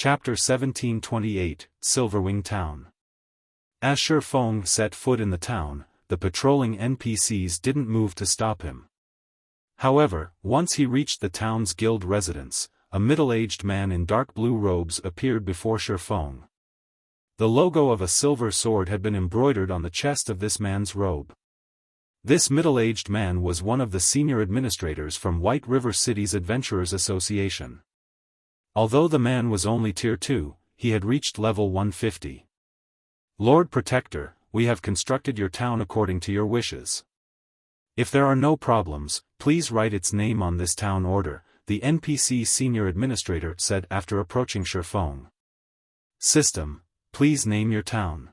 Chapter 1728, Silverwing Town. As Xiaofan set foot in the town, the patrolling NPCs didn't move to stop him. However, once he reached the town's guild residence, a middle-aged man in dark blue robes appeared before Xiaofan. The logo of a silver sword had been embroidered on the chest of this man's robe. This middle-aged man was one of the senior administrators from White River City's Adventurers Association. Although the man was only Tier 2, he had reached level 150. Lord Protector, we have constructed your town according to your wishes. If there are no problems, please write its name on this town order, the NPC senior administrator said after approaching Xiaofan. System, please name your town.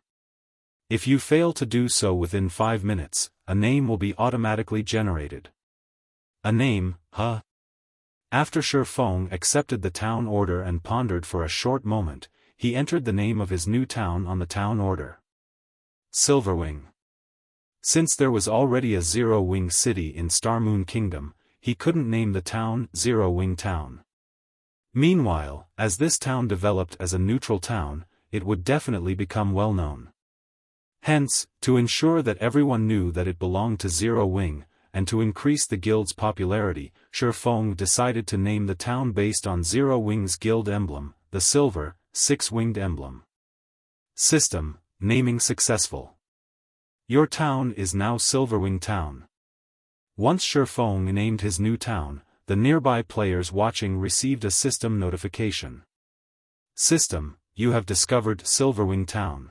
If you fail to do so within 5 minutes, a name will be automatically generated. A name, huh? After Xiaofan accepted the town order and pondered for a short moment, he entered the name of his new town on the town order. Silverwing. Since there was already a Zero-Wing city in Starmoon Kingdom, he couldn't name the town Zero-Wing Town. Meanwhile, as this town developed as a neutral town, it would definitely become well known. Hence, to ensure that everyone knew that it belonged to Zero-Wing, and to increase the guild's popularity, Xiaofan decided to name the town based on Zero-Wing's guild emblem, the silver, six-winged emblem. System, naming successful. Your town is now Silverwing Town. Once Xiaofan named his new town, the nearby players watching received a system notification. System, you have discovered Silverwing Town.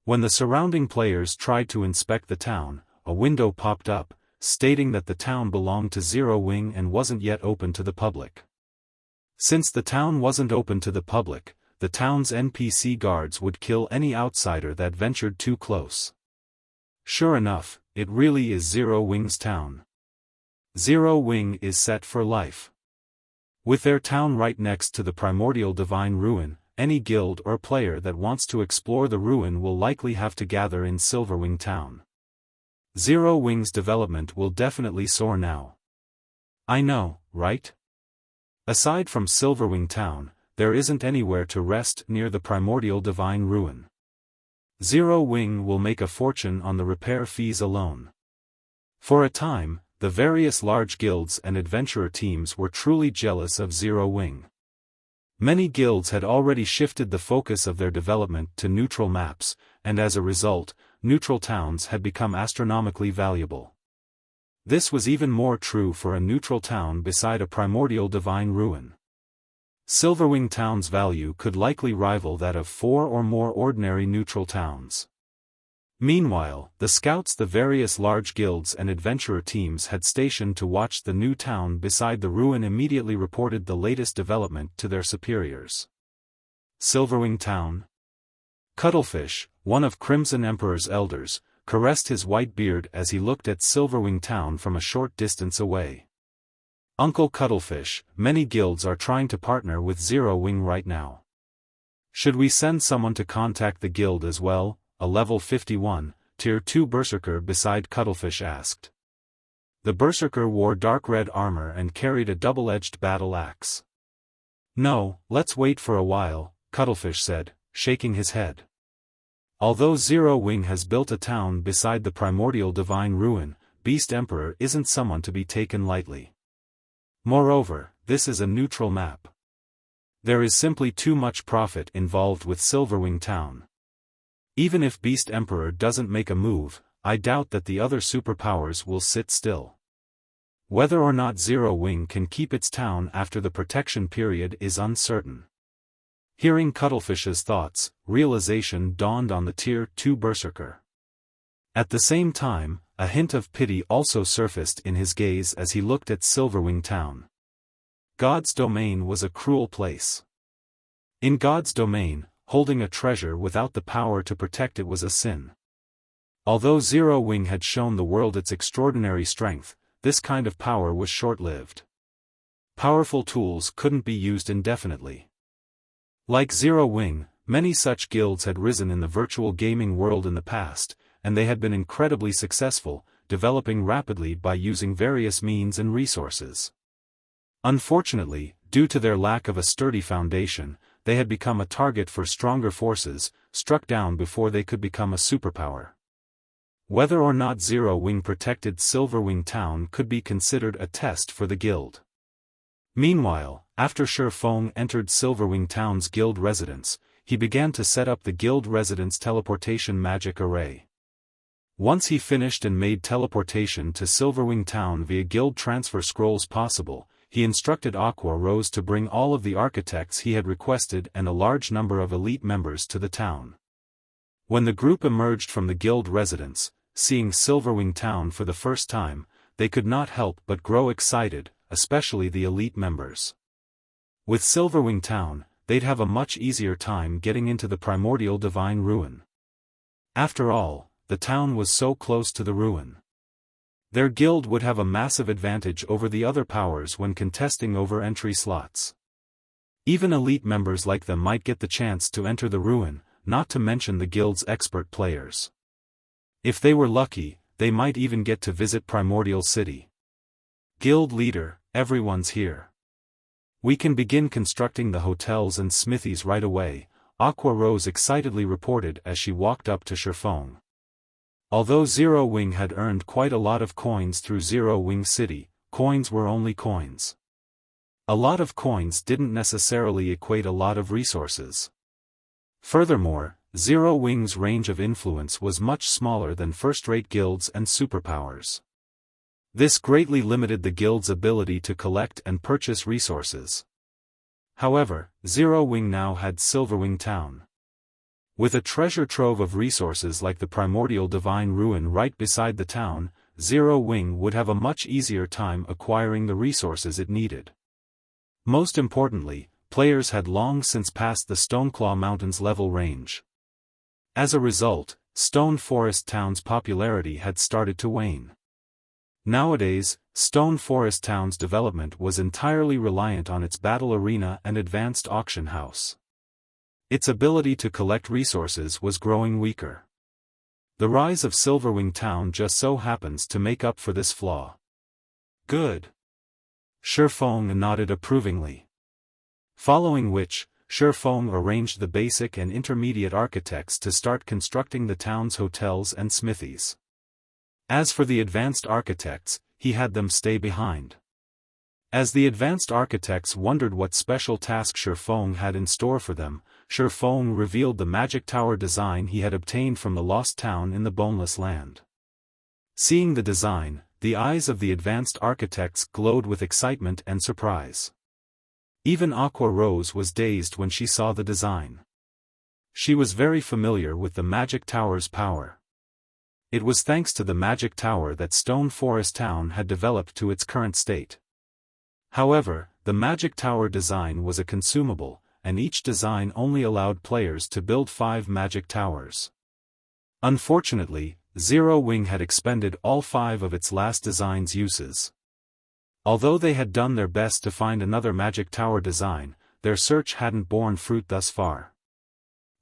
When the surrounding players tried to inspect the town, a window popped up, stating that the town belonged to Zero-Wing and wasn't yet open to the public. Since the town wasn't open to the public, the town's NPC guards would kill any outsider that ventured too close. Sure enough, it really is Zero-Wing's town. Zero-Wing is set for life. With their town right next to the primordial divine ruin, any guild or player that wants to explore the ruin will likely have to gather in Silverwing Town. Zero-Wing's development will definitely soar now. I know, right? Aside from Silverwing Town, there isn't anywhere to rest near the primordial divine ruin. Zero-Wing will make a fortune on the repair fees alone. For a time, the various large guilds and adventurer teams were truly jealous of Zero-Wing. Many guilds had already shifted the focus of their development to neutral maps, and as a result, neutral towns had become astronomically valuable. This was even more true for a neutral town beside a primordial divine ruin. Silverwing Town's value could likely rival that of 4 or more ordinary neutral towns. Meanwhile, the scouts the various large guilds and adventurer teams had stationed to watch the new town beside the ruin immediately reported the latest development to their superiors. Silverwing Town. Cuttlefish, one of Crimson Emperor's elders, caressed his white beard as he looked at Silverwing Town from a short distance away. Uncle Cuttlefish, many guilds are trying to partner with Zero-Wing right now. Should we send someone to contact the guild as well? A level 51, Tier 2 Berserker beside Cuttlefish asked. The Berserker wore dark red armor and carried a double-edged battle axe. No, let's wait for a while, Cuttlefish said, shaking his head. Although Zero-Wing has built a town beside the primordial divine ruin, Beast Emperor isn't someone to be taken lightly. Moreover, this is a neutral map. There is simply too much profit involved with Silverwing Town. Even if Beast Emperor doesn't make a move, I doubt that the other superpowers will sit still. Whether or not Zero-Wing can keep its town after the protection period is uncertain. Hearing Cuttlefish's thoughts, realization dawned on the Tier 2 Berserker. At the same time, a hint of pity also surfaced in his gaze as he looked at Silverwing Town. God's domain was a cruel place. In God's domain, holding a treasure without the power to protect it was a sin. Although Zero-Wing had shown the world its extraordinary strength, this kind of power was short-lived. Powerful tools couldn't be used indefinitely. Like Zero-Wing, many such guilds had risen in the virtual gaming world in the past, and they had been incredibly successful, developing rapidly by using various means and resources. Unfortunately, due to their lack of a sturdy foundation, they had become a target for stronger forces, struck down before they could become a superpower. Whether or not Zero Wing protected Silverwing Town could be considered a test for the guild. Meanwhile, after Xiaofan entered Silverwing Town's guild residence, he began to set up the guild residence teleportation magic array. Once he finished and made teleportation to Silverwing Town via guild transfer scrolls possible, he instructed Aqua Rose to bring all of the architects he had requested and a large number of elite members to the town. When the group emerged from the guild residence, seeing Silverwing Town for the first time, they could not help but grow excited, especially the elite members. With Silverwing Town, they'd have a much easier time getting into the primordial divine ruin. After all, the town was so close to the ruin. Their guild would have a massive advantage over the other powers when contesting over entry slots. Even elite members like them might get the chance to enter the ruin, not to mention the guild's expert players. If they were lucky, they might even get to visit Primordial City. Guild leader, everyone's here. We can begin constructing the hotels and smithies right away, Aqua Rose excitedly reported as she walked up to Xiaofan. Although Zero Wing had earned quite a lot of coins through Zero Wing City, coins were only coins. A lot of coins didn't necessarily equate a lot of resources. Furthermore, Zero Wing's range of influence was much smaller than first-rate guilds and superpowers. This greatly limited the guild's ability to collect and purchase resources. However, Zero Wing now had Silverwing Town. With a treasure trove of resources like the primordial divine ruin right beside the town, Zero Wing would have a much easier time acquiring the resources it needed. Most importantly, players had long since passed the Stoneclaw Mountains level range. As a result, Stone Forest Town's popularity had started to wane. Nowadays, Stone Forest Town's development was entirely reliant on its battle arena and advanced auction house. Its ability to collect resources was growing weaker. The rise of Silverwing Town just so happens to make up for this flaw. Good. Xiaofan nodded approvingly. Following which, Xiaofan arranged the basic and intermediate architects to start constructing the town's hotels and smithies. As for the advanced architects, he had them stay behind. As the advanced architects wondered what special task Xiaofan had in store for them, Xiaofan revealed the magic tower design he had obtained from the lost town in the Boneless Land. Seeing the design, the eyes of the advanced architects glowed with excitement and surprise. Even Aqua Rose was dazed when she saw the design. She was very familiar with the magic tower's power. It was thanks to the magic tower that Stone Forest Town had developed to its current state. However, the magic tower design was a consumable, and each design only allowed players to build 5 magic towers. Unfortunately, Zero Wing had expended all 5 of its last design's uses. Although they had done their best to find another magic tower design, their search hadn't borne fruit thus far.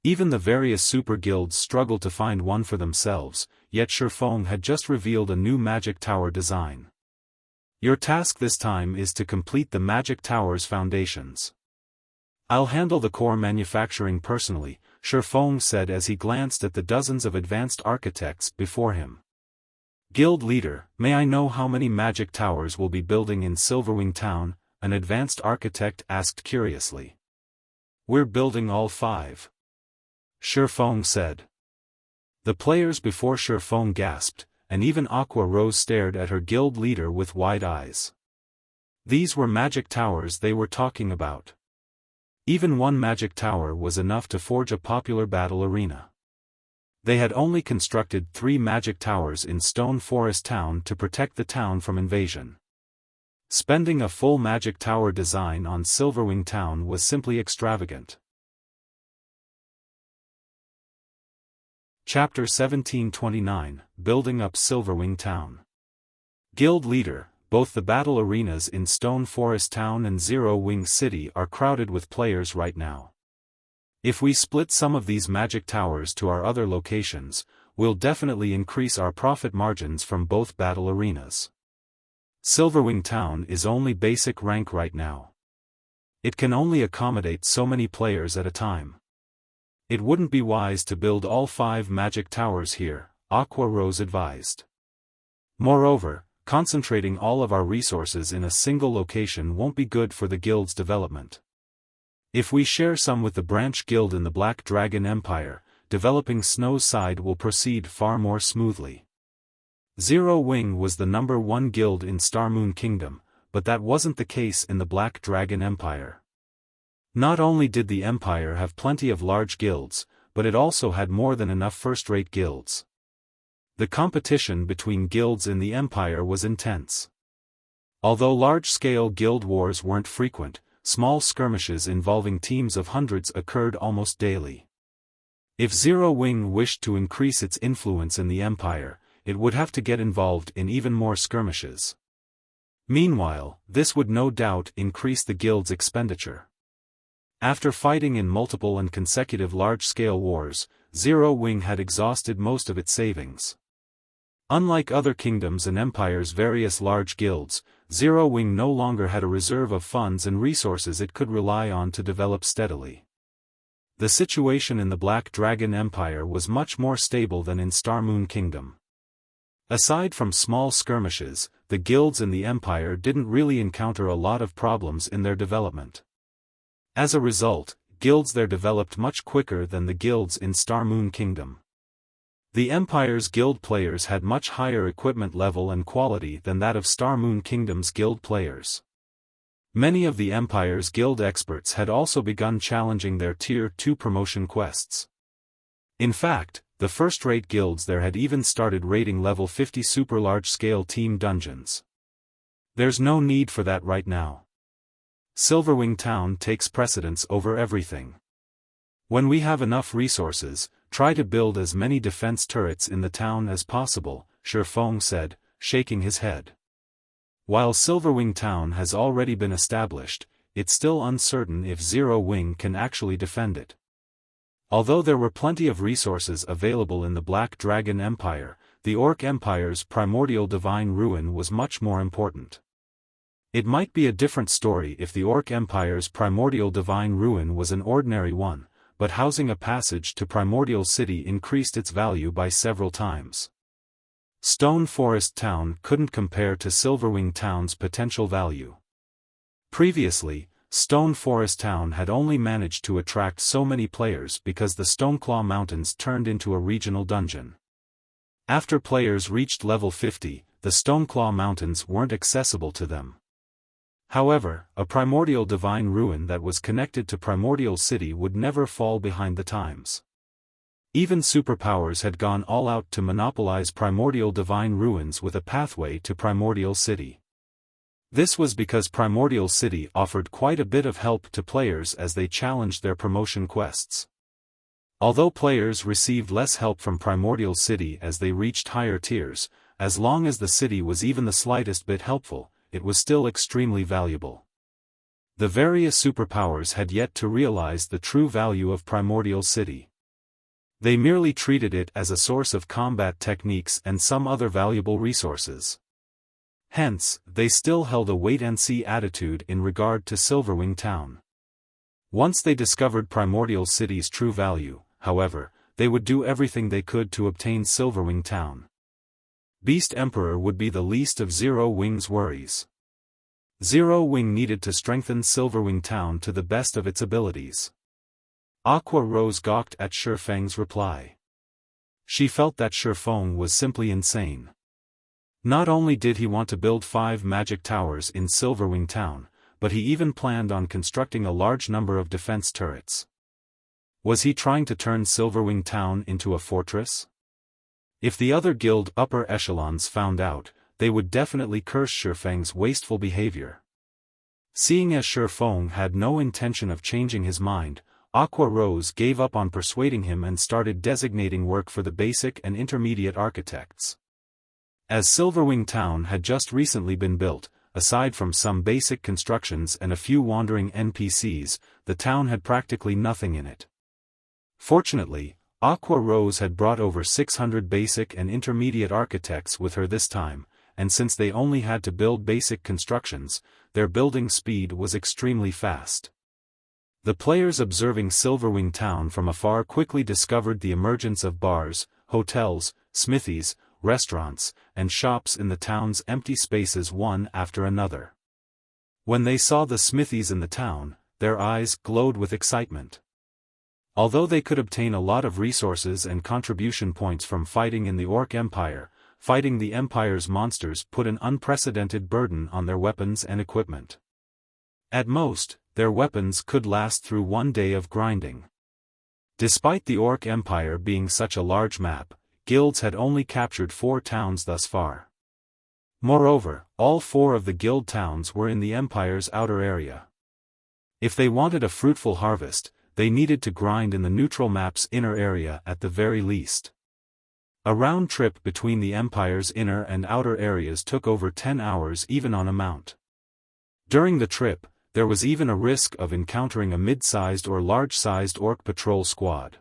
Even the various super guilds struggled to find one for themselves, yet Xiaofan had just revealed a new magic tower design. Your task this time is to complete the magic tower's foundations. I'll handle the core manufacturing personally, Xiaofan said as he glanced at the dozens of advanced architects before him. Guild leader, may I know how many magic towers we'll be building in Silverwing Town? An advanced architect asked curiously. We're building all 5. Xiaofan said. The players before Xiaofan gasped, and even Aqua Rose stared at her guild leader with wide eyes. These were magic towers they were talking about. Even one magic tower was enough to forge a popular battle arena. They had only constructed 3 magic towers in Stone Forest Town to protect the town from invasion. Spending a full magic tower design on Silverwing Town was simply extravagant. Chapter 1729, Building Up Silverwing Town. Guild leader, both the battle arenas in Stone Forest Town and Zero Wing City are crowded with players right now. If we split some of these magic towers to our other locations, we'll definitely increase our profit margins from both battle arenas. Silverwing Town is only basic rank right now. It can only accommodate so many players at a time. It wouldn't be wise to build all 5 magic towers here, Aqua Rose advised. Moreover, concentrating all of our resources in a single location won't be good for the guild's development. If we share some with the branch guild in the Black Dragon Empire, developing Snow's side will proceed far more smoothly. Zero Wing was the #1 guild in Starmoon Kingdom, but that wasn't the case in the Black Dragon Empire. Not only did the Empire have plenty of large guilds, but it also had more than enough first-rate guilds. The competition between guilds in the Empire was intense. Although large-scale guild wars weren't frequent, small skirmishes involving teams of hundreds occurred almost daily. If Zero Wing wished to increase its influence in the Empire, it would have to get involved in even more skirmishes. Meanwhile, this would no doubt increase the guild's expenditure. After fighting in multiple and consecutive large-scale wars, Zero Wing had exhausted most of its savings. Unlike other kingdoms and empires' various large guilds, Zero Wing no longer had a reserve of funds and resources it could rely on to develop steadily. The situation in the Black Dragon Empire was much more stable than in Starmoon Kingdom. Aside from small skirmishes, the guilds in the Empire didn't really encounter a lot of problems in their development. As a result, guilds there developed much quicker than the guilds in Starmoon Kingdom. The Empire's guild players had much higher equipment level and quality than that of Starmoon Kingdom's guild players. Many of the Empire's guild experts had also begun challenging their Tier 2 promotion quests. In fact, the first-rate guilds there had even started raiding level 50 super large-scale team dungeons. There's no need for that right now. Silverwing Town takes precedence over everything. When we have enough resources, try to build as many defense turrets in the town as possible, Xiaofan said, shaking his head. While Silverwing Town has already been established, it's still uncertain if Zero Wing can actually defend it. Although there were plenty of resources available in the Black Dragon Empire, the Orc Empire's primordial divine ruin was much more important. It might be a different story if the Orc Empire's primordial divine ruin was an ordinary one, but housing a passage to Primordial City increased its value by several times. Stone Forest Town couldn't compare to Silverwing Town's potential value. Previously, Stone Forest Town had only managed to attract so many players because the Stoneclaw Mountains turned into a regional dungeon. After players reached level 50, the Stoneclaw Mountains weren't accessible to them. However, a primordial divine ruin that was connected to Primordial City would never fall behind the times. Even superpowers had gone all out to monopolize primordial divine ruins with a pathway to Primordial City. This was because Primordial City offered quite a bit of help to players as they challenged their promotion quests. Although players received less help from Primordial City as they reached higher tiers, as long as the city was even the slightest bit helpful, it was still extremely valuable. The various superpowers had yet to realize the true value of Primordial City. They merely treated it as a source of combat techniques and some other valuable resources. Hence, they still held a wait-and-see attitude in regard to Silverwing Town. Once they discovered Primordial City's true value, however, they would do everything they could to obtain Silverwing Town. Beast Emperor would be the least of Zero Wing's worries. Zero Wing needed to strengthen Silverwing Town to the best of its abilities. Aqua Rose gawked at Xiaofan's reply. She felt that Xiaofan was simply insane. Not only did he want to build 5 magic towers in Silverwing Town, but he even planned on constructing a large number of defense turrets. Was he trying to turn Silverwing Town into a fortress? If the other guild upper echelons found out, they would definitely curse Xiaofan's wasteful behavior. Seeing as Xiaofan had no intention of changing his mind, Aqua Rose gave up on persuading him and started designating work for the basic and intermediate architects. As Silverwing Town had just recently been built, aside from some basic constructions and a few wandering NPCs, the town had practically nothing in it. Fortunately, Aqua Rose had brought over 600 basic and intermediate architects with her this time, and since they only had to build basic constructions, their building speed was extremely fast. The players observing Silverwing Town from afar quickly discovered the emergence of bars, hotels, smithies, restaurants, and shops in the town's empty spaces one after another. When they saw the smithies in the town, their eyes glowed with excitement. Although they could obtain a lot of resources and contribution points from fighting in the Orc Empire, fighting the Empire's monsters put an unprecedented burden on their weapons and equipment. At most, their weapons could last through one day of grinding. Despite the Orc Empire being such a large map, guilds had only captured 4 towns thus far. Moreover, all 4 of the guild towns were in the Empire's outer area. If they wanted a fruitful harvest, they needed to grind in the neutral map's inner area at the very least. A round trip between the Empire's inner and outer areas took over 10 hours even on a mount. During the trip, there was even a risk of encountering a mid-sized or large-sized orc patrol squad.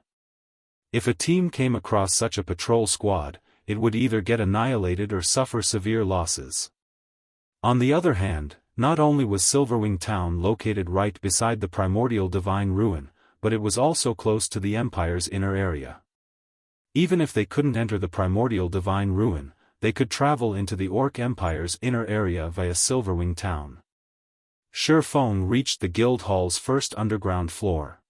If a team came across such a patrol squad, it would either get annihilated or suffer severe losses. On the other hand, not only was Silverwing Town located right beside the primordial divine ruin, but it was also close to the Empire's inner area. Even if they couldn't enter the primordial divine ruin, they could travel into the Orc Empire's inner area via Silverwing Town. Xiaofan reached the guild hall's first underground floor.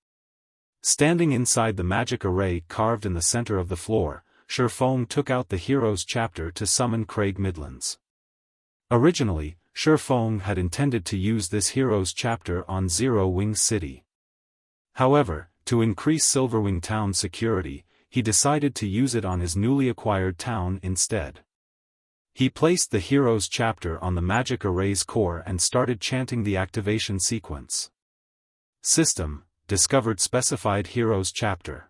Standing inside the magic array carved in the center of the floor, Xiaofan took out the Heroes chapter to summon Craig Midlands. Originally, Xiaofan had intended to use this Heroes chapter on Zero Wing City. However, to increase Silverwing Town's security, he decided to use it on his newly acquired town instead. He placed the Heroes chapter on the magic array's core and started chanting the activation sequence. System, discovered specified Heroes chapter.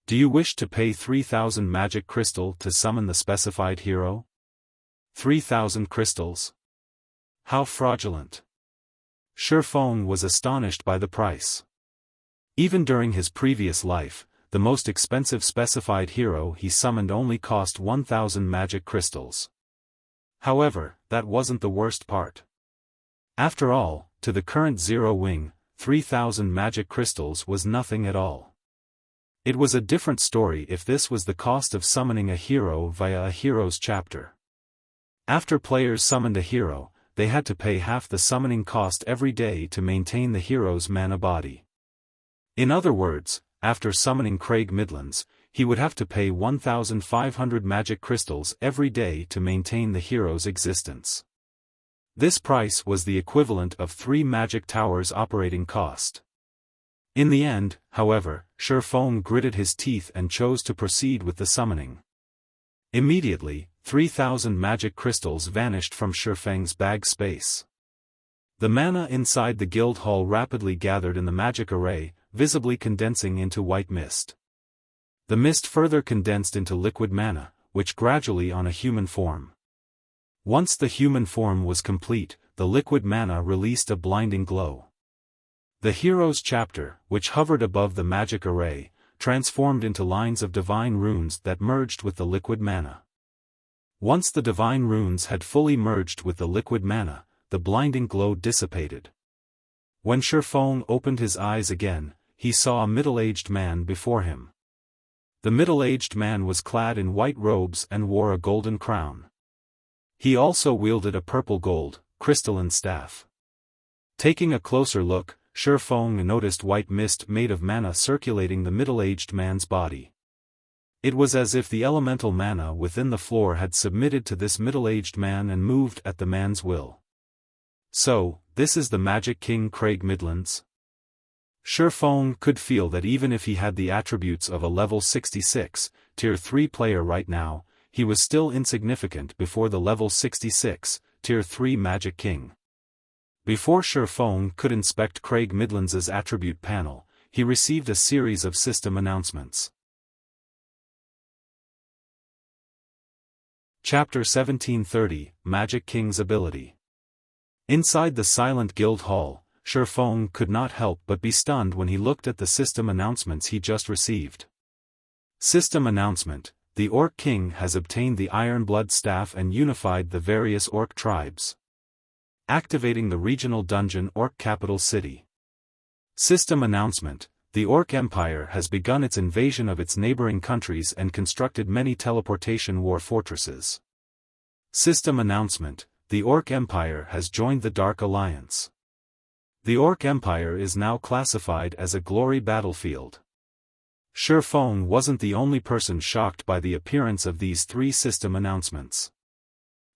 Do you wish to pay 3,000 magic crystal to summon the specified hero? 3,000 crystals? How fraudulent. Xiaofan was astonished by the price. Even during his previous life, the most expensive specified hero he summoned only cost 1,000 magic crystals. However, that wasn't the worst part. After all, to the current Zero Wing, 3,000 magic crystals was nothing at all. It was a different story if this was the cost of summoning a hero via a Heroes chapter. After players summoned a hero, they had to pay half the summoning cost every day to maintain the hero's mana body. In other words, after summoning Craig Midlands, he would have to pay 1,500 magic crystals every day to maintain the hero's existence. This price was the equivalent of 3 magic towers' operating cost. In the end, however, Xiaofan gritted his teeth and chose to proceed with the summoning. Immediately, 3,000 magic crystals vanished from Xiaofan's bag space. The mana inside the guild hall rapidly gathered in the magic array, visibly condensing into white mist. The mist further condensed into liquid mana, which gradually on a human form. Once the human form was complete, the liquid mana released a blinding glow. The Heroes chapter, which hovered above the magic array, transformed into lines of divine runes that merged with the liquid mana. Once the divine runes had fully merged with the liquid mana, the blinding glow dissipated. When Xiaofan opened his eyes again, he saw a middle-aged man before him. The middle-aged man was clad in white robes and wore a golden crown. He also wielded a purple gold, crystalline staff. Taking a closer look, Xiaofan noticed white mist made of mana circulating the middle-aged man's body. It was as if the elemental mana within the floor had submitted to this middle-aged man and moved at the man's will. So, this is the Magic King Craig Midlands? Xiaofan could feel that even if he had the attributes of a level 66, tier 3 player right now, he was still insignificant before the level 66, tier 3 Magic King. Before Xiaofan could inspect Craig Midlands' attribute panel, he received a series of system announcements. Chapter 1730, Magic King's Ability. Inside the silent guild hall, Xiaofan could not help but be stunned when he looked at the system announcements he just received. System announcement: the Orc King has obtained the Iron Blood Staff and unified the various Orc tribes. Activating the regional dungeon Orc capital city. System announcement: the Orc Empire has begun its invasion of its neighboring countries and constructed many teleportation war fortresses. System announcement: the Orc Empire has joined the Dark Alliance. The Orc Empire is now classified as a glory battlefield. Xiaofan wasn't the only person shocked by the appearance of these three system announcements.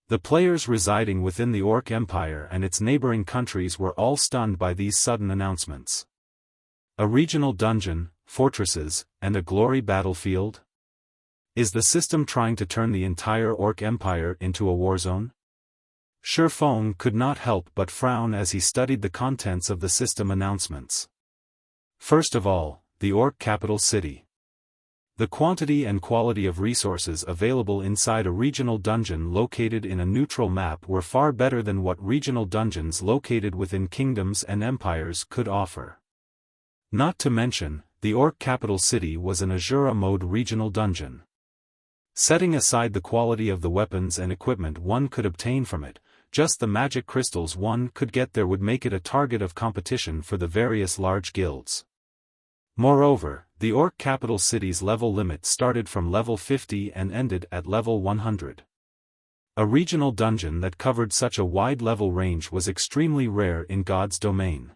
The players residing within the Orc Empire and its neighboring countries were all stunned by these sudden announcements. A regional dungeon, fortresses, and a glory battlefield? Is the system trying to turn the entire Orc Empire into a war zone? Xiaofan could not help but frown as he studied the contents of the system announcements. First of all, the Orc capital city. The quantity and quality of resources available inside a regional dungeon located in a neutral map were far better than what regional dungeons located within kingdoms and empires could offer. Not to mention, the Orc capital city was an Asura mode regional dungeon. Setting aside the quality of the weapons and equipment one could obtain from it, just the magic crystals one could get there would make it a target of competition for the various large guilds. Moreover, the Orc capital city's level limit started from level 50 and ended at level 100. A regional dungeon that covered such a wide level range was extremely rare in God's domain.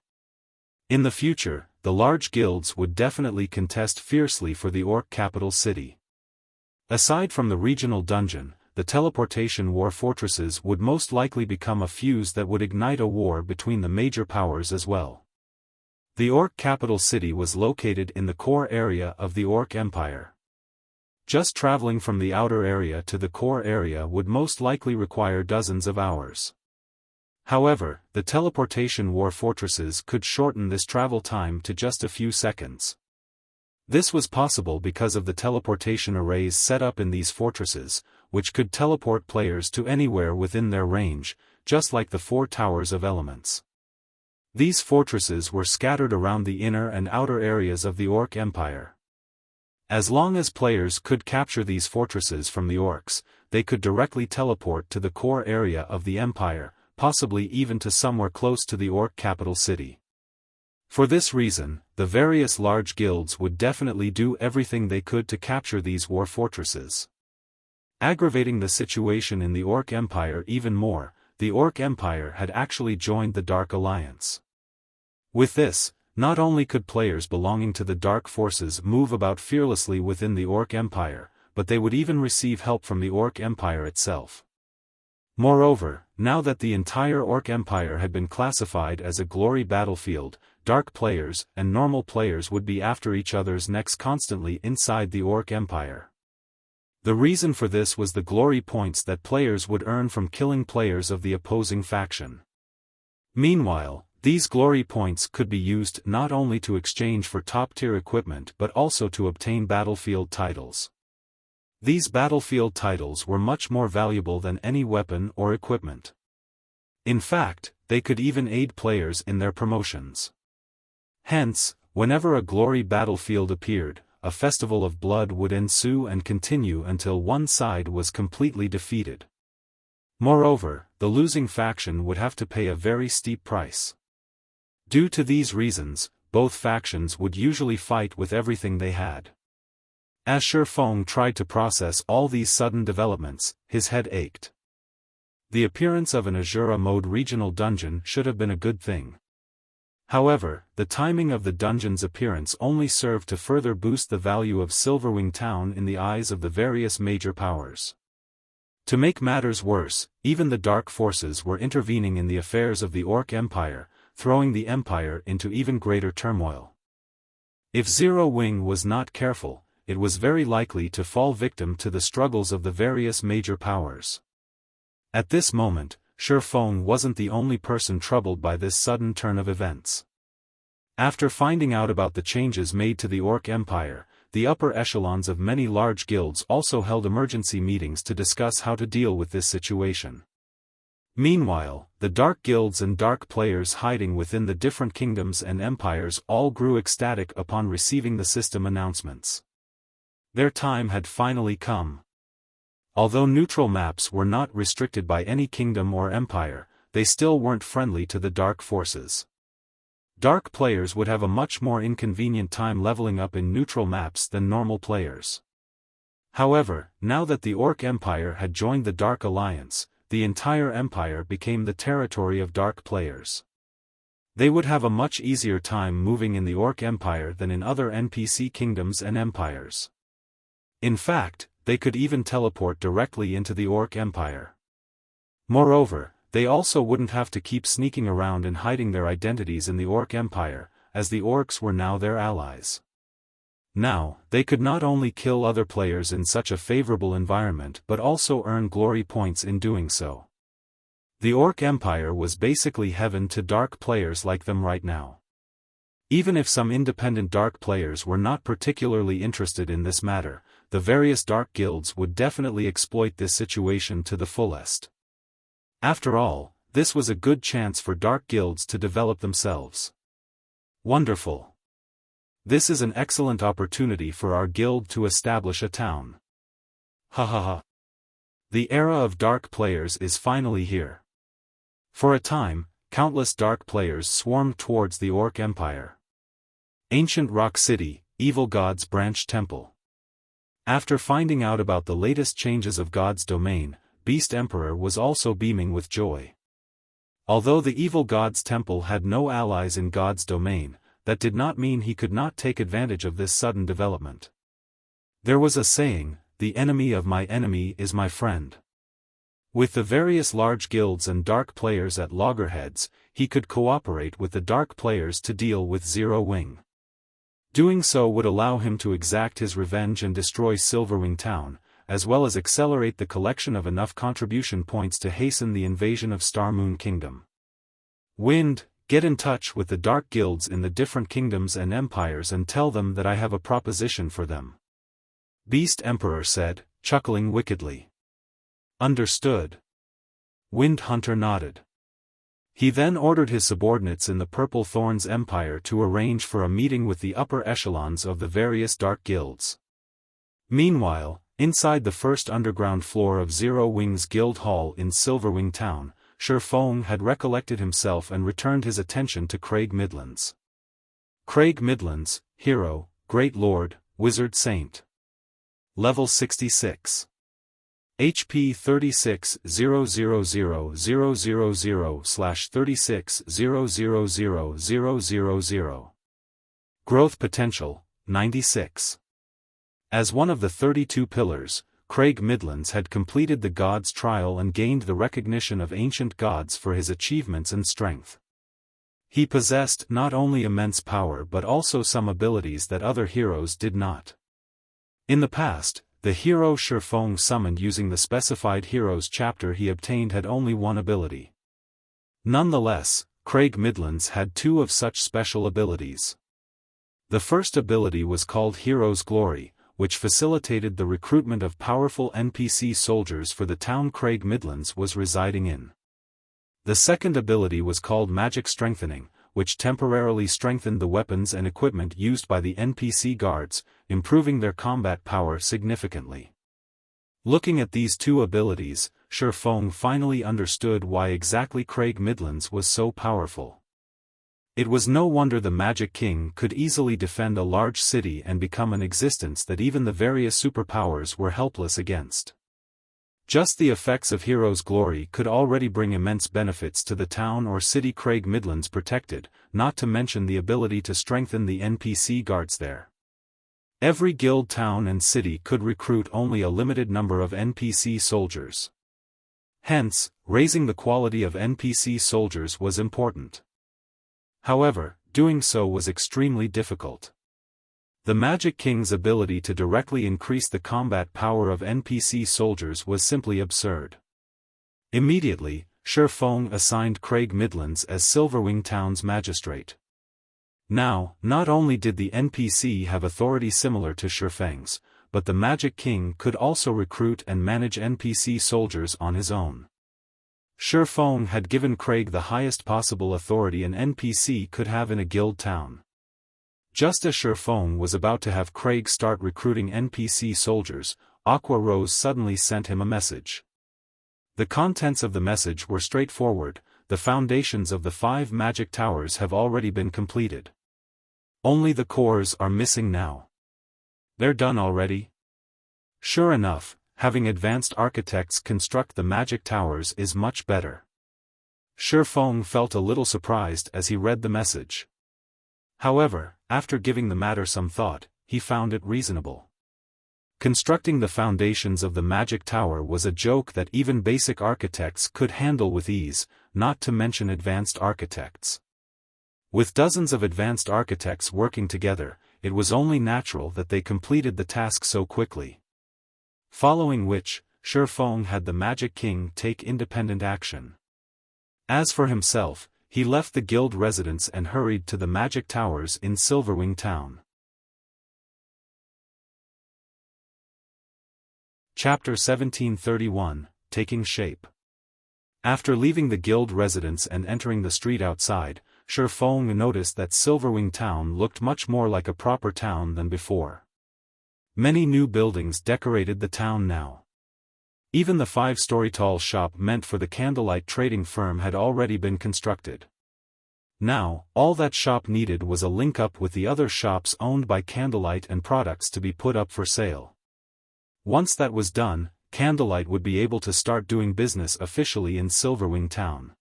In the future, the large guilds would definitely contest fiercely for the Orc capital city. Aside from the regional dungeon, the teleportation war fortresses would most likely become a fuse that would ignite a war between the major powers as well. The Orc capital city was located in the core area of the Orc Empire. Just traveling from the outer area to the core area would most likely require dozens of hours. However, the teleportation war fortresses could shorten this travel time to just a few seconds. This was possible because of the teleportation arrays set up in these fortresses, which could teleport players to anywhere within their range, just like the four towers of elements. These fortresses were scattered around the inner and outer areas of the Orc Empire. As long as players could capture these fortresses from the Orcs, they could directly teleport to the core area of the Empire, possibly even to somewhere close to the Orc capital city. For this reason, the various large guilds would definitely do everything they could to capture these war fortresses. Aggravating the situation in the Orc Empire even more, the Orc Empire had actually joined the Dark Alliance. With this, not only could players belonging to the Dark Forces move about fearlessly within the Orc Empire, but they would even receive help from the Orc Empire itself. Moreover, now that the entire Orc Empire had been classified as a glory battlefield, Dark players and normal players would be after each other's necks constantly inside the Orc Empire. The reason for this was the glory points that players would earn from killing players of the opposing faction. Meanwhile, these glory points could be used not only to exchange for top-tier equipment but also to obtain battlefield titles. These battlefield titles were much more valuable than any weapon or equipment. In fact, they could even aid players in their promotions. Hence, whenever a glory battlefield appeared, a festival of blood would ensue and continue until one side was completely defeated. Moreover, the losing faction would have to pay a very steep price. Due to these reasons, both factions would usually fight with everything they had. As Xiaofan tried to process all these sudden developments, his head ached. The appearance of an Asura mode regional dungeon should have been a good thing. However, the timing of the dungeon's appearance only served to further boost the value of Silverwing Town in the eyes of the various major powers. To make matters worse, even the Dark Forces were intervening in the affairs of the Orc Empire, throwing the Empire into even greater turmoil. If Zero Wing was not careful, it was very likely to fall victim to the struggles of the various major powers. At this moment, Xiaofan wasn't the only person troubled by this sudden turn of events. After finding out about the changes made to the Orc Empire, the upper echelons of many large guilds also held emergency meetings to discuss how to deal with this situation. Meanwhile, the dark guilds and dark players hiding within the different kingdoms and empires all grew ecstatic upon receiving the system announcements. Their time had finally come. Although neutral maps were not restricted by any kingdom or empire, they still weren't friendly to the dark forces. Dark players would have a much more inconvenient time leveling up in neutral maps than normal players. However, now that the Orc Empire had joined the Dark Alliance, the entire empire became the territory of dark players. They would have a much easier time moving in the Orc Empire than in other NPC kingdoms and empires. In fact, they could even teleport directly into the Orc Empire. Moreover, they also wouldn't have to keep sneaking around and hiding their identities in the Orc Empire, as the Orcs were now their allies. Now, they could not only kill other players in such a favorable environment but also earn glory points in doing so. The Orc Empire was basically heaven to dark players like them right now. Even if some independent dark players were not particularly interested in this matter, the various dark guilds would definitely exploit this situation to the fullest. After all, this was a good chance for dark guilds to develop themselves. Wonderful. This is an excellent opportunity for our guild to establish a town. Ha ha ha. The era of dark players is finally here. For a time, countless dark players swarmed towards the Orc Empire. Ancient Rock City, Evil God's Branch Temple. After finding out about the latest changes of God's domain, Beast Emperor was also beaming with joy. Although the Evil God's Temple had no allies in God's domain, that did not mean he could not take advantage of this sudden development. There was a saying, "The enemy of my enemy is my friend." With the various large guilds and dark players at loggerheads, he could cooperate with the dark players to deal with Zero Wing. Doing so would allow him to exact his revenge and destroy Silverwing Town, as well as accelerate the collection of enough contribution points to hasten the invasion of Star Moon Kingdom. Wind, get in touch with the dark guilds in the different kingdoms and empires and tell them that I have a proposition for them. Beast Emperor said, chuckling wickedly. Understood. Wind Hunter nodded. He then ordered his subordinates in the Purple Thorns Empire to arrange for a meeting with the upper echelons of the various dark guilds. Meanwhile, inside the first underground floor of Zero Wing's Guild Hall in Silverwing Town, Xiaofan had recollected himself and returned his attention to Craig Midlands. Craig Midlands, Hero, Great Lord, Wizard Saint. Level 66. HP 36,000,000/36,000,000. Growth Potential, 96. As one of the 32 pillars, Craig Midlands had completed the God's Trial and gained the recognition of ancient gods for his achievements and strength. He possessed not only immense power but also some abilities that other heroes did not. In the past, the hero Xiaofan summoned using the specified heroes chapter he obtained had only one ability. Nonetheless, Craig Midlands had two of such special abilities. The first ability was called Hero's Glory, which facilitated the recruitment of powerful NPC soldiers for the town Craig Midlands was residing in. The second ability was called Magic Strengthening, which temporarily strengthened the weapons and equipment used by the NPC guards, improving their combat power significantly. Looking at these two abilities, Xiaofan finally understood why exactly Craig Midlands was so powerful. It was no wonder the Magic King could easily defend a large city and become an existence that even the various superpowers were helpless against. Just the effects of Hero's Glory could already bring immense benefits to the town or city Craig Midlands protected, not to mention the ability to strengthen the NPC guards there. Every guild town and city could recruit only a limited number of NPC soldiers. Hence, raising the quality of NPC soldiers was important. However, doing so was extremely difficult. The Magic King's ability to directly increase the combat power of NPC soldiers was simply absurd. Immediately, Xiaofan assigned Craig Midlands as Silverwing Town's magistrate. Now, not only did the NPC have authority similar to Xiaofan's, but the Magic King could also recruit and manage NPC soldiers on his own. Xiaofan had given Craig the highest possible authority an NPC could have in a guild town. Just as Xiaofan was about to have Craig start recruiting NPC soldiers, Aqua Rose suddenly sent him a message. The contents of the message were straightforward: the foundations of the 5 magic towers have already been completed. Only the cores are missing now. They're done already? Sure enough, having advanced architects construct the magic towers is much better. Xiaofan felt a little surprised as he read the message. However, after giving the matter some thought, he found it reasonable. Constructing the foundations of the magic tower was a joke that even basic architects could handle with ease, not to mention advanced architects. With dozens of advanced architects working together, it was only natural that they completed the task so quickly. Following which, Xiaofan had the Magic King take independent action. As for himself, he left the guild residence and hurried to the magic towers in Silverwing town. Chapter 1731, Taking Shape. After leaving the guild residence and entering the street outside, Xiaofan noticed that Silverwing town looked much more like a proper town than before. Many new buildings decorated the town now. Even the 5-story tall shop meant for the candlelight trading firm had already been constructed. Now, all that shop needed was a link-up with the other shops owned by Candlelight and products to be put up for sale. Once that was done, Candlelight would be able to start doing business officially in Silverwing town.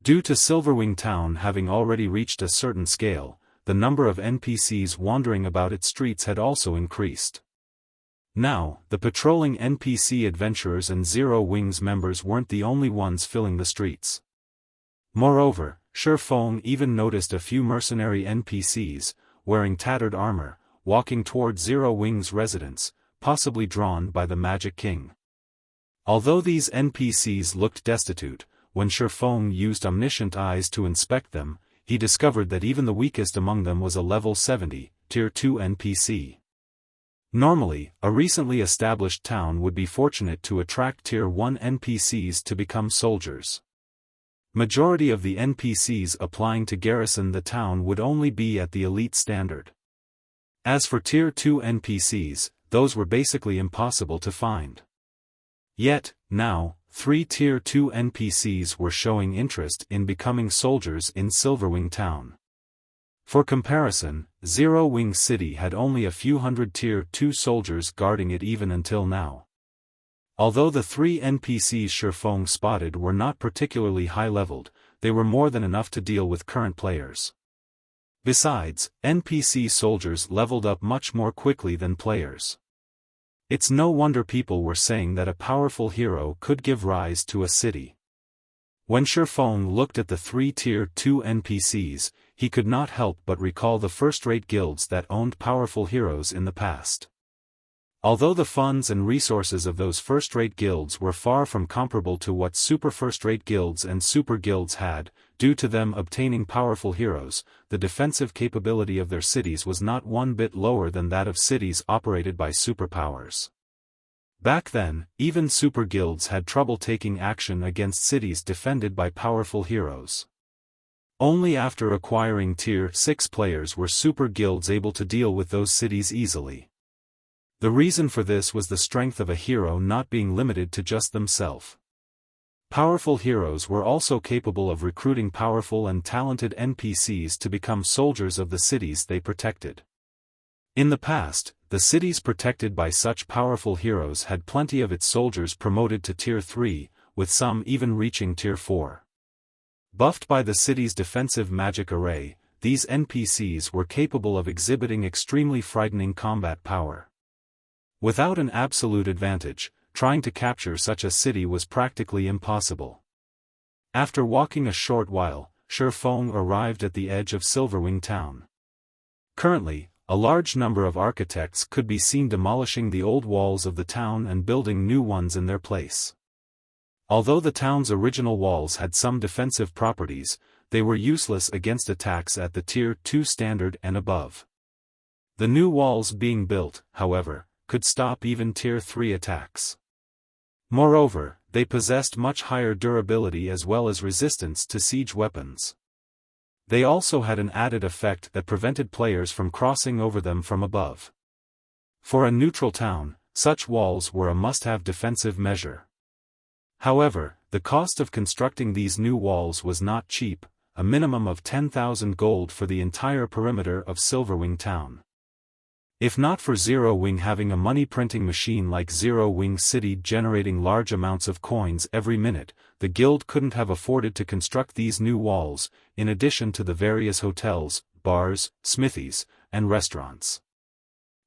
Due to Silverwing town having already reached a certain scale, the number of NPCs wandering about its streets had also increased. Now, the patrolling NPC adventurers and Zero Wings members weren't the only ones filling the streets. Moreover, Xiaofan even noticed a few mercenary NPCs, wearing tattered armor, walking toward Zero Wings' residence, possibly drawn by the Magic King. Although these NPCs looked destitute, when Xiaofan used omniscient eyes to inspect them, he discovered that even the weakest among them was a level 70, Tier 2 NPC. Normally, a recently established town would be fortunate to attract Tier 1 NPCs to become soldiers. Majority of the NPCs applying to garrison the town would only be at the elite standard. As for Tier 2 NPCs, those were basically impossible to find. Yet, now, 3 Tier 2 NPCs were showing interest in becoming soldiers in Silverwing town. For comparison, Zero Wing City had only a few hundred Tier 2 soldiers guarding it even until now. Although the 3 NPCs Xiaofan spotted were not particularly high-leveled, they were more than enough to deal with current players. Besides, NPC soldiers leveled up much more quickly than players. It's no wonder people were saying that a powerful hero could give rise to a city. When Xiaofan looked at the 3 Tier 2 NPCs, he could not help but recall the first-rate guilds that owned powerful heroes in the past. Although the funds and resources of those first-rate guilds were far from comparable to what super first-rate guilds and super guilds had, due to them obtaining powerful heroes, the defensive capability of their cities was not one bit lower than that of cities operated by superpowers. Back then, even super guilds had trouble taking action against cities defended by powerful heroes. Only after acquiring Tier 6 players were super guilds able to deal with those cities easily. The reason for this was the strength of a hero not being limited to just themselves. Powerful heroes were also capable of recruiting powerful and talented NPCs to become soldiers of the cities they protected. In the past, the cities protected by such powerful heroes had plenty of its soldiers promoted to Tier 3, with some even reaching Tier 4. Buffed by the city's defensive magic array, these NPCs were capable of exhibiting extremely frightening combat power. Without an absolute advantage, trying to capture such a city was practically impossible. After walking a short while, Xiaofan arrived at the edge of Silverwing town. Currently, a large number of architects could be seen demolishing the old walls of the town and building new ones in their place. Although the town's original walls had some defensive properties, they were useless against attacks at the Tier 2 standard and above. The new walls being built, however, could stop even Tier 3 attacks. Moreover, they possessed much higher durability as well as resistance to siege weapons. They also had an added effect that prevented players from crossing over them from above. For a neutral town, such walls were a must-have defensive measure. However, the cost of constructing these new walls was not cheap, a minimum of 10,000 gold for the entire perimeter of Silverwing town. If not for Zero Wing having a money-printing machine like Zero Wing City generating large amounts of coins every minute, the guild couldn't have afforded to construct these new walls, in addition to the various hotels, bars, smithies, and restaurants.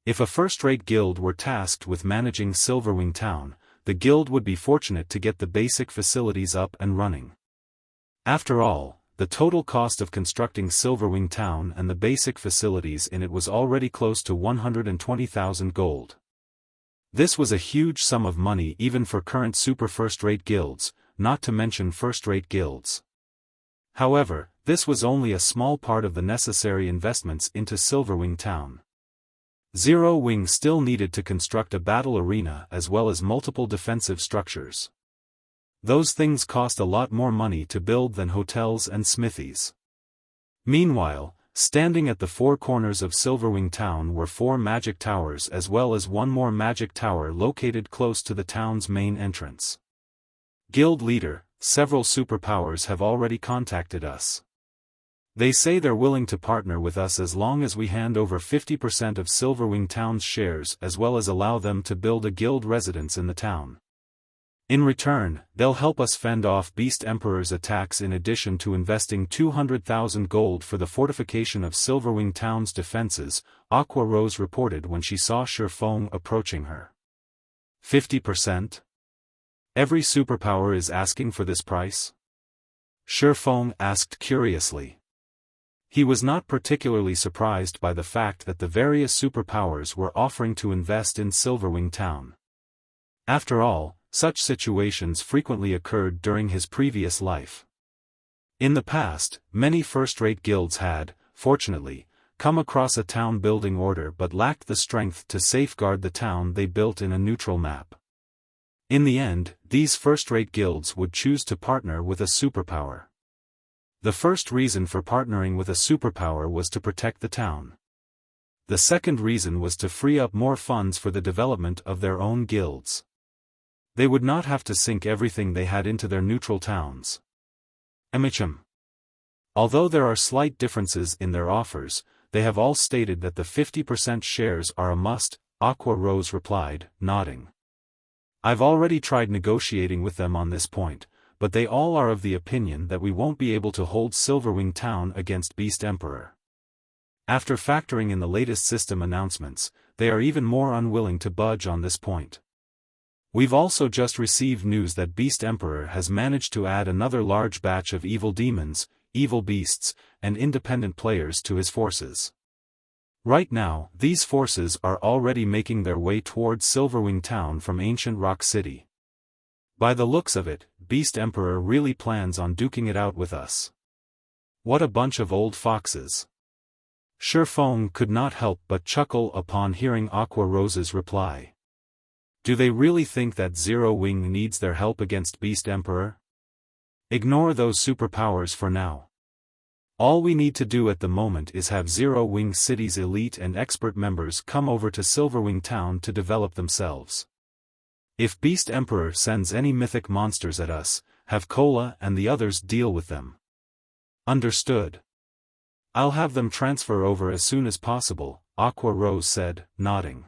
If a first-rate guild were tasked with managing Silverwing town, the guild would be fortunate to get the basic facilities up and running. After all, the total cost of constructing Silverwing town and the basic facilities in it was already close to 120,000 gold. This was a huge sum of money even for current super first-rate guilds, not to mention first-rate guilds. However, this was only a small part of the necessary investments into Silverwing town. Zero Wing still needed to construct a battle arena as well as multiple defensive structures. Those things cost a lot more money to build than hotels and smithies. Meanwhile, standing at the four corners of Silverwing town were 4 magic towers as well as one more magic tower located close to the town's main entrance. Guild leader, several superpowers have already contacted us. They say they're willing to partner with us as long as we hand over 50% of Silverwing town's shares as well as allow them to build a guild residence in the town. In return, they'll help us fend off Beast Emperor's attacks in addition to investing 200,000 gold for the fortification of Silverwing town's defenses, Aqua Rose reported when she saw Xiaofan approaching her. 50%? Every superpower is asking for this price? Xiaofan asked curiously. He was not particularly surprised by the fact that the various superpowers were offering to invest in Silverwing town. After all, such situations frequently occurred during his previous life. In the past, many first-rate guilds had, fortunately, come across a town-building order but lacked the strength to safeguard the town they built in a neutral map. In the end, these first-rate guilds would choose to partner with a superpower. The first reason for partnering with a superpower was to protect the town. The second reason was to free up more funds for the development of their own guilds. They would not have to sink everything they had into their neutral towns. Although there are slight differences in their offers, they have all stated that the 50% shares are a must, Aqua Rose replied, nodding. I've already tried negotiating with them on this point, but they all are of the opinion that we won't be able to hold Silverwing town against Beast Emperor. After factoring in the latest system announcements, they are even more unwilling to budge on this point. We've also just received news that Beast Emperor has managed to add another large batch of evil demons, evil beasts, and independent players to his forces. Right now, these forces are already making their way towards Silverwing town from ancient Rock City. By the looks of it, Beast Emperor really plans on duking it out with us. What a bunch of old foxes. Xiaofan could not help but chuckle upon hearing Aqua Rose's reply. Do they really think that Zero Wing needs their help against Beast Emperor? Ignore those superpowers for now. All we need to do at the moment is have Zero Wing City's elite and expert members come over to Silverwing town to develop themselves. If Beast Emperor sends any mythic monsters at us, have Cola and the others deal with them. Understood. I'll have them transfer over as soon as possible, Aqua Rose said, nodding.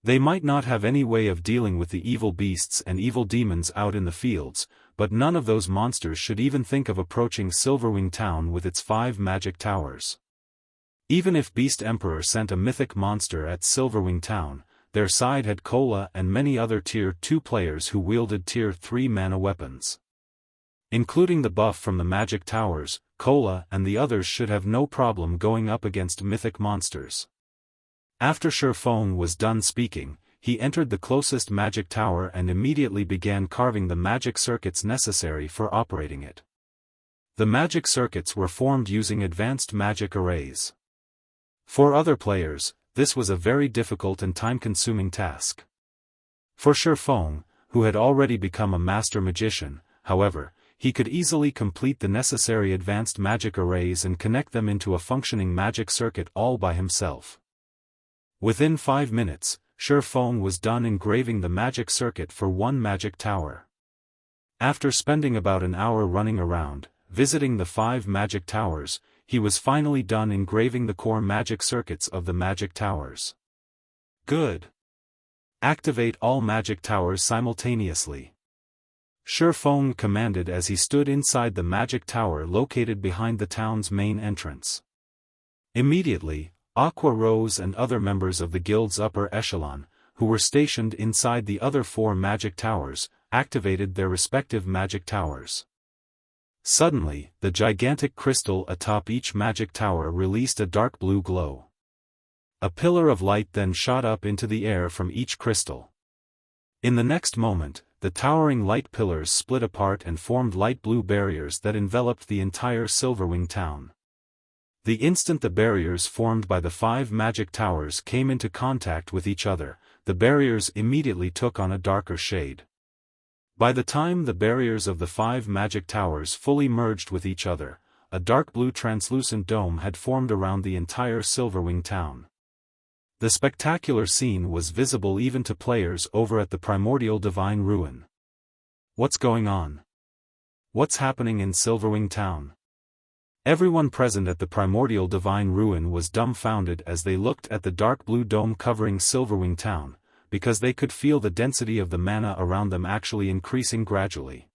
They might not have any way of dealing with the evil beasts and evil demons out in the fields, but none of those monsters should even think of approaching Silverwing town with its 5 magic towers. Even if Beast Emperor sent a mythic monster at Silverwing town, their side had Cola and many other Tier 2 players who wielded Tier 3 mana weapons. Including the buff from the magic towers, Cola and the others should have no problem going up against mythic monsters. After Xiaofan was done speaking, he entered the closest magic tower and immediately began carving the magic circuits necessary for operating it. The magic circuits were formed using advanced magic arrays. For other players, this was a very difficult and time-consuming task. For Xiaofan, who had already become a master magician, however, he could easily complete the necessary advanced magic arrays and connect them into a functioning magic circuit all by himself. Within 5 minutes, Xiaofan was done engraving the magic circuit for one magic tower. After spending about an hour running around, visiting the 5 magic towers, he was finally done engraving the core magic circuits of the magic towers. Good. Activate all magic towers simultaneously. Xiaofan commanded as he stood inside the magic tower located behind the town's main entrance. Immediately, Aqua Rose and other members of the guild's upper echelon, who were stationed inside the other 4 magic towers, activated their respective magic towers. Suddenly, the gigantic crystal atop each magic tower released a dark blue glow. A pillar of light then shot up into the air from each crystal. In the next moment, the towering light pillars split apart and formed light blue barriers that enveloped the entire Silverwing town. The instant the barriers formed by the 5 magic towers came into contact with each other, the barriers immediately took on a darker shade. By the time the barriers of the 5 magic towers fully merged with each other, a dark blue translucent dome had formed around the entire Silverwing town. The spectacular scene was visible even to players over at the Primordial Divine Ruin. What's going on? What's happening in Silverwing town? Everyone present at the Primordial Divine Ruin was dumbfounded as they looked at the dark blue dome covering Silverwing town, because they could feel the density of the mana around them actually increasing gradually.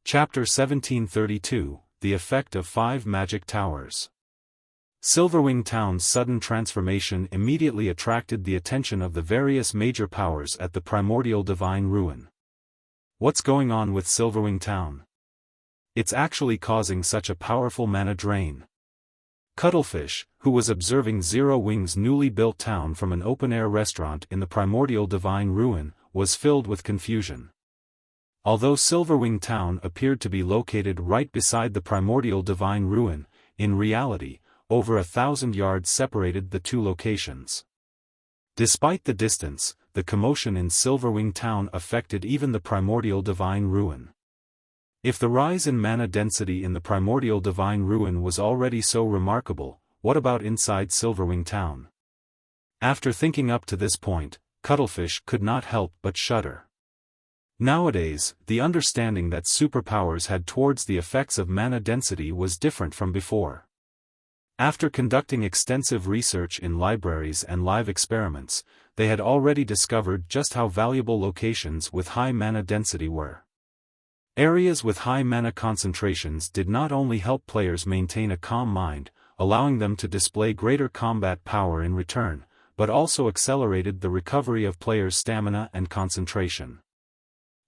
Chapter 1732, The Effect of 5 Magic Towers. Silverwing Town's sudden transformation immediately attracted the attention of the various major powers at the Primordial Divine Ruin. What's going on with Silverwing Town? It's actually causing such a powerful mana drain. Cuttlefish, who was observing Zero Wing's newly built town from an open-air restaurant in the Primordial Divine Ruin, was filled with confusion. Although Silverwing Town appeared to be located right beside the Primordial Divine Ruin, in reality, over 1,000 yards separated the 2 locations. Despite the distance, the commotion in Silverwing Town affected even the Primordial Divine Ruin. If the rise in mana density in the Primordial Divine Ruin was already so remarkable, what about inside Silverwing Town? After thinking up to this point, Cuttlefish could not help but shudder. Nowadays, the understanding that superpowers had towards the effects of mana density was different from before. After conducting extensive research in libraries and live experiments, they had already discovered just how valuable locations with high mana density were. Areas with high mana concentrations did not only help players maintain a calm mind, allowing them to display greater combat power in return, but also accelerated the recovery of players' stamina and concentration.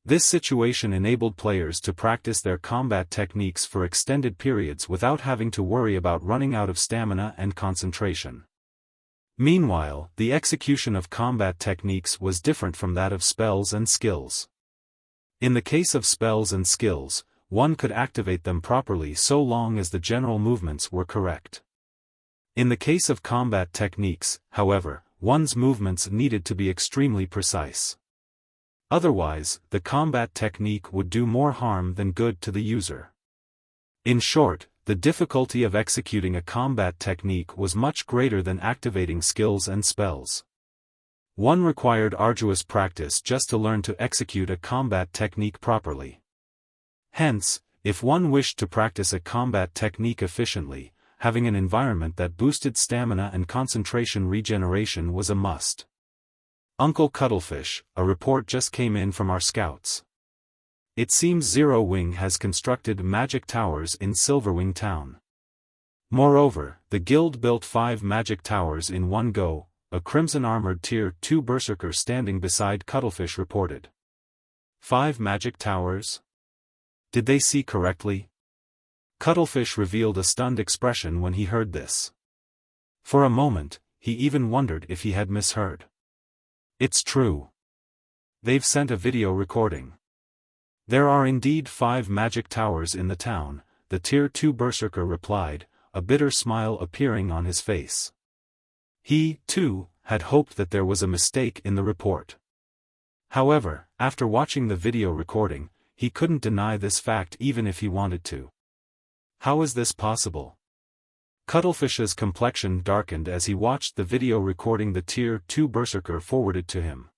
This situation enabled players to practice their combat techniques for extended periods without having to worry about running out of stamina and concentration. Meanwhile, the execution of combat techniques was different from that of spells and skills. In the case of spells and skills, one could activate them properly so long as the general movements were correct. In the case of combat techniques, however, one's movements needed to be extremely precise. Otherwise, the combat technique would do more harm than good to the user. In short, the difficulty of executing a combat technique was much greater than activating skills and spells. One required arduous practice just to learn to execute a combat technique properly. Hence, if one wished to practice a combat technique efficiently, having an environment that boosted stamina and concentration regeneration was a must. Uncle Cuttlefish, a report just came in from our scouts. It seems Zero Wing has constructed magic towers in Silverwing Town. Moreover, the guild built 5 magic towers in one go, a crimson-armored Tier 2 berserker standing beside Cuttlefish reported. 5 magic towers? Did they see correctly? Cuttlefish revealed a stunned expression when he heard this. For a moment, he even wondered if he had misheard. It's true. They've sent a video recording. There are indeed 5 magic towers in the town, the Tier 2 berserker replied, a bitter smile appearing on his face. He, too, had hoped that there was a mistake in the report. However, after watching the video recording, he couldn't deny this fact even if he wanted to. How is this possible? Cuttlefish's complexion darkened as he watched the video recording the Tier 2 berserker forwarded to him.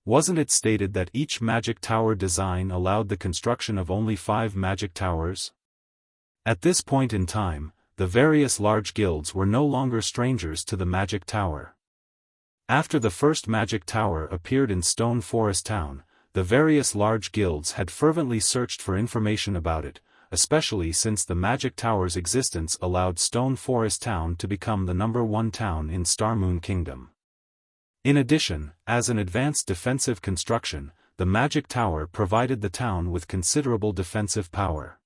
Wasn't it stated that each magic tower design allowed the construction of only 5 magic towers? At this point in time, the various large guilds were no longer strangers to the magic tower. After the first magic tower appeared in Stone Forest Town, the various large guilds had fervently searched for information about it, especially since the magic tower's existence allowed Stone Forest Town to become the #1 town in Starmoon Kingdom. In addition, as an advanced defensive construction, the magic tower provided the town with considerable defensive power.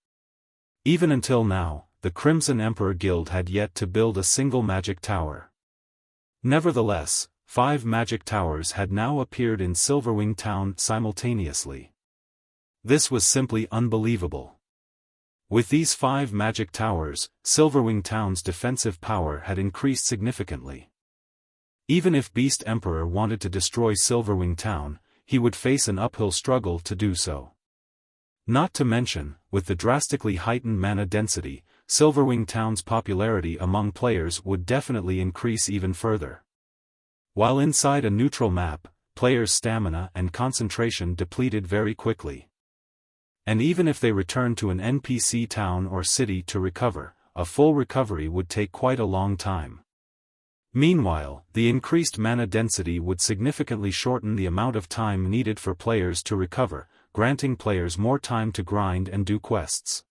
Even until now, the Crimson Emperor Guild had yet to build a single magic tower. Nevertheless, 5 magic towers had now appeared in Silverwing Town simultaneously. This was simply unbelievable. With these 5 magic towers, Silverwing Town's defensive power had increased significantly. Even if Beast Emperor wanted to destroy Silverwing Town, he would face an uphill struggle to do so. Not to mention, with the drastically heightened mana density, Silverwing Town's popularity among players would definitely increase even further. While inside a neutral map, players' stamina and concentration depleted very quickly. And even if they returned to an NPC town or city to recover, a full recovery would take quite a long time. Meanwhile, the increased mana density would significantly shorten the amount of time needed for players to recover, granting players more time to grind and do quests.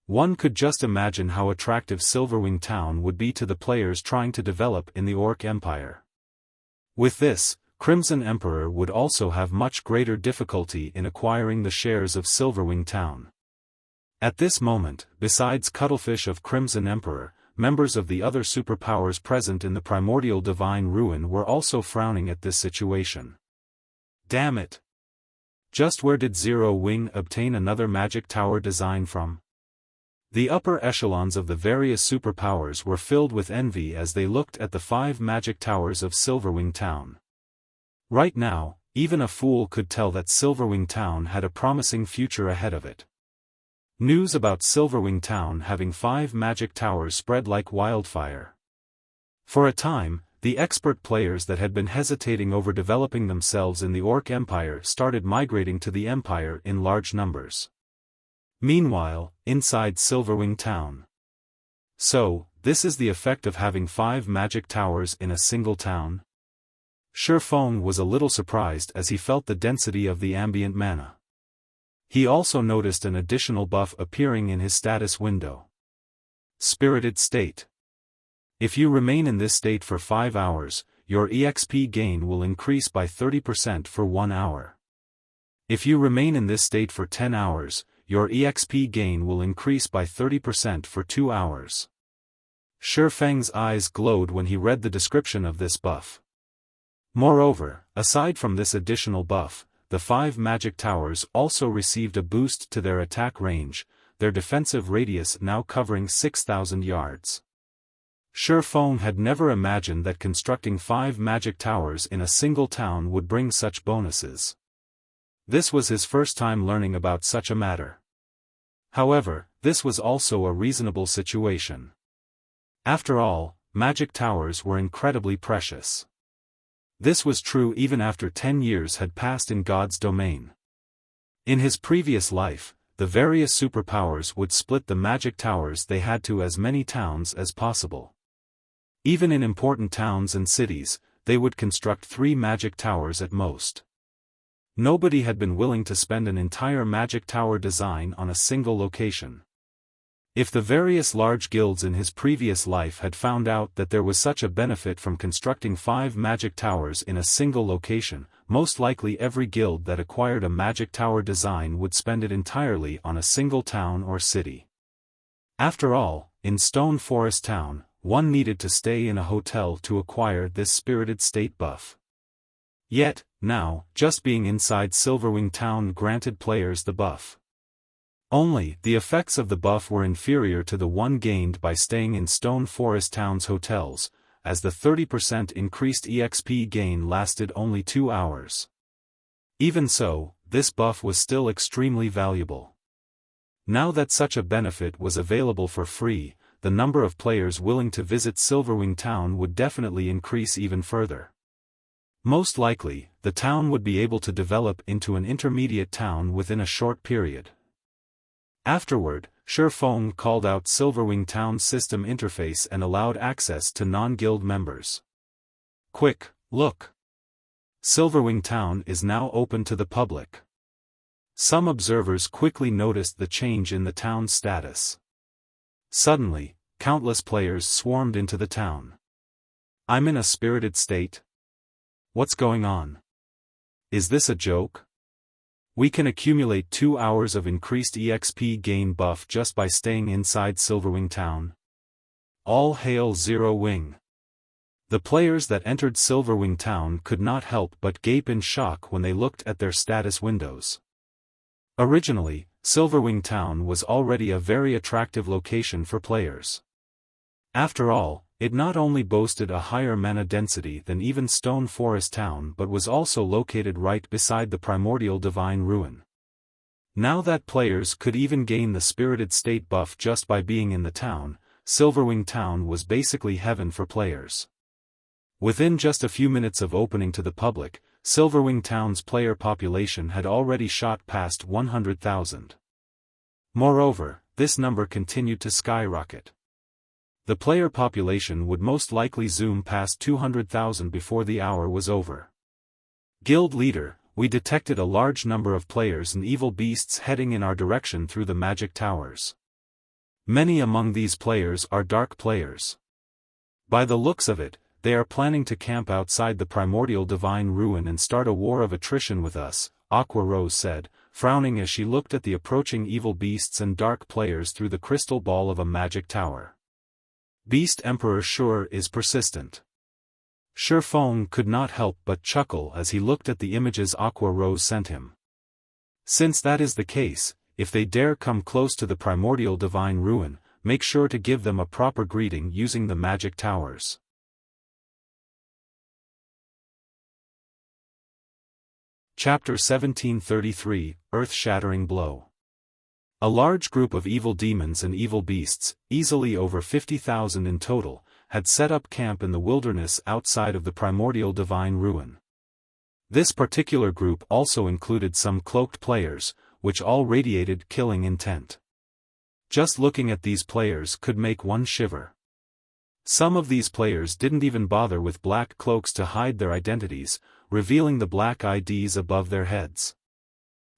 One could just imagine how attractive Silverwing Town would be to the players trying to develop in the Orc Empire. With this, Crimson Emperor would also have much greater difficulty in acquiring the shares of Silverwing Town. At this moment, besides Cuttlefish of Crimson Emperor, members of the other superpowers present in the Primordial Divine Ruin were also frowning at this situation. Damn it! Just where did Zero Wing obtain another magic tower design from? The upper echelons of the various superpowers were filled with envy as they looked at the 5 magic towers of Silverwing Town. Right now, even a fool could tell that Silverwing Town had a promising future ahead of it. News about Silverwing Town having 5 magic towers spread like wildfire. For a time, the expert players that had been hesitating over developing themselves in the Orc Empire started migrating to the Empire in large numbers. Meanwhile, inside Silverwing Town. So, this is the effect of having 5 magic towers in a single town? Xiaofan was a little surprised as he felt the density of the ambient mana. He also noticed an additional buff appearing in his status window. Spirited State. If you remain in this state for 5 hours, your EXP gain will increase by 30% for 1 hour. If you remain in this state for 10 hours, your EXP gain will increase by 30% for 2 hours. Xiaofang's eyes glowed when he read the description of this buff. Moreover, aside from this additional buff, the 5 magic towers also received a boost to their attack range, their defensive radius now covering 6,000 yards. Xiaofan had never imagined that constructing 5 magic towers in a single town would bring such bonuses. This was his first time learning about such a matter. However, this was also a reasonable situation. After all, magic towers were incredibly precious. This was true even after 10 years had passed in God's domain. In his previous life, the various superpowers would split the magic towers they had to as many towns as possible. Even in important towns and cities, they would construct 3 magic towers at most. Nobody had been willing to spend an entire magic tower design on a single location. If the various large guilds in his previous life had found out that there was such a benefit from constructing 5 magic towers in a single location, most likely every guild that acquired a magic tower design would spend it entirely on a single town or city. After all, in Stone Forest Town, one needed to stay in a hotel to acquire this Spirited State buff. Yet, now, just being inside Silverwing Town granted players the buff. Only, the effects of the buff were inferior to the one gained by staying in Stone Forest Town's hotels, as the 30% increased EXP gain lasted only 2 hours. Even so, this buff was still extremely valuable. Now that such a benefit was available for free, the number of players willing to visit Silverwing Town would definitely increase even further. Most likely, the town would be able to develop into an intermediate town within a short period. Afterward, Xiaofan called out Silverwing Town's system interface and allowed access to non-guild members. Quick, look! Silverwing Town is now open to the public. Some observers quickly noticed the change in the town's status. Suddenly, countless players swarmed into the town. I'm in a spirited state. What's going on? Is this a joke? We can accumulate 2 hours of increased EXP gain buff just by staying inside Silverwing Town. All hail Zero Wing. The players that entered Silverwing Town could not help but gape in shock when they looked at their status windows. Originally, Silverwing Town was already a very attractive location for players. After all, it not only boasted a higher mana density than even Stone Forest Town but was also located right beside the primordial divine ruin. Now that players could even gain the spirited state buff just by being in the town, Silverwing Town was basically heaven for players. Within just a few minutes of opening to the public, Silverwing Town's player population had already shot past 100,000. Moreover, this number continued to skyrocket. The player population would most likely zoom past 200,000 before the hour was over. Guild leader, we detected a large number of players and evil beasts heading in our direction through the magic towers. Many among these players are dark players. By the looks of it, they are planning to camp outside the primordial divine ruin and start a war of attrition with us, Aqua Rose said, frowning as she looked at the approaching evil beasts and dark players through the crystal ball of a magic tower. Beast Emperor sure is persistent. Xiaofan could not help but chuckle as he looked at the images Aqua Rose sent him. Since that is the case, if they dare come close to the primordial divine ruin, make sure to give them a proper greeting using the magic towers. Chapter 1733, Earth-shattering blow. A large group of evil demons and evil beasts, easily over 50,000 in total, had set up camp in the wilderness outside of the primordial divine ruin. This particular group also included some cloaked players, which all radiated killing intent. Just looking at these players could make one shiver. Some of these players didn't even bother with black cloaks to hide their identities, revealing the black IDs above their heads.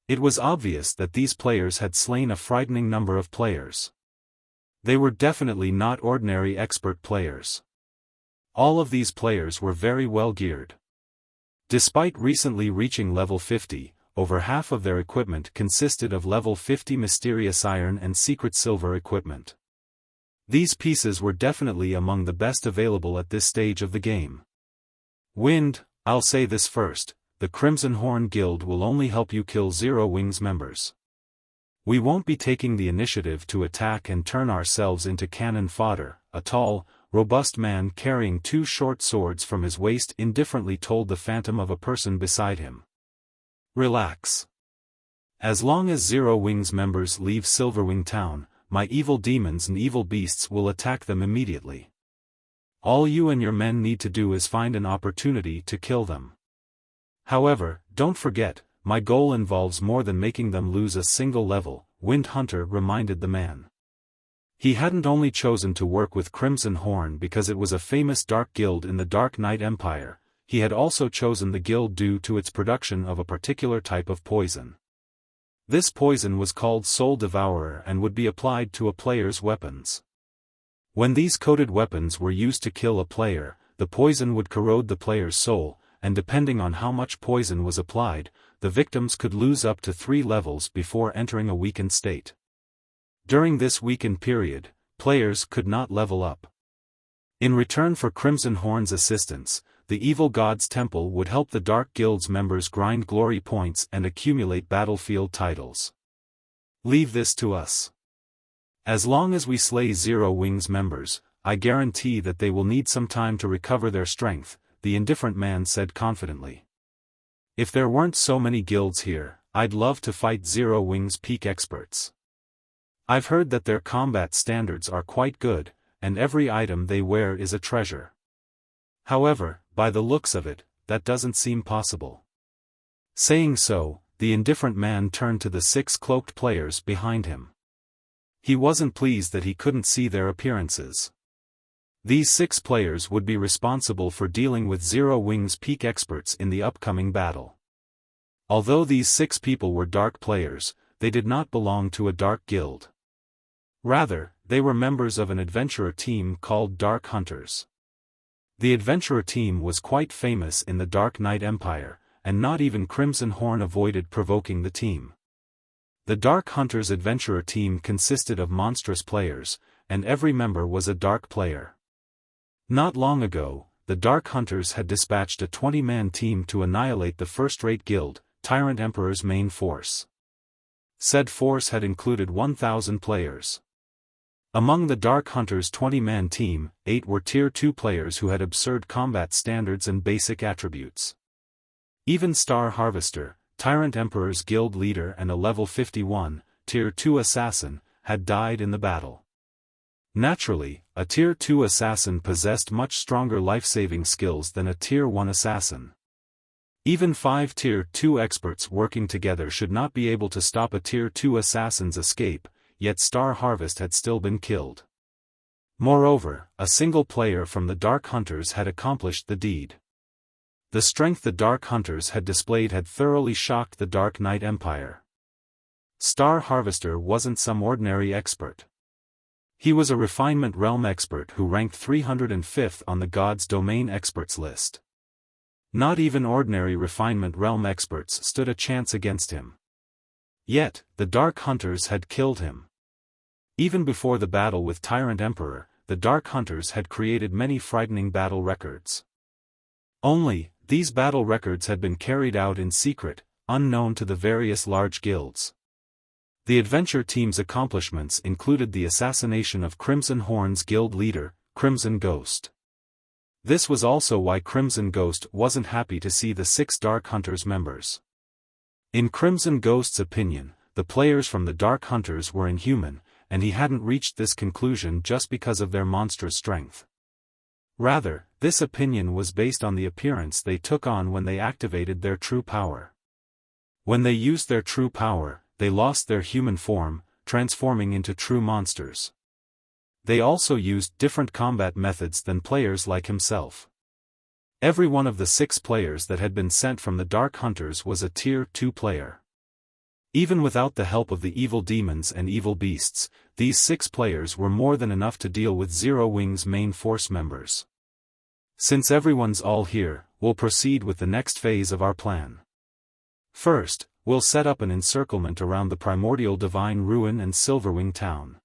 It was obvious that these players had slain a frightening number of players. They were definitely not ordinary expert players. All of these players were very well geared. Despite recently reaching level 50, over half of their equipment consisted of level 50 mysterious iron and secret silver equipment. These pieces were definitely among the best available at this stage of the game. I'll say this first. The Crimson Horn Guild will only help you kill Zero Wings members. We won't be taking the initiative to attack and turn ourselves into cannon fodder, a tall, robust man carrying 2 short swords from his waist indifferently told the phantom of a person beside him. Relax. As long as Zero Wings members leave Silverwing Town, my evil demons and evil beasts will attack them immediately. All you and your men need to do is find an opportunity to kill them. However, don't forget, my goal involves more than making them lose a single level, Wind Hunter reminded the man. He hadn't only chosen to work with Crimson Horn because it was a famous dark guild in the Dark Knight Empire, he had also chosen the guild due to its production of a particular type of poison. This poison was called Soul Devourer and would be applied to a player's weapons. When these coated weapons were used to kill a player, the poison would corrode the player's soul, and depending on how much poison was applied, the victims could lose up to 3 levels before entering a weakened state. During this weakened period, players could not level up. In return for Crimson Horn's assistance, the Evil God's Temple would help the Dark Guild's members grind glory points and accumulate battlefield titles. Leave this to us. As long as we slay Zero Wings members, I guarantee that they will need some time to recover their strength, the indifferent man said confidently. If there weren't so many guilds here, I'd love to fight Zero Wings peak experts. I've heard that their combat standards are quite good, and every item they wear is a treasure. However, by the looks of it, that doesn't seem possible." Saying so, the indifferent man turned to the 6 cloaked players behind him. He wasn't pleased that he couldn't see their appearances. These 6 players would be responsible for dealing with Zero Wing's peak experts in the upcoming battle. Although these 6 people were dark players, they did not belong to a dark guild. Rather, they were members of an adventurer team called Dark Hunters. The adventurer team was quite famous in the Dark Knight Empire, and not even Crimson Horn avoided provoking the team. The Dark Hunters adventurer team consisted of monstrous players, and every member was a dark player. Not long ago, the Dark Hunters had dispatched a 20-man team to annihilate the first-rate guild, Tyrant Emperor's main force. Said force had included 1,000 players. Among the Dark Hunters' 20-man team, 8 were Tier 2 players who had absurd combat standards and basic attributes. Even Star Harvester, Tyrant Emperor's guild leader and a level 51, Tier 2 assassin, had died in the battle. Naturally, a Tier 2 assassin possessed much stronger life-saving skills than a Tier 1 assassin. Even 5 Tier 2 experts working together should not be able to stop a Tier 2 assassin's escape, yet Star Harvest had still been killed. Moreover, a single player from the Dark Hunters had accomplished the deed. The strength the Dark Hunters had displayed had thoroughly shocked the Dark Knight Empire. Star Harvester wasn't some ordinary expert. He was a Refinement Realm expert who ranked 305th on the God's Domain experts list. Not even ordinary Refinement Realm experts stood a chance against him. Yet, the Dark Hunters had killed him. Even before the battle with Tyrant Emperor, the Dark Hunters had created many frightening battle records. Only, these battle records had been carried out in secret, unknown to the various large guilds. The adventure team's accomplishments included the assassination of Crimson Horn's guild leader, Crimson Ghost. This was also why Crimson Ghost wasn't happy to see the 6 Dark Hunters members. In Crimson Ghost's opinion, the players from the Dark Hunters were inhuman, and he hadn't reached this conclusion just because of their monstrous strength. Rather, this opinion was based on the appearance they took on when they activated their true power. When they used their true power, they lost their human form, transforming into true monsters. They also used different combat methods than players like himself. Every one of the 6 players that had been sent from the Dark Hunters was a Tier 2 player. Even without the help of the evil demons and evil beasts, these 6 players were more than enough to deal with Zero Wing's main force members. Since everyone's all here, we'll proceed with the next phase of our plan. First, we'll set up an encirclement around the Primordial Divine Ruin and Silverwing town.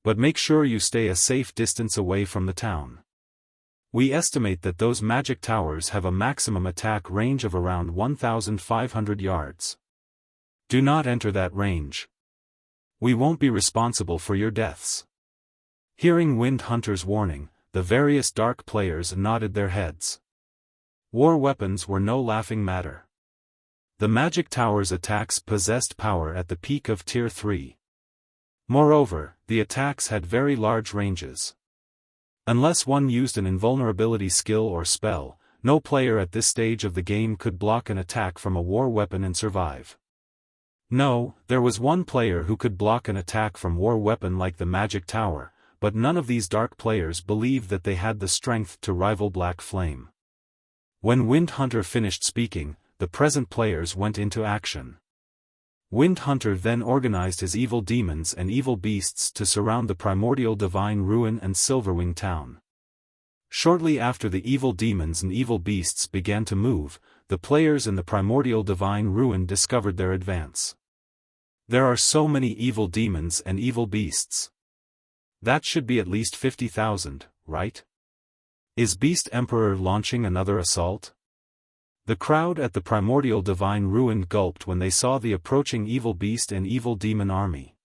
But make sure you stay a safe distance away from the town. We estimate that those magic towers have a maximum attack range of around 1,500 yards. Do not enter that range. We won't be responsible for your deaths. Hearing Wind Hunter's warning, the various dark players nodded their heads. War weapons were no laughing matter. The magic tower's attacks possessed power at the peak of Tier 3. Moreover, the attacks had very large ranges. Unless one used an invulnerability skill or spell, no player at this stage of the game could block an attack from a war weapon and survive. No, there was one player who could block an attack from war weapon like the magic tower, but none of these dark players believed that they had the strength to rival Black Flame. When Wind Hunter finished speaking, the present players went into action. Wind Hunter then organized his evil demons and evil beasts to surround the Primordial Divine Ruin and Silverwing town. Shortly after the evil demons and evil beasts began to move, the players in the Primordial Divine Ruin discovered their advance. There are so many evil demons and evil beasts. That should be at least 50,000, right? Is Beast Emperor launching another assault? The crowd at the Primordial Divine Ruin gulped when they saw the approaching evil beast and evil demon army.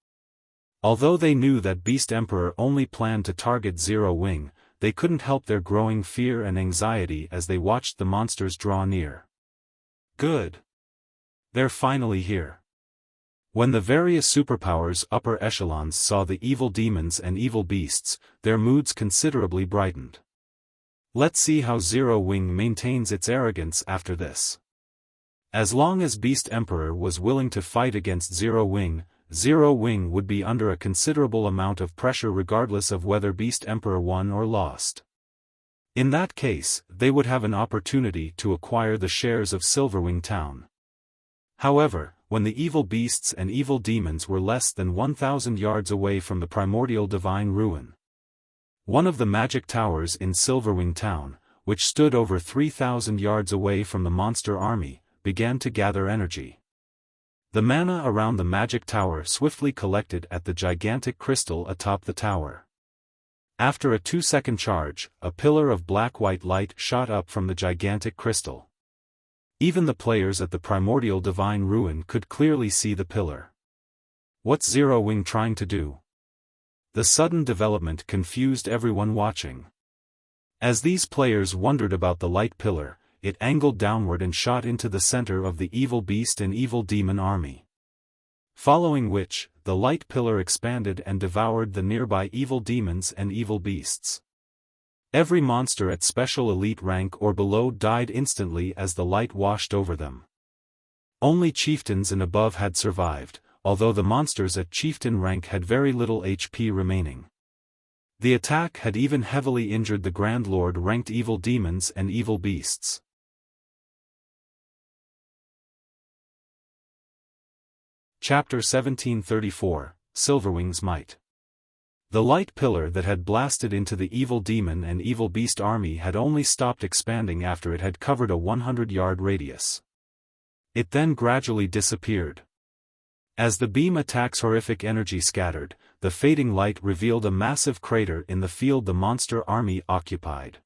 Although they knew that Beast Emperor only planned to target Zero Wing, they couldn't help their growing fear and anxiety as they watched the monsters draw near. Good. They're finally here. When the various superpowers' upper echelons saw the evil demons and evil beasts, their moods considerably brightened. Let's see how Zero Wing maintains its arrogance after this. As long as Beast Emperor was willing to fight against Zero Wing would be under a considerable amount of pressure regardless of whether Beast Emperor won or lost. In that case, they would have an opportunity to acquire the shares of Silverwing Town. However, when the evil beasts and evil demons were less than 1,000 yards away from the primordial divine ruin, one of the magic towers in Silverwing Town, which stood over 3,000 yards away from the monster army, began to gather energy. The mana around the magic tower swiftly collected at the gigantic crystal atop the tower. After a 2-second charge, a pillar of black-white light shot up from the gigantic crystal. Even the players at the primordial divine ruin could clearly see the pillar. What's Zero Wing trying to do? The sudden development confused everyone watching. As these players wondered about the light pillar, it angled downward and shot into the center of the evil beast and evil demon army. Following which, the light pillar expanded and devoured the nearby evil demons and evil beasts. Every monster at special elite rank or below died instantly as the light washed over them. Only chieftains and above had survived, although the monsters at chieftain rank had very little HP remaining. The attack had even heavily injured the Grand Lord ranked evil demons and evil beasts. Chapter 1734, Silverwing's Might. The light pillar that had blasted into the evil demon and evil beast army had only stopped expanding after it had covered a 100-yard radius. It then gradually disappeared. As the beam attack's horrific energy scattered, the fading light revealed a massive crater in the field the monster army occupied.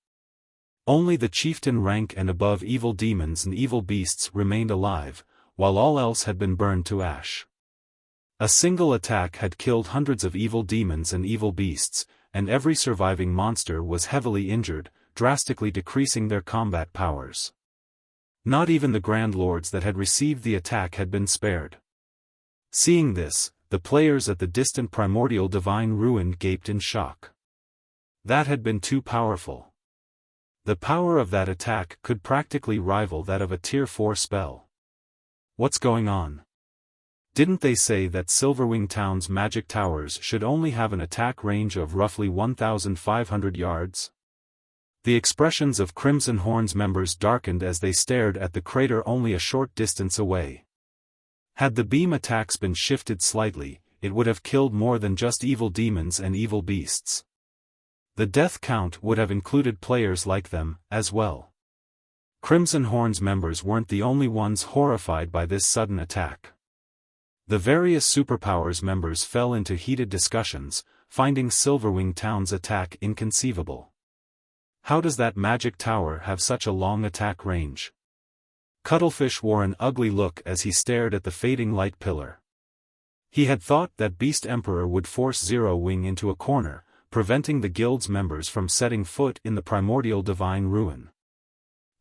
Only the chieftain rank and above evil demons and evil beasts remained alive, while all else had been burned to ash. A single attack had killed hundreds of evil demons and evil beasts, and every surviving monster was heavily injured, drastically decreasing their combat powers. Not even the Grand Lords that had received the attack had been spared. Seeing this, the players at the distant primordial divine ruin gaped in shock. That had been too powerful. The power of that attack could practically rival that of a Tier 4 spell. What's going on? Didn't they say that Silverwing Town's magic towers should only have an attack range of roughly 1,500 yards? The expressions of Crimson Horn's members darkened as they stared at the crater only a short distance away. Had the beam attacks been shifted slightly, it would have killed more than just evil demons and evil beasts. The death count would have included players like them, as well. Crimson Horn's members weren't the only ones horrified by this sudden attack. The various superpowers members fell into heated discussions, finding Silverwing Town's attack inconceivable. How does that magic tower have such a long attack range? Cuttlefish wore an ugly look as he stared at the fading light pillar. He had thought that Beast Emperor would force Zero Wing into a corner, preventing the guild's members from setting foot in the primordial divine ruin.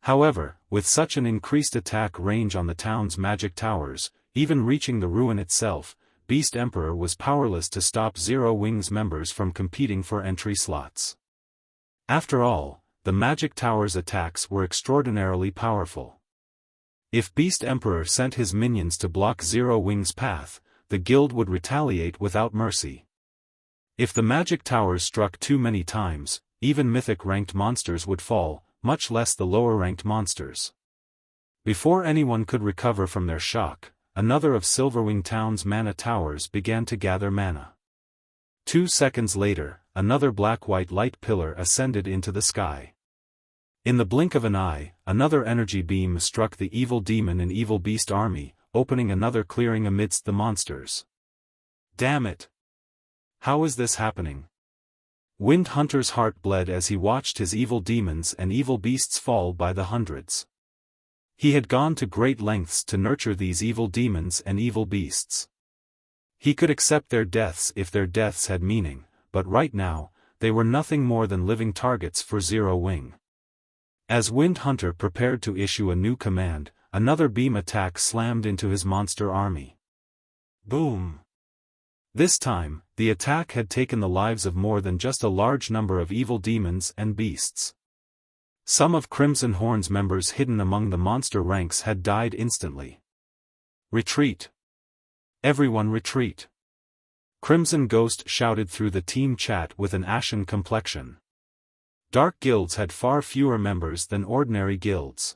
However, with such an increased attack range on the town's magic towers, even reaching the ruin itself, Beast Emperor was powerless to stop Zero Wing's members from competing for entry slots. After all, the magic tower's attacks were extraordinarily powerful. If Beast Emperor sent his minions to block Zero Wing's path, the guild would retaliate without mercy. If the magic towers struck too many times, even mythic-ranked monsters would fall, much less the lower-ranked monsters. Before anyone could recover from their shock, another of Silverwing Town's mana towers began to gather mana. 2 seconds later, another black-white light pillar ascended into the sky. In the blink of an eye, another energy beam struck the evil demon and evil beast army, opening another clearing amidst the monsters. Damn it! How is this happening? Wind Hunter's heart bled as he watched his evil demons and evil beasts fall by the hundreds. He had gone to great lengths to nurture these evil demons and evil beasts. He could accept their deaths if their deaths had meaning, but right now, they were nothing more than living targets for Zero Wing. As Wind Hunter prepared to issue a new command, another beam attack slammed into his monster army. Boom! This time, the attack had taken the lives of more than just a large number of evil demons and beasts. Some of Crimson Horn's members hidden among the monster ranks had died instantly. "Retreat! Everyone retreat!" Crimson Ghost shouted through the team chat with an ashen complexion. Dark guilds had far fewer members than ordinary guilds.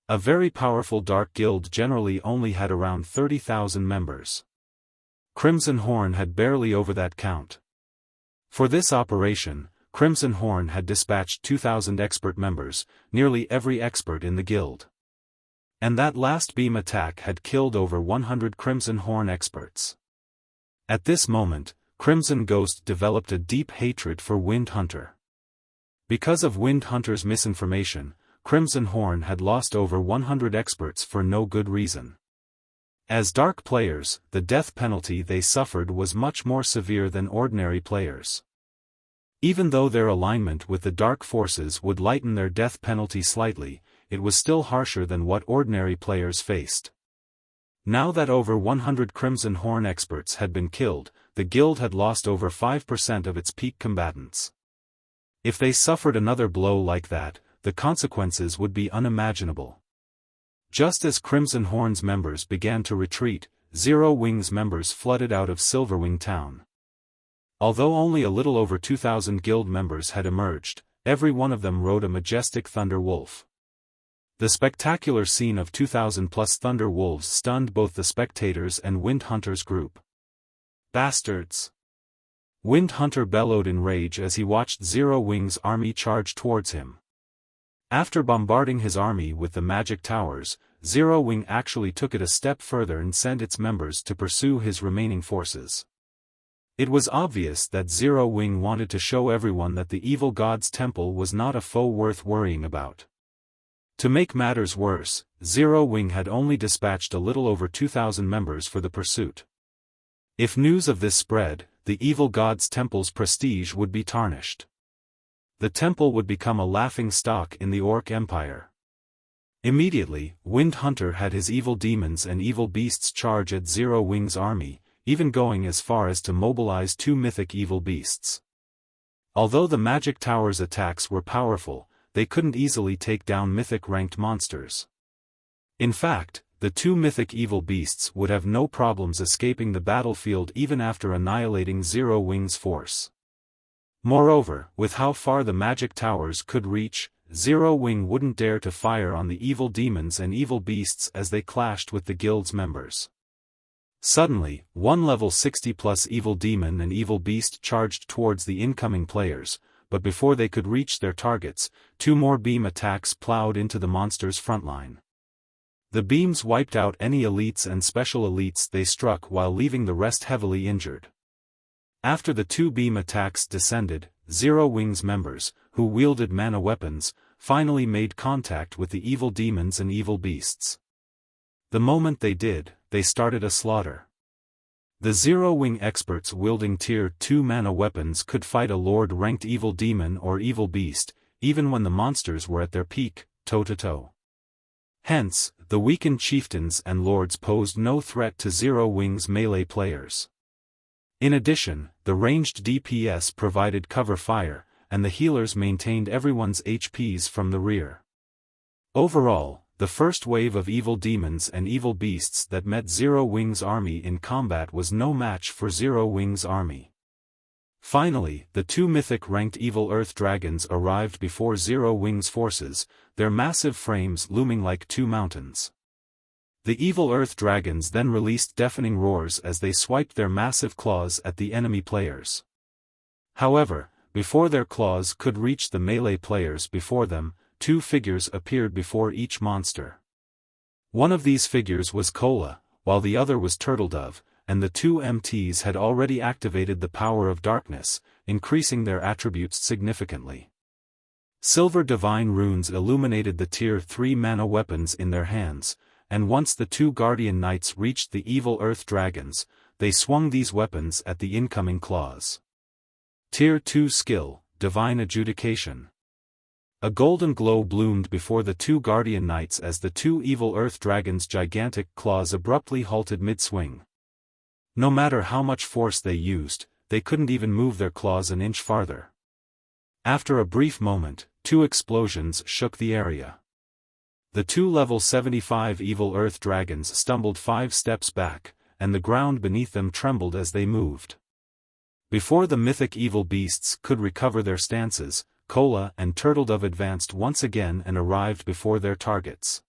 A very powerful dark guild generally only had around 30,000 members. Crimson Horn had barely over that count. For this operation, Crimson Horn had dispatched 2,000 expert members, nearly every expert in the guild. And that last beam attack had killed over 100 Crimson Horn experts. At this moment, Crimson Ghost developed a deep hatred for Wind Hunter. Because of Wind Hunter's misinformation, Crimson Horn had lost over 100 experts for no good reason. As dark players, the death penalty they suffered was much more severe than ordinary players. Even though their alignment with the dark forces would lighten their death penalty slightly, it was still harsher than what ordinary players faced. Now that over 100 Crimson Horn experts had been killed, the guild had lost over 5% of its peak combatants. If they suffered another blow like that, the consequences would be unimaginable. Just as Crimson Horn's members began to retreat, Zero Wing's members flooded out of Silverwing town. Although only a little over 2,000 guild members had emerged, every one of them rode a majestic Thunder Wolf. The spectacular scene of 2,000+ Thunder Wolves stunned both the spectators and Wind Hunter's group. "Bastards!" Wind Hunter bellowed in rage as he watched Zero Wing's army charge towards him. After bombarding his army with the magic towers, Zero Wing actually took it a step further and sent its members to pursue his remaining forces. It was obvious that Zero Wing wanted to show everyone that the evil god's temple was not a foe worth worrying about. To make matters worse, Zero Wing had only dispatched a little over 2,000 members for the pursuit. If news of this spread, the evil god's temple's prestige would be tarnished. The temple would become a laughing stock in the Orc Empire. Immediately, Wind Hunter had his evil demons and evil beasts charge at Zero Wing's army, even going as far as to mobilize 2 mythic evil beasts. Although the magic tower's attacks were powerful, they couldn't easily take down mythic-ranked monsters. In fact, the 2 mythic evil beasts would have no problems escaping the battlefield even after annihilating Zero Wing's force. Moreover, with how far the magic towers could reach, Zero Wing wouldn't dare to fire on the evil demons and evil beasts as they clashed with the guild's members. Suddenly, one level 60+ evil demon and evil beast charged towards the incoming players, but before they could reach their targets, 2 more beam attacks plowed into the monster's frontline. The beams wiped out any elites and special elites they struck while leaving the rest heavily injured. After the 2 beam attacks descended, Zero Wing's members, who wielded mana weapons, finally made contact with the evil demons and evil beasts. The moment they did, they started a slaughter. The Zero Wing experts wielding Tier 2 mana weapons could fight a Lord-ranked evil demon or evil beast, even when the monsters were at their peak, toe-to-toe. Hence, the weakened chieftains and lords posed no threat to Zero Wing's melee players. In addition, the ranged DPS provided cover fire, and the healers maintained everyone's HPs from the rear. Overall, the first wave of evil demons and evil beasts that met Zero Wing's army in combat was no match for Zero Wing's army. Finally, the 2 mythic-ranked evil earth dragons arrived before Zero Wing's forces, their massive frames looming like 2 mountains. The evil earth dragons then released deafening roars as they swiped their massive claws at the enemy players. However, before their claws could reach the melee players before them, 2 figures appeared before each monster. One of these figures was Kola, while the other was Turtledove, and the 2 MTs had already activated the power of darkness, increasing their attributes significantly. Silver divine runes illuminated the Tier 3 mana weapons in their hands, and once the 2 guardian knights reached the evil earth dragons, they swung these weapons at the incoming claws. Tier 2 skill, Divine Adjudication. A golden glow bloomed before the 2 guardian knights as the 2 evil earth dragons' gigantic claws abruptly halted mid-swing. No matter how much force they used, they couldn't even move their claws an inch farther. After a brief moment, two explosions shook the area. The two level 75 evil earth dragons stumbled 5 steps back, and the ground beneath them trembled as they moved. Before the mythic evil beasts could recover their stances, Kola and Turtledove advanced once again and arrived before their targets.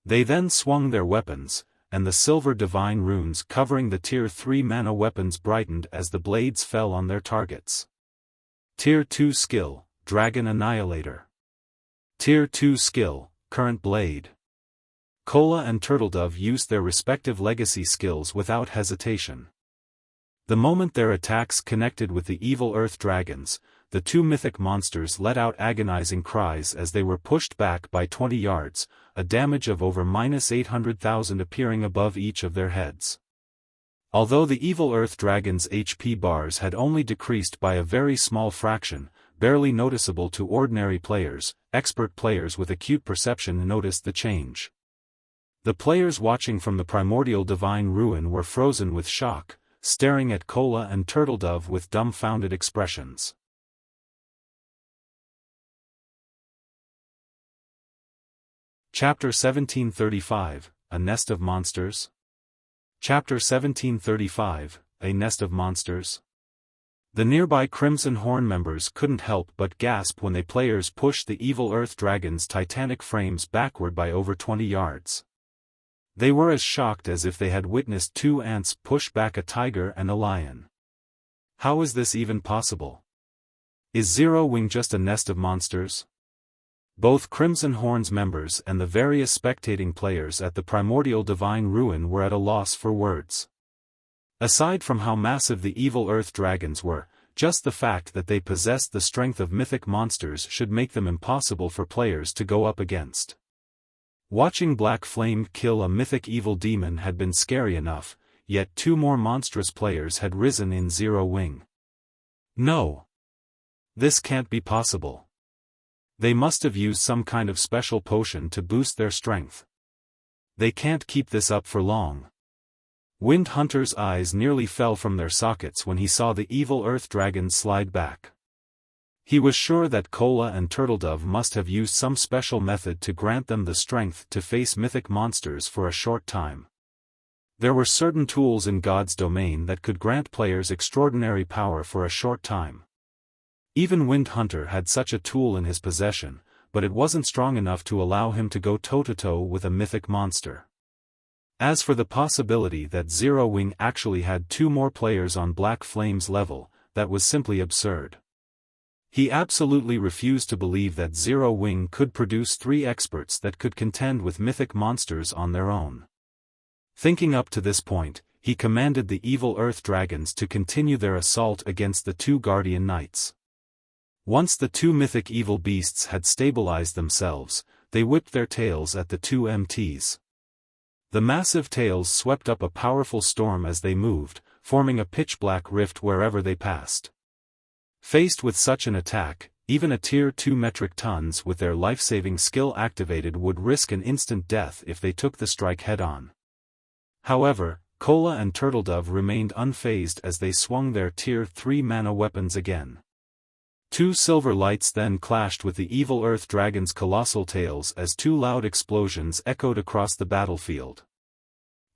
They then swung their weapons, and the silver divine runes covering the Tier 3 mana weapons brightened as the blades fell on their targets. Tier 2 Skill, Dragon Annihilator. Tier 2 Skill, Current Blade. Kola and Turtledove used their respective legacy skills without hesitation. The moment their attacks connected with the evil earth dragons, the two mythic monsters let out agonizing cries as they were pushed back by 20 yards, a damage of over -800,000 appearing above each of their heads. Although the evil earth dragons' HP bars had only decreased by a very small fraction, barely noticeable to ordinary players, expert players with acute perception noticed the change. The players watching from the primordial divine ruin were frozen with shock, staring at Kola and Turtledove with dumbfounded expressions. Chapter 1735, A Nest of Monsters. Chapter 1735, A Nest of Monsters. The nearby Crimson Horn members couldn't help but gasp when the players pushed the evil earth dragon's titanic frames backward by over 20 yards. They were as shocked as if they had witnessed two ants push back a tiger and a lion. How is this even possible? Is Zero Wing just a nest of monsters? Both Crimson Horn's members and the various spectating players at the primordial divine ruin were at a loss for words. Aside from how massive the evil earth dragons were, just the fact that they possessed the strength of mythic monsters should make them impossible for players to go up against. Watching Black Flame kill a mythic evil demon had been scary enough, yet two more monstrous players had risen in Zero Wing. No! This can't be possible. They must have used some kind of special potion to boost their strength. They can't keep this up for long. Wind Hunter's eyes nearly fell from their sockets when he saw the evil earth dragons slide back. He was sure that Kola and Turtledove must have used some special method to grant them the strength to face mythic monsters for a short time. There were certain tools in God's domain that could grant players extraordinary power for a short time. Even Wind Hunter had such a tool in his possession, but it wasn't strong enough to allow him to go toe-to-toe with a mythic monster. As for the possibility that Zero Wing actually had two more players on Black Flame's level, that was simply absurd. He absolutely refused to believe that Zero Wing could produce 3 experts that could contend with mythic monsters on their own. Thinking up to this point, he commanded the evil earth dragons to continue their assault against the 2 guardian knights. Once the 2 mythic evil beasts had stabilized themselves, they whipped their tails at the 2 MTs. The massive tails swept up a powerful storm as they moved, forming a pitch-black rift wherever they passed. Faced with such an attack, even a Tier 2 metric tons with their life-saving skill activated would risk an instant death if they took the strike head-on. However, Kola and Turtledove remained unfazed as they swung their Tier 3 mana weapons again. 2 silver lights then clashed with the evil earth dragon's colossal tails as 2 loud explosions echoed across the battlefield.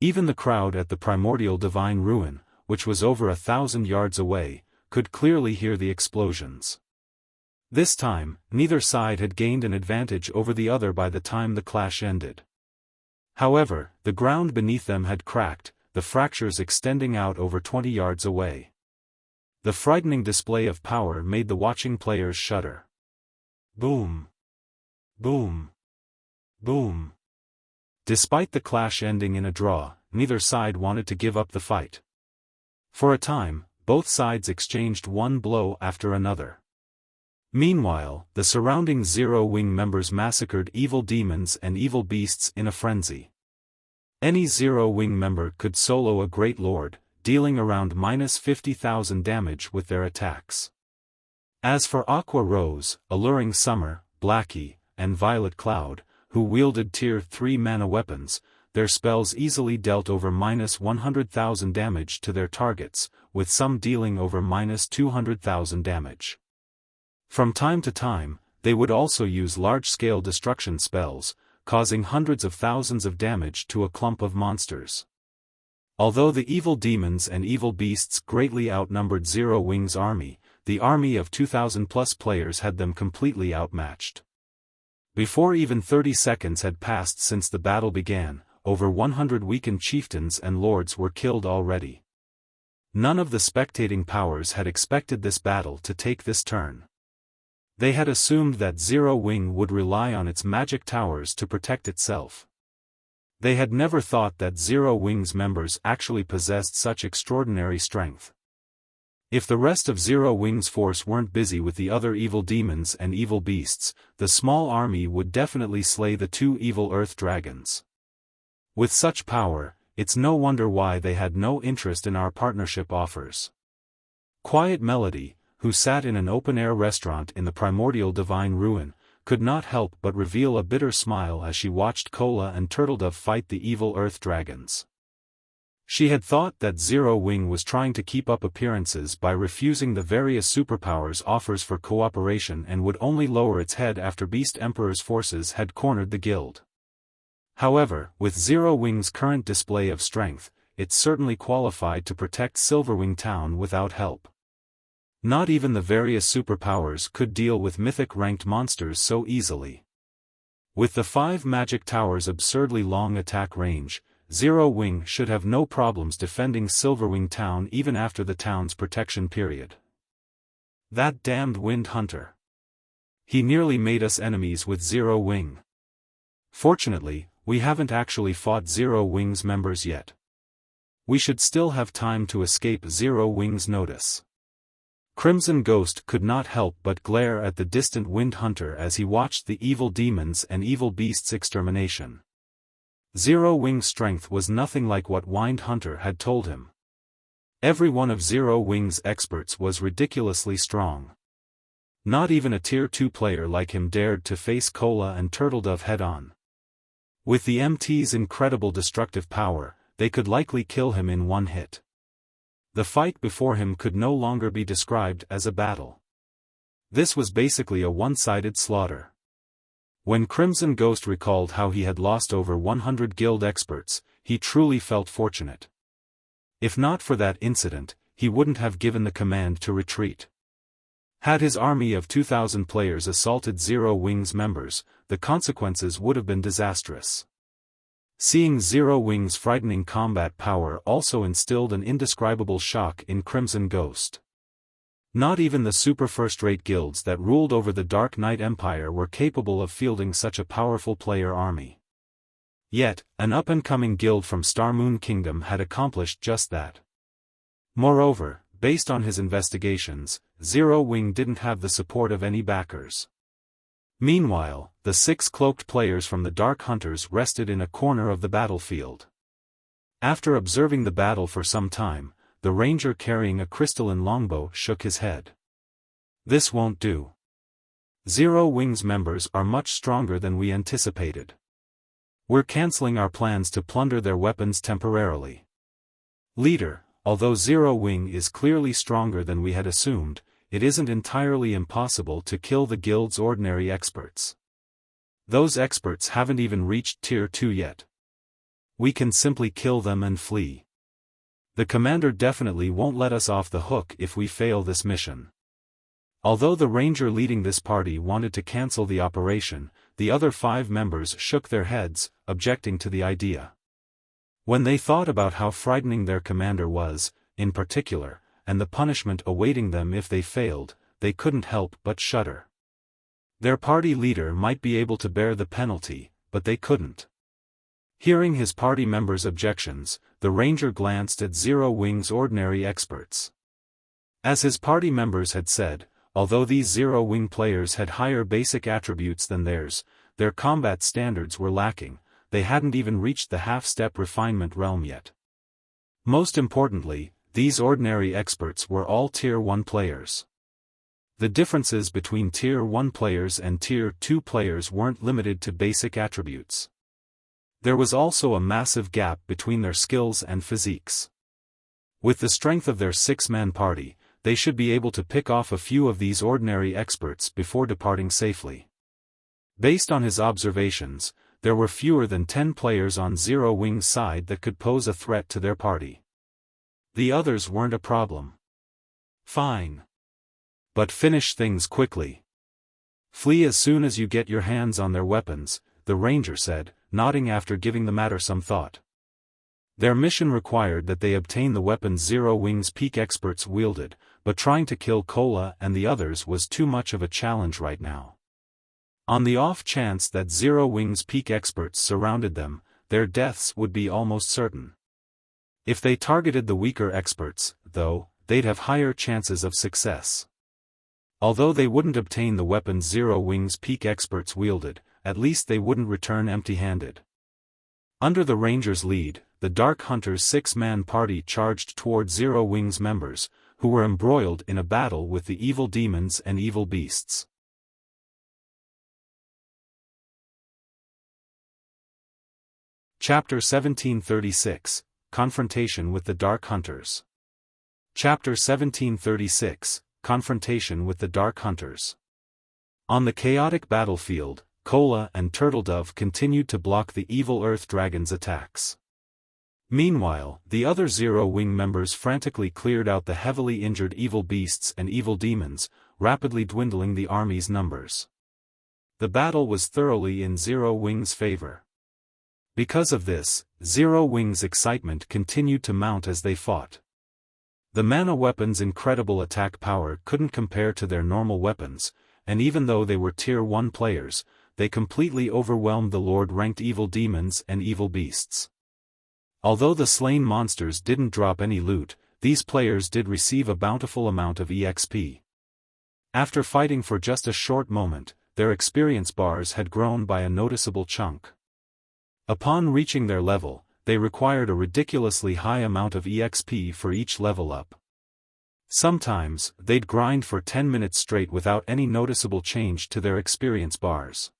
Even the crowd at the primordial divine ruin, which was over 1,000 yards away, could clearly hear the explosions. This time, neither side had gained an advantage over the other by the time the clash ended. However, the ground beneath them had cracked, the fractures extending out over 20 yards away. The frightening display of power made the watching players shudder. Boom! Boom! Boom! Despite the clash ending in a draw, neither side wanted to give up the fight. For a time, both sides exchanged one blow after another. Meanwhile, the surrounding Zero Wing members massacred evil demons and evil beasts in a frenzy. Any Zero Wing member could solo a Great Lord, dealing around -50,000 damage with their attacks. As for Aqua Rose, Alluring Summer, Blackie, and Violet Cloud, who wielded Tier 3 mana weapons, their spells easily dealt over -100,000 damage to their targets, with some dealing over -200,000 damage. From time to time, they would also use large-scale destruction spells, causing hundreds of thousands of damage to a clump of monsters. Although the evil demons and evil beasts greatly outnumbered Zero Wing's army, the army of 2,000+ players had them completely outmatched. Before even 30 seconds had passed since the battle began, over 100 weakened chieftains and lords were killed already. None of the spectating powers had expected this battle to take this turn. They had assumed that Zero Wing would rely on its magic towers to protect itself. They had never thought that Zero Wing's members actually possessed such extraordinary strength. If the rest of Zero Wing's force weren't busy with the other evil demons and evil beasts, the small army would definitely slay the two evil earth dragons. With such power, it's no wonder why they had no interest in our partnership offers. Quiet Melody, who sat in an open-air restaurant in the primordial divine ruin, could not help but reveal a bitter smile as she watched Cola and Turtledove fight the evil earth dragons. She had thought that Zero Wing was trying to keep up appearances by refusing the various superpowers' offers for cooperation and would only lower its head after Beast Emperor's forces had cornered the guild. However, with Zero Wing's current display of strength, it certainly qualified to protect Silverwing Town without help. Not even the various superpowers could deal with mythic-ranked monsters so easily. With the 5 magic towers' absurdly long attack range, Zero Wing should have no problems defending Silverwing Town even after the town's protection period. That damned Wind Hunter. He nearly made us enemies with Zero Wing. Fortunately, we haven't actually fought Zero Wing's members yet. We should still have time to escape Zero Wing's notice. Crimson Ghost could not help but glare at the distant Wind Hunter as he watched the evil demons and evil beasts' extermination. Zero Wing's strength was nothing like what Wind Hunter had told him. Every one of Zero Wing's experts was ridiculously strong. Not even a Tier 2 player like him dared to face Cola and Turtledove head-on. With the MT's incredible destructive power, they could likely kill him in one hit. The fight before him could no longer be described as a battle. This was basically a one-sided slaughter. When Crimson Ghost recalled how he had lost over 100 guild experts, he truly felt fortunate. If not for that incident, he wouldn't have given the command to retreat. Had his army of 2,000 players assaulted Zero Wing's members, the consequences would have been disastrous. Seeing Zero Wing's frightening combat power also instilled an indescribable shock in Crimson Ghost. Not even the super first-rate guilds that ruled over the Dark Knight Empire were capable of fielding such a powerful player army. Yet, an up-and-coming guild from Starmoon Kingdom had accomplished just that. Moreover, based on his investigations, Zero Wing didn't have the support of any backers. Meanwhile, the 6 cloaked players from the Dark Hunters rested in a corner of the battlefield. After observing the battle for some time, the ranger carrying a crystalline longbow shook his head. This won't do. Zero Wing's members are much stronger than we anticipated. We're canceling our plans to plunder their weapons temporarily. Leader, although Zero Wing is clearly stronger than we had assumed, it isn't entirely impossible to kill the guild's ordinary experts. Those experts haven't even reached Tier 2 yet. We can simply kill them and flee. The commander definitely won't let us off the hook if we fail this mission. Although the ranger leading this party wanted to cancel the operation, the other 5 members shook their heads, objecting to the idea. When they thought about how frightening their commander was, in particular, and the punishment awaiting them if they failed, they couldn't help but shudder. Their party leader might be able to bear the penalty, but they couldn't. Hearing his party members' objections, the ranger glanced at Zero Wing's ordinary experts. As his party members had said, although these Zero Wing players had higher basic attributes than theirs, their combat standards were lacking. They hadn't even reached the half-step refinement realm yet. Most importantly, these ordinary experts were all Tier 1 players. The differences between Tier 1 players and Tier 2 players weren't limited to basic attributes. There was also a massive gap between their skills and physiques. With the strength of their 6-man party, they should be able to pick off a few of these ordinary experts before departing safely. Based on his observations, there were fewer than 10 players on Zero Wing's side that could pose a threat to their party. The others weren't a problem. Fine. But finish things quickly. Flee as soon as you get your hands on their weapons, the ranger said, nodding after giving the matter some thought. Their mission required that they obtain the weapons Zero Wing's peak experts wielded, but trying to kill Cola and the others was too much of a challenge right now. On the off chance that Zero Wing's peak experts surrounded them, their deaths would be almost certain. If they targeted the weaker experts, though, they'd have higher chances of success. Although they wouldn't obtain the weapons Zero Wing's peak experts wielded, at least they wouldn't return empty-handed. Under the Ranger's lead, the Dark Hunter's 6-man party charged toward Zero Wing's members, who were embroiled in a battle with the evil demons and evil beasts. Chapter 1736, Confrontation with the Dark Hunters. Chapter 1736, Confrontation with the Dark Hunters. On the chaotic battlefield, Cola and Turtledove continued to block the evil Earth Dragon's attacks. Meanwhile, the other Zero Wing members frantically cleared out the heavily injured evil beasts and evil demons, rapidly dwindling the army's numbers. The battle was thoroughly in Zero Wing's favor. Because of this, Zero Wing's excitement continued to mount as they fought. The mana weapon's incredible attack power couldn't compare to their normal weapons, and even though they were Tier 1 players, they completely overwhelmed the Lord-ranked evil demons and evil beasts. Although the slain monsters didn't drop any loot, these players did receive a bountiful amount of EXP. After fighting for just a short moment, their experience bars had grown by a noticeable chunk. Upon reaching their level, they required a ridiculously high amount of EXP for each level up. Sometimes, they'd grind for 10 minutes straight without any noticeable change to their experience bars.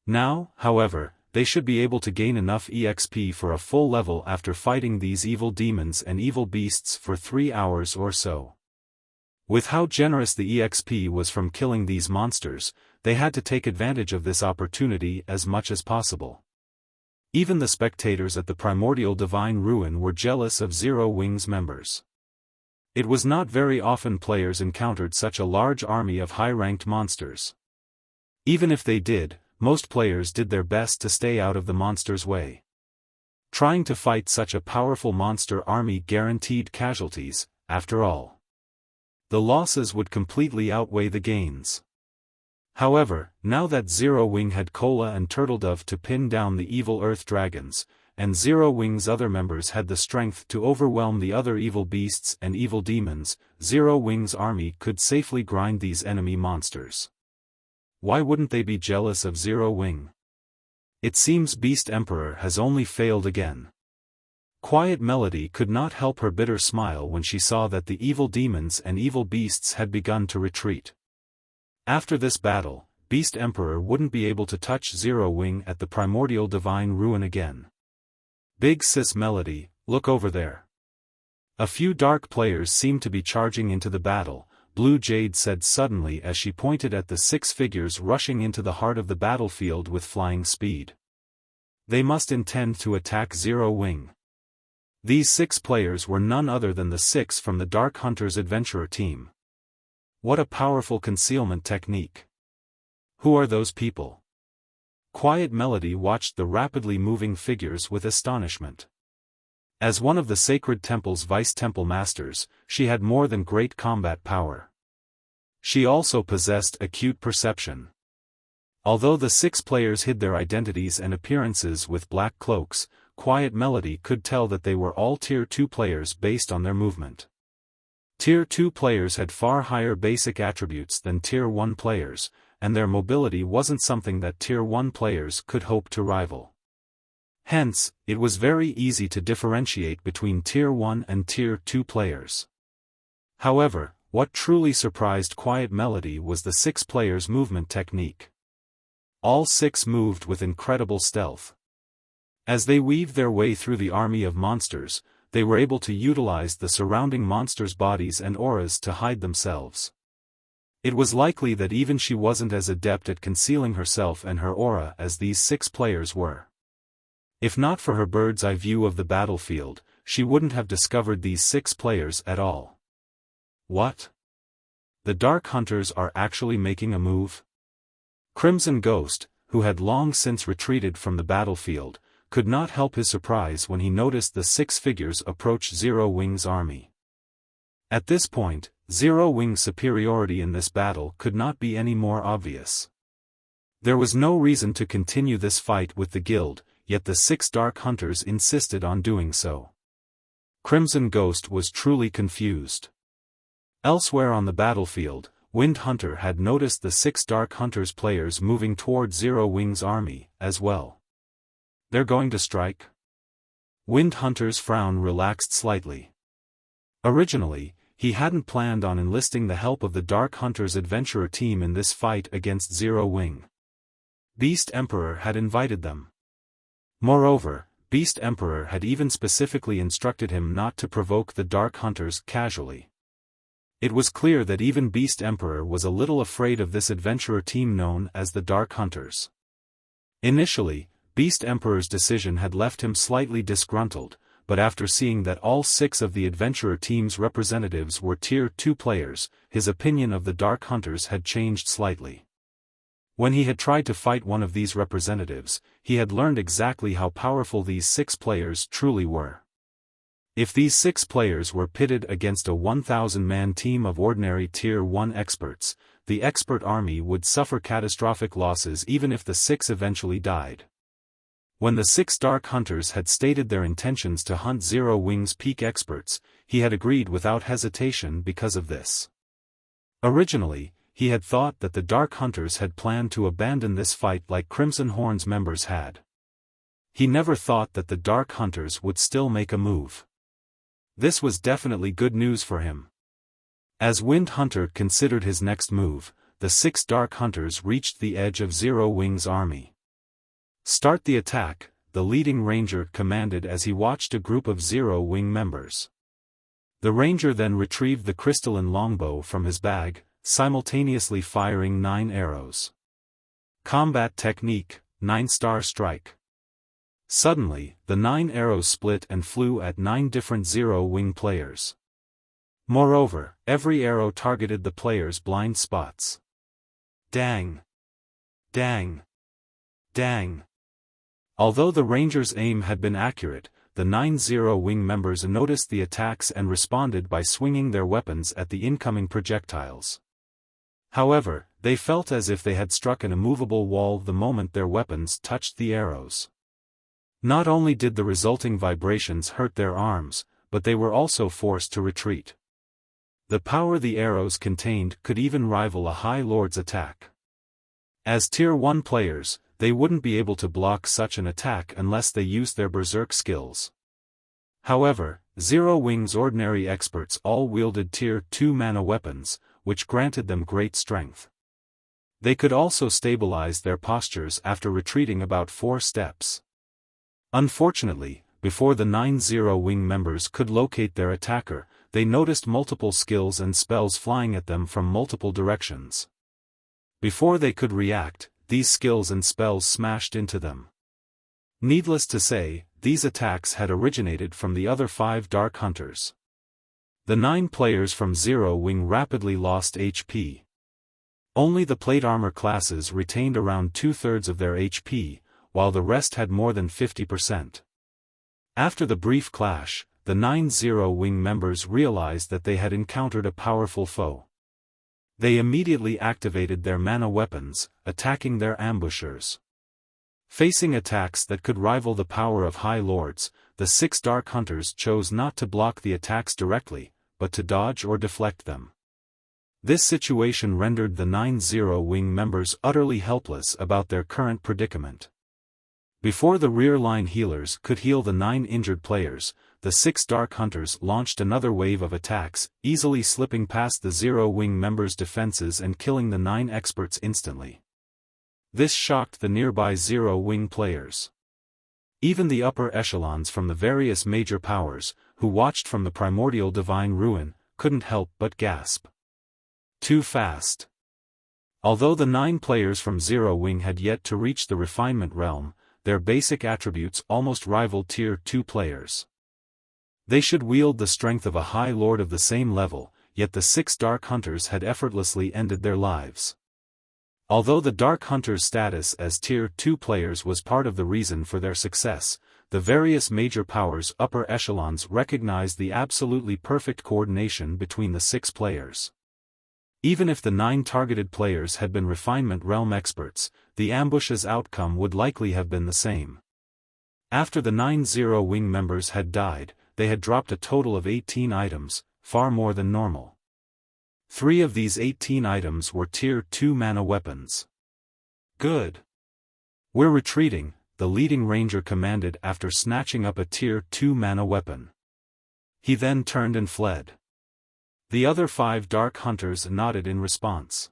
Now, however, they should be able to gain enough EXP for a full level after fighting these evil demons and evil beasts for 3 hours or so. With how generous the EXP was from killing these monsters, they had to take advantage of this opportunity as much as possible. Even the spectators at the Primordial Divine Ruin were jealous of Zero Wing's members. It was not very often players encountered such a large army of high-ranked monsters. Even if they did, most players did their best to stay out of the monsters' way. Trying to fight such a powerful monster army guaranteed casualties, after all. The losses would completely outweigh the gains. However, now that Zero Wing had Cola and Turtledove to pin down the evil Earth Dragons, and Zero Wing's other members had the strength to overwhelm the other evil beasts and evil demons, Zero Wing's army could safely grind these enemy monsters. Why wouldn't they be jealous of Zero Wing? It seems Beast Emperor has only failed again. Quiet Melody could not help her bitter smile when she saw that the evil demons and evil beasts had begun to retreat. After this battle, Beast Emperor wouldn't be able to touch Zero Wing at the Primordial Divine Ruin again. Big Sis Melody, look over there. A few dark players seem to be charging into the battle, Blue Jade said suddenly as she pointed at the 6 figures rushing into the heart of the battlefield with flying speed. They must intend to attack Zero Wing. These 6 players were none other than the 6 from the Dark Hunters Adventurer team. What a powerful concealment technique. Who are those people? Quiet Melody watched the rapidly moving figures with astonishment. As one of the Sacred Temple's Vice-Temple Masters, she had more than great combat power. She also possessed acute perception. Although the 6 players hid their identities and appearances with black cloaks, Quiet Melody could tell that they were all Tier 2 players based on their movement. Tier 2 players had far higher basic attributes than Tier 1 players, and their mobility wasn't something that Tier 1 players could hope to rival. Hence, it was very easy to differentiate between Tier 1 and Tier 2 players. However, what truly surprised Quiet Melody was the 6 players' movement technique. All 6 moved with incredible stealth. As they weaved their way through the army of monsters, they were able to utilize the surrounding monsters' bodies and auras to hide themselves. It was likely that even she wasn't as adept at concealing herself and her aura as these 6 players were. If not for her bird's-eye view of the battlefield, she wouldn't have discovered these 6 players at all. What? The Dark Hunters are actually making a move? Crimson Ghost, who had long since retreated from the battlefield, could not help his surprise when he noticed the 6 figures approach Zero Wing's army. At this point, Zero Wing's superiority in this battle could not be any more obvious. There was no reason to continue this fight with the guild, yet the 6 Dark Hunters insisted on doing so. Crimson Ghost was truly confused. Elsewhere on the battlefield, Wind Hunter had noticed the 6 Dark Hunters players moving toward Zero Wing's army, as well. They're going to strike? Wind Hunter's frown relaxed slightly. Originally, he hadn't planned on enlisting the help of the Dark Hunters adventurer team in this fight against Zero Wing. Beast Emperor had invited them. Moreover, Beast Emperor had even specifically instructed him not to provoke the Dark Hunters casually. It was clear that even Beast Emperor was a little afraid of this adventurer team known as the Dark Hunters. Initially, Beast Emperor's decision had left him slightly disgruntled, but after seeing that all 6 of the adventurer team's representatives were Tier 2 players, his opinion of the Dark Hunters had changed slightly. When he had tried to fight one of these representatives, he had learned exactly how powerful these 6 players truly were. If these 6 players were pitted against a 1,000-man team of ordinary Tier 1 experts, the expert army would suffer catastrophic losses even if the 6 eventually died. When the 6 Dark Hunters had stated their intentions to hunt Zero Wing's peak experts, he had agreed without hesitation because of this. Originally, he had thought that the Dark Hunters had planned to abandon this fight like Crimson Horn's members had. He never thought that the Dark Hunters would still make a move. This was definitely good news for him. As Wind Hunter considered his next move, the 6 Dark Hunters reached the edge of Zero Wing's army. "Start the attack," the leading ranger commanded as he watched a group of Zero Wing members. The ranger then retrieved the crystalline longbow from his bag, simultaneously firing 9 arrows. Combat technique, 9-star strike. Suddenly, the 9 arrows split and flew at 9 different Zero Wing players. Moreover, every arrow targeted the players' blind spots. Dang! Dang! Dang! Although the ranger's aim had been accurate, the 9 Zero Wing members noticed the attacks and responded by swinging their weapons at the incoming projectiles. However, they felt as if they had struck an immovable wall the moment their weapons touched the arrows. Not only did the resulting vibrations hurt their arms, but they were also forced to retreat. The power the arrows contained could even rival a High Lord's attack. As Tier 1 players, they wouldn't be able to block such an attack unless they used their berserk skills. However, Zero Wing's ordinary experts all wielded Tier 2 mana weapons, which granted them great strength. They could also stabilize their postures after retreating about 4 steps. Unfortunately, before the 9 Zero Wing members could locate their attacker, they noticed multiple skills and spells flying at them from multiple directions. Before they could react, these skills and spells smashed into them. Needless to say, these attacks had originated from the other 5 Dark Hunters. The 9 players from Zero Wing rapidly lost HP. Only the plate armor classes retained around 2/3 of their HP, while the rest had more than 50%. After the brief clash, the 9 Zero Wing members realized that they had encountered a powerful foe. They immediately activated their mana weapons, attacking their ambushers. Facing attacks that could rival the power of High Lords, the 6 Dark Hunters chose not to block the attacks directly, but to dodge or deflect them. This situation rendered the 9 Zero Wing members utterly helpless about their current predicament. Before the rear-line healers could heal the 9 injured players, the 6 Dark Hunters launched another wave of attacks, easily slipping past the Zero Wing members' defenses and killing the 9 experts instantly. This shocked the nearby Zero Wing players. Even the upper echelons from the various major powers, who watched from the primordial divine ruin, couldn't help but gasp. Too fast. Although the 9 players from Zero Wing had yet to reach the refinement realm, their basic attributes almost rivaled Tier 2 players. They should wield the strength of a High Lord of the same level, yet the 6 Dark Hunters had effortlessly ended their lives. Although the Dark Hunters' status as Tier 2 players was part of the reason for their success, the various major powers' upper echelons recognized the absolutely perfect coordination between the 6 players. Even if the 9 targeted players had been refinement realm experts, the ambush's outcome would likely have been the same. After the 9 Zero Wing members had died, they had dropped a total of 18 items, far more than normal. 3 of these 18 items were Tier 2 mana weapons. Good. We're retreating, the leading ranger commanded after snatching up a Tier 2 mana weapon. He then turned and fled. The other 5 Dark Hunters nodded in response.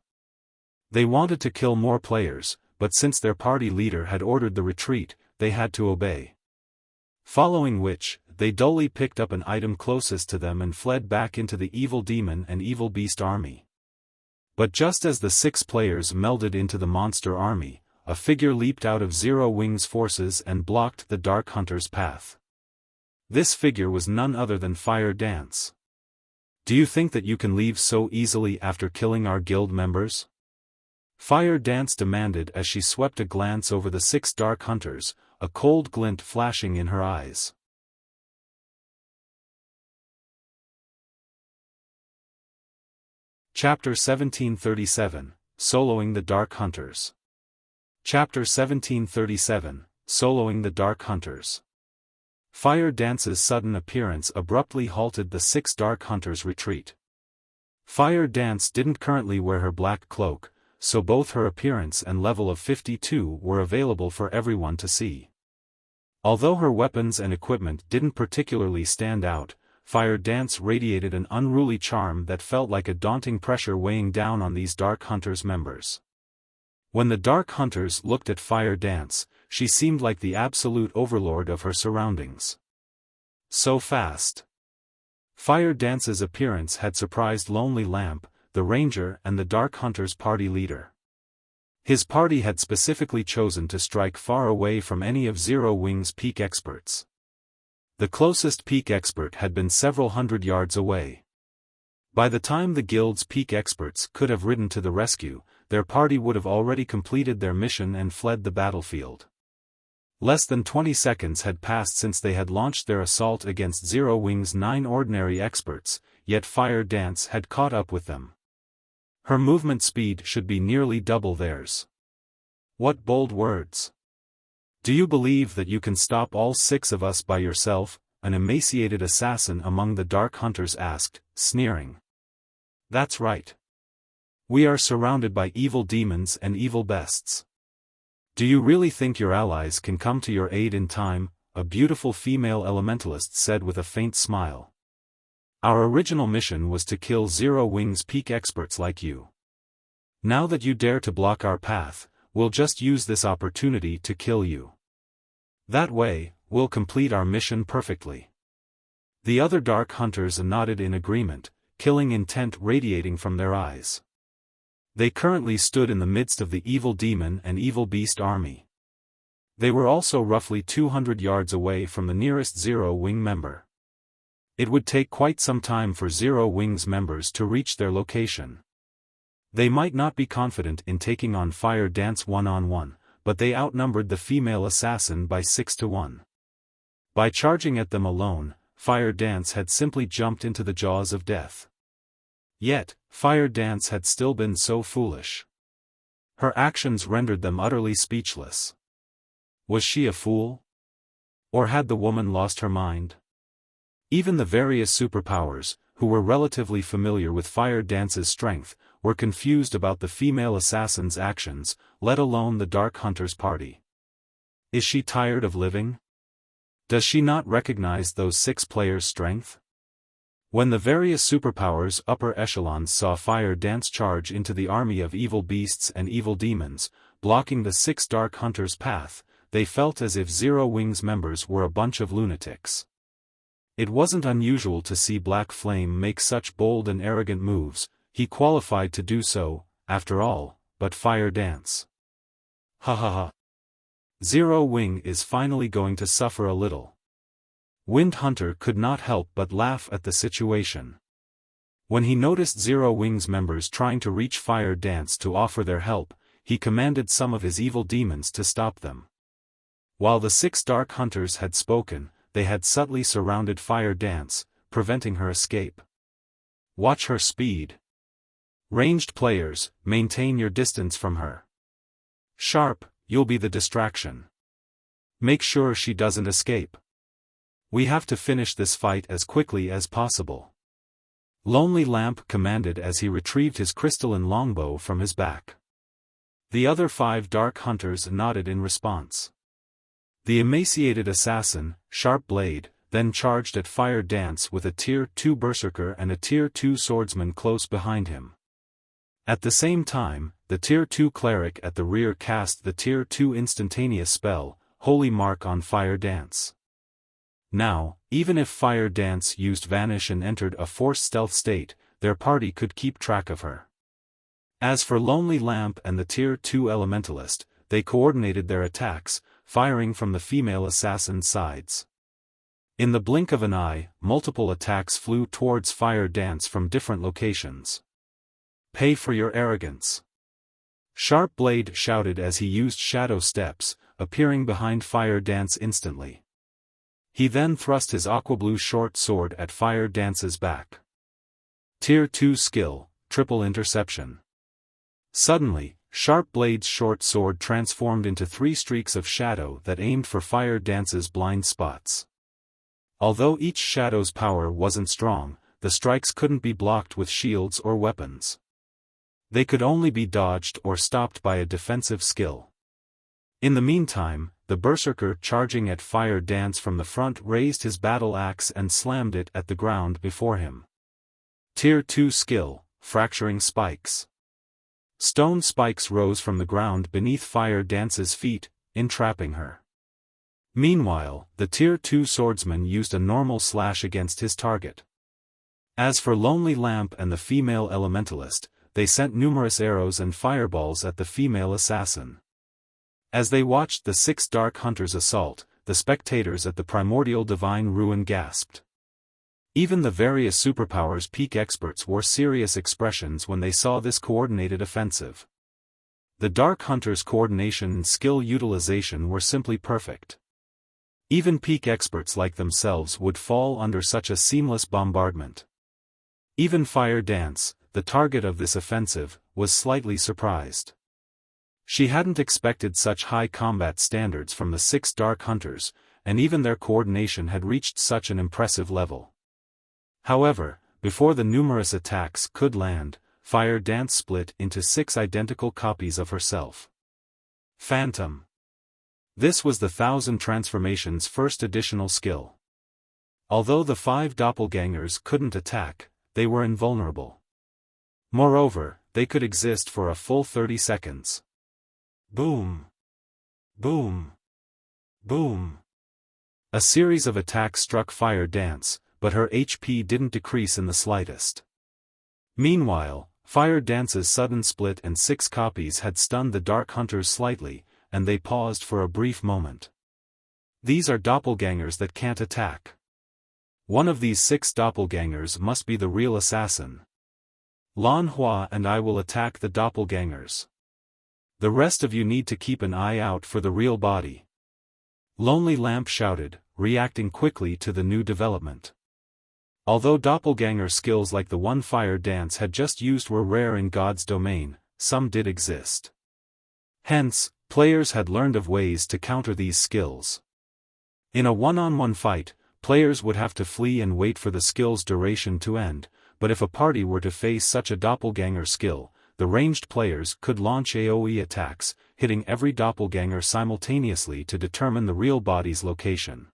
They wanted to kill more players, but since their party leader had ordered the retreat, they had to obey. Following which, they dully picked up an item closest to them and fled back into the Evil Demon and Evil Beast army. But just as the 6 players melded into the monster army, a figure leaped out of Zero Wing's forces and blocked the Dark Hunter's path. This figure was none other than Fire Dance. Do you think that you can leave so easily after killing our guild members? Fire Dance demanded as she swept a glance over the 6 Dark Hunters, a cold glint flashing in her eyes. Chapter 1737, Soloing the Dark Hunters. Chapter 1737, Soloing the Dark Hunters. Fire Dance's sudden appearance abruptly halted the 6 Dark Hunters' retreat. Fire Dance didn't currently wear her black cloak, so both her appearance and level of 52 were available for everyone to see. Although her weapons and equipment didn't particularly stand out, Fire Dance radiated an unruly charm that felt like a daunting pressure weighing down on these Dark Hunters members. When the Dark Hunters looked at Fire Dance, she seemed like the absolute overlord of her surroundings. So fast. Fire Dance's appearance had surprised Lonely Lamp, the ranger and the Dark Hunters' party leader. His party had specifically chosen to strike far away from any of Zero Wing's peak experts. The closest peak expert had been several hundred yards away. By the time the guild's peak experts could have ridden to the rescue, their party would have already completed their mission and fled the battlefield. Less than 20 seconds had passed since they had launched their assault against Zero Wing's 9 ordinary experts, yet Fire Dance had caught up with them. Her movement speed should be nearly double theirs. What bold words! Do you believe that you can stop all 6 of us by yourself? An emaciated assassin among the Dark Hunters asked, sneering. That's right. We are surrounded by evil demons and evil beasts. Do you really think your allies can come to your aid in time? A beautiful female elementalist said with a faint smile. Our original mission was to kill Zero Wing's peak experts like you. Now that you dare to block our path, we'll just use this opportunity to kill you. That way, we'll complete our mission perfectly. The other Dark Hunters nodded in agreement, killing intent radiating from their eyes. They currently stood in the midst of the Evil Demon and Evil Beast army. They were also roughly 200 yards away from the nearest Zero Wing member. It would take quite some time for Zero Wing's members to reach their location. They might not be confident in taking on Fire Dance one-on-one, but they outnumbered the female assassin by 6 to 1. By charging at them alone, Fire Dance had simply jumped into the jaws of death. Yet, Fire Dance had still been so foolish. Her actions rendered them utterly speechless. Was she a fool? Or had the woman lost her mind? Even the various superpowers, who were relatively familiar with Fire Dance's strength, were confused about the female assassin's actions, let alone the Dark Hunters' party. Is she tired of living? Does she not recognize those 6 players' strength? When the various superpowers' upper echelons saw Fire Dance charge into the army of evil beasts and evil demons, blocking the 6 Dark Hunters' path, they felt as if Zero Wing's members were a bunch of lunatics. It wasn't unusual to see Black Flame make such bold and arrogant moves. He qualified to do so, after all, but Fire Dance. Ha ha ha. Zero Wing is finally going to suffer a little. Wind Hunter could not help but laugh at the situation. When he noticed Zero Wing's members trying to reach Fire Dance to offer their help, he commanded some of his evil demons to stop them. While the 6 Dark Hunters had spoken, they had subtly surrounded Fire Dance, preventing her escape. Watch her speed. Ranged players, maintain your distance from her. Sharp, you'll be the distraction. Make sure she doesn't escape. We have to finish this fight as quickly as possible. Lonely Lamp commanded as he retrieved his crystalline longbow from his back. The other 5 Dark Hunters nodded in response. The emaciated assassin, Sharp Blade, then charged at Fire Dance with a Tier 2 Berserker and a Tier 2 Swordsman close behind him. At the same time, the Tier 2 Cleric at the rear cast the Tier 2 instantaneous spell, Holy Mark on Fire Dance. Now, even if Fire Dance used Vanish and entered a forced stealth state, their party could keep track of her. As for Lonely Lamp and the Tier 2 Elementalist, they coordinated their attacks, firing from the female assassin's sides. In the blink of an eye, multiple attacks flew towards Fire Dance from different locations. Pay for your arrogance. Sharp Blade shouted as he used Shadow Steps, appearing behind Fire Dance instantly. He then thrust his aquablue short sword at Fire Dance's back. Tier 2 skill, Triple Interception. Suddenly, Sharp Blade's short sword transformed into 3 streaks of shadow that aimed for Fire Dance's blind spots. Although each shadow's power wasn't strong, the strikes couldn't be blocked with shields or weapons. They could only be dodged or stopped by a defensive skill. In the meantime, the Berserker charging at Fire Dance from the front raised his battle axe and slammed it at the ground before him. Tier 2 skill, Fracturing Spikes. Stone spikes rose from the ground beneath Fire Dance's feet, entrapping her. Meanwhile, the Tier 2 Swordsman used a normal slash against his target. As for Lonely Lamp and the female Elementalist, they sent numerous arrows and fireballs at the female assassin. As they watched the 6 Dark Hunters assault, the spectators at the Primordial Divine Ruin gasped. Even the various superpowers peak experts wore serious expressions when they saw this coordinated offensive. The Dark Hunters' coordination and skill utilization were simply perfect. Even peak experts like themselves would fall under such a seamless bombardment. Even Fire Dance, the target of this offensive, was slightly surprised. She hadn't expected such high combat standards from the 6 Dark Hunters, and even their coordination had reached such an impressive level. However, before the numerous attacks could land, Fire Dance split into 6 identical copies of herself. Phantom. This was the Thousand Transformations' first additional skill. Although the 5 doppelgangers couldn't attack, they were invulnerable. Moreover, they could exist for a full 30 seconds. Boom! Boom! Boom! A series of attacks struck Fire Dance, but her HP didn't decrease in the slightest. Meanwhile, Fire Dance's sudden split and 6 copies had stunned the Dark Hunters slightly, and they paused for a brief moment. These are doppelgangers that can't attack. One of these 6 doppelgangers must be the real assassin. Lan Hua and I will attack the doppelgangers. The rest of you need to keep an eye out for the real body. Lonely Lamp shouted, reacting quickly to the new development. Although doppelganger skills like the one Fire Dance had just used were rare in God's domain, some did exist. Hence, players had learned of ways to counter these skills. In a one-on-one fight, players would have to flee and wait for the skill's duration to end, but if a party were to face such a doppelganger skill, the ranged players could launch AoE attacks, hitting every doppelganger simultaneously to determine the real body's location.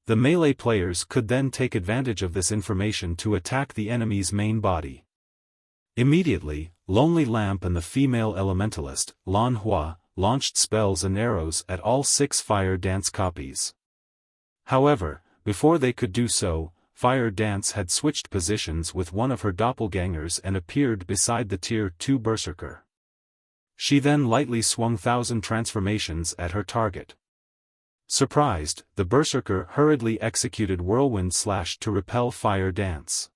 The melee players could then take advantage of this information to attack the enemy's main body. Immediately, Lonely Lamp and the female elementalist, Lan Hua, launched spells and arrows at all 6 Fire Dance copies. However, Before they could do so, Fire Dance had switched positions with one of her doppelgangers and appeared beside the Tier 2 Berserker. She then lightly swung 1,000 transformations at her target. Surprised, the Berserker hurriedly executed Whirlwind Slash to repel Fire Dance.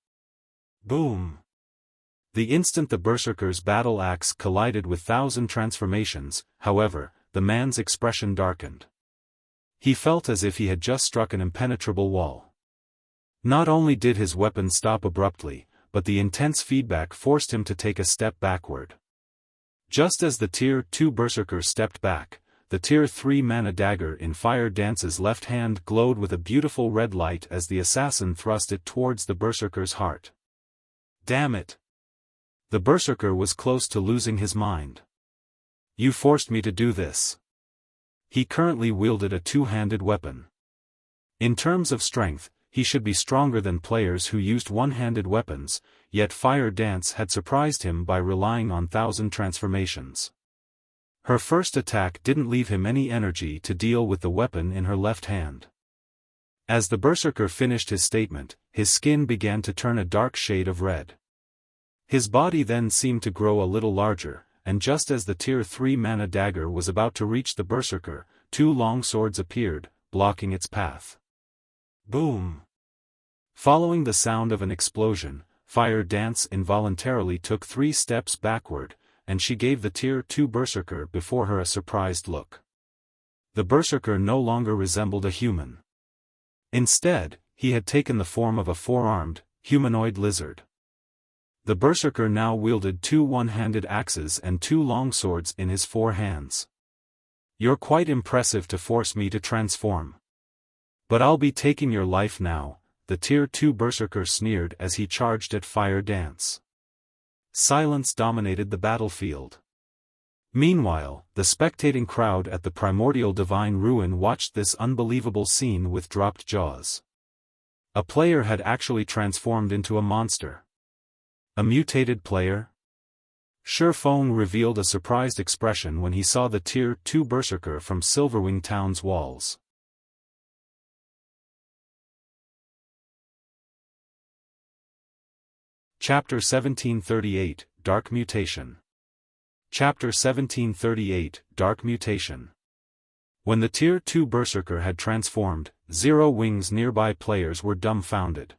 Boom! The instant the Berserker's battle axe collided with 1,000 transformations, however, the man's expression darkened. He felt as if he had just struck an impenetrable wall. Not only did his weapon stop abruptly, but the intense feedback forced him to take a step backward. Just as the Tier 2 Berserker stepped back, the Tier 3 mana dagger in Fire Dance's left hand glowed with a beautiful red light as the assassin thrust it towards the Berserker's heart. Damn it! The Berserker was close to losing his mind. You forced me to do this. He currently wielded a two-handed weapon. In terms of strength, he should be stronger than players who used one-handed weapons, yet Fire Dance had surprised him by relying on 1,000 transformations. Her first attack didn't leave him any energy to deal with the weapon in her left hand. As the Berserker finished his statement, his skin began to turn a dark shade of red. His body then seemed to grow a little larger, and just as the Tier 3 mana dagger was about to reach the Berserker, two long swords appeared, blocking its path. Boom! Following the sound of an explosion, Fire Dance involuntarily took 3 steps backward, and she gave the Tier 2 Berserker before her a surprised look. The Berserker no longer resembled a human. Instead, he had taken the form of a four-armed, humanoid lizard. The Berserker now wielded 2 one-handed axes and 2 longswords in his 4 hands. You're quite impressive to force me to transform. But I'll be taking your life now, the Tier 2 Berserker sneered as he charged at Fire Dance. Silence dominated the battlefield. Meanwhile, the spectating crowd at the Primordial Divine Ruin watched this unbelievable scene with dropped jaws. A player had actually transformed into a monster. A mutated player? Xiaofan revealed a surprised expression when he saw the Tier 2 Berserker from Silverwing Town's walls. Chapter 1738, Dark Mutation. Chapter 1738, Dark Mutation. When the Tier 2 Berserker had transformed, Zero Wing's nearby players were dumbfounded.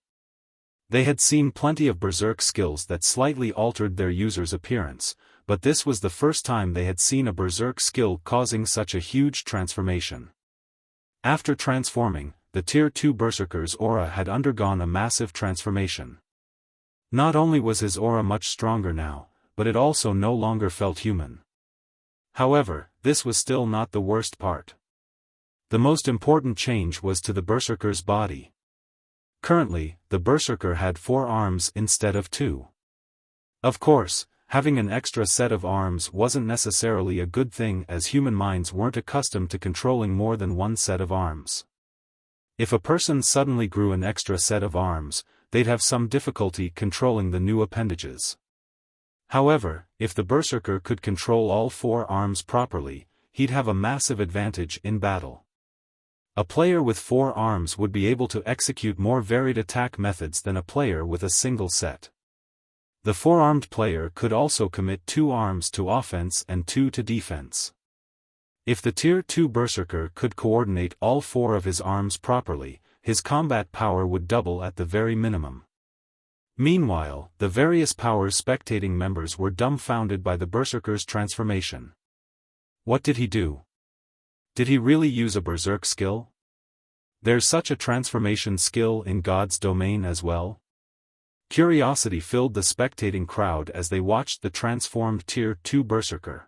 They had seen plenty of berserk skills that slightly altered their user's appearance, but this was the first time they had seen a berserk skill causing such a huge transformation. After transforming, the Tier 2 Berserker's aura had undergone a massive transformation. Not only was his aura much stronger now, but it also no longer felt human. However, this was still not the worst part. The most important change was to the Berserker's body. Currently, the Berserker had 4 arms instead of 2. Of course, having an extra set of arms wasn't necessarily a good thing as human minds weren't accustomed to controlling more than one set of arms. If a person suddenly grew an extra set of arms, they'd have some difficulty controlling the new appendages. However, if the Berserker could control all 4 arms properly, he'd have a massive advantage in battle. A player with 4 arms would be able to execute more varied attack methods than a player with a single set. The 4-armed player could also commit 2 arms to offense and 2 to defense. If the Tier 2 Berserker could coordinate all 4 of his arms properly, his combat power would double at the very minimum. Meanwhile, the various Powers spectating members were dumbfounded by the Berserker's transformation. What did he do? Did he really use a berserk skill? There's such a transformation skill in God's domain as well? Curiosity filled the spectating crowd as they watched the transformed Tier 2 Berserker.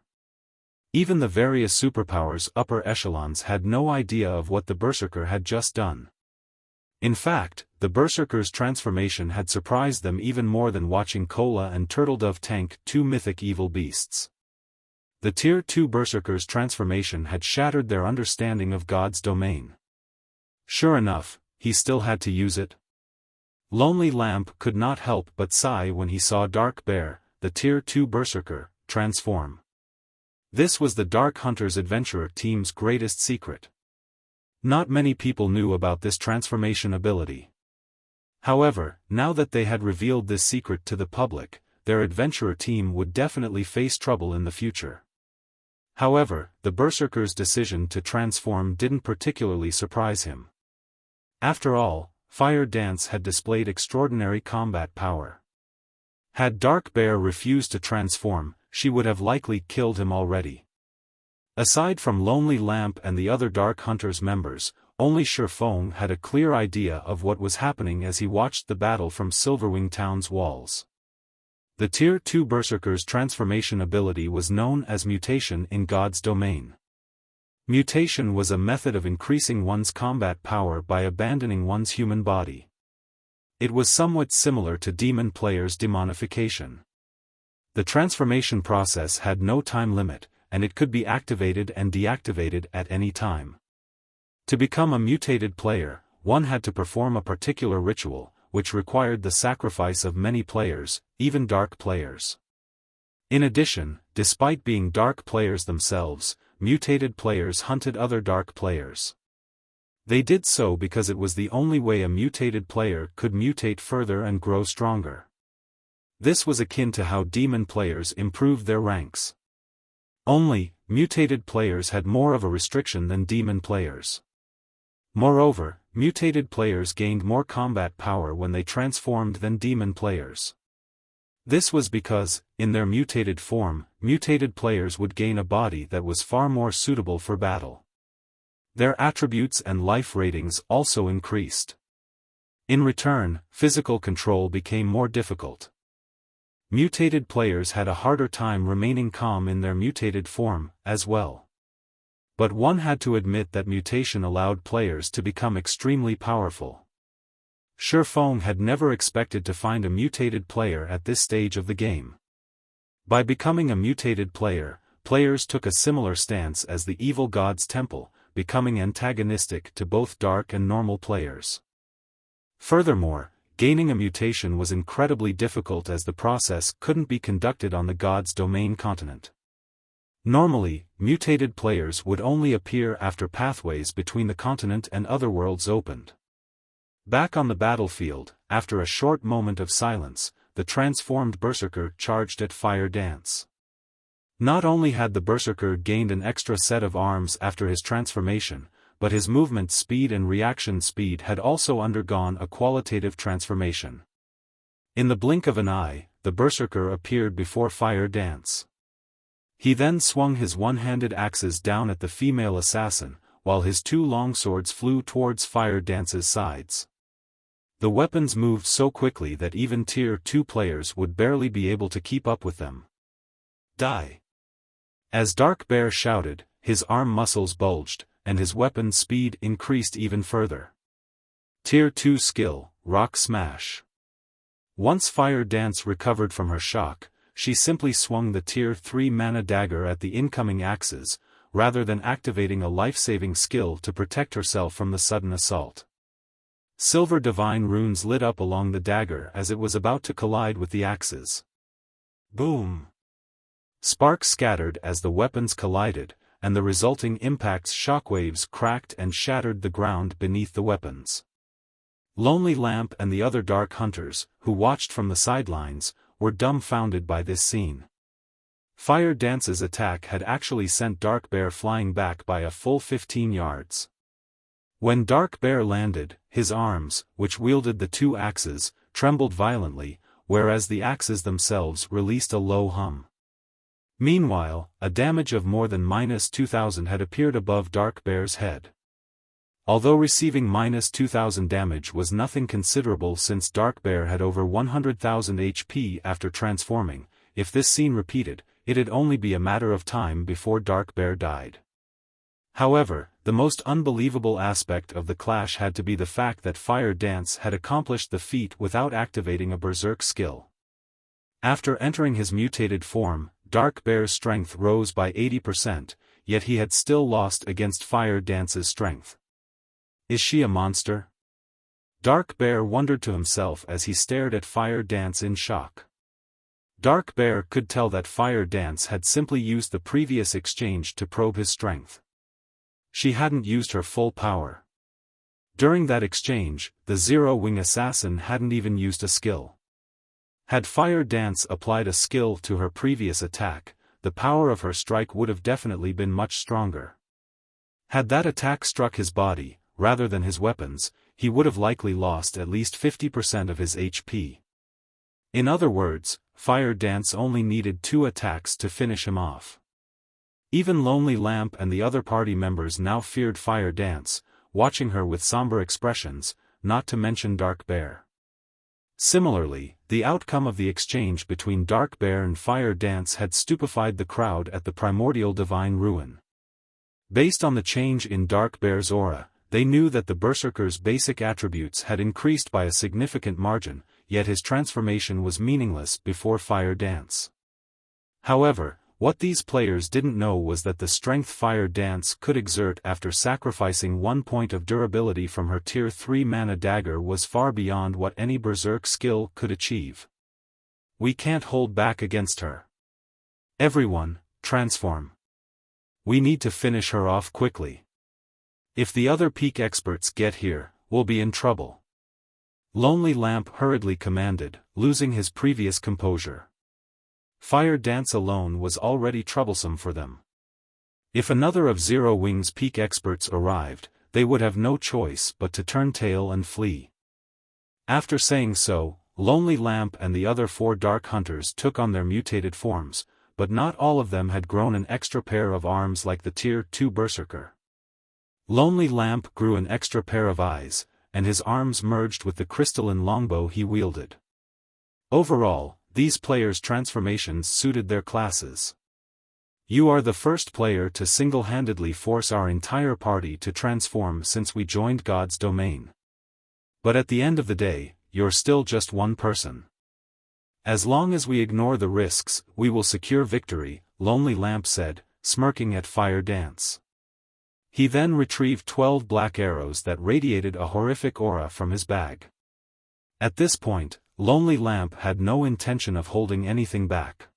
Even the various superpowers upper echelons had no idea of what the Berserker had just done. In fact, the Berserker's transformation had surprised them even more than watching Kola and Turtledove tank 2 mythic evil beasts. The Tier 2 Berserker's transformation had shattered their understanding of God's domain. Sure enough, he still had to use it. Lonely Lamp could not help but sigh when he saw Dark Bear, the Tier 2 Berserker, transform. This was the Dark Hunters Adventurer team's greatest secret. Not many people knew about this transformation ability. However, now that they had revealed this secret to the public, their adventurer team would definitely face trouble in the future. However, the Berserker's decision to transform didn't particularly surprise him. After all, Fire Dance had displayed extraordinary combat power. Had Dark Bear refused to transform, she would have likely killed him already. Aside from Lonely Lamp and the other Dark Hunters members, only Xiaofan had a clear idea of what was happening as he watched the battle from Silverwing Town's walls. The Tier 2 Berserker's transformation ability was known as Mutation in God's domain. Mutation was a method of increasing one's combat power by abandoning one's human body. It was somewhat similar to Demon Player's demonification. The transformation process had no time limit, and it could be activated and deactivated at any time. To become a mutated player, one had to perform a particular ritual, which required the sacrifice of many players, even dark players. In addition, despite being dark players themselves, mutated players hunted other dark players. They did so because it was the only way a mutated player could mutate further and grow stronger. This was akin to how demon players improved their ranks. Only, mutated players had more of a restriction than demon players. Moreover, mutated players gained more combat power when they transformed than demon players. This was because, in their mutated form, mutated players would gain a body that was far more suitable for battle. Their attributes and life ratings also increased. In return, physical control became more difficult. Mutated players had a harder time remaining calm in their mutated form, as well. But one had to admit that mutation allowed players to become extremely powerful. Xiaofan had never expected to find a mutated player at this stage of the game. By becoming a mutated player, players took a similar stance as the evil god's temple, becoming antagonistic to both dark and normal players. Furthermore, gaining a mutation was incredibly difficult as the process couldn't be conducted on the god's domain continent. Normally, mutated players would only appear after pathways between the continent and other worlds opened. Back on the battlefield, after a short moment of silence, the transformed Berserker charged at Fire Dance. Not only had the Berserker gained an extra set of arms after his transformation, but his movement speed and reaction speed had also undergone a qualitative transformation. In the blink of an eye, the Berserker appeared before Fire Dance. He then swung his one-handed axes down at the female assassin, while his two longswords flew towards Fire Dance's sides. The weapons moved so quickly that even Tier 2 players would barely be able to keep up with them. Die! As Dark Bear shouted, his arm muscles bulged, and his weapon speed increased even further. Tier 2 skill, Rock Smash. Once Fire Dance recovered from her shock, she simply swung the Tier 3 mana dagger at the incoming axes, rather than activating a life-saving skill to protect herself from the sudden assault. Silver divine runes lit up along the dagger as it was about to collide with the axes. Boom! Sparks scattered as the weapons collided, and the resulting impact's shockwaves cracked and shattered the ground beneath the weapons. Lonely Lamp and the other Dark Hunters, who watched from the sidelines, were dumbfounded by this scene. Fire Dance's attack had actually sent Dark Bear flying back by a full 15 yards. When Dark Bear landed, his arms, which wielded the two axes, trembled violently, whereas the axes themselves released a low hum. Meanwhile, a damage of more than -2,000 had appeared above Dark Bear's head. Although receiving -2,000 damage was nothing considerable since Dark Bear had over 100,000 HP after transforming, if this scene repeated, it'd only be a matter of time before Dark Bear died. However, the most unbelievable aspect of the clash had to be the fact that Fire Dance had accomplished the feat without activating a berserk skill. After entering his mutated form, Dark Bear's strength rose by 80%, yet he had still lost against Fire Dance's strength. Is she a monster? Dark Bear wondered to himself as he stared at Fire Dance in shock. Dark Bear could tell that Fire Dance had simply used the previous exchange to probe his strength. she hadn't used her full power. During that exchange, the Zero-Wing assassin hadn't even used a skill. Had Fire Dance applied a skill to her previous attack, the power of her strike would have definitely been much stronger. Had that attack struck his body, rather than his weapons, he would have likely lost at least 50% of his HP. In other words, Fire Dance only needed 2 attacks to finish him off. Even Lonely Lamp and the other party members now feared Fire Dance, watching her with somber expressions, not to mention Dark Bear. Similarly, the outcome of the exchange between Dark Bear and Fire Dance had stupefied the crowd at the Primordial Divine Ruin. Based on the change in Dark Bear's aura, they knew that the Berserker's basic attributes had increased by a significant margin, yet his transformation was meaningless before Fire Dance. However, what these players didn't know was that the strength Fire Dance could exert after sacrificing 1 point of durability from her Tier 3 mana dagger was far beyond what any Berserk skill could achieve. We can't hold back against her. Everyone, transform. We need to finish her off quickly. If the other peak experts get here, we'll be in trouble. Lonely Lamp hurriedly commanded, losing his previous composure. Fire Dance alone was already troublesome for them. If another of Zero-Wing's peak experts arrived, they would have no choice but to turn tail and flee. After saying so, Lonely Lamp and the other 4 Dark Hunters took on their mutated forms, but not all of them had grown an extra pair of arms like the Tier 2 Berserker. Lonely Lamp grew an extra pair of eyes, and his arms merged with the crystalline longbow he wielded. Overall, these players' transformations suited their classes. You are the first player to single-handedly force our entire party to transform since we joined God's domain. But at the end of the day, you're still just one person. As long as we ignore the risks, we will secure victory, Lonely Lamp said, smirking at Fire Dance. He then retrieved 12 black arrows that radiated a horrific aura from his bag. At this point, Lonely Lamp had no intention of holding anything back.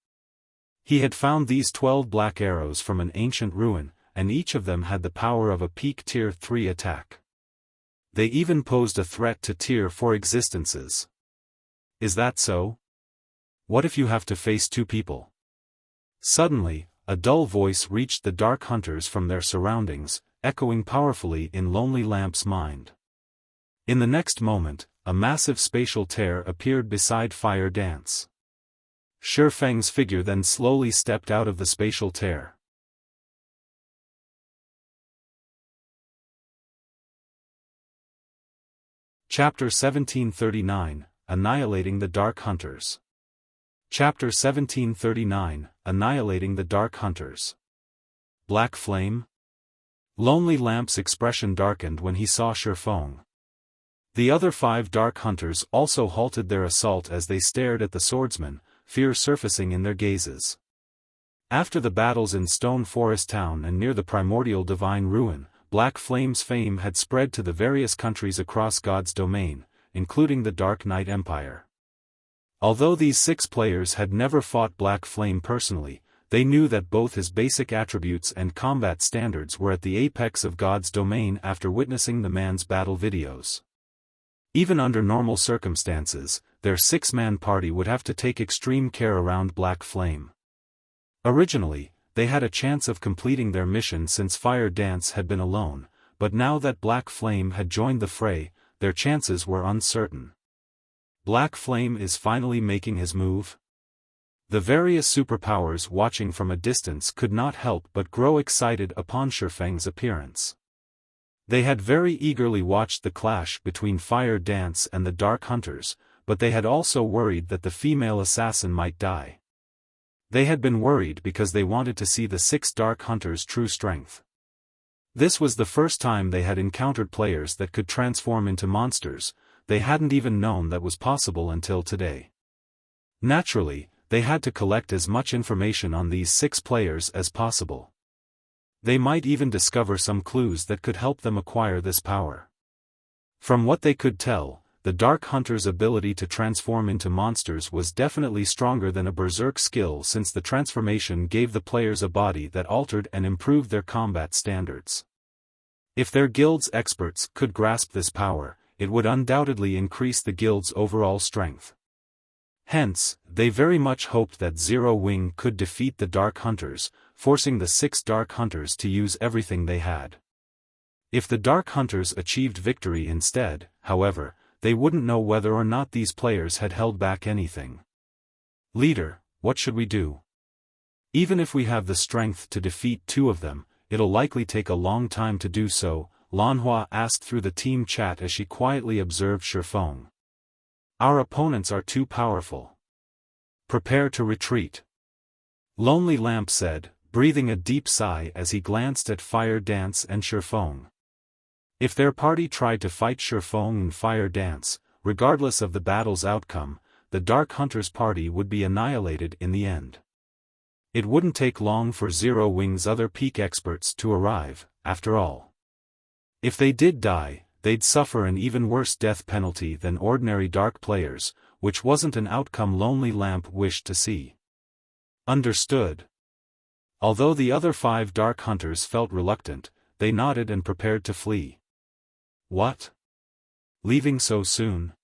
He had found these 12 black arrows from an ancient ruin, and each of them had the power of a peak Tier 3 attack. They even posed a threat to Tier 4 existences. Is that so? What if you have to face 2 people? Suddenly, a dull voice reached the Dark Hunters from their surroundings, echoing powerfully in Lonely Lamp's mind. In the next moment, a massive spatial tear appeared beside Fire Dance. Xiaofang's figure then slowly stepped out of the spatial tear. Chapter 1739, Annihilating the Dark Hunters. Chapter 1739, Annihilating the Dark Hunters. Black Flame? Lonely Lamp's expression darkened when he saw Xiaofan. The other 5 Dark Hunters also halted their assault as they stared at the swordsman, fear surfacing in their gazes. After the battles in Stone Forest Town and near the Primordial Divine Ruin, Black Flame's fame had spread to the various countries across God's domain, including the Dark Knight Empire. Although these 6 players had never fought Black Flame personally, they knew that both his basic attributes and combat standards were at the apex of God's domain after witnessing the man's battle videos. Even under normal circumstances, their 6-man party would have to take extreme care around Black Flame. Originally, they had a chance of completing their mission since Fire Dance had been alone, but now that Black Flame had joined the fray, their chances were uncertain. Black Flame is finally making his move? The various superpowers watching from a distance could not help but grow excited upon Xiaofang's appearance. They had very eagerly watched the clash between Fire Dance and the Dark Hunters, but they had also worried that the female assassin might die. They had been worried because they wanted to see the 6 Dark Hunters' true strength. This was the first time they had encountered players that could transform into monsters. They hadn't even known that was possible until today. Naturally, they had to collect as much information on these 6 players as possible. They might even discover some clues that could help them acquire this power. From what they could tell, the Dark Hunter's ability to transform into monsters was definitely stronger than a Berserk skill since the transformation gave the players a body that altered and improved their combat standards. If their guild's experts could grasp this power, it would undoubtedly increase the guild's overall strength. Hence, they very much hoped that Zero Wing could defeat the Dark Hunters, forcing the 6 Dark Hunters to use everything they had. If the Dark Hunters achieved victory instead, however, they wouldn't know whether or not these players had held back anything. Leader, what should we do? Even if we have the strength to defeat 2 of them, it'll likely take a long time to do so, Lanhua asked through the team chat as she quietly observed Xiaofan. Our opponents are too powerful. Prepare to retreat. Lonely Lamp said, breathing a deep sigh as he glanced at Fire Dance and Xiaofan. If their party tried to fight Xiaofan and Fire Dance, regardless of the battle's outcome, the Dark Hunters party would be annihilated in the end. It wouldn't take long for Zero Wing's other peak experts to arrive, after all. If they did die, they'd suffer an even worse death penalty than ordinary dark players, which wasn't an outcome Lonely Lamp wished to see. Understood. Although the other 5 Dark Hunters felt reluctant, they nodded and prepared to flee. What? Leaving so soon?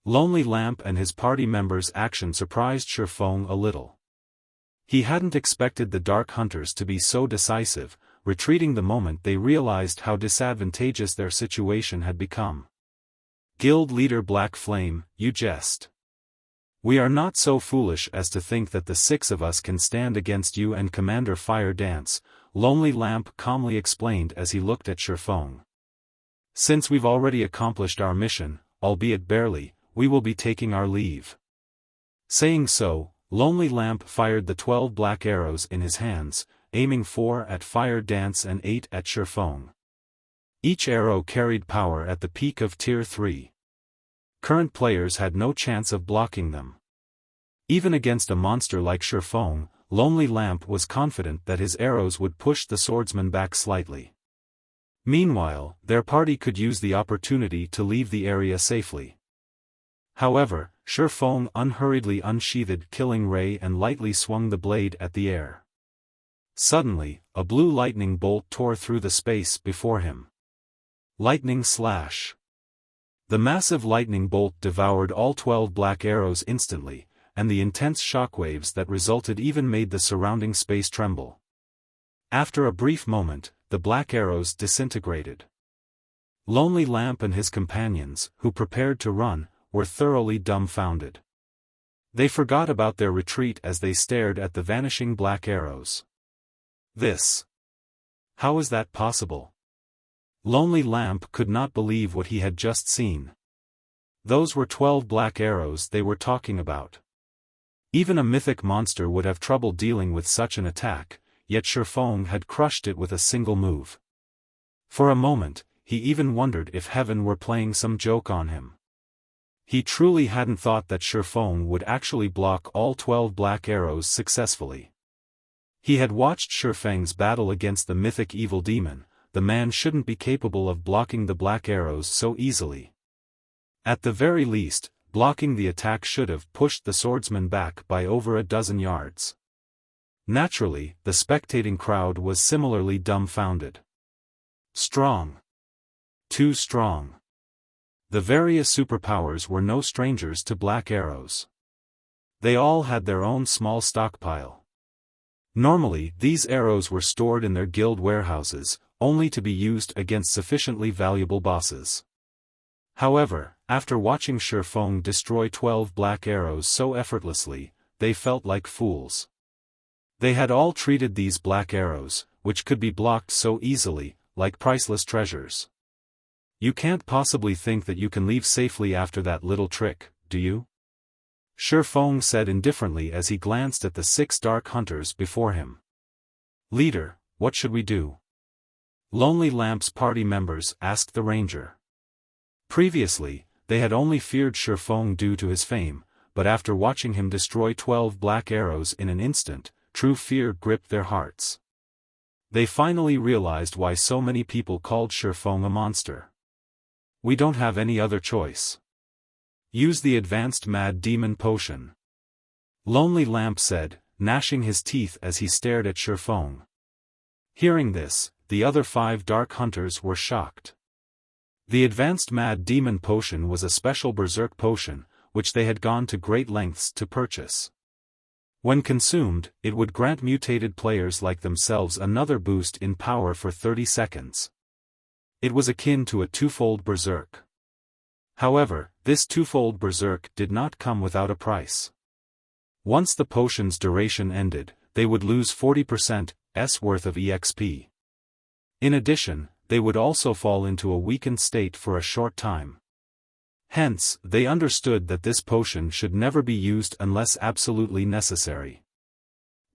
Lonely Lamp and his party members' action surprised Xiaofan a little. He hadn't expected the Dark Hunters to be so decisive, retreating the moment they realized how disadvantageous their situation had become. Guild Leader Black Flame, you jest. We are not so foolish as to think that the 6 of us can stand against you and Commander Fire Dance, Lonely Lamp calmly explained as he looked at Xiaofan. Since we've already accomplished our mission, albeit barely, we will be taking our leave. Saying so, Lonely Lamp fired the 12 black arrows in his hands, aiming 4 at Fire Dance and 8 at Xiaofan. Each arrow carried power at the peak of Tier 3. Current players had no chance of blocking them. Even against a monster like Xiaofan, Lonely Lamp was confident that his arrows would push the swordsman back slightly. Meanwhile, their party could use the opportunity to leave the area safely. However, Xiaofan unhurriedly unsheathed Killing Ray and lightly swung the blade at the air. Suddenly, a blue lightning bolt tore through the space before him. Lightning slash. The massive lightning bolt devoured all 12 black arrows instantly, and the intense shockwaves that resulted even made the surrounding space tremble. After a brief moment, the black arrows disintegrated. Lonely Lamp and his companions, who prepared to run, were thoroughly dumbfounded. They forgot about their retreat as they stared at the vanishing black arrows. This. How is that possible? Lonely Lamp could not believe what he had just seen. Those were 12 black arrows they were talking about. Even a mythic monster would have trouble dealing with such an attack, yet Xiaofan had crushed it with a single move. For a moment, he even wondered if heaven were playing some joke on him. He truly hadn't thought that Xiaofan would actually block all 12 black arrows successfully. He had watched Xiaofang's battle against the mythic evil demon. The man shouldn't be capable of blocking the black arrows so easily. At the very least, blocking the attack should have pushed the swordsman back by over a dozen yards. Naturally, the spectating crowd was similarly dumbfounded. Strong. Too strong. The various superpowers were no strangers to black arrows. They all had their own small stockpile. Normally, these arrows were stored in their guild warehouses, only to be used against sufficiently valuable bosses. However, after watching Xiaofan destroy 12 black arrows so effortlessly, they felt like fools. They had all treated these black arrows, which could be blocked so easily, like priceless treasures. You can't possibly think that you can leave safely after that little trick, do you? Xiaofan said indifferently as he glanced at the 6 dark hunters before him. Leader, what should we do? Lonely Lamp's party members asked the ranger. Previously, they had only feared Xiaofan due to his fame, but after watching him destroy 12 black arrows in an instant, true fear gripped their hearts. They finally realized why so many people called Xiaofan a monster. We don't have any other choice. Use the advanced Mad Demon Potion. Lonely Lamp said, gnashing his teeth as he stared at Xiaofan. Hearing this, the other 5 Dark Hunters were shocked. The advanced Mad Demon Potion was a special Berserk potion, which they had gone to great lengths to purchase. When consumed, it would grant mutated players like themselves another boost in power for 30 seconds. It was akin to a twofold Berserk. However, this twofold Berserk did not come without a price. Once the potion's duration ended, they would lose 40%'s worth of EXP. In addition, they would also fall into a weakened state for a short time. Hence, they understood that this potion should never be used unless absolutely necessary.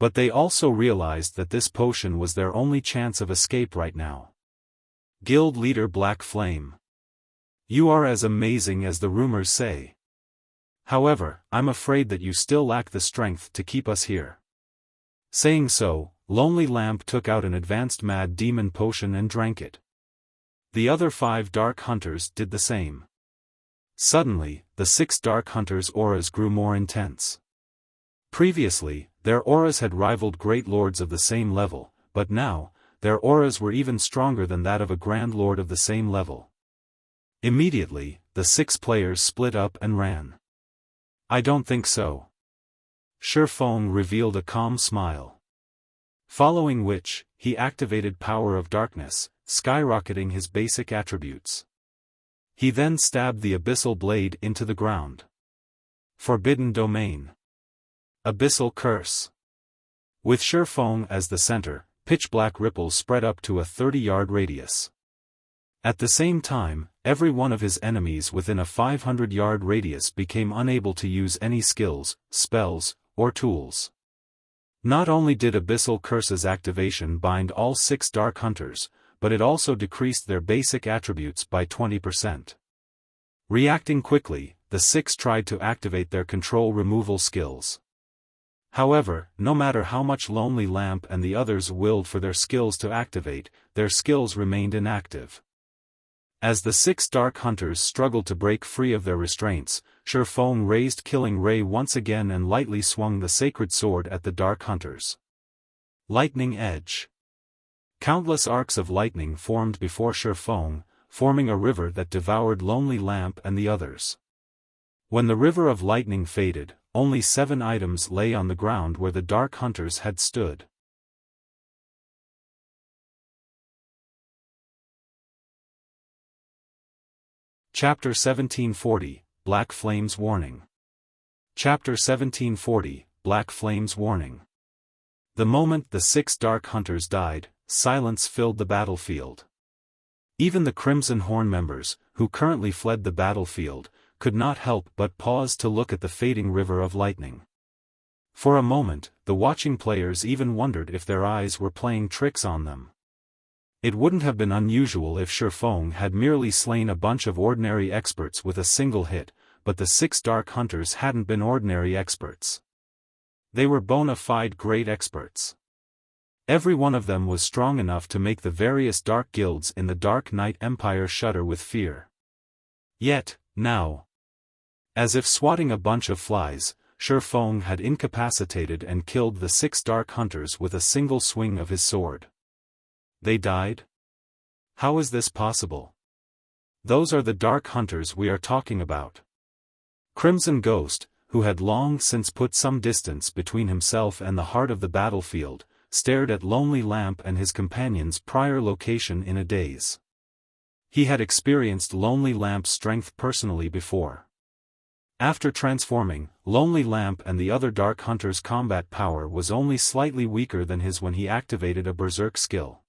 But they also realized that this potion was their only chance of escape right now. Guild Leader Black Flame. You are as amazing as the rumors say. However, I'm afraid that you still lack the strength to keep us here. Saying so, Lonely Lamp took out an advanced Mad Demon Potion and drank it. The other 5 Dark Hunters did the same. Suddenly, the 6 Dark Hunters' auras grew more intense. Previously, their auras had rivaled great lords of the same level, but now, their auras were even stronger than that of a Grand Lord of the same level. Immediately, the 6 players split up and ran. I don't think so. Xiaofan revealed a calm smile. Following which, he activated Power of Darkness, skyrocketing his basic attributes. He then stabbed the abyssal blade into the ground. Forbidden Domain. Abyssal Curse. With Xiaofan as the center, pitch-black ripples spread up to a 30-yard radius. At the same time, every one of his enemies within a 500-yard radius became unable to use any skills, spells, or tools. Not only did Abyssal Curse's activation bind all 6 Dark Hunters, but it also decreased their basic attributes by 20%. Reacting quickly, the 6 tried to activate their control removal skills. However, no matter how much Lonely Lamp and the others willed for their skills to activate, their skills remained inactive. As the 6 Dark Hunters struggled to break free of their restraints, Xiaofan raised Killing Ray once again and lightly swung the sacred sword at the Dark Hunters. Lightning Edge. Countless arcs of lightning formed before Xiaofan, forming a river that devoured Lonely Lamp and the others. When the river of lightning faded, only 7 items lay on the ground where the Dark Hunters had stood. Chapter 1740, Black Flames Warning. Chapter 1740, Black Flames Warning. The moment the 6 Dark Hunters died, silence filled the battlefield. Even the Crimson Horn members, who currently fled the battlefield, could not help but pause to look at the fading river of lightning. For a moment, the watching players even wondered if their eyes were playing tricks on them. It wouldn't have been unusual if Xiaofan had merely slain a bunch of ordinary experts with a single hit, but the 6 Dark Hunters hadn't been ordinary experts. They were bona fide great experts. Every one of them was strong enough to make the various dark guilds in the Dark Knight Empire shudder with fear. Yet, now, as if swatting a bunch of flies, Xiaofan had incapacitated and killed the 6 Dark Hunters with a single swing of his sword. They died? How is this possible? Those are the Dark Hunters we are talking about. Crimson Ghost, who had long since put some distance between himself and the heart of the battlefield, stared at Lonely Lamp and his companion's prior location in a daze. He had experienced Lonely Lamp's strength personally before. After transforming, Lonely Lamp and the other Dark Hunters' combat power was only slightly weaker than his when he activated a Berserk skill.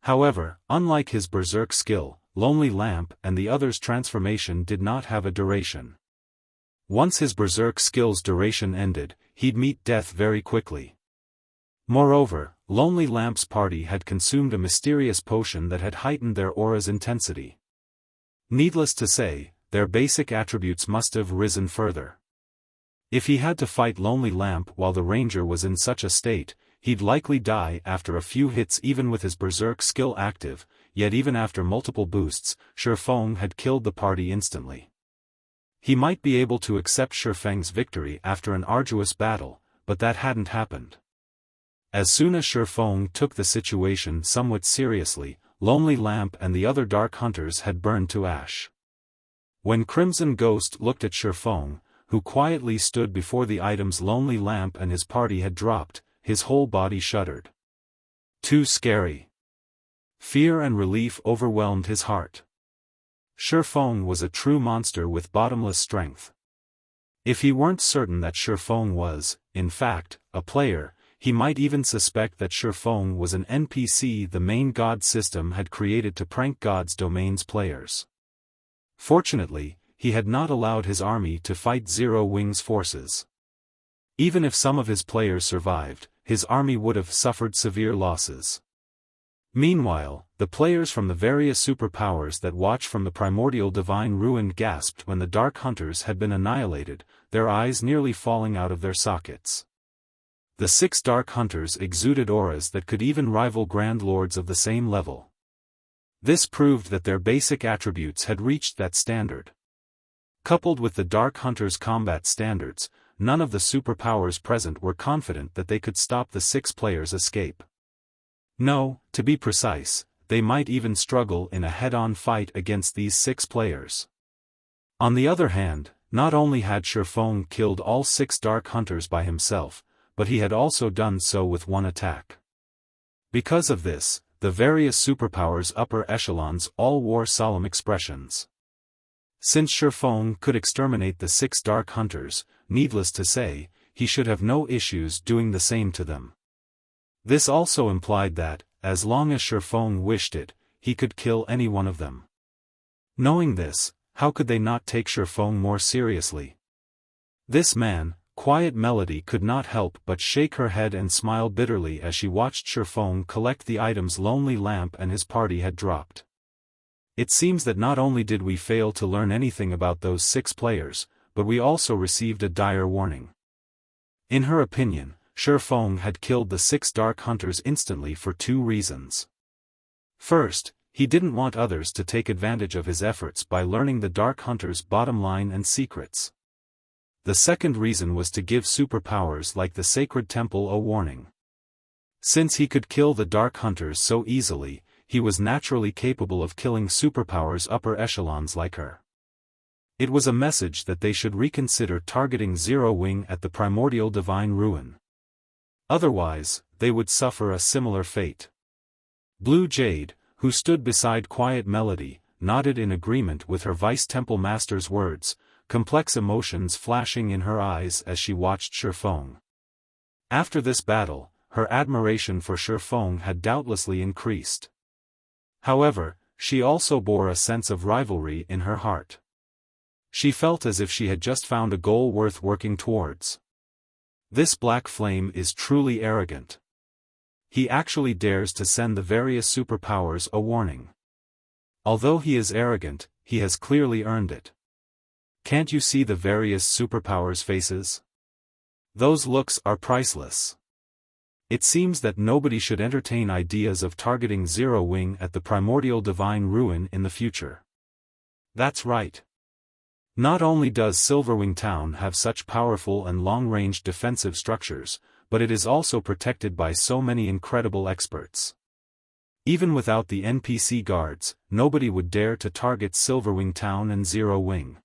However, unlike his Berserk skill, Lonely Lamp and the others' transformation did not have a duration. Once his Berserk skill's duration ended, he'd meet death very quickly. Moreover, Lonely Lamp's party had consumed a mysterious potion that had heightened their aura's intensity. Needless to say, their basic attributes must have risen further. If he had to fight Lonely Lamp while the Ranger was in such a state, he'd likely die after a few hits even with his Berserk skill active, yet even after multiple boosts, Xiaofan had killed the party instantly. He might be able to accept Xiaofang's victory after an arduous battle, but that hadn't happened. As soon as Xiaofan took the situation somewhat seriously, Lonely Lamp and the other dark hunters had burned to ash. When Crimson Ghost looked at Xiaofan, who quietly stood before the items Lonely Lamp and his party had dropped, his whole body shuddered. Too scary. Fear and relief overwhelmed his heart. Xiaofan was a true monster with bottomless strength. If he weren't certain that Xiaofan was, in fact, a player, he might even suspect that Xiaofan was an NPC the main god system had created to prank God's domain's players. Fortunately, he had not allowed his army to fight Zero Wing's forces. Even if some of his players survived, his army would have suffered severe losses. Meanwhile, the players from the various superpowers that watch from the primordial divine ruin gasped when the Dark Hunters had been annihilated, their eyes nearly falling out of their sockets. The 6 Dark Hunters exuded auras that could even rival Grand Lords of the same level. This proved that their basic attributes had reached that standard. Coupled with the Dark Hunters' combat standards, none of the superpowers present were confident that they could stop the 6 players' escape. No, to be precise, they might even struggle in a head-on fight against these 6 players. On the other hand, not only had Xiaofan killed all 6 Dark Hunters by himself, but he had also done so with one attack. Because of this, the various superpowers' upper echelons all wore solemn expressions. Since Xiaofan could exterminate the 6 Dark Hunters, needless to say, he should have no issues doing the same to them. This also implied that, as long as Xiaofan wished it, he could kill any one of them. Knowing this, how could they not take Xiaofan more seriously? This man, Quiet Melody, could not help but shake her head and smile bitterly as she watched Xiaofan collect the items Lonely Lamp and his party had dropped. It seems that not only did we fail to learn anything about those 6 players, but we also received a dire warning. In her opinion, Xiaofan had killed the 6 Dark Hunters instantly for 2 reasons. First, he didn't want others to take advantage of his efforts by learning the Dark Hunters' bottom line and secrets. The second reason was to give superpowers like the Sacred Temple a warning. Since he could kill the Dark Hunters so easily, he was naturally capable of killing superpowers upper echelons like her. It was a message that they should reconsider targeting Zero Wing at the primordial divine ruin. Otherwise, they would suffer a similar fate. Blue Jade, who stood beside Quiet Melody, nodded in agreement with her Vice-Temple Master's words, complex emotions flashing in her eyes as she watched Xiaofan. After this battle, her admiration for Xiaofan had doubtlessly increased. However, she also bore a sense of rivalry in her heart. She felt as if she had just found a goal worth working towards. This Black Flame is truly arrogant. He actually dares to send the various superpowers a warning. Although he is arrogant, he has clearly earned it. Can't you see the various superpowers' faces? Those looks are priceless. It seems that nobody should entertain ideas of targeting Zero Wing at the primordial divine ruin in the future. That's right. Not only does Silverwing Town have such powerful and long-range defensive structures, but it is also protected by so many incredible experts. Even without the NPC guards, nobody would dare to target Silverwing Town and Zero Wing.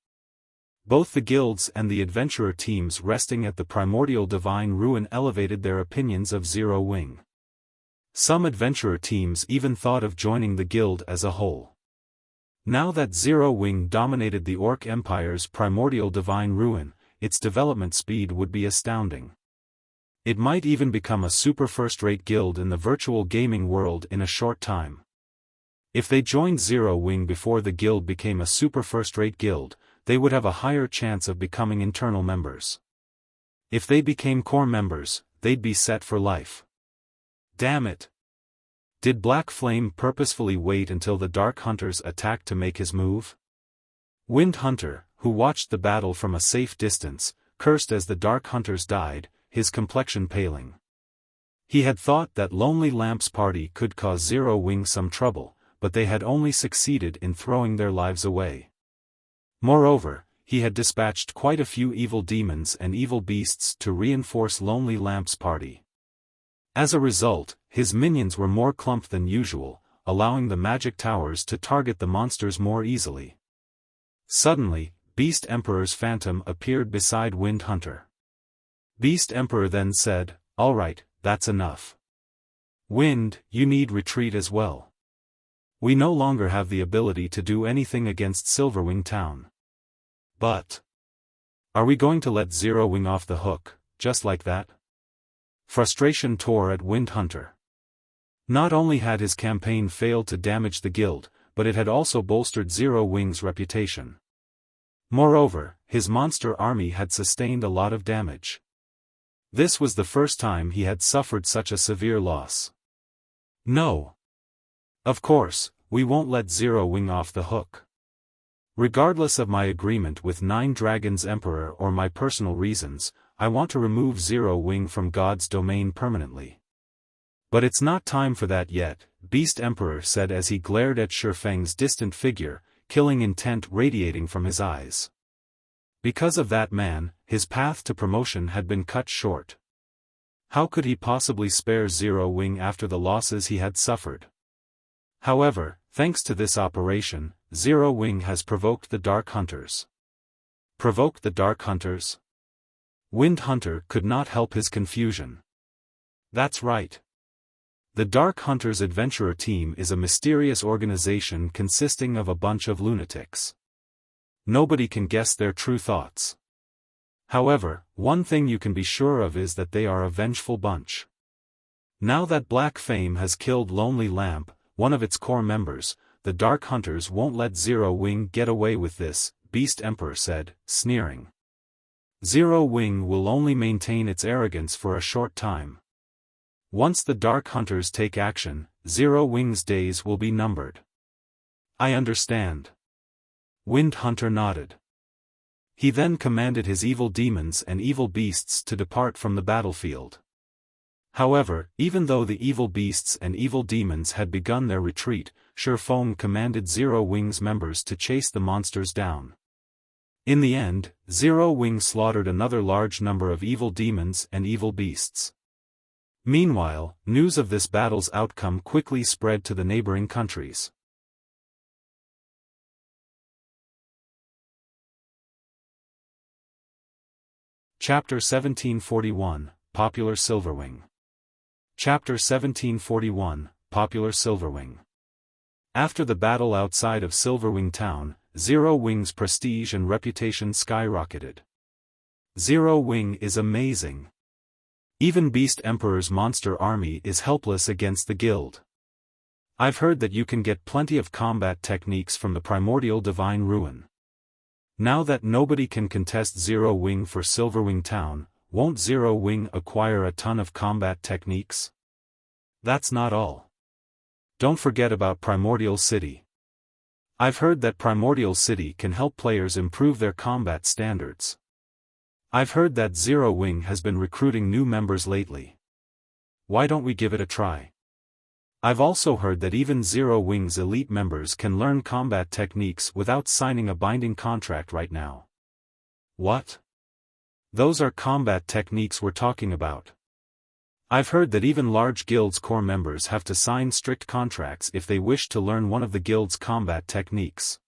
Both the guilds and the adventurer teams resting at the primordial divine ruin elevated their opinions of Zero Wing. Some adventurer teams even thought of joining the guild as a whole. Now that Zero Wing dominated the Orc Empire's primordial divine ruin, its development speed would be astounding. It might even become a super first-rate guild in the virtual gaming world in a short time. If they joined Zero Wing before the guild became a super first-rate guild, they would have a higher chance of becoming internal members. If they became core members, they'd be set for life. Damn it! Did Black Flame purposefully wait until the Dark Hunters attacked to make his move? Wind Hunter, who watched the battle from a safe distance, cursed as the Dark Hunters died, his complexion paling. He had thought that Lonely Lamp's party could cause Zero Wing some trouble, but they had only succeeded in throwing their lives away. Moreover, he had dispatched quite a few evil demons and evil beasts to reinforce Lonely Lamp's party. As a result, his minions were more clumped than usual, allowing the magic towers to target the monsters more easily. Suddenly, Beast Emperor's phantom appeared beside Wind Hunter. Beast Emperor then said, "Alright, that's enough. Wind, you need retreat as well. We no longer have the ability to do anything against Silverwing Town. But are we going to let Zero Wing off the hook, just like that?" Frustration tore at Wind Hunter. Not only had his campaign failed to damage the guild, but it had also bolstered Zero Wing's reputation. Moreover, his monster army had sustained a lot of damage. This was the first time he had suffered such a severe loss. No. Of course, we won't let Zero Wing off the hook. Regardless of my agreement with Nine Dragons Emperor or my personal reasons, I want to remove Zero Wing from God's domain permanently. But it's not time for that yet, Beast Emperor said as he glared at Xiaofan's distant figure, killing intent radiating from his eyes. Because of that man, his path to promotion had been cut short. How could he possibly spare Zero Wing after the losses he had suffered? However, thanks to this operation, Zero Wing has provoked the Dark Hunters. Provoked the Dark Hunters? Wind Hunter could not help his confusion. That's right. The Dark Hunters Adventurer Team is a mysterious organization consisting of a bunch of lunatics. Nobody can guess their true thoughts. However, one thing you can be sure of is that they are a vengeful bunch. Now that Black Fame has killed Lonely Lamp, one of its core members, the Dark Hunters won't let Zero Wing get away with this, Beast Emperor said, sneering. Zero Wing will only maintain its arrogance for a short time. Once the Dark Hunters take action, Zero Wing's days will be numbered. I understand. Wind Hunter nodded. He then commanded his evil demons and evil beasts to depart from the battlefield. However, even though the evil beasts and evil demons had begun their retreat, Xiaofan commanded Zero Wing's members to chase the monsters down. In the end, Zero Wing slaughtered another large number of evil demons and evil beasts. Meanwhile, news of this battle's outcome quickly spread to the neighboring countries. Chapter 1741, Popular Silverwing. Chapter 1741, Popular Silverwing. After the battle outside of Silverwing Town, Zero Wing's prestige and reputation skyrocketed. Zero Wing is amazing. Even Beast Emperor's monster army is helpless against the guild. I've heard that you can get plenty of combat techniques from the primordial divine ruin. Now that nobody can contest Zero Wing for Silverwing Town, won't Zero Wing acquire a ton of combat techniques? That's not all. Don't forget about Primordial City. I've heard that Primordial City can help players improve their combat standards. I've heard that Zero Wing has been recruiting new members lately. Why don't we give it a try? I've also heard that even Zero Wing's elite members can learn combat techniques without signing a binding contract right now. What? Those are combat techniques we're talking about. I've heard that even large guilds' core members have to sign strict contracts if they wish to learn one of the guild's combat techniques.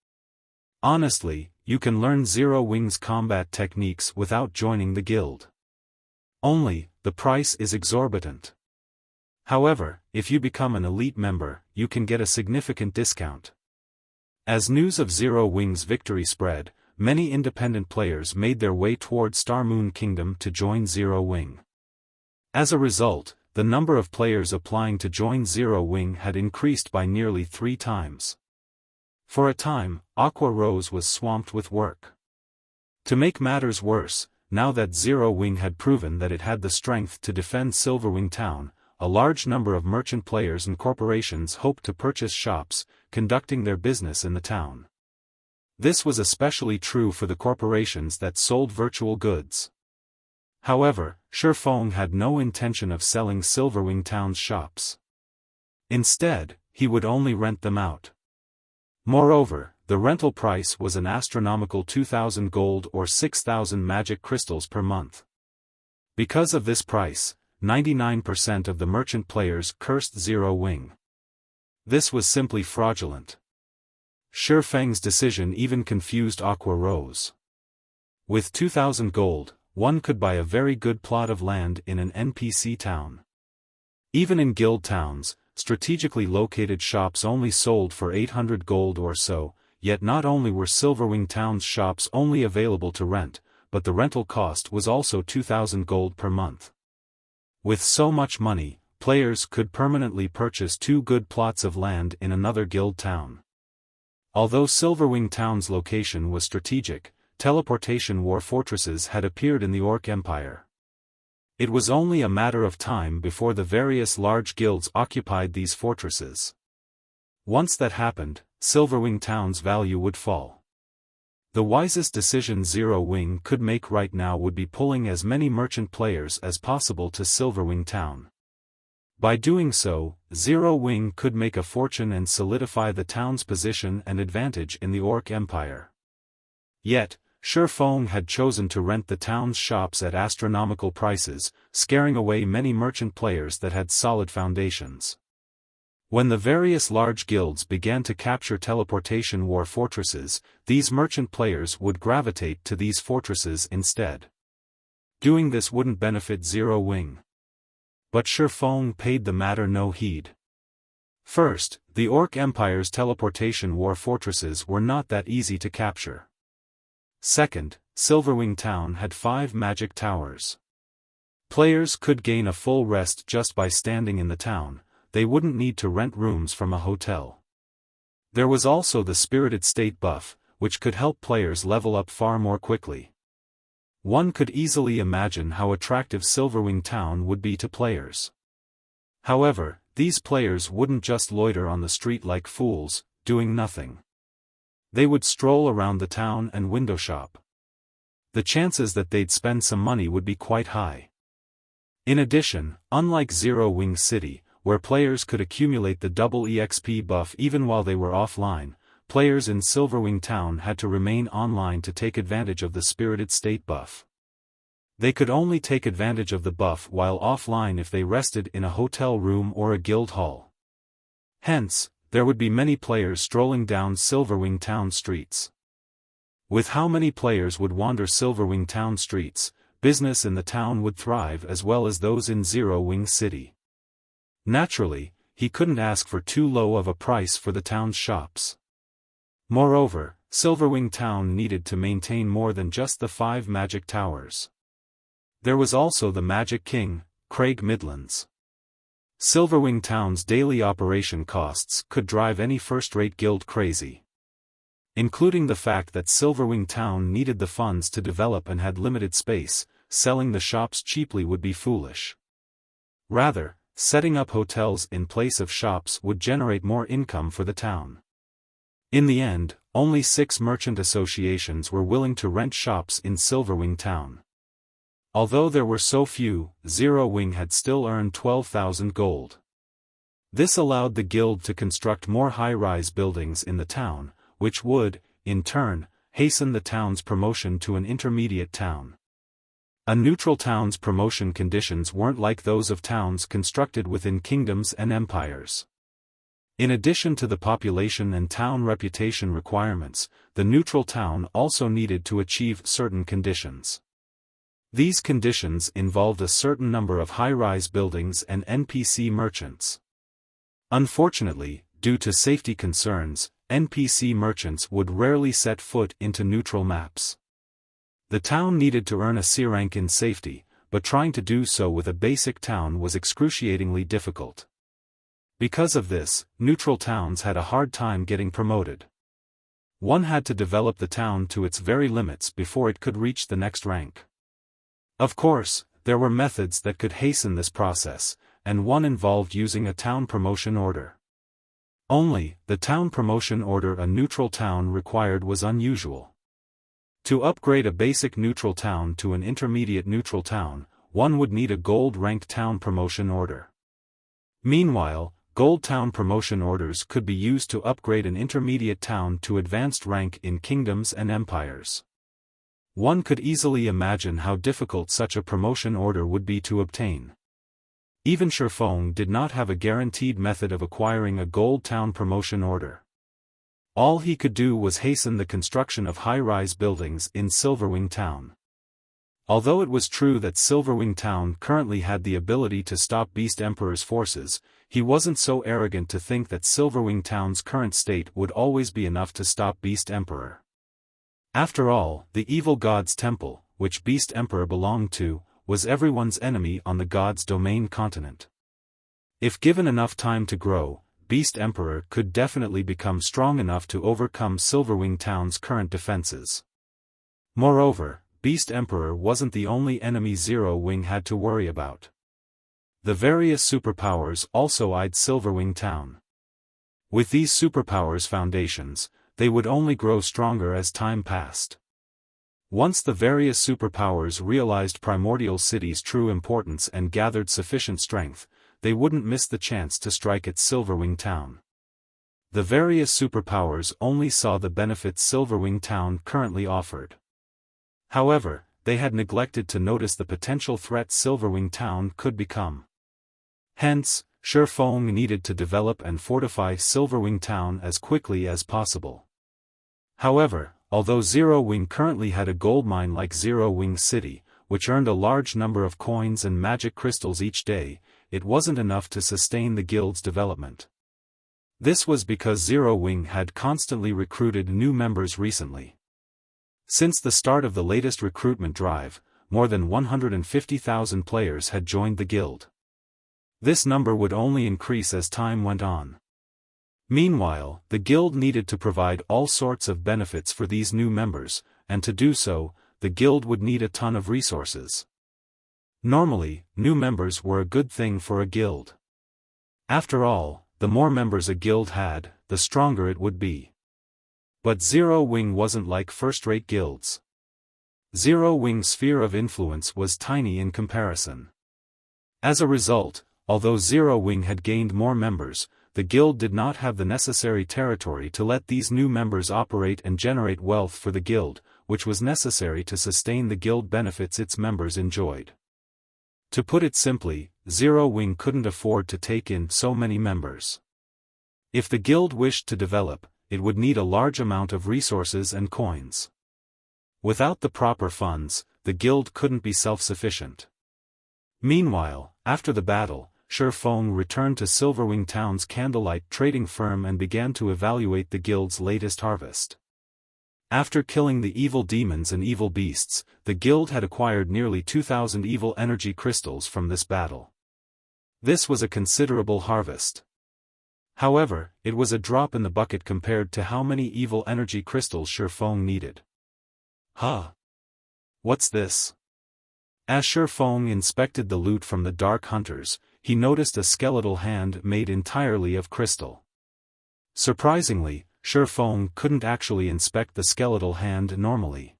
Honestly, you can learn Zero Wing's combat techniques without joining the guild. Only, the price is exorbitant. However, if you become an elite member, you can get a significant discount. As news of Zero Wing's victory spread, many independent players made their way toward Star Moon Kingdom to join Zero Wing. As a result, the number of players applying to join Zero Wing had increased by nearly 3 times. For a time, Aqua Rose was swamped with work. To make matters worse, now that Zero Wing had proven that it had the strength to defend Silverwing Town, a large number of merchant players and corporations hoped to purchase shops, conducting their business in the town. This was especially true for the corporations that sold virtual goods. However, Xiaofan had no intention of selling Silverwing Town's shops. Instead, he would only rent them out. Moreover, the rental price was an astronomical 2,000 gold or 6,000 magic crystals per month. Because of this price, 99% of the merchant players cursed Zero Wing. This was simply fraudulent. Xiaofan's decision even confused Aqua Rose. With 2,000 gold, one could buy a very good plot of land in an NPC town. Even in guild towns, strategically located shops only sold for 800 gold or so, yet not only were Silverwing Town's shops only available to rent, but the rental cost was also 2,000 gold per month. With so much money, players could permanently purchase 2 good plots of land in another guild town. Although Silverwing Town's location was strategic, teleportation war fortresses had appeared in the Orc Empire. It was only a matter of time before the various large guilds occupied these fortresses. Once that happened, Silverwing Town's value would fall. The wisest decision Zero Wing could make right now would be pulling as many merchant players as possible to Silverwing Town. By doing so, Zero Wing could make a fortune and solidify the town's position and advantage in the Orc Empire. Yet, Xiaofan had chosen to rent the town's shops at astronomical prices, scaring away many merchant players that had solid foundations. When the various large guilds began to capture teleportation war fortresses, these merchant players would gravitate to these fortresses instead. Doing this wouldn't benefit Zero Wing. But Xiaofan paid the matter no heed. First, the Orc Empire's teleportation war fortresses were not that easy to capture. Second, Silverwing Town had 5 magic towers. Players could gain a full rest just by standing in the town, they wouldn't need to rent rooms from a hotel. There was also the Spirited State buff, which could help players level up far more quickly. One could easily imagine how attractive Silverwing Town would be to players. However, these players wouldn't just loiter on the street like fools, doing nothing. They would stroll around the town and window shop. The chances that they'd spend some money would be quite high. In addition, unlike Zero Wing City, where players could accumulate the double EXP buff even while they were offline, players in Silverwing Town had to remain online to take advantage of the Spirited State buff. They could only take advantage of the buff while offline if they rested in a hotel room or a guild hall. Hence, there would be many players strolling down Silverwing Town streets. With how many players would wander Silverwing Town streets, business in the town would thrive as well as those in Zero Wing City. Naturally, he couldn't ask for too low of a price for the town's shops. Moreover, Silverwing Town needed to maintain more than just the 5 magic towers. There was also the Magic King, Craig Midlands. Silverwing Town's daily operation costs could drive any first-rate guild crazy. Including the fact that Silverwing Town needed the funds to develop and had limited space, selling the shops cheaply would be foolish. Rather, setting up hotels in place of shops would generate more income for the town. In the end, only 6 merchant associations were willing to rent shops in Silverwing Town. Although there were so few, Zero Wing had still earned 12,000 gold. This allowed the guild to construct more high-rise buildings in the town, which would, in turn, hasten the town's promotion to an intermediate town. A neutral town's promotion conditions weren't like those of towns constructed within kingdoms and empires. In addition to the population and town reputation requirements, the neutral town also needed to achieve certain conditions. These conditions involved a certain number of high-rise buildings and NPC merchants. Unfortunately, due to safety concerns, NPC merchants would rarely set foot into neutral maps. The town needed to earn a C rank in safety, but trying to do so with a basic town was excruciatingly difficult. Because of this, neutral towns had a hard time getting promoted. One had to develop the town to its very limits before it could reach the next rank. Of course, there were methods that could hasten this process, and one involved using a town promotion order. Only, the town promotion order a neutral town required was unusual. To upgrade a basic neutral town to an intermediate neutral town, one would need a gold-ranked town promotion order. Meanwhile, gold town promotion orders could be used to upgrade an intermediate town to advanced rank in kingdoms and empires. One could easily imagine how difficult such a promotion order would be to obtain. Even Xiaofan did not have a guaranteed method of acquiring a gold town promotion order. All he could do was hasten the construction of high-rise buildings in Silverwing Town. Although it was true that Silverwing Town currently had the ability to stop Beast Emperor's forces, he wasn't so arrogant to think that Silverwing Town's current state would always be enough to stop Beast Emperor. After all, the evil god's temple, which Beast Emperor belonged to, was everyone's enemy on the god's domain continent. If given enough time to grow, Beast Emperor could definitely become strong enough to overcome Silverwing Town's current defenses. Moreover, Beast Emperor wasn't the only enemy Zero Wing had to worry about. The various superpowers also eyed Silverwing Town. With these superpowers' foundations, they would only grow stronger as time passed. Once the various superpowers realized Primordial City's true importance and gathered sufficient strength, they wouldn't miss the chance to strike at Silverwing Town. The various superpowers only saw the benefits Silverwing Town currently offered. However, they had neglected to notice the potential threat Silverwing Town could become. Hence, Xiaofan needed to develop and fortify Silverwing Town as quickly as possible. However, although Zero Wing currently had a gold mine like Zero Wing City, which earned a large number of coins and magic crystals each day, it wasn't enough to sustain the guild's development. This was because Zero Wing had constantly recruited new members recently. Since the start of the latest recruitment drive, more than 150,000 players had joined the guild. This number would only increase as time went on. Meanwhile, the guild needed to provide all sorts of benefits for these new members, and to do so, the guild would need a ton of resources. Normally, new members were a good thing for a guild. After all, the more members a guild had, the stronger it would be. But Zero Wing wasn't like first-rate guilds. Zero Wing's sphere of influence was tiny in comparison. As a result, although Zero Wing had gained more members, the guild did not have the necessary territory to let these new members operate and generate wealth for the guild, which was necessary to sustain the guild benefits its members enjoyed. To put it simply, Zero Wing couldn't afford to take in so many members. If the guild wished to develop, it would need a large amount of resources and coins. Without the proper funds, the guild couldn't be self-sufficient. Meanwhile, after the battle, Xiaofan returned to Silverwing Town's candlelight trading firm and began to evaluate the guild's latest harvest. After killing the evil demons and evil beasts, the guild had acquired nearly 2,000 evil energy crystals from this battle. This was a considerable harvest. However, it was a drop in the bucket compared to how many evil energy crystals Xiaofan needed. Huh? What's this? As Xiaofan inspected the loot from the Dark Hunters, he noticed a skeletal hand made entirely of crystal. Surprisingly, Xiaofan couldn't actually inspect the skeletal hand normally.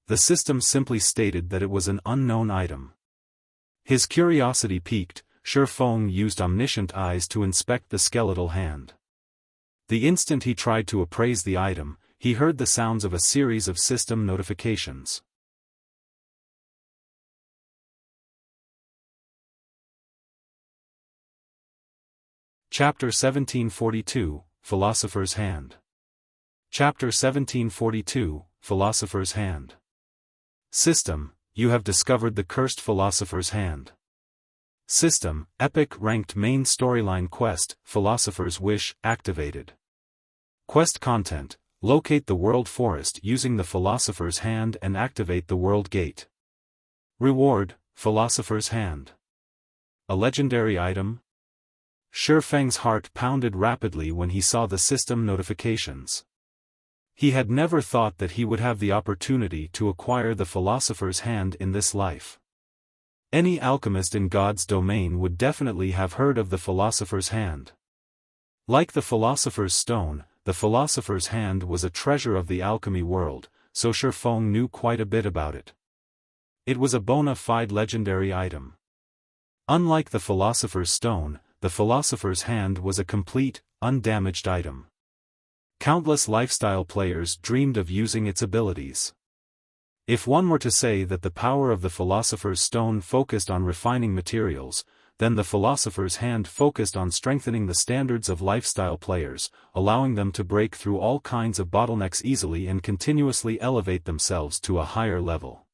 The system simply stated that it was an unknown item. His curiosity piqued, Xiaofan used omniscient eyes to inspect the skeletal hand. The instant he tried to appraise the item, he heard the sounds of a series of system notifications. Chapter 1742, Philosopher's Hand. Chapter 1742, Philosopher's Hand. System, you have discovered the cursed Philosopher's Hand. System, Epic Ranked Main Storyline Quest, Philosopher's Wish, activated. Quest content, locate the World Forest using the Philosopher's Hand and activate the World Gate. Reward, Philosopher's Hand. A legendary item? Xiaofang's heart pounded rapidly when he saw the system notifications. He had never thought that he would have the opportunity to acquire the Philosopher's Hand in this life. Any alchemist in God's domain would definitely have heard of the Philosopher's Hand. Like the Philosopher's Stone, the Philosopher's Hand was a treasure of the alchemy world, so Xiaofan knew quite a bit about it. It was a bona fide legendary item. Unlike the Philosopher's Stone, the Philosopher's Hand was a complete, undamaged item. Countless lifestyle players dreamed of using its abilities. If one were to say that the power of the Philosopher's Stone focused on refining materials, then the Philosopher's Hand focused on strengthening the standards of lifestyle players, allowing them to break through all kinds of bottlenecks easily and continuously elevate themselves to a higher level.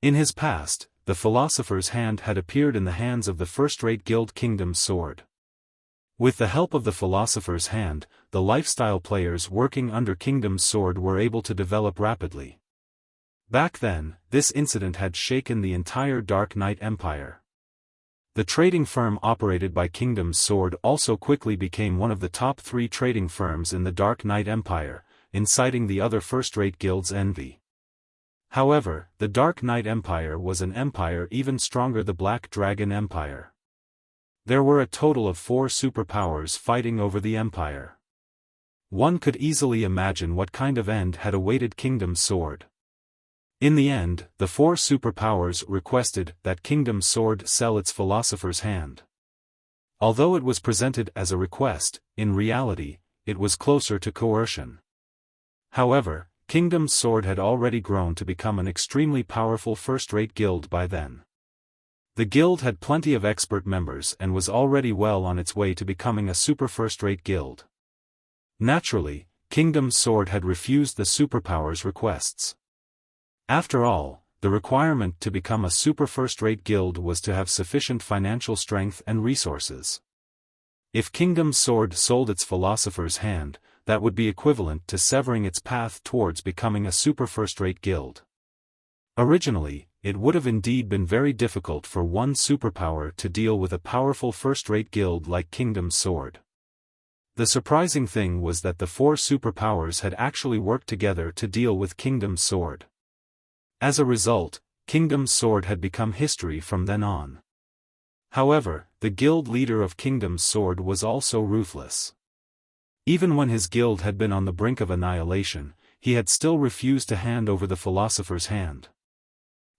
In his past, the Philosopher's Hand had appeared in the hands of the first-rate guild Kingdom's Sword. With the help of the Philosopher's Hand, the lifestyle players working under Kingdom's Sword were able to develop rapidly. Back then, this incident had shaken the entire Dark Knight Empire. The trading firm operated by Kingdom's Sword also quickly became one of the top 3 trading firms in the Dark Knight Empire, inciting the other first-rate guilds' envy. However, the Dark Knight Empire was an empire even stronger, the Black Dragon Empire. There were a total of 4 superpowers fighting over the empire. One could easily imagine what kind of end had awaited Kingdom's Sword. In the end, the 4 superpowers requested that Kingdom's Sword sell its Philosopher's Hand. Although it was presented as a request, in reality, it was closer to coercion. However, Kingdom's Sword had already grown to become an extremely powerful first-rate guild by then. The guild had plenty of expert members and was already well on its way to becoming a super first-rate guild. Naturally, Kingdom's Sword had refused the superpowers' requests. After all, the requirement to become a super first-rate guild was to have sufficient financial strength and resources. If Kingdom's Sword sold its Philosopher's Hand, that would be equivalent to severing its path towards becoming a super first-rate guild. Originally, it would have indeed been very difficult for one superpower to deal with a powerful first-rate guild like Kingdom's Sword. The surprising thing was that the 4 superpowers had actually worked together to deal with Kingdom's Sword. As a result, Kingdom's Sword had become history from then on. However, the guild leader of Kingdom's Sword was also ruthless. Even when his guild had been on the brink of annihilation, he had still refused to hand over the Philosopher's Hand.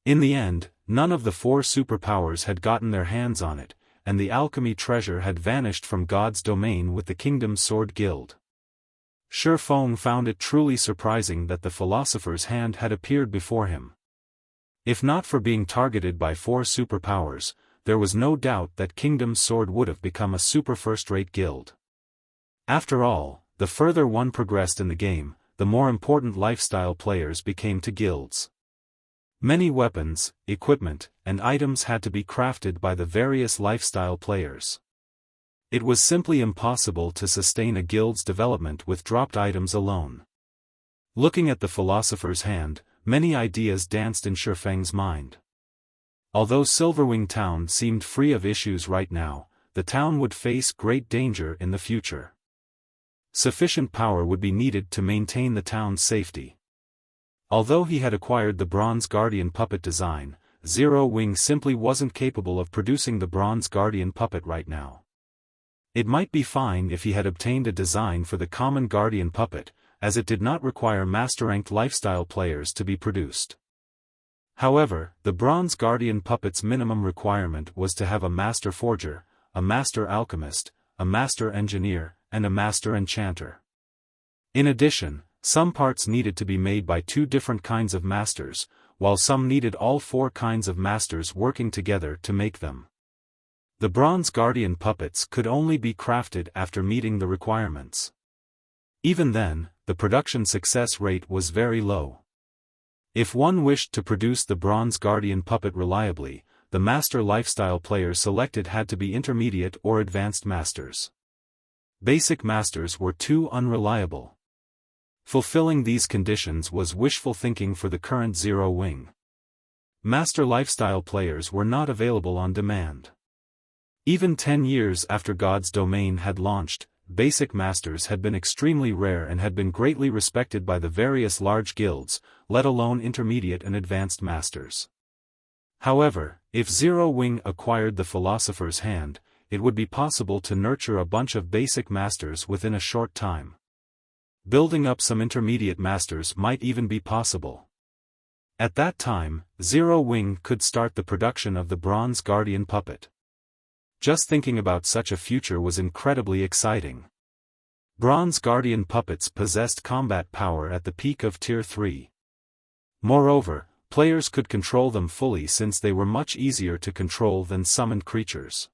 In the end, none of the 4 superpowers had gotten their hands on it, and the alchemy treasure had vanished from God's domain with the Kingdom's Sword Guild. Xiaofan found it truly surprising that the Philosopher's Hand had appeared before him. If not for being targeted by 4 superpowers, there was no doubt that Kingdom's Sword would have become a super first-rate guild. After all, the further one progressed in the game, the more important lifestyle players became to guilds. Many weapons, equipment, and items had to be crafted by the various lifestyle players. It was simply impossible to sustain a guild's development with dropped items alone. Looking at the Philosopher's Hand, many ideas danced in Xiaofan's mind. Although Silverwing Town seemed free of issues right now, the town would face great danger in the future. Sufficient power would be needed to maintain the town's safety. Although he had acquired the Bronze Guardian puppet design, Zero Wing simply wasn't capable of producing the Bronze Guardian puppet right now. It might be fine if he had obtained a design for the common Guardian puppet, as it did not require master-ranked lifestyle players to be produced. However, the Bronze Guardian puppet's minimum requirement was to have a master forger, a master alchemist, a master engineer, and a master enchanter. In addition, some parts needed to be made by 2 different kinds of masters, while some needed all 4 kinds of masters working together to make them. The Bronze Guardian puppets could only be crafted after meeting the requirements. Even then, the production success rate was very low. If one wished to produce the Bronze Guardian puppet reliably, the master lifestyle players selected had to be intermediate or advanced masters. Basic masters were too unreliable. Fulfilling these conditions was wishful thinking for the current Zero Wing. Master lifestyle players were not available on demand. Even 10 years after God's Domain had launched, basic masters had been extremely rare and had been greatly respected by the various large guilds, let alone intermediate and advanced masters. However, if Zero Wing acquired the Philosopher's Hand, it would be possible to nurture a bunch of basic masters within a short time. Building up some intermediate masters might even be possible. At that time, Zero Wing could start the production of the Bronze Guardian puppet. Just thinking about such a future was incredibly exciting. Bronze Guardian puppets possessed combat power at the peak of Tier 3. Moreover, players could control them fully since they were much easier to control than summoned creatures.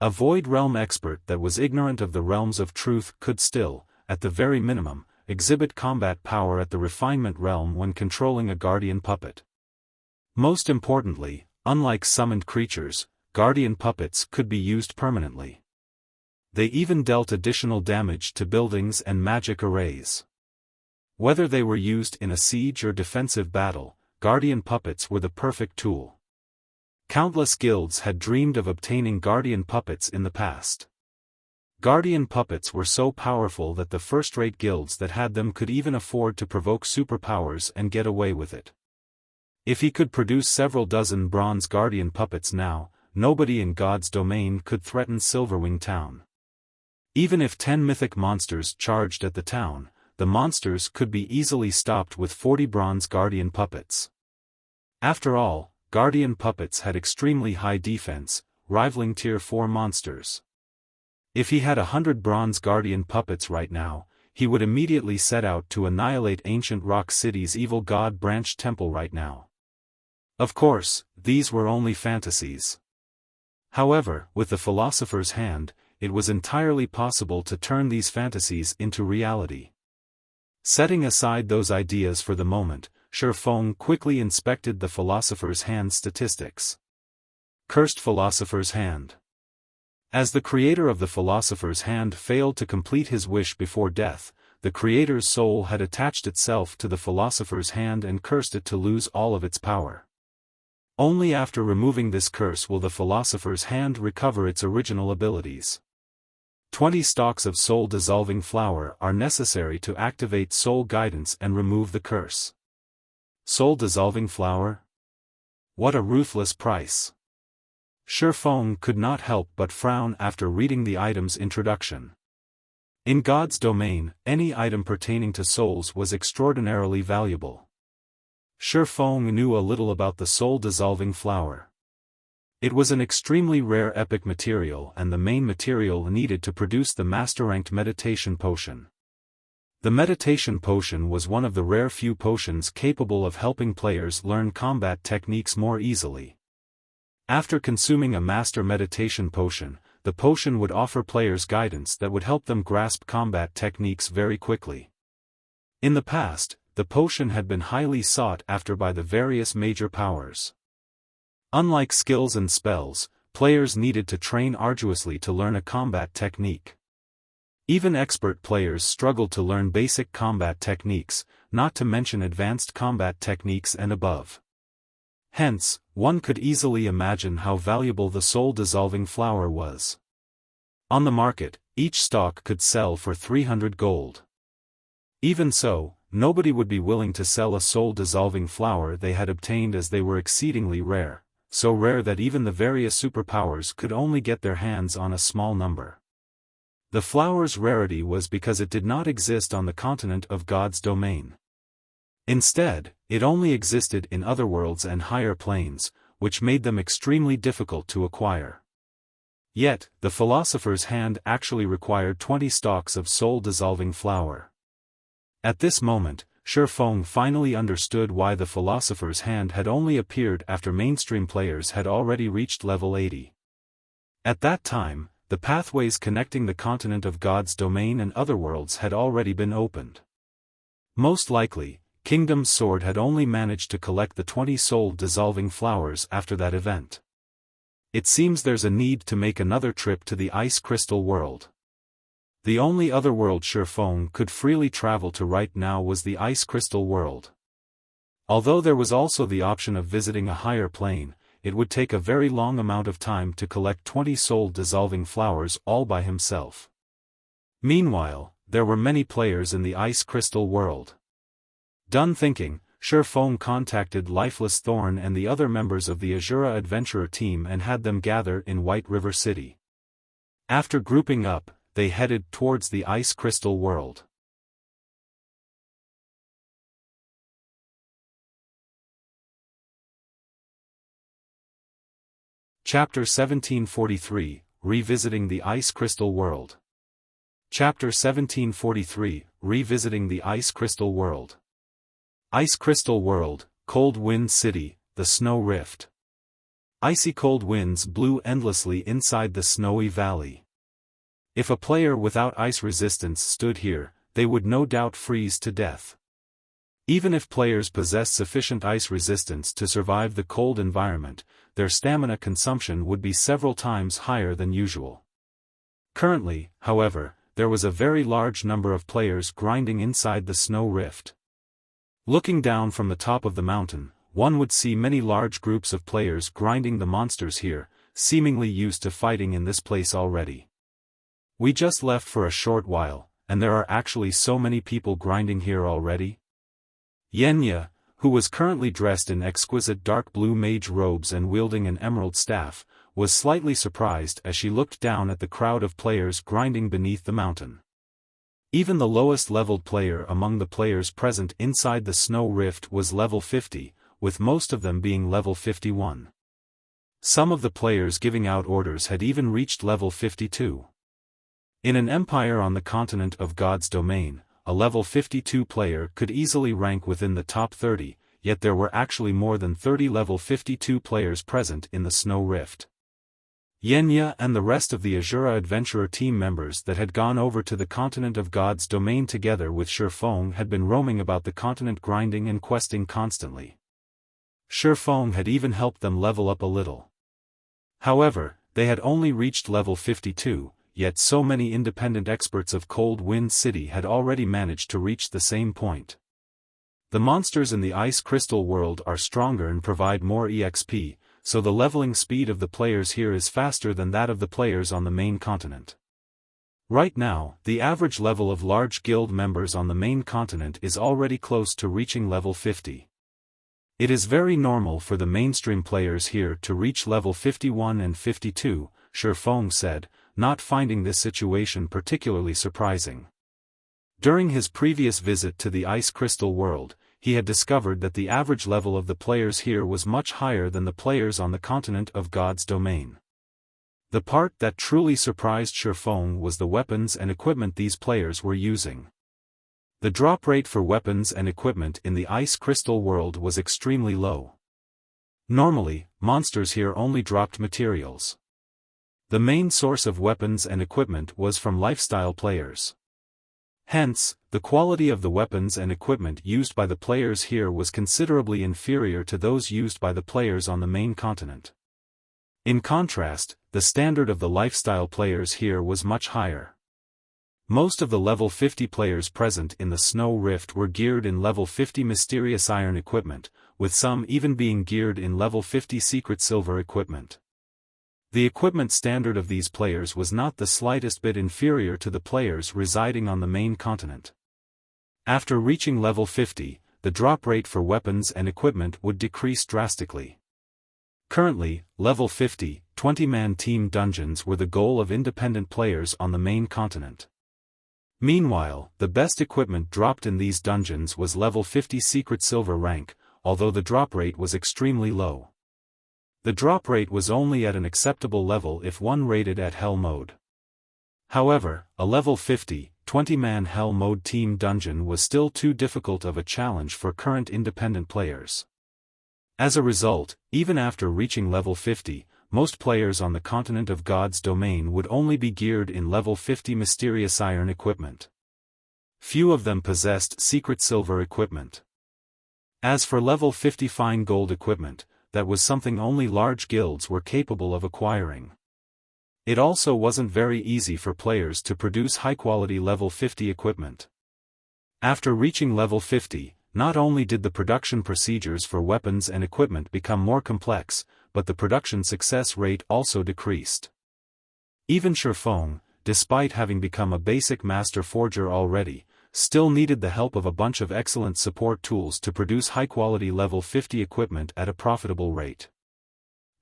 A Void Realm expert that was ignorant of the realms of truth could still, at the very minimum, exhibit combat power at the refinement realm when controlling a guardian puppet. Most importantly, unlike summoned creatures, guardian puppets could be used permanently. They even dealt additional damage to buildings and magic arrays. Whether they were used in a siege or defensive battle, guardian puppets were the perfect tool. Countless guilds had dreamed of obtaining guardian puppets in the past. Guardian puppets were so powerful that the first-rate guilds that had them could even afford to provoke superpowers and get away with it. If he could produce several dozen bronze guardian puppets now, nobody in God's domain could threaten Silverwing Town. Even if 10 mythic monsters charged at the town, the monsters could be easily stopped with 40 bronze guardian puppets. After all, guardian puppets had extremely high defense, rivaling tier 4 monsters. If he had 100 bronze guardian puppets right now, he would immediately set out to annihilate Ancient Rock City's evil god branch temple right now. Of course, these were only fantasies. However, with the Philosopher's hand, it was entirely possible to turn these fantasies into reality. Setting aside those ideas for the moment, Xiaofan quickly inspected the Philosopher's hand statistics. Cursed Philosopher's Hand. As the creator of the Philosopher's Hand failed to complete his wish before death, the creator's soul had attached itself to the Philosopher's Hand and cursed it to lose all of its power. Only after removing this curse will the Philosopher's Hand recover its original abilities. 20 stalks of soul-dissolving flower are necessary to activate soul guidance and remove the curse. Soul-dissolving flower? What a ruthless price! Xiaofan could not help but frown after reading the item's introduction. In God's domain, any item pertaining to souls was extraordinarily valuable. Xiaofan knew a little about the soul-dissolving flower. It was an extremely rare epic material and the main material needed to produce the master-ranked meditation potion. The meditation potion was one of the rare few potions capable of helping players learn combat techniques more easily. After consuming a master meditation potion, the potion would offer players guidance that would help them grasp combat techniques very quickly. In the past, the potion had been highly sought after by the various major powers. Unlike skills and spells, players needed to train arduously to learn a combat technique. Even expert players struggled to learn basic combat techniques, not to mention advanced combat techniques and above. Hence, one could easily imagine how valuable the soul-dissolving flower was. On the market, each stalk could sell for 300 gold. Even so, nobody would be willing to sell a soul-dissolving flower they had obtained as they were exceedingly rare. So rare that even the various superpowers could only get their hands on a small number. The flower's rarity was because it did not exist on the continent of God's domain. Instead, it only existed in other worlds and higher planes, which made them extremely difficult to acquire. Yet, the Philosopher's Hand actually required 20 stalks of soul-dissolving flower. At this moment, Xiaofan finally understood why the Philosopher's Hand had only appeared after mainstream players had already reached level 80. At that time, the pathways connecting the continent of God's domain and other worlds had already been opened. Most likely, Kingdom's Sword had only managed to collect the 20 soul-dissolving flowers after that event. It seems there's a need to make another trip to the Ice Crystal World. The only other world Xiaofan could freely travel to right now was the Ice Crystal World. Although there was also the option of visiting a higher plane, it would take a very long amount of time to collect 20 soul-dissolving flowers all by himself. Meanwhile, there were many players in the Ice Crystal World. Done thinking, Xiaofan contacted Lifeless Thorn and the other members of the Asura adventurer team and had them gather in White River City. After grouping up, they headed towards the Ice Crystal World. Chapter 1743, Revisiting the Ice Crystal World. Chapter 1743, Revisiting the Ice Crystal World. Ice Crystal World, Cold Wind City, the Snow Rift. Icy cold winds blew endlessly inside the snowy valley. If a player without ice resistance stood here, they would no doubt freeze to death. Even if players possessed sufficient ice resistance to survive the cold environment, their stamina consumption would be several times higher than usual. Currently, however, there was a very large number of players grinding inside the snow rift. Looking down from the top of the mountain, one would see many large groups of players grinding the monsters here, seemingly used to fighting in this place already. We just left for a short while, and there are actually so many people grinding here already? Yenya, who was currently dressed in exquisite dark blue mage robes and wielding an emerald staff, was slightly surprised as she looked down at the crowd of players grinding beneath the mountain. Even the lowest leveled player among the players present inside the snow rift was level 50, with most of them being level 51. Some of the players giving out orders had even reached level 52. In an empire on the continent of God's domain, a level 52 player could easily rank within the top 30, yet there were actually more than 30 level 52 players present in the snow rift. Yenya and the rest of the Asura adventurer team members that had gone over to the continent of God's domain together with Xiaofan had been roaming about the continent grinding and questing constantly. Xiaofan had even helped them level up a little. However, they had only reached level 52, yet so many independent experts of Cold Wind City had already managed to reach the same point. The monsters in the Ice Crystal world are stronger and provide more EXP, so the leveling speed of the players here is faster than that of the players on the main continent. Right now, the average level of large guild members on the main continent is already close to reaching level 50. It is very normal for the mainstream players here to reach level 51 and 52, Xiaofan said, not finding this situation particularly surprising. During his previous visit to the Ice Crystal world, he had discovered that the average level of the players here was much higher than the players on the continent of God's domain. The part that truly surprised Xiaofan was the weapons and equipment these players were using. The drop rate for weapons and equipment in the Ice Crystal world was extremely low. Normally, monsters here only dropped materials. The main source of weapons and equipment was from lifestyle players. Hence, the quality of the weapons and equipment used by the players here was considerably inferior to those used by the players on the main continent. In contrast, the standard of the lifestyle players here was much higher. Most of the level 50 players present in the Snow Rift were geared in level 50 Mysterious Iron equipment, with some even being geared in level 50 Secret Silver equipment. The equipment standard of these players was not the slightest bit inferior to the players residing on the main continent. After reaching level 50, the drop rate for weapons and equipment would decrease drastically. Currently, level 50, 20-man team dungeons were the goal of independent players on the main continent. Meanwhile, the best equipment dropped in these dungeons was level 50 Secret Silver rank, although the drop rate was extremely low. The drop rate was only at an acceptable level if one rated at Hell mode. However, a level 50, 20-man Hell mode team dungeon was still too difficult of a challenge for current independent players. As a result, even after reaching level 50, most players on the continent of God's domain would only be geared in level 50 Mysterious Iron equipment. Few of them possessed Secret Silver equipment. As for level 50 Fine Gold equipment, that was something only large guilds were capable of acquiring. It also wasn't very easy for players to produce high-quality level 50 equipment. After reaching level 50, not only did the production procedures for weapons and equipment become more complex, but the production success rate also decreased. Even Xiaofan, despite having become a basic master forger already, still needed the help of a bunch of excellent support tools to produce high-quality level 50 equipment at a profitable rate.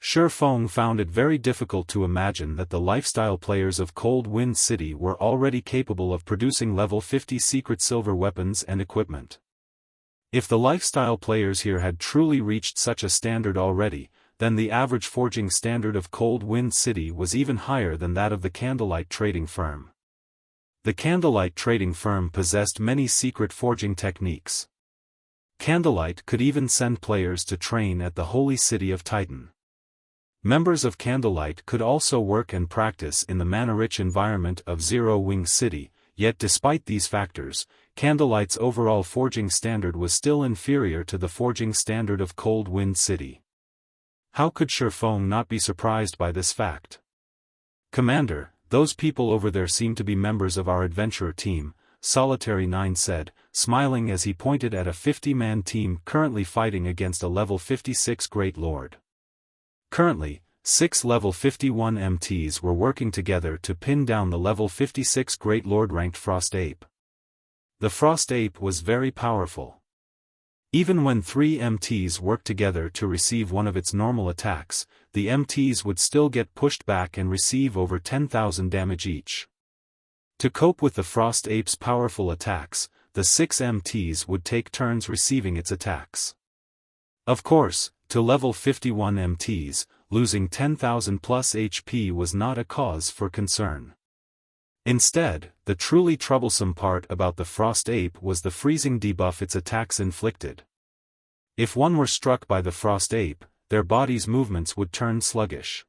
Xiaofan found it very difficult to imagine that the lifestyle players of Cold Wind City were already capable of producing level 50 Secret Silver weapons and equipment. If the lifestyle players here had truly reached such a standard already, then the average forging standard of Cold Wind City was even higher than that of the Candlelight trading firm. The Candlelight trading firm possessed many secret forging techniques. Candlelight could even send players to train at the Holy City of Titan. Members of Candlelight could also work and practice in the mana-rich environment of Zero-Wing City, yet despite these factors, Candlelight's overall forging standard was still inferior to the forging standard of Cold Wind City. How could Xiaofan not be surprised by this fact? "Commander, those people over there seem to be members of our adventurer team," Solitary 9 said, smiling as he pointed at a 50-man team currently fighting against a level 56 Great Lord. Currently, 6 level 51 MTs were working together to pin down the level 56 Great Lord ranked Frost Ape. The Frost Ape was very powerful. Even when 3 MTs worked together to receive one of its normal attacks, the MTs would still get pushed back and receive over 10,000 damage each. To cope with the Frost Ape's powerful attacks, the 6 MTs would take turns receiving its attacks. Of course, to level 51 MTs, losing 10,000 plus HP was not a cause for concern. Instead, the truly troublesome part about the Frost Ape was the freezing debuff its attacks inflicted. If one were struck by the Frost Ape, their body's movements would turn sluggish.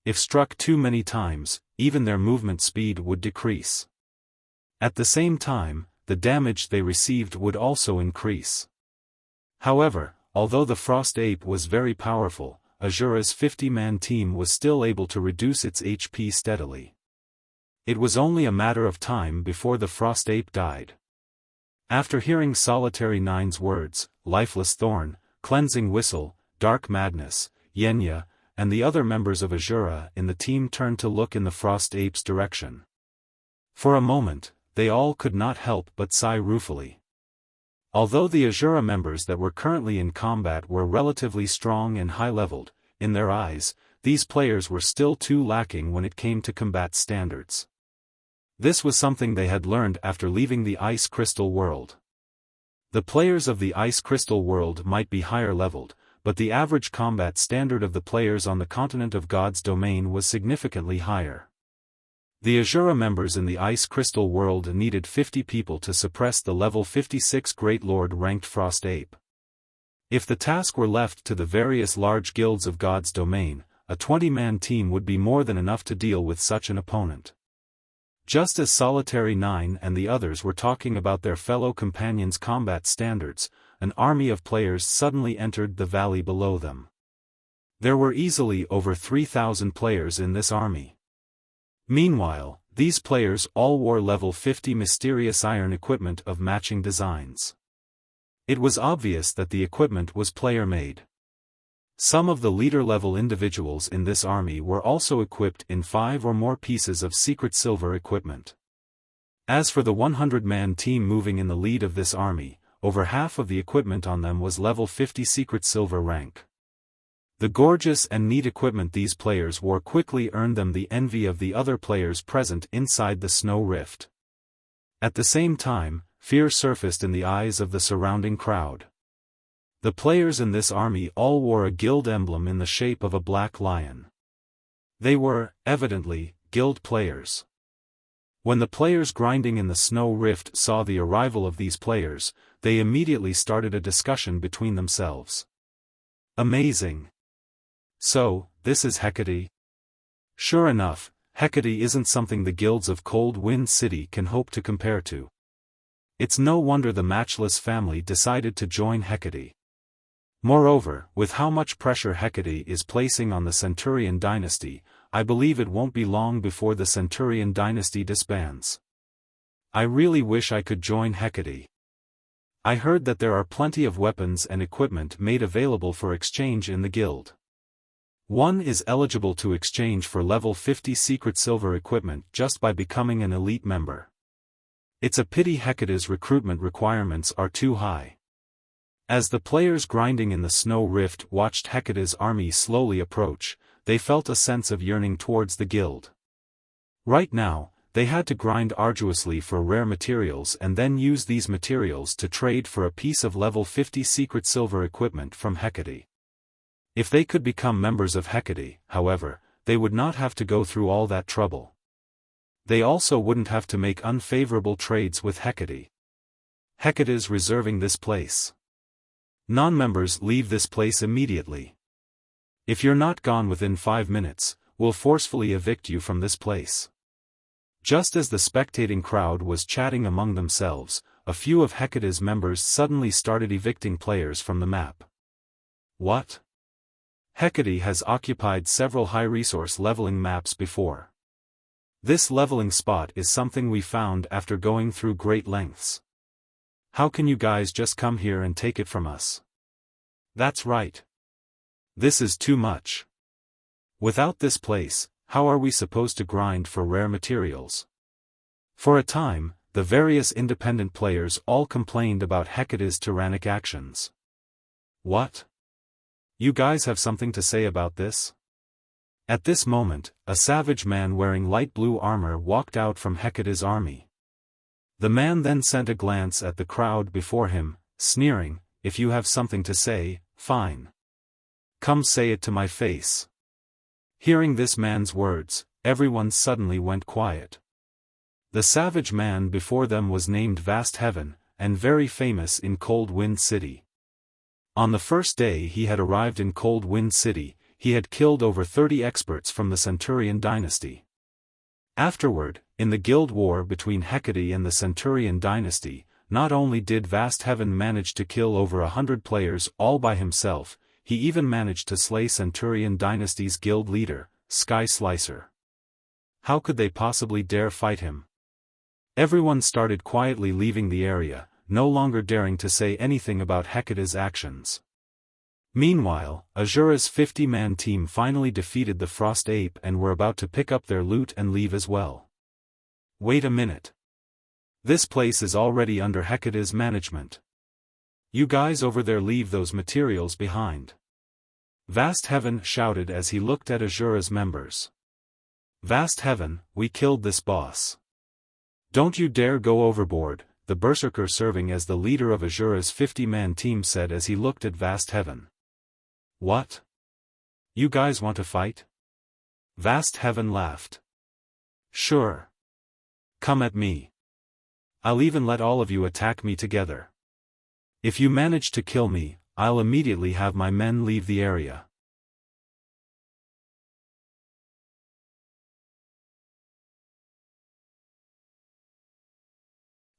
If struck too many times, even their movement speed would decrease. At the same time, the damage they received would also increase. However, although the Frost Ape was very powerful, Asura's 50-man team was still able to reduce its HP steadily. It was only a matter of time before the Frost Ape died. After hearing Solitary 9's words, Lifeless Thorn, Cleansing Whistle, Dark Madness, Yenya, and the other members of Asura in the team turned to look in the Frost Ape's direction. For a moment, they all could not help but sigh ruefully. Although the Asura members that were currently in combat were relatively strong and high-leveled, in their eyes, these players were still too lacking when it came to combat standards. This was something they had learned after leaving the Ice Crystal world. The players of the Ice Crystal world might be higher-leveled, but the average combat standard of the players on the continent of God's domain was significantly higher. The Asura members in the Ice Crystal world needed 50 people to suppress the level 56 Great Lord ranked Frost Ape. If the task were left to the various large guilds of God's domain, a 20-man team would be more than enough to deal with such an opponent. Just as Solitary 9 and the others were talking about their fellow companions' combat standards, an army of players suddenly entered the valley below them. There were easily over 3,000 players in this army. Meanwhile, these players all wore level 50 mysterious iron equipment of matching designs. It was obvious that the equipment was player-made. Some of the leader-level individuals in this army were also equipped in 5 or more pieces of secret silver equipment. As for the 100-man team moving in the lead of this army, over half of the equipment on them was level 50 secret silver rank. The gorgeous and neat equipment these players wore quickly earned them the envy of the other players present inside the snow rift. At the same time, fear surfaced in the eyes of the surrounding crowd. The players in this army all wore a guild emblem in the shape of a black lion. They were, evidently, guild players. When the players grinding in the snow rift saw the arrival of these players, they immediately started a discussion between themselves. Amazing! So, this is Hecate? Sure enough, Hecate isn't something the guilds of Cold Wind City can hope to compare to. It's no wonder the Matchless family decided to join Hecate. Moreover, with how much pressure Hecate is placing on the Centurion dynasty, I believe it won't be long before the Centurion dynasty disbands. I really wish I could join Hecate. I heard that there are plenty of weapons and equipment made available for exchange in the guild. One is eligible to exchange for level 50 secret silver equipment just by becoming an elite member. It's a pity Hecate's recruitment requirements are too high. As the players grinding in the snow rift watched Hecate's army slowly approach, they felt a sense of yearning towards the guild. Right now, they had to grind arduously for rare materials and then use these materials to trade for a piece of level 50 secret silver equipment from Hecate. If they could become members of Hecate, however, they would not have to go through all that trouble. They also wouldn't have to make unfavorable trades with Hecate. Hecate's reserving this place. Non-members leave this place immediately. If you're not gone within 5 minutes, we'll forcefully evict you from this place. Just as the spectating crowd was chatting among themselves, a few of Hecate's members suddenly started evicting players from the map. What? Hecate has occupied several high-resource leveling maps before. This leveling spot is something we found after going through great lengths. How can you guys just come here and take it from us? That's right. This is too much. Without this place, how are we supposed to grind for rare materials? For a time, the various independent players all complained about Hecate's tyrannic actions. What? You guys have something to say about this? At this moment, a savage man wearing light blue armor walked out from Hecate's army. The man then sent a glance at the crowd before him, sneering, "If you have something to say, fine. Come say it to my face." Hearing this man's words, everyone suddenly went quiet. The savage man before them was named Vast Heaven, and very famous in Cold Wind City. On the first day he had arrived in Cold Wind City, he had killed over 30 experts from the Centurion dynasty. Afterward, in the guild war between Hecate and the Centurion dynasty, not only did Vast Heaven manage to kill over 100 players all by himself, he even managed to slay Centurion dynasty's guild leader, Sky Slicer. How could they possibly dare fight him? Everyone started quietly leaving the area, no longer daring to say anything about Hecate's actions. Meanwhile, Asura's 50-man team finally defeated the Frost Ape and were about to pick up their loot and leave as well. Wait a minute. This place is already under Hecate's management. You guys over there leave those materials behind. Vast Heaven shouted as he looked at Asura's members. Vast Heaven, we killed this boss. Don't you dare go overboard, the berserker serving as the leader of Asura's 50-man team said as he looked at Vast Heaven. What? You guys want to fight? Vast Heaven laughed. Sure. Come at me. I'll even let all of you attack me together. If you manage to kill me, I'll immediately have my men leave the area.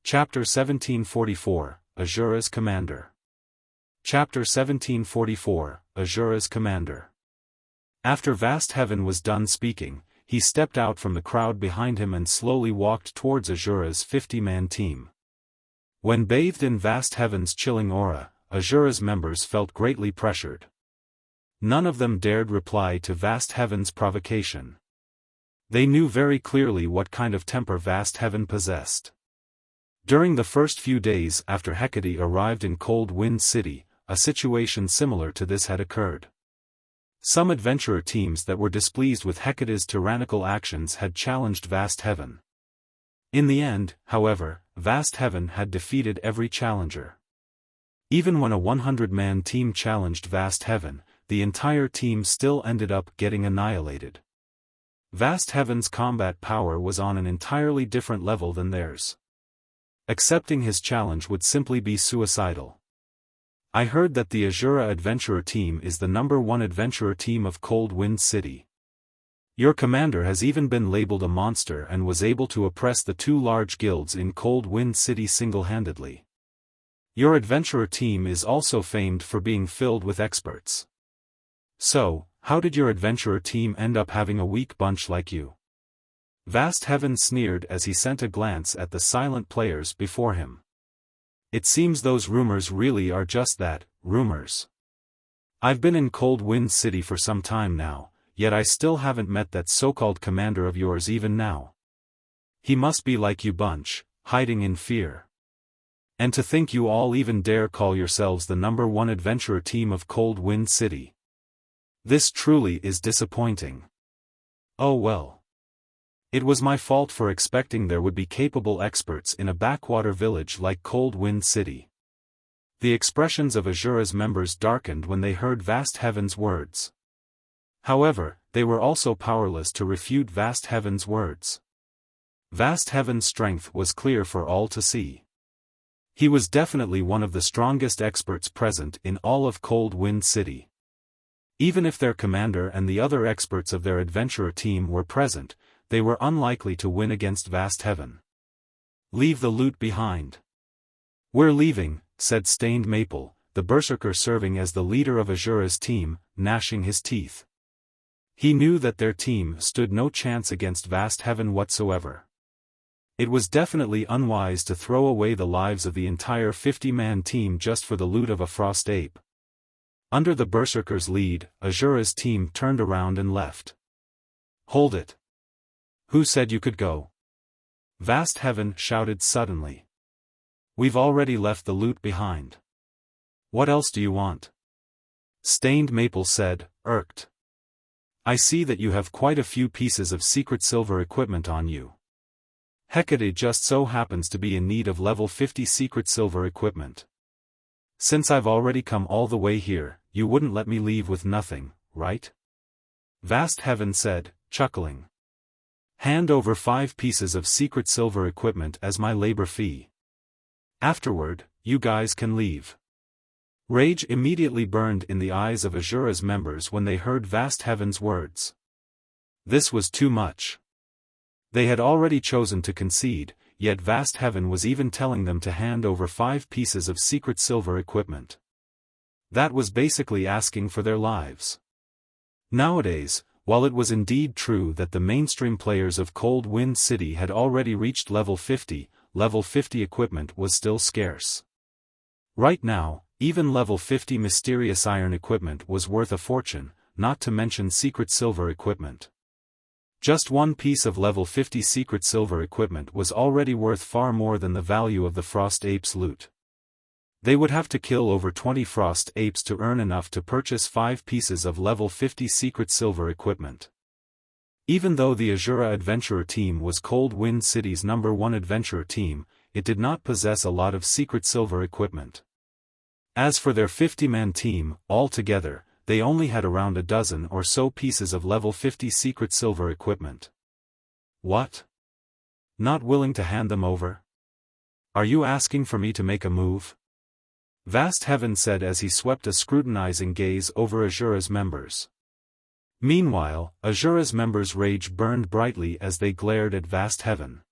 Chapter 1744, Asura's Commander. Chapter 1744, Asura's Commander. After Vast Heaven was done speaking, he stepped out from the crowd behind him and slowly walked towards Asura's 50-man team. When bathed in Vast Heaven's chilling aura, Asura's members felt greatly pressured. None of them dared reply to Vast Heaven's provocation. They knew very clearly what kind of temper Vast Heaven possessed. During the first few days after Hecate arrived in Cold Wind City, a situation similar to this had occurred. Some adventurer teams that were displeased with Hecate's tyrannical actions had challenged Vast Heaven. In the end, however, Vast Heaven had defeated every challenger. Even when a 100-man team challenged Vast Heaven, the entire team still ended up getting annihilated. Vast Heaven's combat power was on an entirely different level than theirs. Accepting his challenge would simply be suicidal. I heard that the Asura Adventurer team is the #1 adventurer team of Cold Wind City. Your commander has even been labeled a monster and was able to oppress the 2 large guilds in Cold Wind City single-handedly. Your adventurer team is also famed for being filled with experts. So, how did your adventurer team end up having a weak bunch like you? Vast Heaven sneered as he sent a glance at the silent players before him. It seems those rumors really are just that, rumors. I've been in Cold Wind City for some time now, yet I still haven't met that so-called commander of yours even now. He must be like you bunch, hiding in fear. And to think you all even dare call yourselves the #1 adventurer team of Cold Wind City. This truly is disappointing. Oh well. It was my fault for expecting there would be capable experts in a backwater village like Cold Wind City. The expressions of Asura's members darkened when they heard Vast Heaven's words. However, they were also powerless to refute Vast Heaven's words. Vast Heaven's strength was clear for all to see. He was definitely one of the strongest experts present in all of Cold Wind City. Even if their commander and the other experts of their adventurer team were present, they were unlikely to win against Vast Heaven. Leave the loot behind. We're leaving, said Stained Maple, the berserker serving as the leader of Asura's team, gnashing his teeth. He knew that their team stood no chance against Vast Heaven whatsoever. It was definitely unwise to throw away the lives of the entire 50-man team just for the loot of a frost ape. Under the berserker's lead, Asura's team turned around and left. Hold it. Who said you could go? Vast Heaven shouted suddenly. We've already left the loot behind. What else do you want? Stained Maple said, irked. I see that you have quite a few pieces of secret silver equipment on you. Hecate just so happens to be in need of level 50 secret silver equipment. Since I've already come all the way here, you wouldn't let me leave with nothing, right? Vast Heaven said, chuckling. Hand over 5 pieces of secret silver equipment as my labor fee. Afterward, you guys can leave. Rage immediately burned in the eyes of Asura's members when they heard Vast Heaven's words. This was too much. They had already chosen to concede, yet Vast Heaven was even telling them to hand over 5 pieces of secret silver equipment. That was basically asking for their lives. Nowadays, while it was indeed true that the mainstream players of Cold Wind City had already reached level 50 equipment was still scarce. Right now, even level 50 mysterious iron equipment was worth a fortune, not to mention secret silver equipment. Just one piece of level 50 secret silver equipment was already worth far more than the value of the Frost Ape's loot. They would have to kill over 20 Frost Apes to earn enough to purchase 5 pieces of level 50 secret silver equipment. Even though the Asura Adventurer team was Cold Wind City's #1 adventurer team, it did not possess a lot of secret silver equipment. As for their 50-man team, altogether, they only had around a dozen or so pieces of level 50 secret silver equipment. What? Not willing to hand them over? Are you asking for me to make a move? Vast Heaven said as he swept a scrutinizing gaze over Asura's members. Meanwhile, Asura's members' rage burned brightly as they glared at Vast Heaven.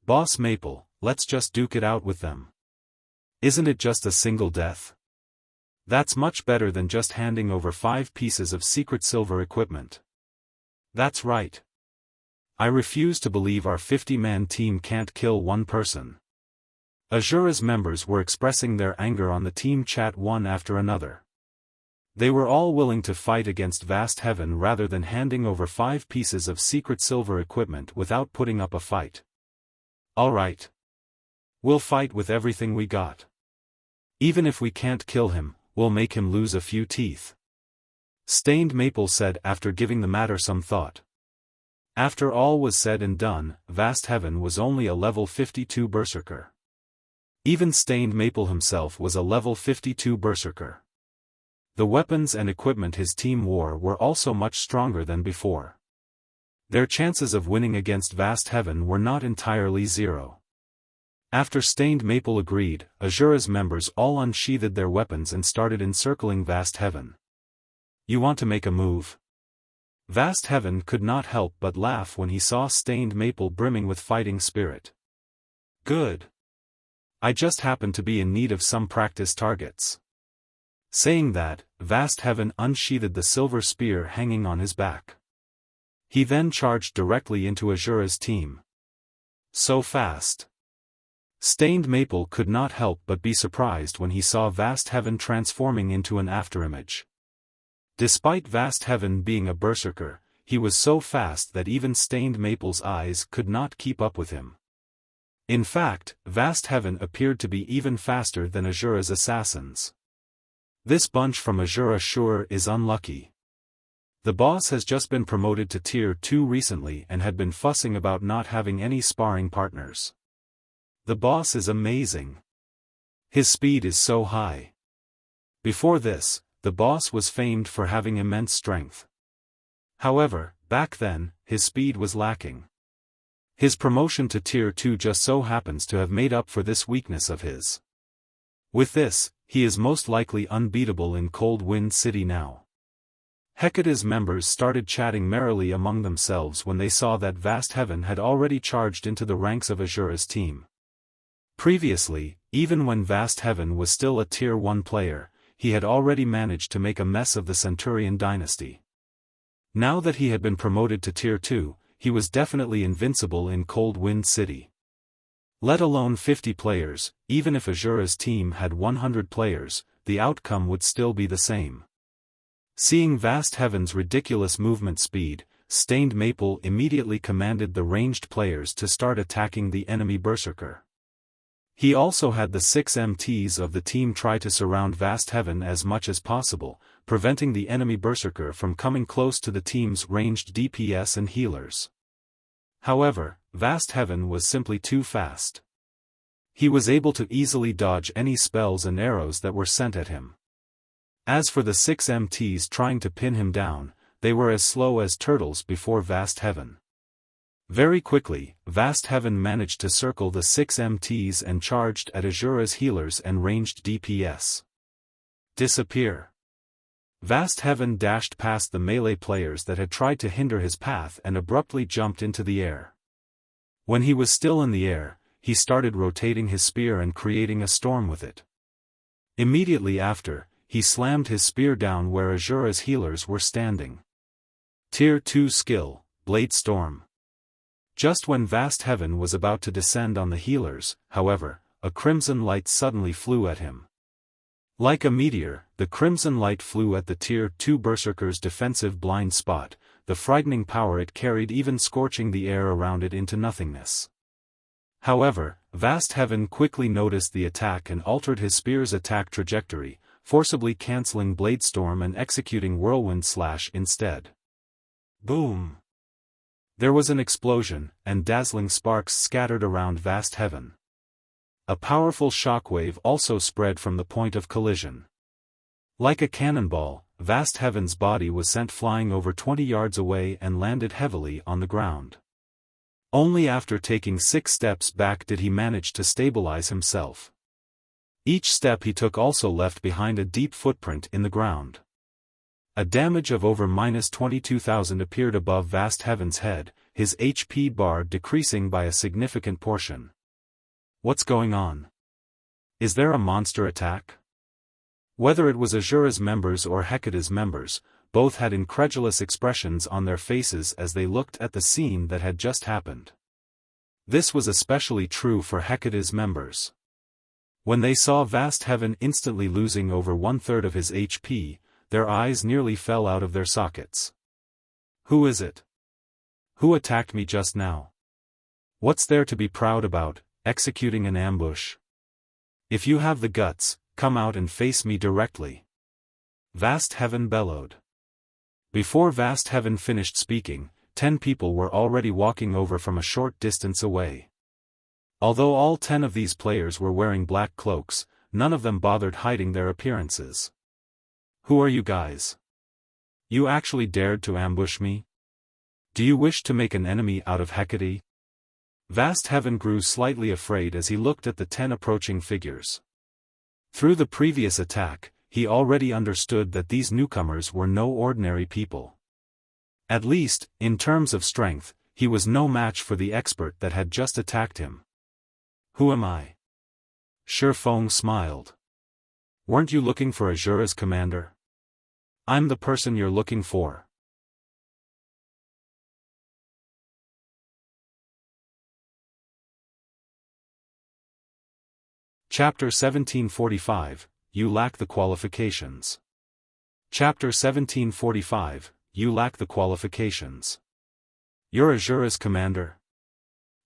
Boss Maple, let's just duke it out with them. Isn't it just a single death? That's much better than just handing over 5 pieces of secret silver equipment. That's right. I refuse to believe our 50-man team can't kill one person. Asura's members were expressing their anger on the team chat one after another. They were all willing to fight against Vast Heaven rather than handing over 5 pieces of secret silver equipment without putting up a fight. Alright. We'll fight with everything we got. Even if we can't kill him, we'll make him lose a few teeth. Stained Maple said after giving the matter some thought. After all was said and done, Vast Heaven was only a level 52 berserker. Even Stained Maple himself was a level 52 berserker. The weapons and equipment his team wore were also much stronger than before. Their chances of winning against Vast Heaven were not entirely zero. After Stained Maple agreed, Asura's members all unsheathed their weapons and started encircling Vast Heaven. You want to make a move? Vast Heaven could not help but laugh when he saw Stained Maple brimming with fighting spirit. Good. I just happen to be in need of some practice targets. Saying that, Vast Heaven unsheathed the silver spear hanging on his back. He then charged directly into Asura's team. So fast. Stained Maple could not help but be surprised when he saw Vast Heaven transforming into an afterimage. Despite Vast Heaven being a berserker, he was so fast that even Stained Maple's eyes could not keep up with him. In fact, Vast Heaven appeared to be even faster than Asura's assassins. This bunch from Asura sure is unlucky. The boss has just been promoted to Tier 2 recently and had been fussing about not having any sparring partners. The boss is amazing. His speed is so high. Before this, the boss was famed for having immense strength. However, back then, his speed was lacking. His promotion to Tier 2 just so happens to have made up for this weakness of his. With this, he is most likely unbeatable in Cold Wind City now. Hecate's members started chatting merrily among themselves when they saw that Vast Heaven had already charged into the ranks of Asura's team. Previously, even when Vast Heaven was still a Tier 1 player, he had already managed to make a mess of the Centurion dynasty. Now that he had been promoted to Tier 2, he was definitely invincible in Cold Wind City. Let alone 50 players, even if Asura's team had 100 players, the outcome would still be the same. Seeing Vast Heaven's ridiculous movement speed, Stained Maple immediately commanded the ranged players to start attacking the enemy Berserker. He also had the 6 MTs of the team try to surround Vast Heaven as much as possible, preventing the enemy Berserker from coming close to the team's ranged DPS and healers. However, Vast Heaven was simply too fast. He was able to easily dodge any spells and arrows that were sent at him. As for the 6 MTs trying to pin him down, they were as slow as turtles before Vast Heaven. Very quickly, Vast Heaven managed to circle the 6 MTs and charged at Asura's healers and ranged DPS. Disappear. Vast Heaven dashed past the melee players that had tried to hinder his path and abruptly jumped into the air. When he was still in the air, he started rotating his spear and creating a storm with it. Immediately after, he slammed his spear down where Asura's healers were standing. Tier 2 skill, Blade Storm. Just when Vast Heaven was about to descend on the healers, however, a crimson light suddenly flew at him. Like a meteor, the crimson light flew at the Tier 2 Berserker's defensive blind spot, the frightening power it carried even scorching the air around it into nothingness. However, Vast Heaven quickly noticed the attack and altered his spear's attack trajectory, forcibly cancelling Blade Storm and executing Whirlwind Slash instead. Boom! There was an explosion, and dazzling sparks scattered around Vast Heaven. A powerful shockwave also spread from the point of collision. Like a cannonball, Vast Heaven's body was sent flying over 20 yards away and landed heavily on the ground. Only after taking 6 steps back did he manage to stabilize himself. Each step he took also left behind a deep footprint in the ground. A damage of over -22,000 appeared above Vast Heaven's head, his HP bar decreasing by a significant portion. What's going on? Is there a monster attack? Whether it was Asura's members or Hecate's members, both had incredulous expressions on their faces as they looked at the scene that had just happened. This was especially true for Hecate's members. When they saw Vast Heaven instantly losing over 1/3 of his HP, their eyes nearly fell out of their sockets. Who is it? Who attacked me just now? What's there to be proud about, executing an ambush? If you have the guts, come out and face me directly. Vast Heaven bellowed. Before Vast Heaven finished speaking, 10 people were already walking over from a short distance away. Although all 10 of these players were wearing black cloaks, none of them bothered hiding their appearances. Who are you guys? You actually dared to ambush me? Do you wish to make an enemy out of Hecate? Vast Heaven grew slightly afraid as he looked at the 10 approaching figures. Through the previous attack, he already understood that these newcomers were no ordinary people. At least, in terms of strength, he was no match for the expert that had just attacked him. Who am I? Xiaofan smiled. Weren't you looking for Asura's commander? I'm the person you're looking for. Chapter 1745, You lack the qualifications. Chapter 1745, You lack the qualifications. You're Asura's commander?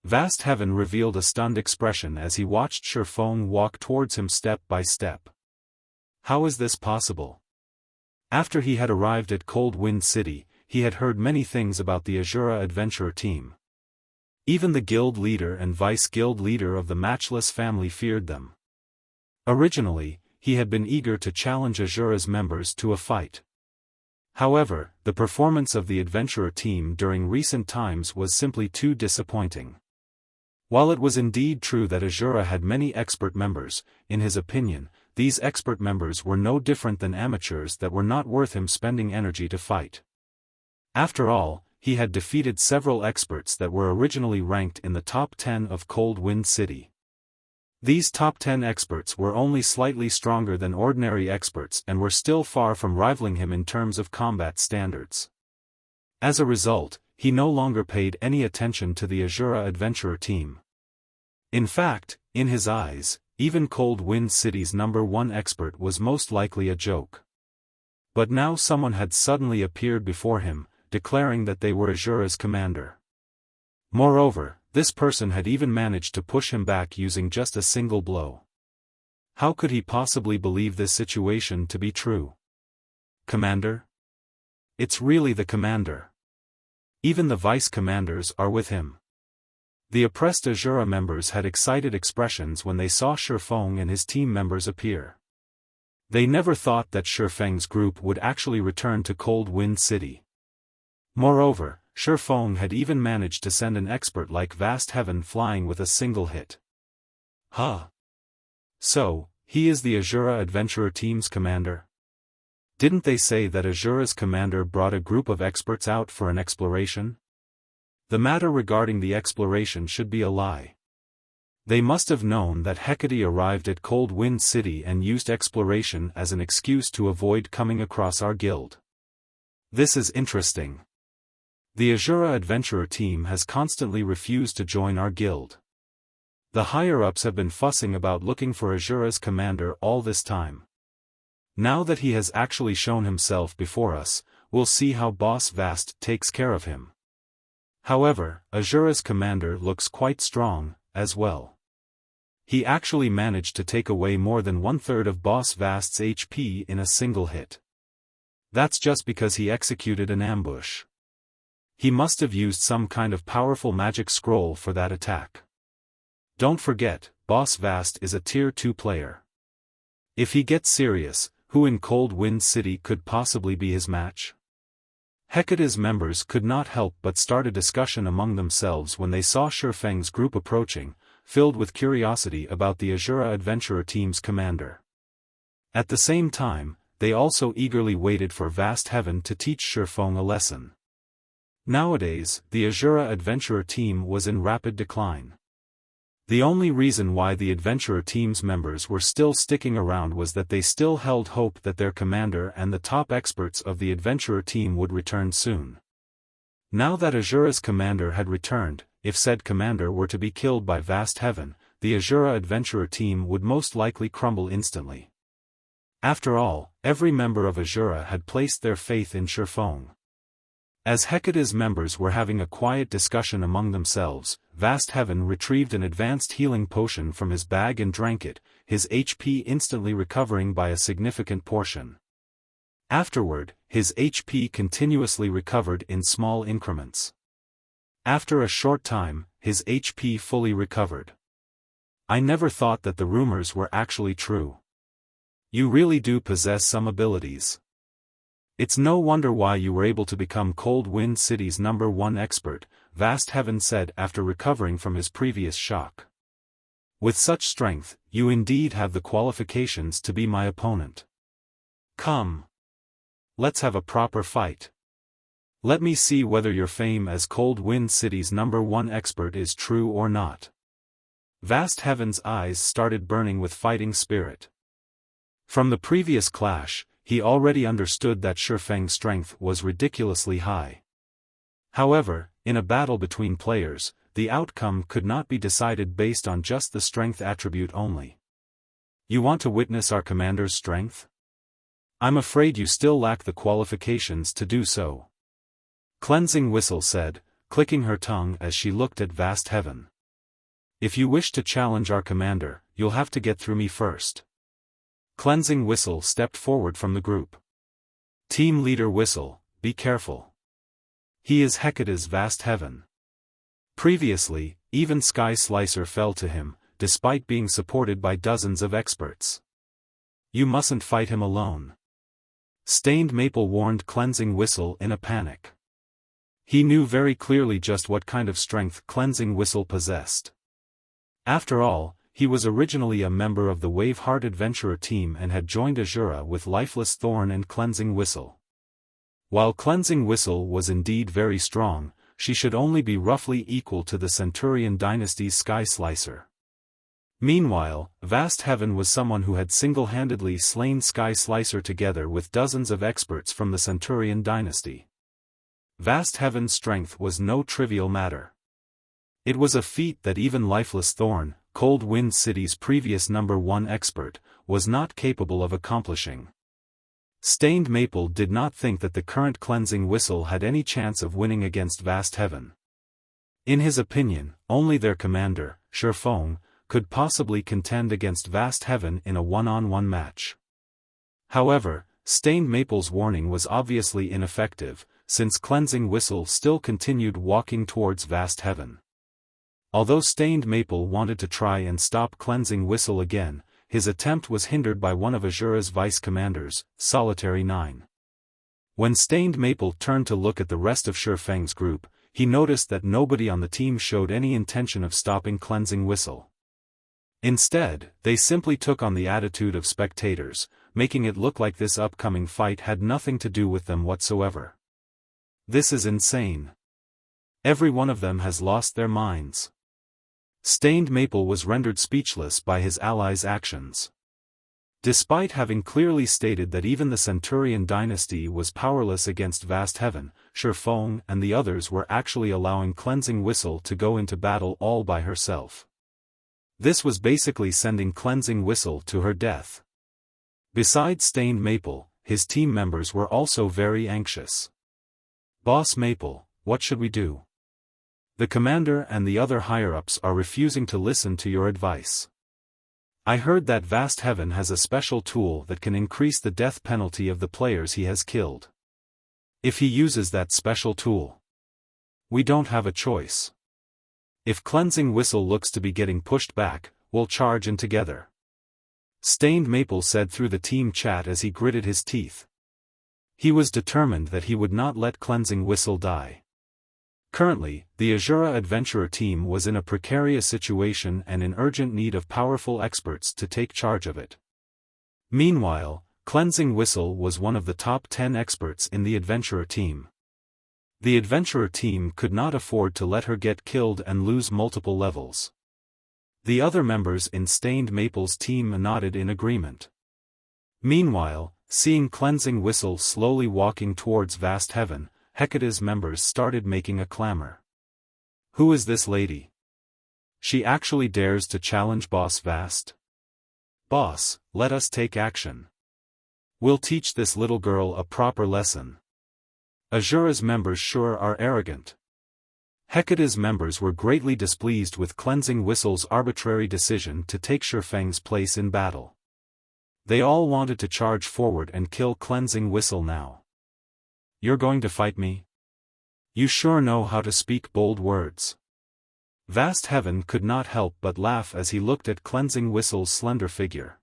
Vast Heaven revealed a stunned expression as he watched Xiaofan walk towards him step by step. How is this possible? After he had arrived at Cold Wind City, he had heard many things about the Asura adventurer team. Even the guild leader and vice-guild leader of the Matchless family feared them. Originally, he had been eager to challenge Asura's members to a fight. However, the performance of the adventurer team during recent times was simply too disappointing. While it was indeed true that Asura had many expert members, in his opinion, these expert members were no different than amateurs that were not worth him spending energy to fight. After all, he had defeated several experts that were originally ranked in the top 10 of Cold Wind City. These top 10 experts were only slightly stronger than ordinary experts and were still far from rivaling him in terms of combat standards. As a result, he no longer paid any attention to the Asura adventurer team. In fact, in his eyes, even Cold Wind City's #1 expert was most likely a joke. But now someone had suddenly appeared before him, declaring that they were Asura's commander. Moreover, this person had even managed to push him back using just a single blow. How could he possibly believe this situation to be true? Commander? It's really the commander. Even the vice-commanders are with him. The oppressed Asura members had excited expressions when they saw Xiaofan and his team members appear. They never thought that Xiaofang's group would actually return to Cold Wind City. Moreover, Xiaofan had even managed to send an expert like Vast Heaven flying with a single hit. Huh? So, he is the Asura adventurer team's commander? Didn't they say that Asura's commander brought a group of experts out for an exploration? The matter regarding the exploration should be a lie. They must have known that Hecate arrived at Cold Wind City and used exploration as an excuse to avoid coming across our guild. This is interesting. The Asura adventurer team has constantly refused to join our guild. The higher-ups have been fussing about looking for Asura's commander all this time. Now that he has actually shown himself before us, we'll see how Boss Vast takes care of him. However, Asura's commander looks quite strong, as well. He actually managed to take away more than 1/3 of Boss Vast's HP in a single hit. That's just because he executed an ambush. He must have used some kind of powerful magic scroll for that attack. Don't forget, Boss Vast is a Tier 2 player. If he gets serious, who in Cold Wind City could possibly be his match? Hecate's members could not help but start a discussion among themselves when they saw Xiaofang's group approaching, filled with curiosity about the Asura adventurer team's commander. At the same time, they also eagerly waited for Vast Heaven to teach Xiaofan a lesson. Nowadays, the Asura adventurer team was in rapid decline. The only reason why the adventurer team's members were still sticking around was that they still held hope that their commander and the top experts of the adventurer team would return soon. Now that Asura's commander had returned, if said commander were to be killed by Vast Heaven, the Asura adventurer team would most likely crumble instantly. After all, every member of Asura had placed their faith in Xiaofan. As Hecate's members were having a quiet discussion among themselves, Vast Heaven retrieved an advanced healing potion from his bag and drank it, his HP instantly recovering by a significant portion. Afterward, his HP continuously recovered in small increments. After a short time, his HP fully recovered. I never thought that the rumors were actually true. You really do possess some abilities. It's no wonder why you were able to become Cold Wind City's #1 expert, Vast Heaven said after recovering from his previous shock. With such strength, you indeed have the qualifications to be my opponent. Come. Let's have a proper fight. Let me see whether your fame as Cold Wind City's #1 expert is true or not. Vast Heaven's eyes started burning with fighting spirit. From the previous clash, he already understood that Xiaofang's strength was ridiculously high. However, in a battle between players, the outcome could not be decided based on just the strength attribute only. You want to witness our commander's strength? I'm afraid you still lack the qualifications to do so. Cleansing Whistle said, clicking her tongue as she looked at Vast Heaven. If you wish to challenge our commander, you'll have to get through me first. Cleansing Whistle stepped forward from the group. Team Leader Whistle, be careful. He is Hecate's Vast Heaven. Previously, even Sky Slicer fell to him, despite being supported by dozens of experts. You mustn't fight him alone. Stained Maple warned Cleansing Whistle in a panic. He knew very clearly just what kind of strength Cleansing Whistle possessed. After all, he was originally a member of the Waveheart Adventurer team and had joined Asura with Lifeless Thorn and Cleansing Whistle. While Cleansing Whistle was indeed very strong, she should only be roughly equal to the Centurion Dynasty's Sky Slicer. Meanwhile, Vast Heaven was someone who had single-handedly slain Sky Slicer together with dozens of experts from the Centurion Dynasty. Vast Heaven's strength was no trivial matter. It was a feat that even Lifeless Thorn, Cold Wind City's previous #1 expert, was not capable of accomplishing. Stained Maple did not think that the current Cleansing Whistle had any chance of winning against Vast Heaven. In his opinion, only their commander, Xiaofan, could possibly contend against Vast Heaven in a one-on-one match. However, Stained Maple's warning was obviously ineffective, since Cleansing Whistle still continued walking towards Vast Heaven. Although Stained Maple wanted to try and stop Cleansing Whistle again, his attempt was hindered by one of Asura's vice-commanders, Solitary 9. When Stained Maple turned to look at the rest of Xiaofang's group, he noticed that nobody on the team showed any intention of stopping Cleansing Whistle. Instead, they simply took on the attitude of spectators, making it look like this upcoming fight had nothing to do with them whatsoever. This is insane. Every one of them has lost their minds. Stained Maple was rendered speechless by his allies' actions. Despite having clearly stated that even the Centurion Dynasty was powerless against Vast Heaven, Xiaofan and the others were actually allowing Cleansing Whistle to go into battle all by herself. This was basically sending Cleansing Whistle to her death. Besides Stained Maple, his team members were also very anxious. "Boss Maple, what should we do? The commander and the other higher-ups are refusing to listen to your advice. I heard that Vast Heaven has a special tool that can increase the death penalty of the players he has killed. If he uses that special tool, we don't have a choice. If Cleansing Whistle looks to be getting pushed back, we'll charge in together." Stained Maple said through the team chat as he gritted his teeth. He was determined that he would not let Cleansing Whistle die. Currently, the Asura Adventurer team was in a precarious situation and in urgent need of powerful experts to take charge of it. Meanwhile, Cleansing Whistle was one of the top 10 experts in the Adventurer team. The Adventurer team could not afford to let her get killed and lose multiple levels. The other members in Stained Maple's team nodded in agreement. Meanwhile, seeing Cleansing Whistle slowly walking towards Vast Heaven, Hecate's members started making a clamor. "Who is this lady? She actually dares to challenge Boss Vast? Boss, let us take action. We'll teach this little girl a proper lesson. Asura's members sure are arrogant." Hecate's members were greatly displeased with Cleansing Whistle's arbitrary decision to take Xiaofang's place in battle. They all wanted to charge forward and kill Cleansing Whistle now. "You're going to fight me? You sure know how to speak bold words." Vast Heaven could not help but laugh as he looked at Cleansing Whistle's slender figure.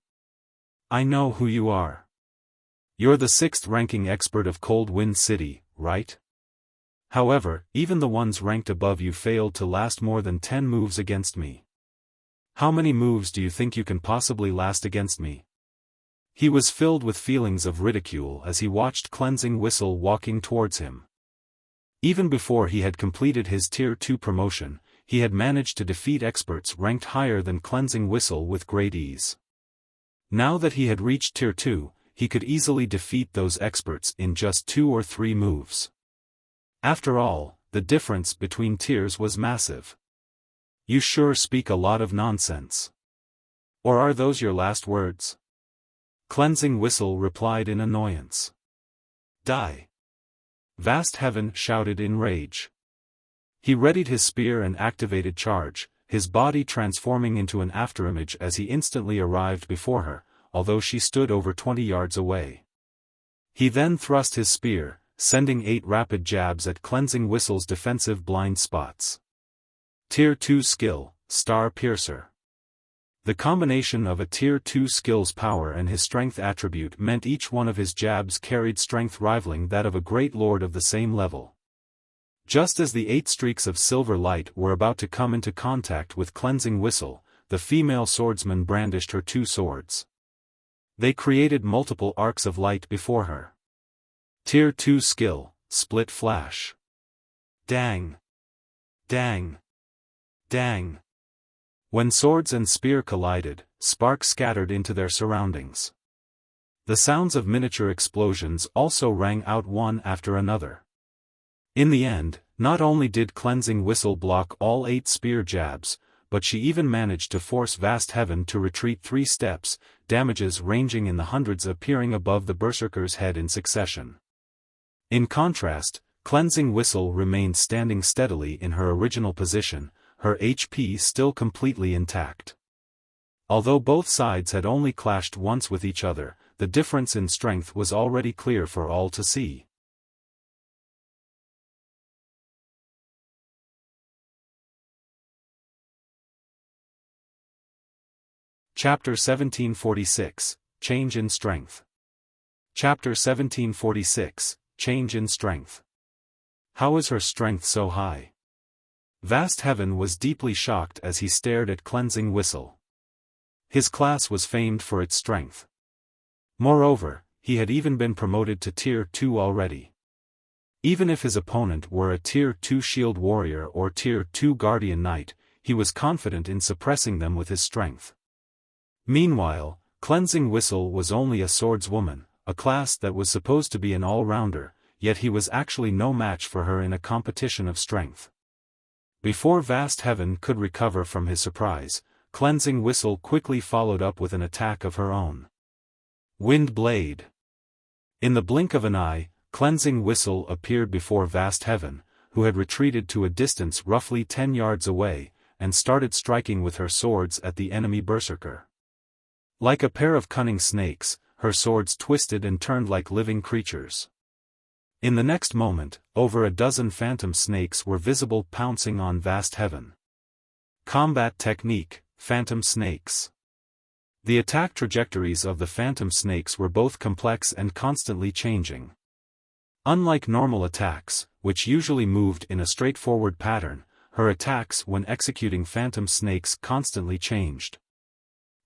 "I know who you are. You're the 6th-ranking expert of Cold Wind City, right? However, even the ones ranked above you failed to last more than 10 moves against me. How many moves do you think you can possibly last against me?" He was filled with feelings of ridicule as he watched Cleansing Whistle walking towards him. Even before he had completed his Tier 2 promotion, he had managed to defeat experts ranked higher than Cleansing Whistle with great ease. Now that he had reached Tier 2, he could easily defeat those experts in just 2 or 3 moves. After all, the difference between tiers was massive. "You sure speak a lot of nonsense. Or are those your last words?" Cleansing Whistle replied in annoyance. "Die!" Vast Heaven shouted in rage. He readied his spear and activated charge, his body transforming into an afterimage as he instantly arrived before her, although she stood over 20 yards away. He then thrust his spear, sending 8 rapid jabs at Cleansing Whistle's defensive blind spots. Tier 2 skill, Star Piercer. The combination of a Tier 2 skill's power and his strength attribute meant each one of his jabs carried strength rivaling that of a great lord of the same level. Just as the 8 streaks of silver light were about to come into contact with Cleansing Whistle, the female swordsman brandished her two swords. They created multiple arcs of light before her. Tier 2 skill, Split Flash. Dang. Dang. Dang. When swords and spear collided, sparks scattered into their surroundings. The sounds of miniature explosions also rang out one after another. In the end, not only did Cleansing Whistle block all 8 spear jabs, but she even managed to force Vast Heaven to retreat 3 steps, damages ranging in the hundreds appearing above the Berserker's head in succession. In contrast, Cleansing Whistle remained standing steadily in her original position, her HP still completely intact. Although both sides had only clashed once with each other, the difference in strength was already clear for all to see. Chapter 1746, Change in Strength. Chapter 1746, Change in Strength. How is her strength so high? Vast Heaven was deeply shocked as he stared at Cleansing Whistle. His class was famed for its strength. Moreover, he had even been promoted to Tier 2 already. Even if his opponent were a Tier 2 Shield Warrior or Tier 2 Guardian Knight, he was confident in suppressing them with his strength. Meanwhile, Cleansing Whistle was only a swordswoman, a class that was supposed to be an all-rounder, yet he was actually no match for her in a competition of strength. Before Vast Heaven could recover from his surprise, Cleansing Whistle quickly followed up with an attack of her own. Wind Blade. In the blink of an eye, Cleansing Whistle appeared before Vast Heaven, who had retreated to a distance roughly 10 yards away, and started striking with her swords at the enemy berserker. Like a pair of cunning snakes, her swords twisted and turned like living creatures. In the next moment, over a dozen phantom snakes were visible pouncing on Vast Heaven. Combat Technique, Phantom Snakes. The attack trajectories of the phantom snakes were both complex and constantly changing. Unlike normal attacks, which usually moved in a straightforward pattern, her attacks when executing phantom snakes constantly changed.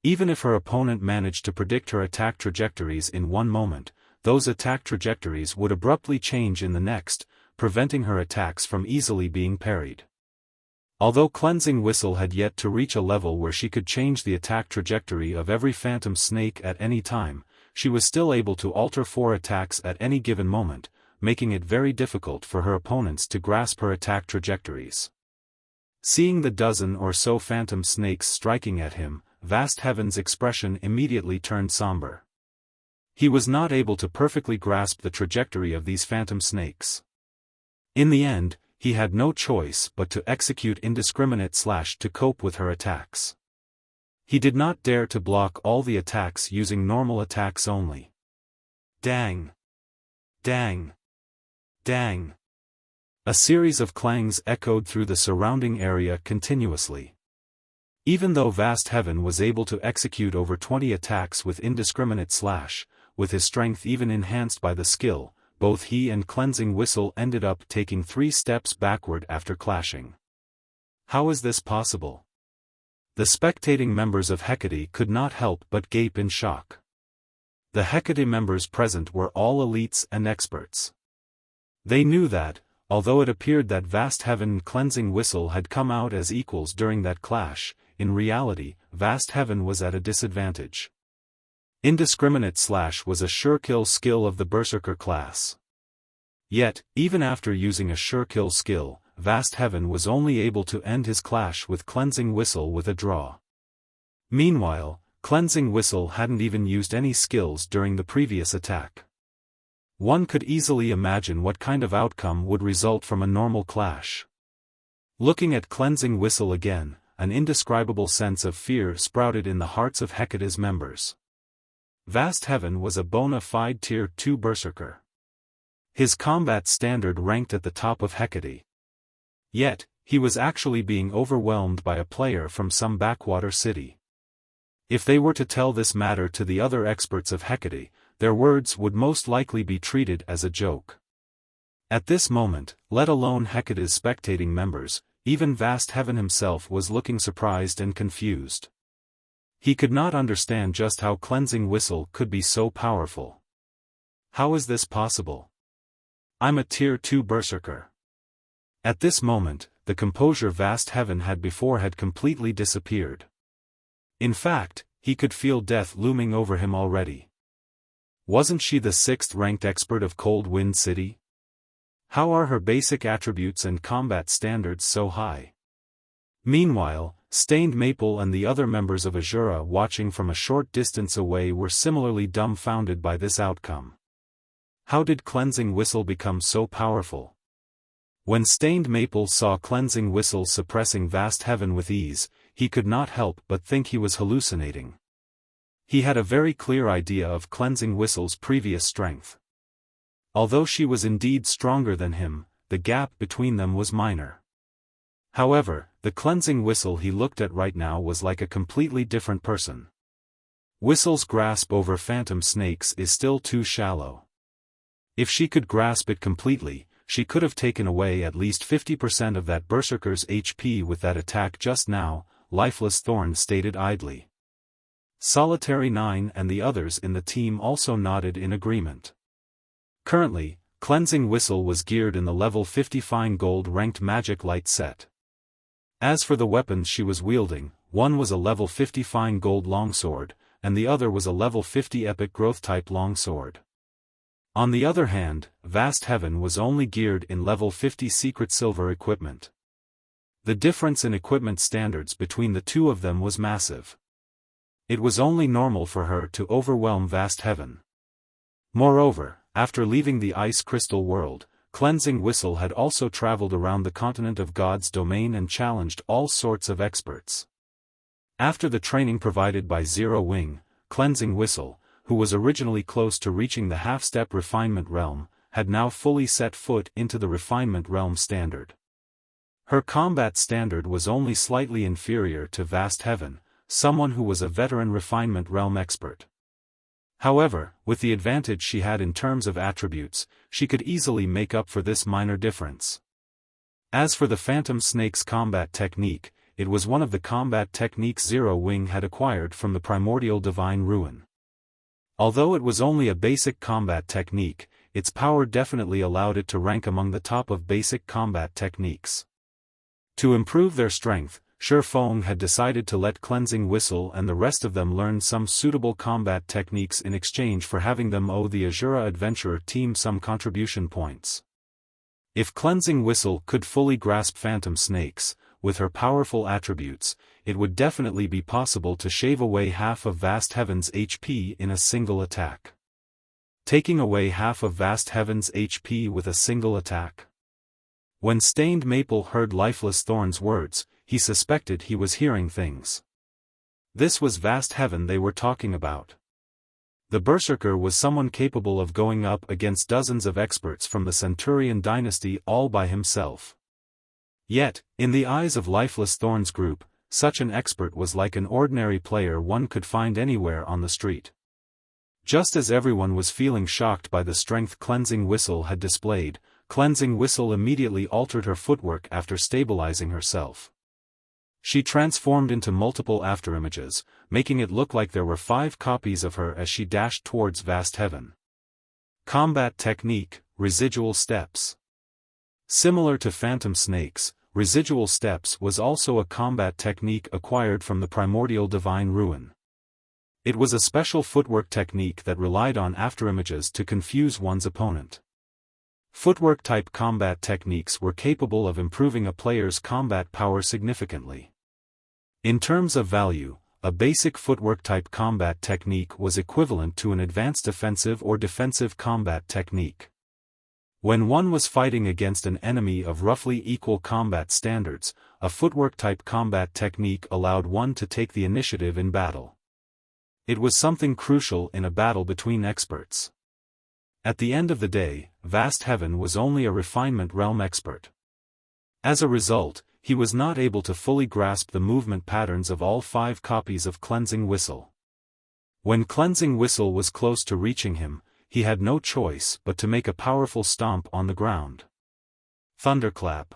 Even if her opponent managed to predict her attack trajectories in one moment, those attack trajectories would abruptly change in the next, preventing her attacks from easily being parried. Although Cleansing Whistle had yet to reach a level where she could change the attack trajectory of every phantom snake at any time, she was still able to alter 4 attacks at any given moment, making it very difficult for her opponents to grasp her attack trajectories. Seeing the dozen or so phantom snakes striking at him, Vast Heaven's expression immediately turned somber. He was not able to perfectly grasp the trajectory of these phantom snakes. In the end, he had no choice but to execute indiscriminate slash to cope with her attacks. He did not dare to block all the attacks using normal attacks only. Dang! Dang! Dang! A series of clangs echoed through the surrounding area continuously. Even though Vast Heaven was able to execute over 20 attacks with indiscriminate slash, with his strength even enhanced by the skill, both he and Cleansing Whistle ended up taking 3 steps backward after clashing. How is this possible? The spectating members of Hecate could not help but gape in shock. The Hecate members present were all elites and experts. They knew that, although it appeared that Vast Heaven and Cleansing Whistle had come out as equals during that clash, in reality, Vast Heaven was at a disadvantage. Indiscriminate slash was a sure-kill skill of the Berserker class. Yet, even after using a sure-kill skill, Vast Heaven was only able to end his clash with Cleansing Whistle with a draw. Meanwhile, Cleansing Whistle hadn't even used any skills during the previous attack. One could easily imagine what kind of outcome would result from a normal clash. Looking at Cleansing Whistle again, an indescribable sense of fear sprouted in the hearts of Hecate's members. Vast Heaven was a bona fide Tier 2 Berserker. His combat standard ranked at the top of Hecate. Yet, he was actually being overwhelmed by a player from some backwater city. If they were to tell this matter to the other experts of Hecate, their words would most likely be treated as a joke. At this moment, let alone Hecate's spectating members, even Vast Heaven himself was looking surprised and confused. He could not understand just how Cleansing Whistle could be so powerful. How is this possible? I'm a Tier 2 Berserker. At this moment, the composure Vast Heaven had before had completely disappeared. In fact, he could feel death looming over him already. Wasn't she the 6th-ranked expert of Cold Wind City? How are her basic attributes and combat standards so high? Meanwhile, Stained Maple and the other members of Asura watching from a short distance away were similarly dumbfounded by this outcome. How did Cleansing Whistle become so powerful? When Stained Maple saw Cleansing Whistle suppressing Vast Heaven with ease, he could not help but think he was hallucinating. He had a very clear idea of Cleansing Whistle's previous strength. Although she was indeed stronger than him, the gap between them was minor. However, the Cleansing Whistle he looked at right now was like a completely different person. Whistle's grasp over phantom snakes is still too shallow. If she could grasp it completely, she could have taken away at least 50% of that Berserker's HP with that attack just now, Lifeless Thorn stated idly. Solitary 9 and the others in the team also nodded in agreement. Currently, Cleansing Whistle was geared in the level 50 Fine Gold ranked Magic Light set. As for the weapons she was wielding, one was a level 50 Fine Gold Longsword, and the other was a level 50 Epic Growth type Longsword. On the other hand, Vast Heaven was only geared in level 50 Secret Silver equipment. The difference in equipment standards between the two of them was massive. It was only normal for her to overwhelm Vast Heaven. Moreover, after leaving the Ice Crystal world, Cleansing Whistle had also traveled around the continent of God's domain and challenged all sorts of experts. After the training provided by Zero Wing, Cleansing Whistle, who was originally close to reaching the half-step refinement realm, had now fully set foot into the refinement realm standard. Her combat standard was only slightly inferior to Vast Heaven, someone who was a veteran refinement realm expert. However, with the advantage she had in terms of attributes, she could easily make up for this minor difference. As for the Phantom Snake's combat technique, it was one of the combat techniques Zero Wing had acquired from the primordial divine ruin. Although it was only a basic combat technique, its power definitely allowed it to rank among the top of basic combat techniques. To improve their strength, Xiaofan had decided to let Cleansing Whistle and the rest of them learn some suitable combat techniques in exchange for having them owe the Asura Adventurer team some contribution points. If Cleansing Whistle could fully grasp Phantom Snakes, with her powerful attributes, it would definitely be possible to shave away half of Vast Heaven's HP in a single attack. Taking away half of Vast Heaven's HP with a single attack. When Stained Maple heard Lifeless Thorn's words, he suspected he was hearing things. This was Vast Heaven they were talking about. The Berserker was someone capable of going up against dozens of experts from the Centurion dynasty all by himself. Yet, in the eyes of Lifeless Thorn's group, such an expert was like an ordinary player one could find anywhere on the street. Just as everyone was feeling shocked by the strength Cleansing Whistle had displayed, Cleansing Whistle immediately altered her footwork after stabilizing herself. She transformed into multiple afterimages, making it look like there were 5 copies of her as she dashed towards Vast Heaven. Combat Technique, Residual Steps. Similar to Phantom Snakes, Residual Steps was also a combat technique acquired from the primordial divine ruin. It was a special footwork technique that relied on afterimages to confuse one's opponent. Footwork-type combat techniques were capable of improving a player's combat power significantly. In terms of value, a basic footwork-type combat technique was equivalent to an advanced offensive or defensive combat technique. When one was fighting against an enemy of roughly equal combat standards, a footwork-type combat technique allowed one to take the initiative in battle. It was something crucial in a battle between experts. At the end of the day, Vast Heaven was only a refinement realm expert. As a result, he was not able to fully grasp the movement patterns of all 5 copies of Cleansing Whistle. When Cleansing Whistle was close to reaching him, he had no choice but to make a powerful stomp on the ground. Thunderclap.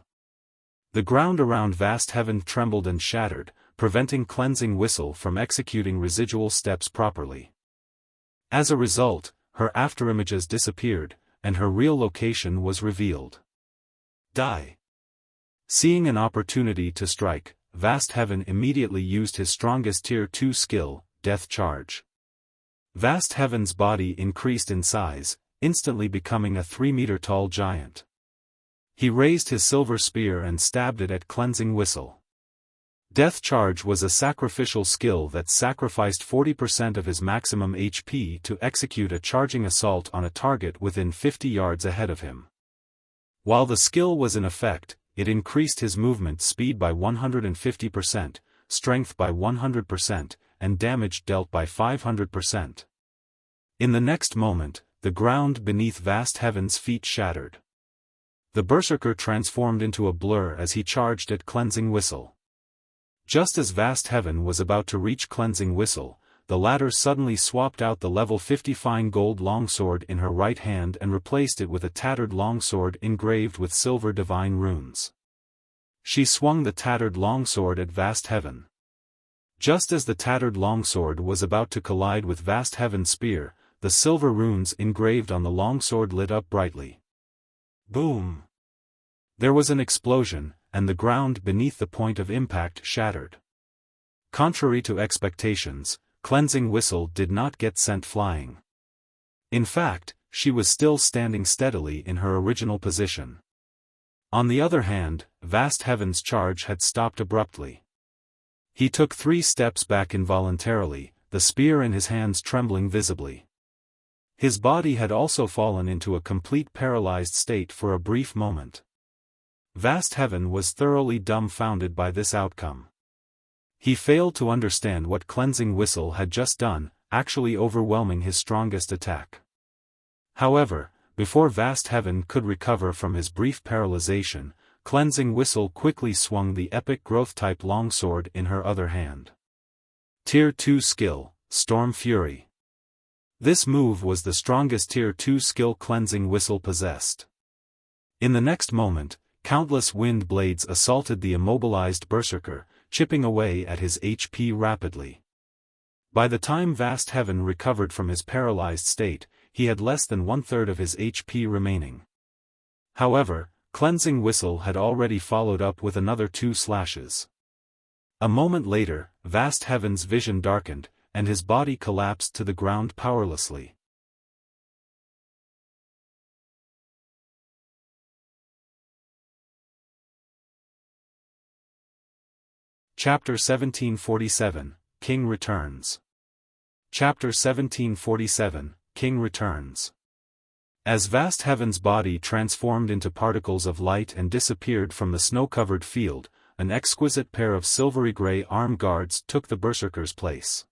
The ground around Vast Heaven trembled and shattered, preventing Cleansing Whistle from executing residual steps properly. As a result, her afterimages disappeared, and her real location was revealed. Die. Seeing an opportunity to strike, Vast Heaven immediately used his strongest Tier 2 skill, Death Charge. Vast Heaven's body increased in size, instantly becoming a 3-meter-tall giant. He raised his silver spear and stabbed it at Cleansing Whistle. Death Charge was a sacrificial skill that sacrificed 40% of his maximum HP to execute a charging assault on a target within 50 yards ahead of him. While the skill was in effect, it increased his movement speed by 150%, strength by 100%, and damage dealt by 500%. In the next moment, the ground beneath Vast Heaven's feet shattered. The Berserker transformed into a blur as he charged at Cleansing Whistle. Just as Vast Heaven was about to reach Cleansing Whistle, the latter suddenly swapped out the level 50 fine gold longsword in her right hand and replaced it with a tattered longsword engraved with silver divine runes. She swung the tattered longsword at Vast Heaven. Just as the tattered longsword was about to collide with Vast Heaven's spear, the silver runes engraved on the longsword lit up brightly. Boom! There was an explosion, and the ground beneath the point of impact shattered. Contrary to expectations, Cleansing Whistle did not get sent flying. In fact, she was still standing steadily in her original position. On the other hand, Vast Heaven's charge had stopped abruptly. He took 3 steps back involuntarily, the spear in his hands trembling visibly. His body had also fallen into a complete paralyzed state for a brief moment. Vast Heaven was thoroughly dumbfounded by this outcome. He failed to understand what Cleansing Whistle had just done, actually overwhelming his strongest attack. However, before Vast Heaven could recover from his brief paralyzation, Cleansing Whistle quickly swung the epic growth-type longsword in her other hand. Tier 2 skill, Storm Fury. This move was the strongest Tier 2 skill Cleansing Whistle possessed. In the next moment, countless wind blades assaulted the immobilized Berserker, chipping away at his HP rapidly. By the time Vast Heaven recovered from his paralyzed state, he had less than 1/3 of his HP remaining. However, Cleansing Whistle had already followed up with another 2 slashes. A moment later, Vast Heaven's vision darkened, and his body collapsed to the ground powerlessly. Chapter 1747, King Returns. Chapter 1747, King Returns. As Vast Heaven's body transformed into particles of light and disappeared from the snow-covered field, an exquisite pair of silvery gray armed guards took the Berserker's place.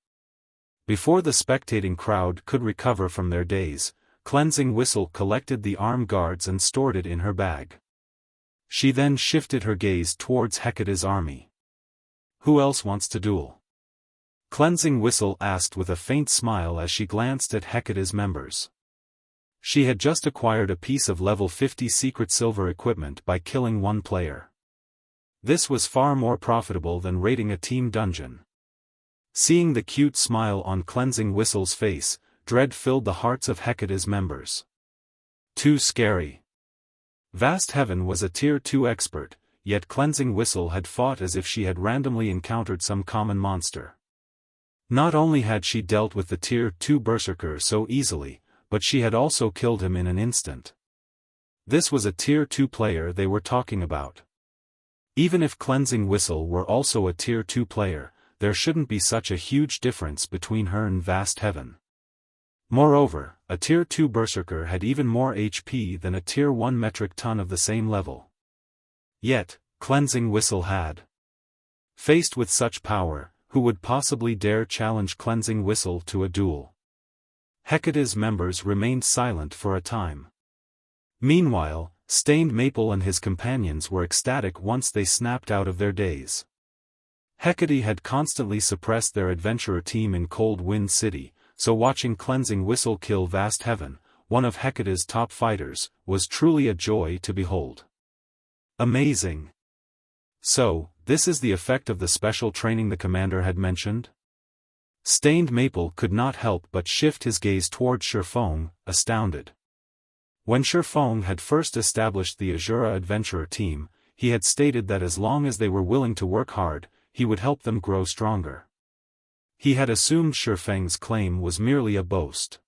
Before the spectating crowd could recover from their daze, Cleansing Whistle collected the armed guards and stored it in her bag. She then shifted her gaze towards Hecate's army. Who else wants to duel? Cleansing Whistle asked with a faint smile as she glanced at Hecate's members. She had just acquired a piece of level 50 secret silver equipment by killing 1 player. This was far more profitable than raiding a team dungeon. Seeing the cute smile on Cleansing Whistle's face, dread filled the hearts of Hecate's members. Too scary. Vast Heaven was a Tier 2 expert, yet Cleansing Whistle had fought as if she had randomly encountered some common monster. Not only had she dealt with the Tier 2 Berserker so easily, but she had also killed him in an instant. This was a Tier 2 player they were talking about. Even if Cleansing Whistle were also a Tier 2 player, there shouldn't be such a huge difference between her and Vast Heaven. Moreover, a Tier 2 Berserker had even more HP than a Tier 1 metric ton of the same level. Yet, Cleansing Whistle had. Faced with such power, who would possibly dare challenge Cleansing Whistle to a duel? Hecate's members remained silent for a time. Meanwhile, Stained Maple and his companions were ecstatic once they snapped out of their daze. Hecate had constantly suppressed their adventurer team in Cold Wind City, so watching Cleansing Whistle kill Vast Heaven, one of Hecate's top fighters, was truly a joy to behold. Amazing! So, this is the effect of the special training the commander had mentioned? Stained Maple could not help but shift his gaze toward Xiaofan, astounded. When Xiaofan had first established the Asura adventurer team, he had stated that as long as they were willing to work hard, he would help them grow stronger. He had assumed Xiaofang's claim was merely a boast.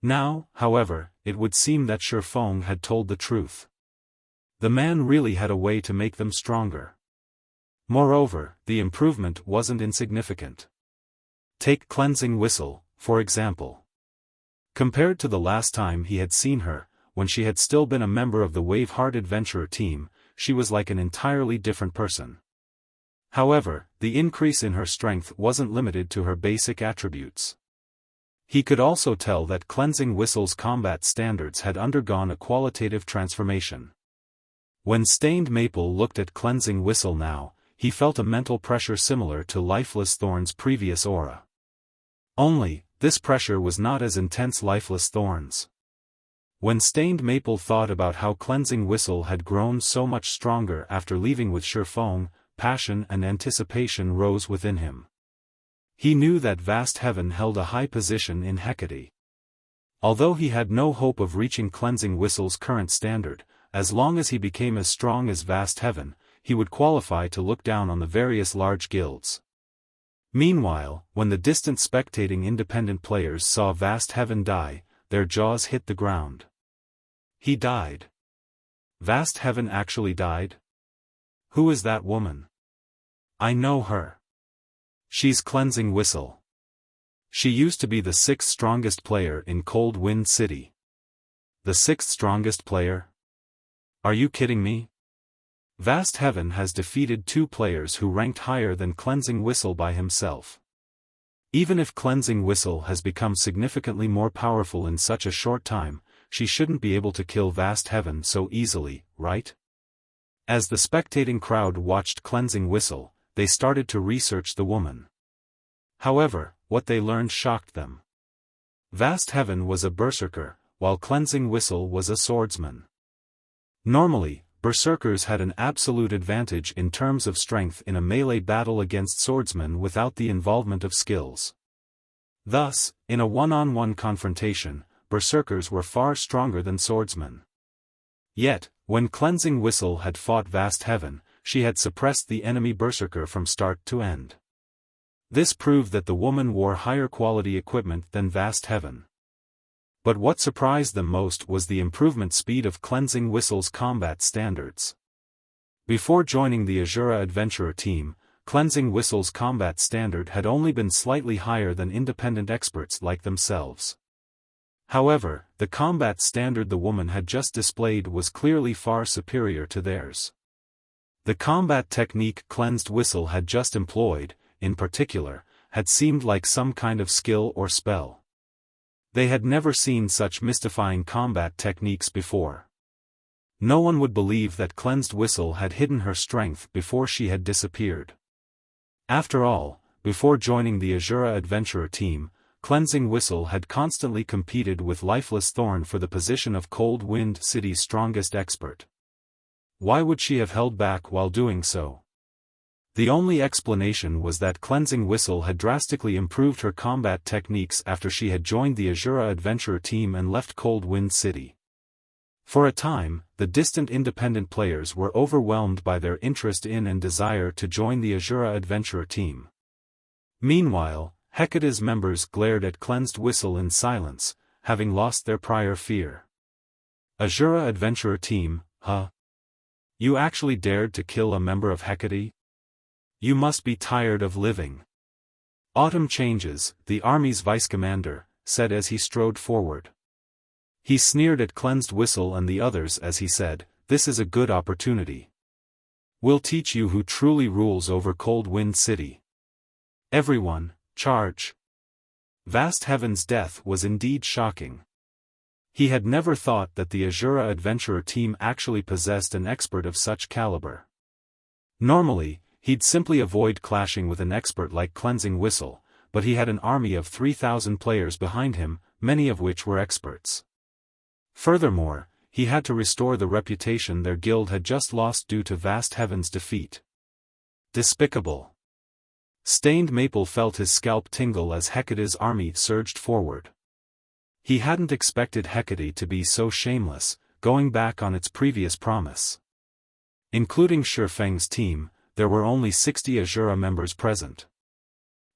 Now, however, it would seem that Xiaofan had told the truth. The man really had a way to make them stronger. Moreover, the improvement wasn't insignificant. Take Cleansing Whistle, for example. Compared to the last time he had seen her, when she had still been a member of the Waveheart Adventurer team, she was like an entirely different person. However, the increase in her strength wasn't limited to her basic attributes. He could also tell that Cleansing Whistle's combat standards had undergone a qualitative transformation. When Stained Maple looked at Cleansing Whistle now, he felt a mental pressure similar to Lifeless Thorn's previous aura. Only, this pressure was not as intense Lifeless Thorn's. When Stained Maple thought about how Cleansing Whistle had grown so much stronger after leaving with Xiaofan, passion and anticipation rose within him. He knew that Vast Heaven held a high position in Hecate. Although he had no hope of reaching Cleansing Whistle's current standard, as long as he became as strong as Vast Heaven, he would qualify to look down on the various large guilds. Meanwhile, when the distant spectating independent players saw Vast Heaven die, their jaws hit the ground. He died. Vast Heaven actually died? Who is that woman? I know her. She's Cleansing Whistle. She used to be the 6th strongest player in Cold Wind City. The 6th strongest player? Are you kidding me? Vast Heaven has defeated 2 players who ranked higher than Cleansing Whistle by himself. Even if Cleansing Whistle has become significantly more powerful in such a short time, she shouldn't be able to kill Vast Heaven so easily, right? As the spectating crowd watched Cleansing Whistle, they started to research the woman. However, what they learned shocked them. Vast Heaven was a berserker, while Cleansing Whistle was a swordsman. Normally, berserkers had an absolute advantage in terms of strength in a melee battle against swordsmen without the involvement of skills. Thus, in a one-on-one confrontation, berserkers were far stronger than swordsmen. Yet, when Cleansing Whistle had fought Vast Heaven, she had suppressed the enemy berserker from start to end. This proved that the woman wore higher quality equipment than Vast Heaven. But what surprised them most was the improvement speed of Cleansing Whistle's combat standards. Before joining the Asura Adventurer team, Cleansing Whistle's combat standard had only been slightly higher than independent experts like themselves. However, the combat standard the woman had just displayed was clearly far superior to theirs. The combat technique Cleansed Whistle had just employed, in particular, had seemed like some kind of skill or spell. They had never seen such mystifying combat techniques before. No one would believe that Cleansed Whistle had hidden her strength before she had disappeared. After all, before joining the Asura Adventurer team, Cleansing Whistle had constantly competed with Lifeless Thorn for the position of Cold Wind City's strongest expert. Why would she have held back while doing so? The only explanation was that Cleansing Whistle had drastically improved her combat techniques after she had joined the Asura Adventurer team and left Cold Wind City. For a time, the distant independent players were overwhelmed by their interest in and desire to join the Asura Adventurer team. Meanwhile, Hecate's members glared at Cleansed Whistle in silence, having lost their prior fear. Asura Adventurer team, huh? You actually dared to kill a member of Hecate? You must be tired of living. Autumn Changes, the army's vice-commander, said as he strode forward. He sneered at Cleansed Whistle and the others as he said, "This is a good opportunity. We'll teach you who truly rules over Cold Wind City. Everyone, charge." Vast Heaven's death was indeed shocking. He had never thought that the Asura Adventurer team actually possessed an expert of such caliber. Normally, he'd simply avoid clashing with an expert like Cleansing Whistle, but he had an army of 3,000 players behind him, many of which were experts. Furthermore, he had to restore the reputation their guild had just lost due to Vast Heaven's defeat. Despicable. Stained Maple felt his scalp tingle as Hecate's army surged forward. He hadn't expected Hecate to be so shameless, going back on its previous promise. Including Xiaofang's team, there were only 60 Asura members present.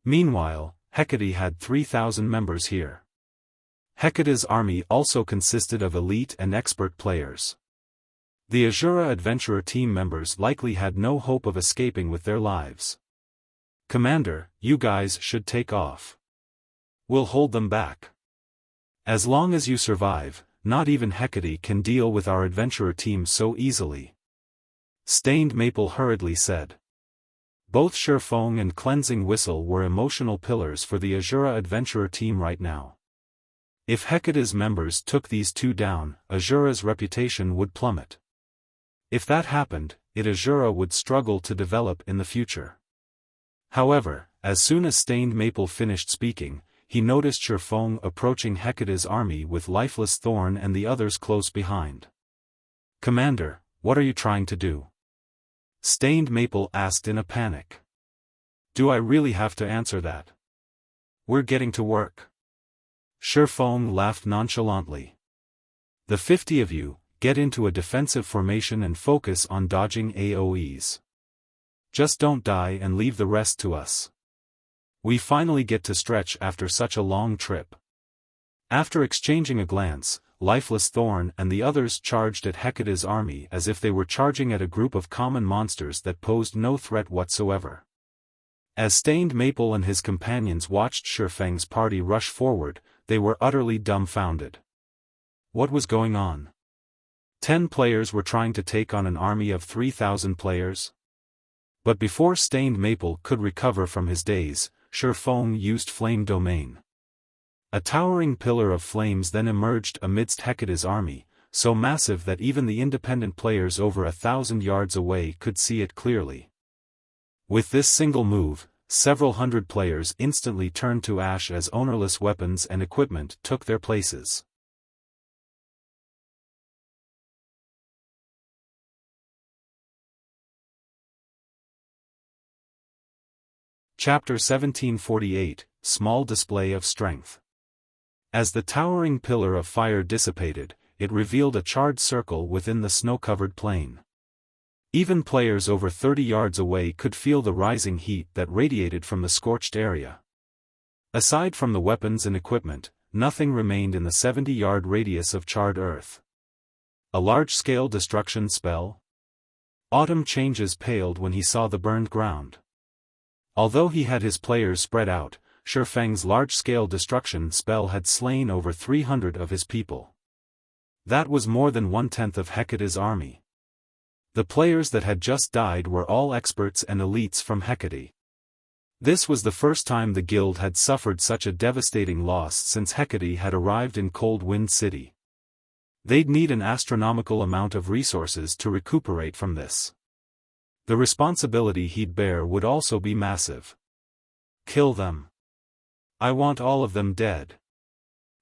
Meanwhile, Hecate had 3,000 members here. Hecate's army also consisted of elite and expert players. The Asura adventurer team members likely had no hope of escaping with their lives. "Commander, you guys should take off. We'll hold them back. As long as you survive, not even Hecate can deal with our adventurer team so easily," Stained Maple hurriedly said. Both Xiaofan and Cleansing Whistle were emotional pillars for the Asura adventurer team right now. If Hecate's members took these two down, Asura's reputation would plummet. If that happened, Asura would struggle to develop in the future. However, as soon as Stained Maple finished speaking, he noticed Xiaofan approaching Hecate's army with Lifeless Thorn and the others close behind. "Commander, what are you trying to do?" Stained Maple asked in a panic. "Do I really have to answer that? We're getting to work." Xiaofan laughed nonchalantly. "The 50 of you, get into a defensive formation and focus on dodging AoEs. Just don't die and leave the rest to us. We finally get to stretch after such a long trip." After exchanging a glance, Lifeless Thorn and the others charged at Hecate's army as if they were charging at a group of common monsters that posed no threat whatsoever. As Stained Maple and his companions watched Xiaofang's party rush forward, they were utterly dumbfounded. What was going on? 10 players were trying to take on an army of 3,000 players? But before Stained Maple could recover from his daze, Xiaofan used Flame Domain. A towering pillar of flames then emerged amidst Hecate's army, so massive that even the independent players over 1,000 yards away could see it clearly. With this single move, several hundred players instantly turned to ash as ownerless weapons and equipment took their places. Chapter 1748, Small Display of Strength. As the towering pillar of fire dissipated, it revealed a charred circle within the snow-covered plain. Even players over 30 yards away could feel the rising heat that radiated from the scorched area. Aside from the weapons and equipment, nothing remained in the 70-yard radius of charred earth. A large-scale destruction spell? Autumn Changes paled when he saw the burned ground. Although he had his players spread out, Xiaofang's large-scale destruction spell had slain over 300 of his people. That was more than 1/10 of Hecate's army. The players that had just died were all experts and elites from Hecate. This was the first time the guild had suffered such a devastating loss since Hecate had arrived in Cold Wind City. They'd need an astronomical amount of resources to recuperate from this. The responsibility he'd bear would also be massive. "Kill them. I want all of them dead."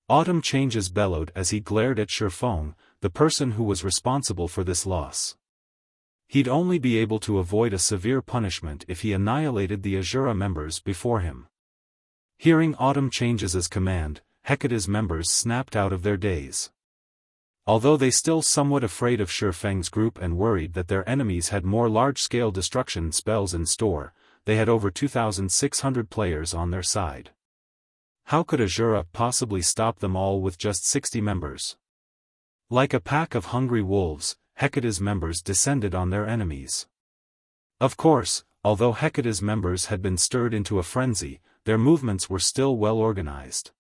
Autumn Changes bellowed as he glared at Xiaofan, the person who was responsible for this loss. He'd only be able to avoid a severe punishment if he annihilated the Asura members before him. Hearing Autumn Changes' command, Hecate's members snapped out of their daze. Although they still somewhat afraid of Xiaofang's group and worried that their enemies had more large-scale destruction spells in store, they had over 2,600 players on their side. How could Asura possibly stop them all with just 60 members? Like a pack of hungry wolves, Hecate's members descended on their enemies. Of course, although Hecate's members had been stirred into a frenzy, their movements were still well organized.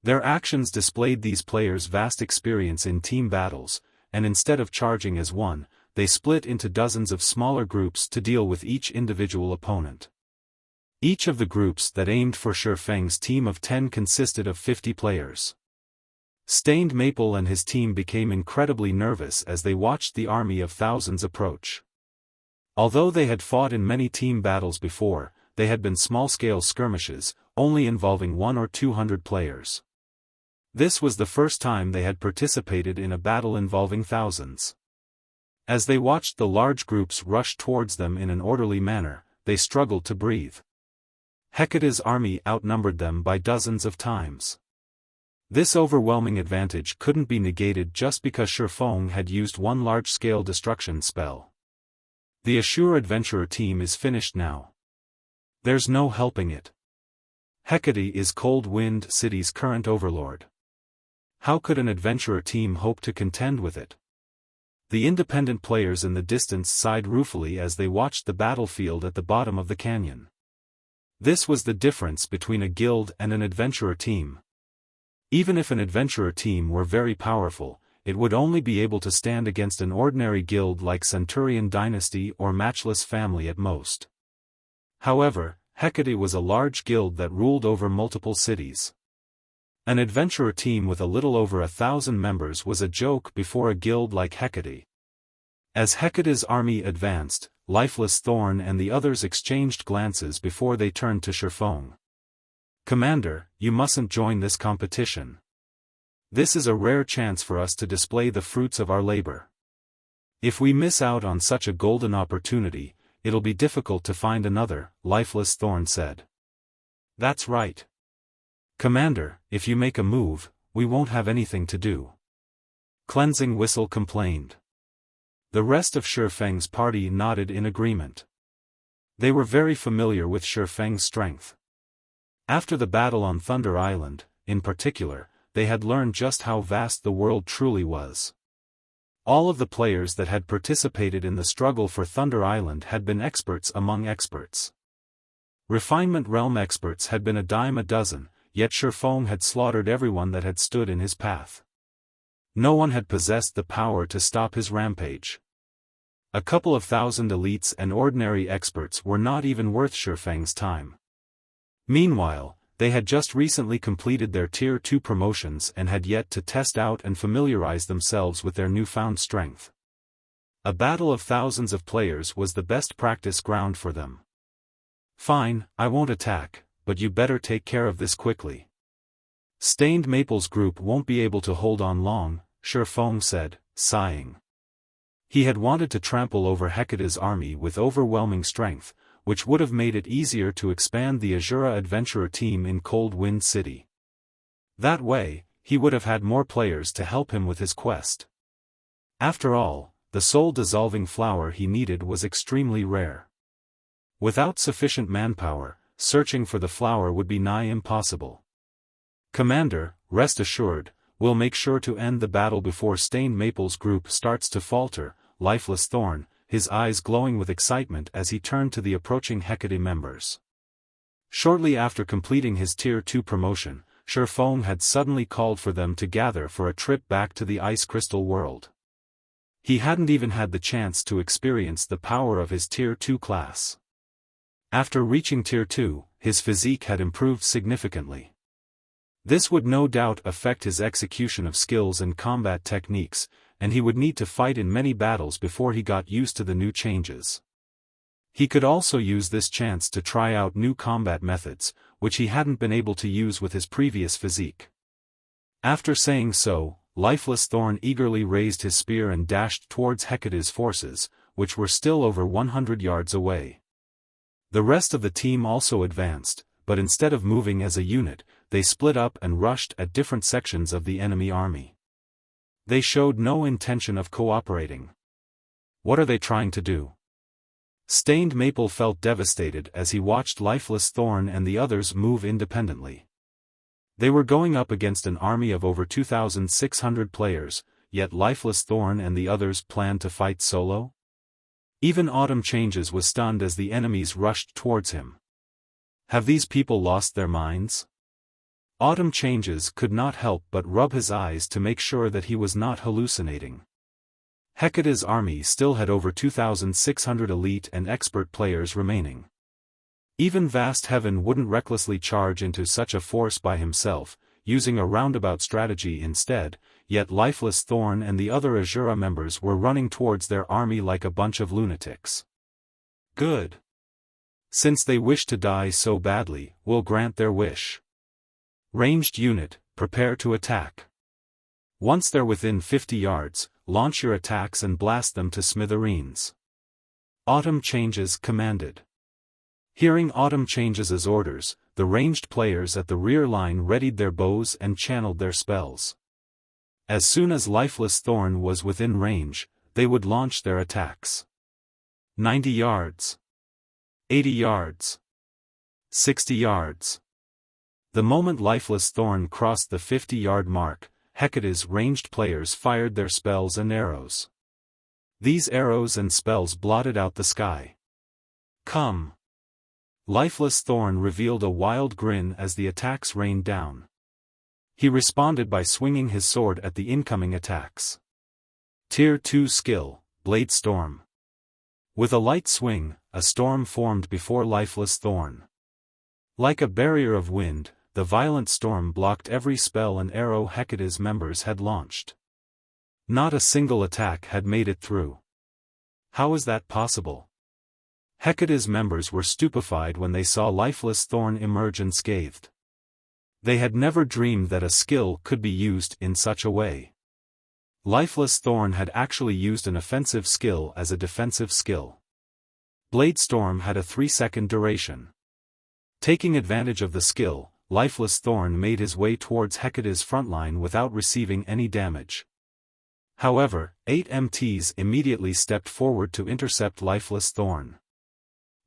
Their actions displayed these players' vast experience in team battles, and instead of charging as one, they split into dozens of smaller groups to deal with each individual opponent. Each of the groups that aimed for Xiaofang's team of 10 consisted of 50 players. Stained Maple and his team became incredibly nervous as they watched the army of thousands approach. Although they had fought in many team battles before, they had been small-scale skirmishes, only involving 100 or 200 players. This was the first time they had participated in a battle involving thousands. As they watched the large groups rush towards them in an orderly manner, they struggled to breathe. Hecate's army outnumbered them by dozens of times. This overwhelming advantage couldn't be negated just because Xiaofan had used one large-scale destruction spell. The Asura adventurer team is finished now. There's no helping it. Hecate is Cold Wind City's current overlord. How could an adventurer team hope to contend with it? The independent players in the distance sighed ruefully as they watched the battlefield at the bottom of the canyon. This was the difference between a guild and an adventurer team. Even if an adventurer team were very powerful, it would only be able to stand against an ordinary guild like Centurion Dynasty or Matchless Family at most. However, Hecate was a large guild that ruled over multiple cities. An adventurer team with a little over 1,000 members was a joke before a guild like Hecate. As Hecate's army advanced, Lifeless Thorn and the others exchanged glances before they turned to Xiaofan. "Commander, you mustn't join this competition. This is a rare chance for us to display the fruits of our labor. If we miss out on such a golden opportunity, it'll be difficult to find another," Lifeless Thorn said. "That's right. Commander, if you make a move, we won't have anything to do," Cleansing Whistle complained. The rest of Xiaofang's party nodded in agreement. They were very familiar with Xiaofang's strength. After the battle on Thunder Island, in particular, they had learned just how vast the world truly was. All of the players that had participated in the struggle for Thunder Island had been experts among experts. Refinement Realm experts had been a dime a dozen, yet Xiaofan had slaughtered everyone that had stood in his path. No one had possessed the power to stop his rampage. A couple of thousand elites and ordinary experts were not even worth Xiaofang's time. Meanwhile, they had just recently completed their Tier 2 promotions and had yet to test out and familiarize themselves with their newfound strength. A battle of thousands of players was the best practice ground for them. "Fine, I won't attack, but you better take care of this quickly. Stained Maple's group won't be able to hold on long," Xiaofan said, sighing. He had wanted to trample over Hecate's army with overwhelming strength, which would have made it easier to expand the Asura adventurer team in Cold Wind City. That way, he would have had more players to help him with his quest. After all, the soul-dissolving flower he needed was extremely rare. Without sufficient manpower, searching for the flower would be nigh impossible. "Commander, rest assured, we'll make sure to end the battle before Stained Maple's group starts to falter," Lifeless Thorn, his eyes glowing with excitement as he turned to the approaching Hecate members. Shortly after completing his Tier 2 promotion, Xiaofan had suddenly called for them to gather for a trip back to the Ice Crystal world. He hadn't even had the chance to experience the power of his Tier 2 class. After reaching Tier 2, his physique had improved significantly. This would no doubt affect his execution of skills and combat techniques, and he would need to fight in many battles before he got used to the new changes. He could also use this chance to try out new combat methods, which he hadn't been able to use with his previous physique. After saying so, Lifeless Thorn eagerly raised his spear and dashed towards Hecate's forces, which were still over 100 yards away. The rest of the team also advanced, but instead of moving as a unit, they split up and rushed at different sections of the enemy army. They showed no intention of cooperating. What are they trying to do? Stained Maple felt devastated as he watched Lifeless Thorn and the others move independently. They were going up against an army of over 2,600 players, yet Lifeless Thorn and the others planned to fight solo? Even Autumn Changes was stunned as the enemies rushed towards him. Have these people lost their minds? Autumn Changes could not help but rub his eyes to make sure that he was not hallucinating. Hecate's army still had over 2,600 elite and expert players remaining. Even Vast Heaven wouldn't recklessly charge into such a force by himself, using a roundabout strategy instead, yet Lifeless Thorn and the other Asura members were running towards their army like a bunch of lunatics. Good. Since they wish to die so badly, we'll grant their wish. Ranged unit, prepare to attack. Once they're within 50 yards, launch your attacks and blast them to smithereens. Autumn Changes commanded. Hearing Autumn Changes' orders, the ranged players at the rear line readied their bows and channeled their spells. As soon as Lifeless Thorn was within range, they would launch their attacks. 90 yards. 80 yards. 60 yards. The moment Lifeless Thorn crossed the 50-yard mark, Hecate's ranged players fired their spells and arrows. These arrows and spells blotted out the sky. Come! Lifeless Thorn revealed a wild grin as the attacks rained down. He responded by swinging his sword at the incoming attacks. Tier 2 Skill, Blade Storm. With a light swing, a storm formed before Lifeless Thorn. Like a barrier of wind, the violent storm blocked every spell and arrow Hecate's members had launched. Not a single attack had made it through. How was that possible? Hecate's members were stupefied when they saw Lifeless Thorn emerge unscathed. They had never dreamed that a skill could be used in such a way. Lifeless Thorn had actually used an offensive skill as a defensive skill. Blade Storm had a 3-second duration. Taking advantage of the skill, Lifeless Thorn made his way towards Hecate's frontline without receiving any damage. However, 8 MTs immediately stepped forward to intercept Lifeless Thorn.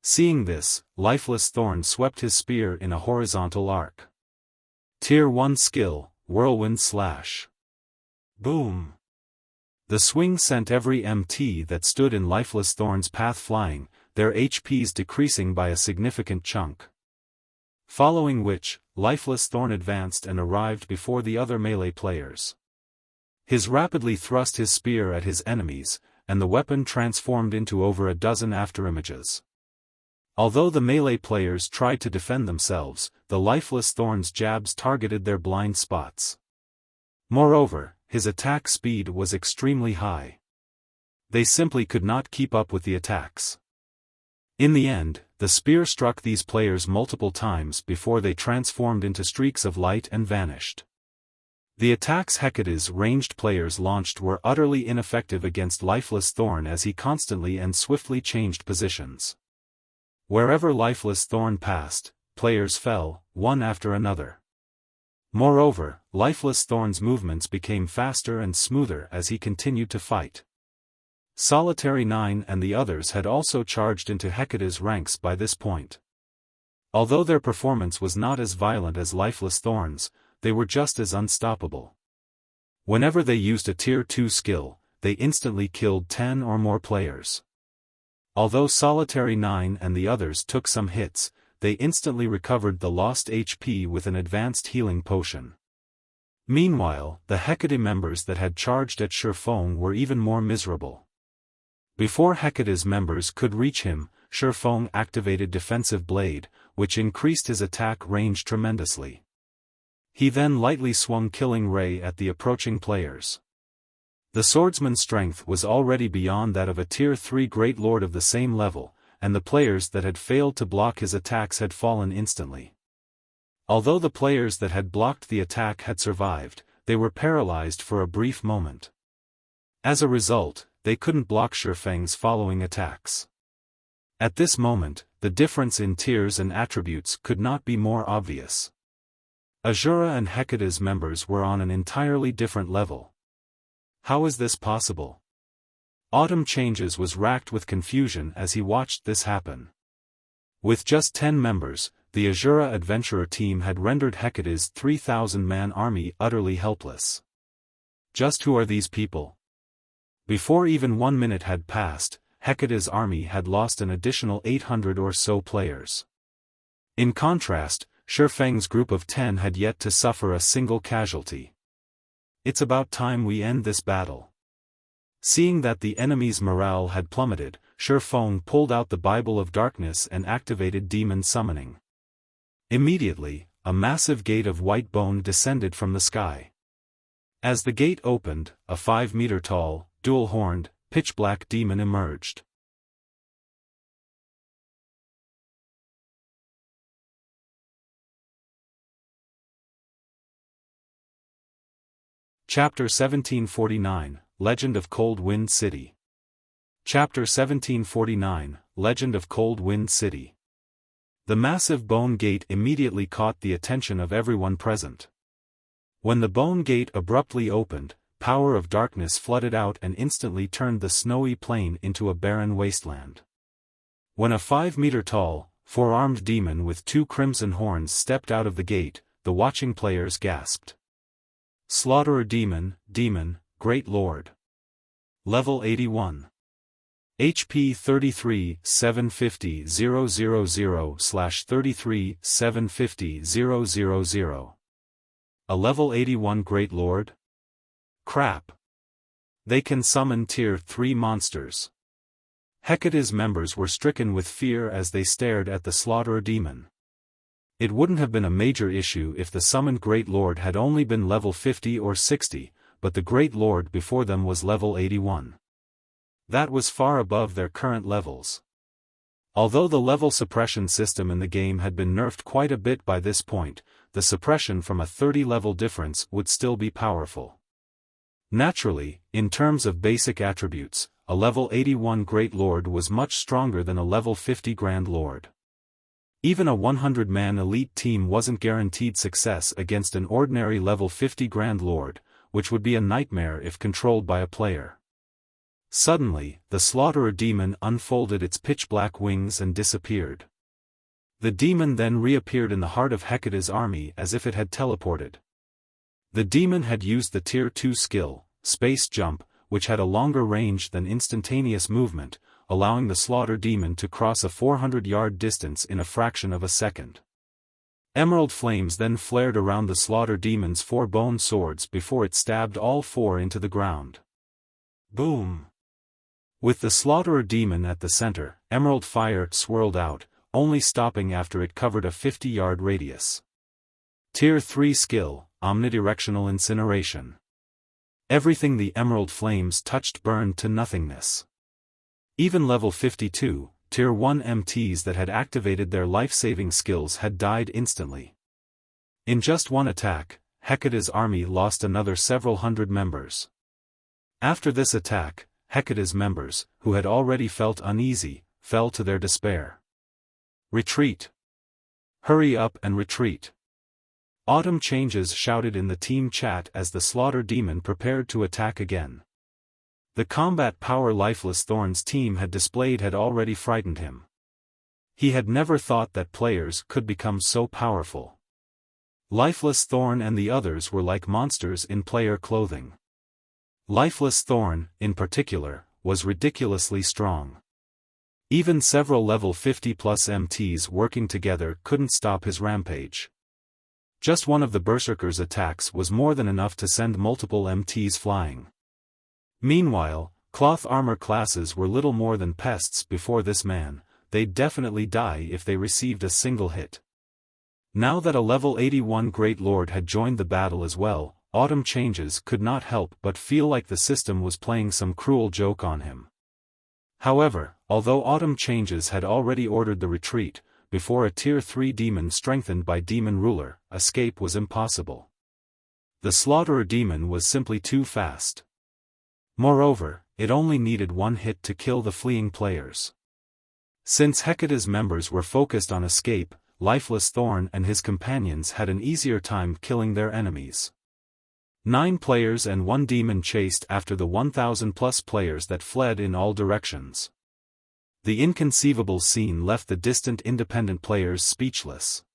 Seeing this, Lifeless Thorn swept his spear in a horizontal arc. Tier 1 Skill, Whirlwind Slash. Boom! The swing sent every MT that stood in Lifeless Thorn's path flying, their HPs decreasing by a significant chunk. Following which, Lifeless Thorn advanced and arrived before the other melee players. His rapidly thrust his spear at his enemies, and the weapon transformed into over a dozen afterimages. Although the melee players tried to defend themselves, the Lifeless Thorn's jabs targeted their blind spots. Moreover, his attack speed was extremely high. They simply could not keep up with the attacks. In the end, the spear struck these players multiple times before they transformed into streaks of light and vanished. The attacks Hecate's ranged players launched were utterly ineffective against Lifeless Thorn as he constantly and swiftly changed positions. Wherever Lifeless Thorn passed, players fell, one after another. Moreover, Lifeless Thorn's movements became faster and smoother as he continued to fight. Solitary 9 and the others had also charged into Hecate's ranks by this point. Although their performance was not as violent as Lifeless Thorn's, they were just as unstoppable. Whenever they used a Tier 2 skill, they instantly killed 10 or more players. Although Solitary 9 and the others took some hits, they instantly recovered the lost HP with an advanced healing potion. Meanwhile, the Hecate members that had charged at Xiaofan were even more miserable. Before Hecate's members could reach him, Xiaofan activated Defensive Blade, which increased his attack range tremendously. He then lightly swung Killing Ray at the approaching players. The swordsman's strength was already beyond that of a Tier 3 Great Lord of the same level, and the players that had failed to block his attacks had fallen instantly. Although the players that had blocked the attack had survived, they were paralyzed for a brief moment. As a result, they couldn't block Xiaofang's following attacks. At this moment, the difference in tiers and attributes could not be more obvious. Asura and Hecate's members were on an entirely different level. How is this possible? Autumn Changes was racked with confusion as he watched this happen. With just 10 members, the Asura adventurer team had rendered Hecate's 3,000-man army utterly helpless. Just who are these people? Before even 1 minute had passed, Hecate's army had lost an additional 800 or so players. In contrast, Xiaofang's group of 10 had yet to suffer a single casualty. It's about time we end this battle. Seeing that the enemy's morale had plummeted, Xiaofan pulled out the Bible of Darkness and activated Demon Summoning. Immediately, a massive gate of white bone descended from the sky. As the gate opened, a 5-meter-tall, dual-horned, pitch-black demon emerged. Chapter 1749, Legend of Cold Wind City. Chapter 1749, Legend of Cold Wind City. The massive bone gate immediately caught the attention of everyone present. When the bone gate abruptly opened, power of darkness flooded out and instantly turned the snowy plain into a barren wasteland. When a 5-meter-tall, four-armed demon with 2 crimson horns stepped out of the gate, the watching players gasped. Slaughterer Demon, Great Lord. Level 81. HP 33 750 000/33 750 000. A level 81 Great Lord? Crap. They can summon Tier 3 monsters. Hecate's members were stricken with fear as they stared at the Slaughterer Demon. It wouldn't have been a major issue if the summoned Great Lord had only been level 50 or 60, but the Great Lord before them was level 81. That was far above their current levels. Although the level suppression system in the game had been nerfed quite a bit by this point, the suppression from a 30-level difference would still be powerful. Naturally, in terms of basic attributes, a level 81 Great Lord was much stronger than a level 50 Grand Lord. Even a 100-man elite team wasn't guaranteed success against an ordinary level 50 Grand Lord, which would be a nightmare if controlled by a player. Suddenly, the Slaughterer Demon unfolded its pitch-black wings and disappeared. The demon then reappeared in the heart of Hecate's army as if it had teleported. The demon had used the Tier 2 skill, Space Jump, which had a longer range than instantaneous movement, allowing the Slaughter Demon to cross a 400-yard distance in a fraction of a second. Emerald flames then flared around the Slaughter Demon's 4 bone swords before it stabbed all 4 into the ground. Boom! With the Slaughterer Demon at the center, emerald fire swirled out, only stopping after it covered a 50-yard radius. Tier 3 skill, Omnidirectional Incineration. Everything the emerald flames touched burned to nothingness. Even level 52, Tier 1 MTs that had activated their life-saving skills had died instantly. In just one attack, Hecate's army lost another several hundred members. After this attack, Hecate's members, who had already felt uneasy, fell to their despair. Retreat! Hurry up and retreat! Autumn Changes shouted in the team chat as the Slaughter Demon prepared to attack again. The combat power Lifeless Thorn's team had displayed had already frightened him. He had never thought that players could become so powerful. Lifeless Thorn and the others were like monsters in player clothing. Lifeless Thorn, in particular, was ridiculously strong. Even several level 50-plus MTs working together couldn't stop his rampage. Just one of the Berserker's attacks was more than enough to send multiple MTs flying. Meanwhile, cloth armor classes were little more than pests before this man. They'd definitely die if they received a single hit. Now that a level 81 Great Lord had joined the battle as well, Autumn Changes could not help but feel like the system was playing some cruel joke on him. However, although Autumn Changes had already ordered the retreat, before a Tier 3 demon strengthened by Demon Ruler, escape was impossible. The Slaughterer Demon was simply too fast. Moreover, it only needed one hit to kill the fleeing players. Since Hecate's members were focused on escape, Lifeless Thorn and his companions had an easier time killing their enemies. 9 players and 1 demon chased after the 1,000-plus players that fled in all directions. The inconceivable scene left the distant independent players speechless.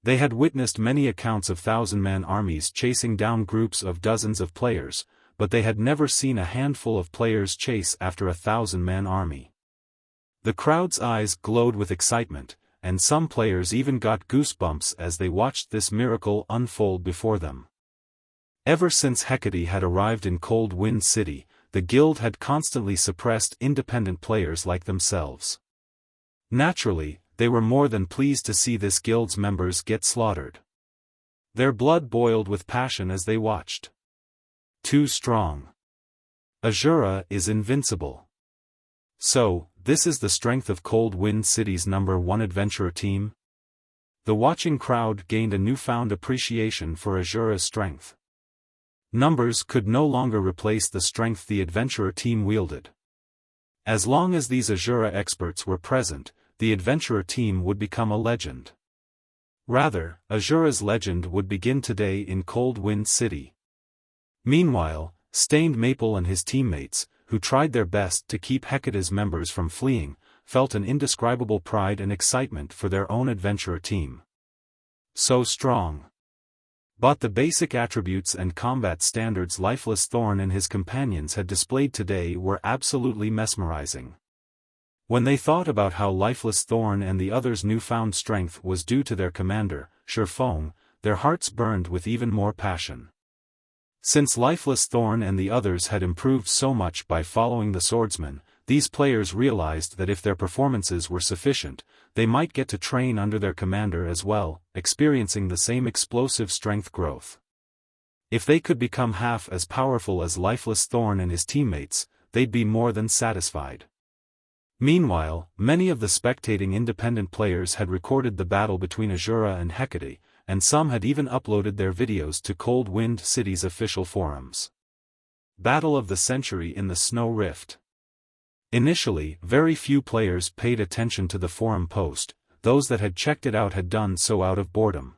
They had witnessed many accounts of 1,000-man armies chasing down groups of dozens of players, but they had never seen a handful of players chase after a 1,000-man army. The crowd's eyes glowed with excitement, and some players even got goosebumps as they watched this miracle unfold before them. Ever since Hecate had arrived in Cold Wind City, the guild had constantly suppressed independent players like themselves. Naturally, they were more than pleased to see this guild's members get slaughtered. Their blood boiled with passion as they watched. Too strong. Asura is invincible. So, this is the strength of Cold Wind City's #1 adventurer team? The watching crowd gained a newfound appreciation for Asura's strength. Numbers could no longer replace the strength the adventurer team wielded. As long as these Asura experts were present, the adventurer team would become a legend. Rather, Asura's legend would begin today in Cold Wind City. Meanwhile, Stained Maple and his teammates, who tried their best to keep Hecate's members from fleeing, felt an indescribable pride and excitement for their own adventurer team. So strong. But the basic attributes and combat standards Lifeless Thorn and his companions had displayed today were absolutely mesmerizing. When they thought about how Lifeless Thorn and the others' newfound strength was due to their commander, Xiaofan, their hearts burned with even more passion. Since Lifeless Thorn and the others had improved so much by following the swordsman, these players realized that if their performances were sufficient, they might get to train under their commander as well, experiencing the same explosive strength growth. If they could become half as powerful as Lifeless Thorn and his teammates, they'd be more than satisfied. Meanwhile, many of the spectating independent players had recorded the battle between Asura and Hecate, and some had even uploaded their videos to Cold Wind City's official forums. Battle of the Century in the Snow Rift. Initially, very few players paid attention to the forum post, those that had checked it out had done so out of boredom.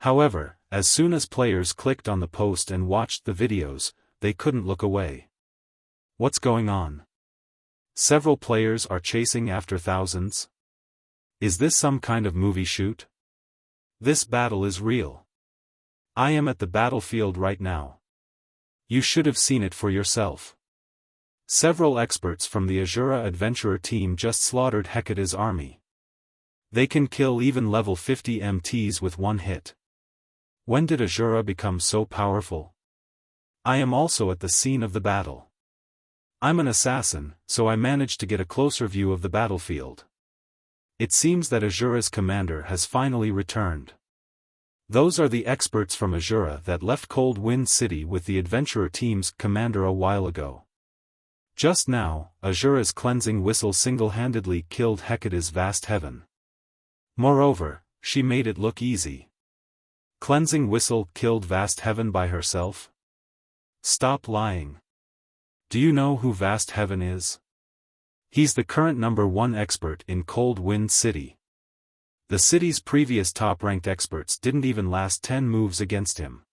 However, as soon as players clicked on the post and watched the videos, they couldn't look away. What's going on? Several players are chasing after thousands? Is this some kind of movie shoot? This battle is real. I am at the battlefield right now. You should have seen it for yourself. Several experts from the Asura adventurer team just slaughtered Hecate's army. They can kill even level 50 MTs with one hit. When did Asura become so powerful? I am also at the scene of the battle. I'm an assassin, so I managed to get a closer view of the battlefield. It seems that Asura's commander has finally returned. Those are the experts from Asura that left Cold Wind City with the adventurer team's commander a while ago. Just now, Asura's cleansing whistle single-handedly killed Hecate's vast heaven. Moreover, she made it look easy. Cleansing whistle killed vast heaven by herself? Stop lying. Do you know who Vast Heaven is? He's the current #1 expert in Cold Wind City. The city's previous top-ranked experts didn't even last 10 moves against him.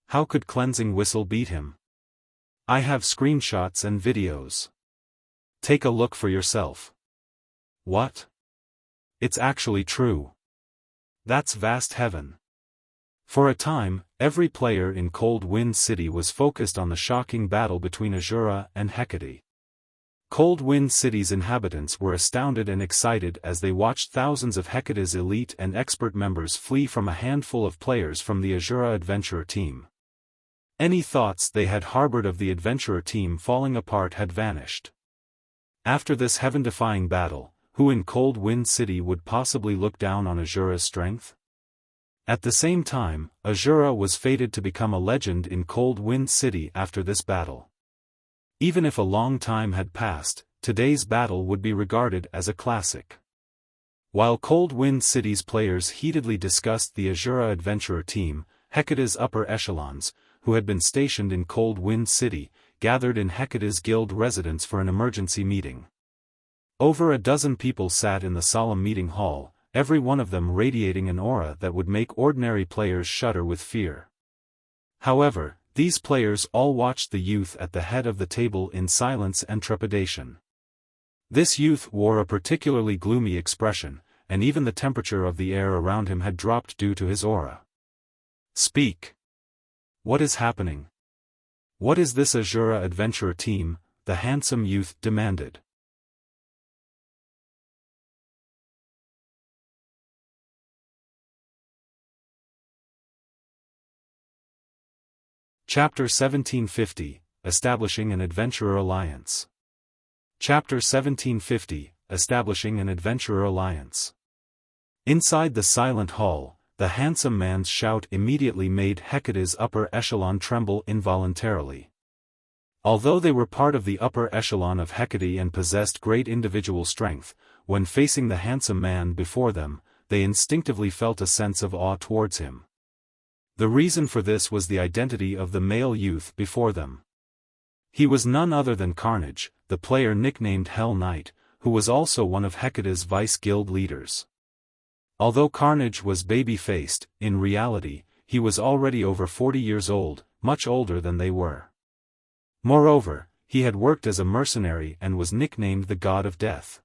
How could Cleansing Whistle beat him? I have screenshots and videos. Take a look for yourself. What? It's actually true. That's Vast Heaven. For a time, every player in Cold Wind City was focused on the shocking battle between Asura and Hecate. Cold Wind City's inhabitants were astounded and excited as they watched thousands of Hecate's elite and expert members flee from a handful of players from the Asura adventurer team. Any thoughts they had harbored of the adventurer team falling apart had vanished. After this heaven-defying battle, who in Cold Wind City would possibly look down on Asura's strength? At the same time, Asura was fated to become a legend in Cold Wind City after this battle. Even if a long time had passed, today's battle would be regarded as a classic. While Cold Wind City's players heatedly discussed the Asura adventurer team, Hecate's upper echelons, who had been stationed in Cold Wind City, gathered in Hecate's guild residence for an emergency meeting. Over a dozen people sat in the solemn meeting hall, every one of them radiating an aura that would make ordinary players shudder with fear. However, these players all watched the youth at the head of the table in silence and trepidation. This youth wore a particularly gloomy expression, and even the temperature of the air around him had dropped due to his aura. Speak. What is happening? What is this Asura adventurer team? The handsome youth demanded. Chapter 1750, Establishing an Adventurer Alliance. Chapter 1750, Establishing an Adventurer Alliance. Inside the silent hall, the handsome man's shout immediately made Hecate's upper echelon tremble involuntarily. Although they were part of the upper echelon of Hecate and possessed great individual strength, when facing the handsome man before them, they instinctively felt a sense of awe towards him. The reason for this was the identity of the male youth before them. He was none other than Carnage, the player nicknamed Hell Knight, who was also one of Hecate's vice guild leaders. Although Carnage was baby-faced, in reality, he was already over 40 years old, much older than they were. Moreover, he had worked as a mercenary and was nicknamed the God of Death.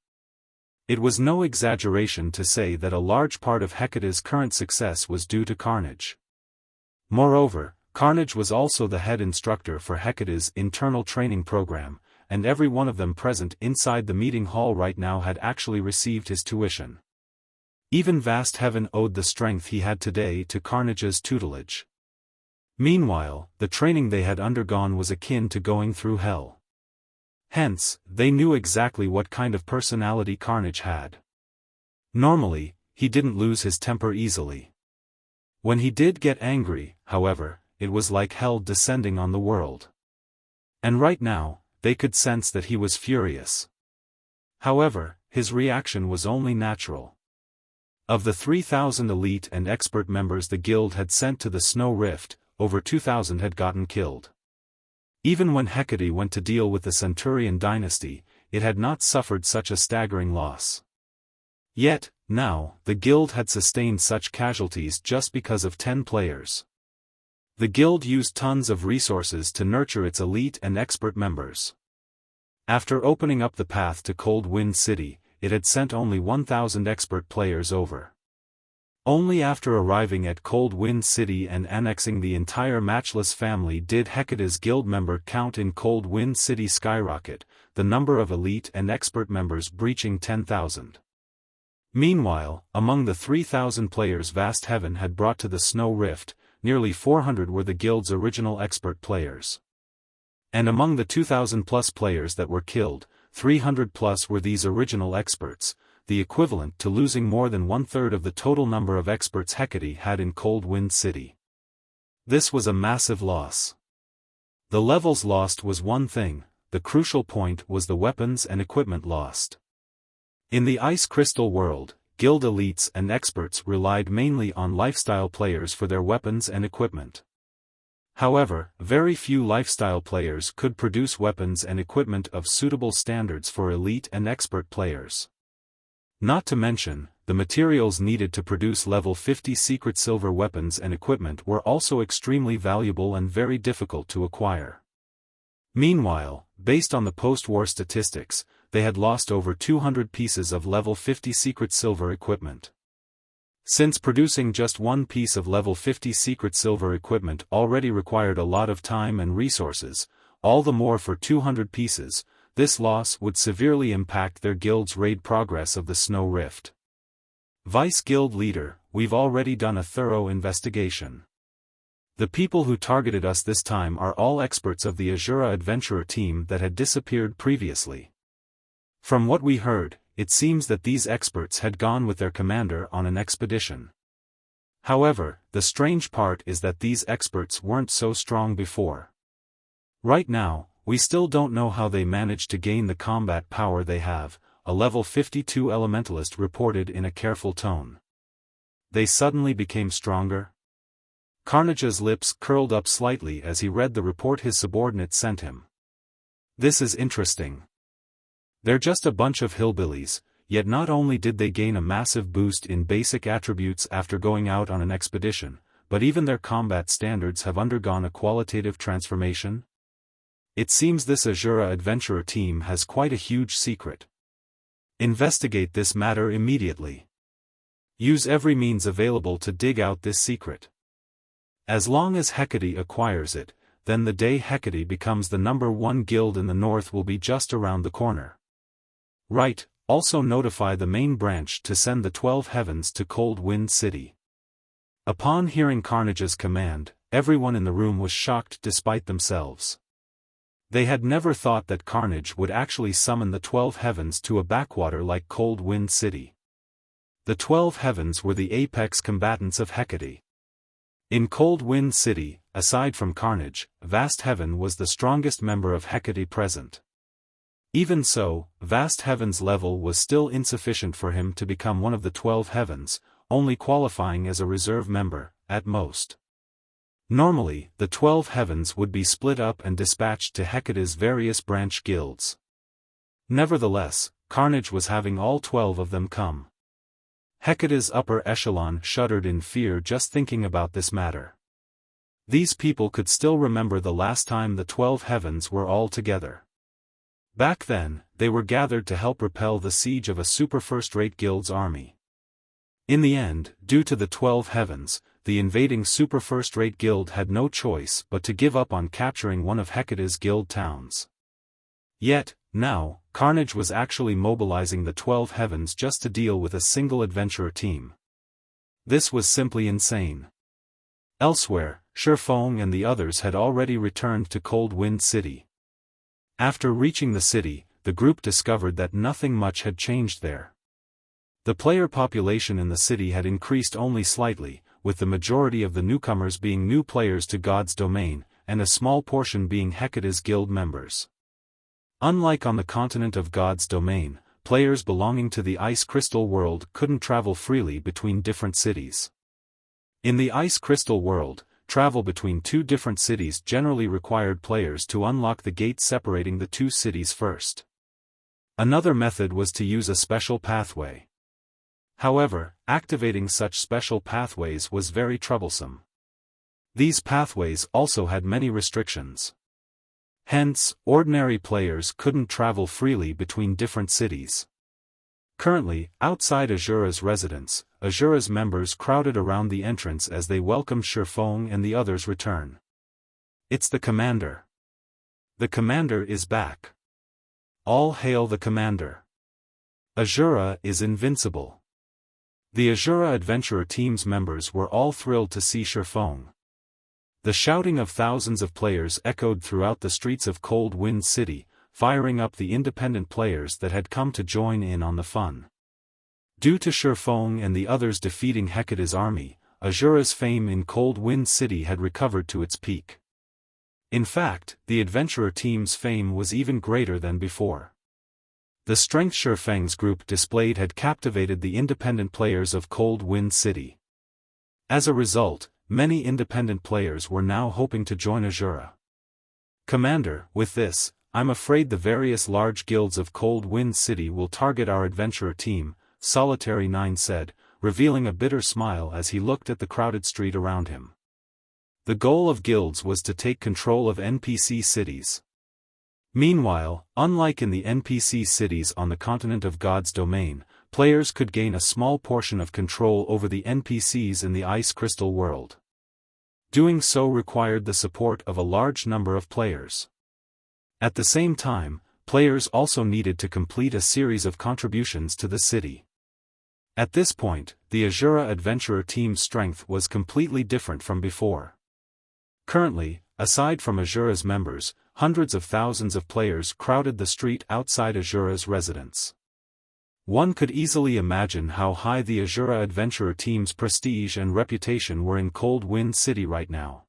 It was no exaggeration to say that a large part of Hecate's current success was due to Carnage. Moreover, Carnage was also the head instructor for Hecate's internal training program, and every one of them present inside the meeting hall right now had actually received his tuition. Even Vast Heaven owed the strength he had today to Carnage's tutelage. Meanwhile, the training they had undergone was akin to going through hell. Hence, they knew exactly what kind of personality Carnage had. Normally, he didn't lose his temper easily. When he did get angry, however, it was like hell descending on the world. And right now, they could sense that he was furious. However, his reaction was only natural. Of the 3,000 elite and expert members the guild had sent to the Snow Rift, over 2,000 had gotten killed. Even when Hecate went to deal with the Centurion dynasty, it had not suffered such a staggering loss. Yet, now, the guild had sustained such casualties just because of 10 players. The guild used tons of resources to nurture its elite and expert members. After opening up the path to Cold Wind City, it had sent only 1,000 expert players over. Only after arriving at Cold Wind City and annexing the entire Matchless family did Hecate's guild member count in Cold Wind City skyrocket, the number of elite and expert members breaching 10,000. Meanwhile, among the 3,000 players Vast Heaven had brought to the Snow Rift, nearly 400 were the guild's original expert players. And among the 2,000-plus players that were killed, 300-plus were these original experts, the equivalent to losing more than one-third of the total number of experts Hecate had in Cold Wind City. This was a massive loss. The levels lost was one thing, the crucial point was the weapons and equipment lost. In the Ice Crystal world, guild elites and experts relied mainly on lifestyle players for their weapons and equipment. However, very few lifestyle players could produce weapons and equipment of suitable standards for elite and expert players. Not to mention, the materials needed to produce level 50 secret silver weapons and equipment were also extremely valuable and very difficult to acquire. Meanwhile, based on the post-war statistics, they had lost over 200 pieces of level 50 secret silver equipment. Since producing just one piece of level 50 secret silver equipment already required a lot of time and resources, all the more for 200 pieces, this loss would severely impact their guild's raid progress of the Snow Rift. Vice Guild Leader, we've already done a thorough investigation. The people who targeted us this time are all experts of the Asura adventurer team that had disappeared previously. From what we heard, it seems that these experts had gone with their commander on an expedition. However, the strange part is that these experts weren't so strong before. Right now, we still don't know how they managed to gain the combat power they have, a level 52 elementalist reported in a careful tone. They suddenly became stronger? Carnage's lips curled up slightly as he read the report his subordinate sent him. This is interesting. They're just a bunch of hillbillies, yet not only did they gain a massive boost in basic attributes after going out on an expedition, but even their combat standards have undergone a qualitative transformation. It seems this Asura adventurer team has quite a huge secret. Investigate this matter immediately. Use every means available to dig out this secret. As long as Hecate acquires it, then the day Hecate becomes the #1 guild in the north will be just around the corner. Right, also notify the main branch to send the 12 heavens to Cold Wind City. Upon hearing Carnage's command, everyone in the room was shocked despite themselves. They had never thought that Carnage would actually summon the 12 heavens to a backwater like Cold Wind City. The 12 heavens were the apex combatants of Hecate. In Cold Wind City, aside from Carnage, Vast Heaven was the strongest member of Hecate present. Even so, Vast Heaven's level was still insufficient for him to become one of the 12 heavens, only qualifying as a reserve member, at most. Normally, the 12 heavens would be split up and dispatched to Hecate's various branch guilds. Nevertheless, Carnage was having all 12 of them come. Hecate's upper echelon shuddered in fear just thinking about this matter. These people could still remember the last time the 12 heavens were all together. Back then, they were gathered to help repel the siege of a super first-rate guild's army. In the end, due to the 12 heavens, the invading super first-rate guild had no choice but to give up on capturing one of Hecate's guild towns. Yet, now, Carnage was actually mobilizing the 12 heavens just to deal with a single adventurer team. This was simply insane. Elsewhere, Xiaofan and the others had already returned to Cold Wind City. After reaching the city, the group discovered that nothing much had changed there. The player population in the city had increased only slightly, with the majority of the newcomers being new players to God's domain, and a small portion being Hecate's guild members. Unlike on the continent of God's domain, players belonging to the Ice Crystal world couldn't travel freely between different cities. In the Ice Crystal world, travel between two different cities generally required players to unlock the gate separating the two cities first. Another method was to use a special pathway. However, activating such special pathways was very troublesome. These pathways also had many restrictions. Hence, ordinary players couldn't travel freely between different cities. Currently, outside Asura's residence, Asura's members crowded around the entrance as they welcomed Xiaofan and the others' return. It's the commander. The commander is back. All hail the commander. Asura is invincible. The Asura adventurer team's members were all thrilled to see Xiaofan. The shouting of thousands of players echoed throughout the streets of Cold Wind City, firing up the independent players that had come to join in on the fun. Due to Xiaofan and the others defeating Hecate's army, Asura's fame in Cold Wind City had recovered to its peak. In fact, the adventurer team's fame was even greater than before. The strength Xiaofan's group displayed had captivated the independent players of Cold Wind City. As a result, many independent players were now hoping to join Asura. Commander, with this, I'm afraid the various large guilds of Cold Wind City will target our adventurer team, Solitary 9 said, revealing a bitter smile as he looked at the crowded street around him. The goal of guilds was to take control of NPC cities. Meanwhile, unlike in the NPC cities on the continent of God's domain, players could gain a small portion of control over the NPCs in the Ice Crystal world. Doing so required the support of a large number of players. At the same time, players also needed to complete a series of contributions to the city. At this point, the Asura adventurer team's strength was completely different from before. Currently, aside from Asura's members, hundreds of thousands of players crowded the street outside Asura's residence. One could easily imagine how high the Asura adventurer team's prestige and reputation were in Cold Wind City right now.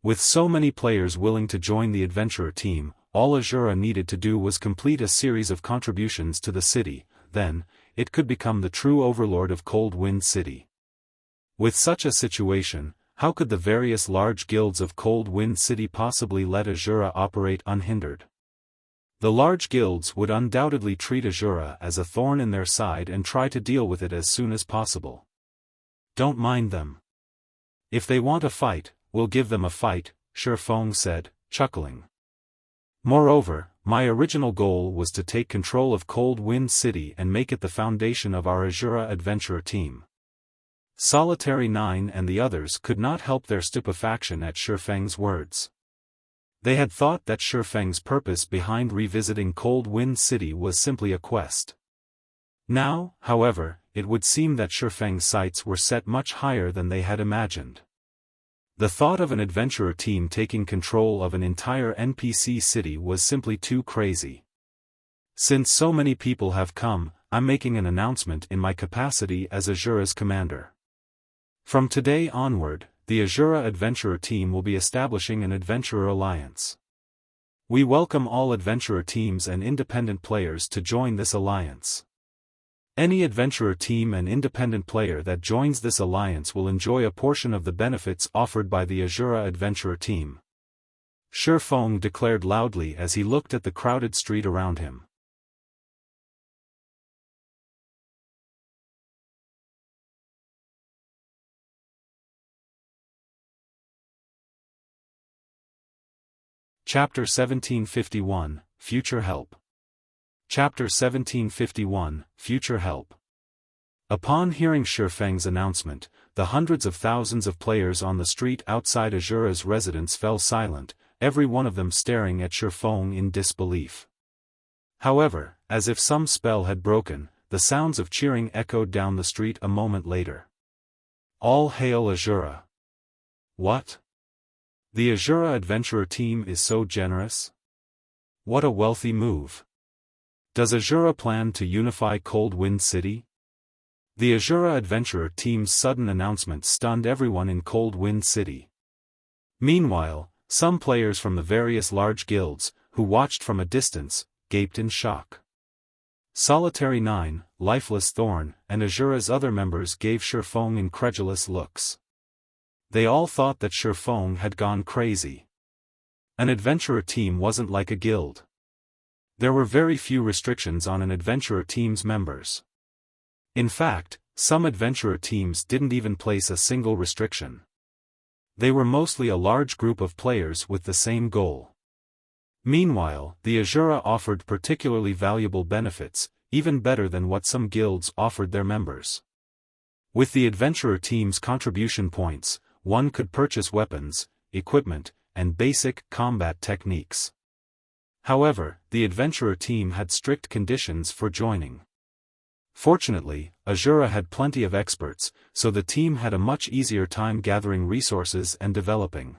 With so many players willing to join the adventurer team, all Asura needed to do was complete a series of contributions to the city, then, it could become the true overlord of Cold Wind City. With such a situation, how could the various large guilds of Cold Wind City possibly let Asura operate unhindered? The large guilds would undoubtedly treat Asura as a thorn in their side and try to deal with it as soon as possible. Don't mind them. If they want a fight, we'll give them a fight, Xiaofan said, chuckling. Moreover, my original goal was to take control of Cold Wind City and make it the foundation of our Asura adventurer team. Solitary 9 and the others could not help their stupefaction at Xiaofan's words. They had thought that Xiaofan's purpose behind revisiting Cold Wind City was simply a quest. Now, however, it would seem that Xiaofang's sights were set much higher than they had imagined. The thought of an adventurer team taking control of an entire NPC city was simply too crazy. Since so many people have come, I'm making an announcement in my capacity as Asura's commander. From today onward, the Asura adventurer team will be establishing an adventurer alliance. We welcome all adventurer teams and independent players to join this alliance. Any adventurer team and independent player that joins this alliance will enjoy a portion of the benefits offered by the Asura adventurer team. Xiaofan declared loudly as he looked at the crowded street around him. Chapter 1751, Future Help. Chapter 1751, Future Help. Upon hearing Xiaofan's announcement, the hundreds of thousands of players on the street outside Asura's residence fell silent, every one of them staring at Xiaofan in disbelief. However, as if some spell had broken, the sounds of cheering echoed down the street a moment later. All hail Asura! What? The Asura adventurer team is so generous? What a wealthy move! Does Asura plan to unify Cold Wind City? The Asura adventurer team's sudden announcement stunned everyone in Cold Wind City. Meanwhile, some players from the various large guilds, who watched from a distance, gaped in shock. Solitary Nine, Lifeless Thorn, and Asura's other members gave Xiaofan incredulous looks. They all thought that Xiaofan had gone crazy. An adventurer team wasn't like a guild. There were very few restrictions on an adventurer team's members. In fact, some adventurer teams didn't even place a single restriction. They were mostly a large group of players with the same goal. Meanwhile, the Asura offered particularly valuable benefits, even better than what some guilds offered their members. With the adventurer team's contribution points, one could purchase weapons, equipment, and basic combat techniques. However, the adventurer team had strict conditions for joining. Fortunately, Asura had plenty of experts, so the team had a much easier time gathering resources and developing.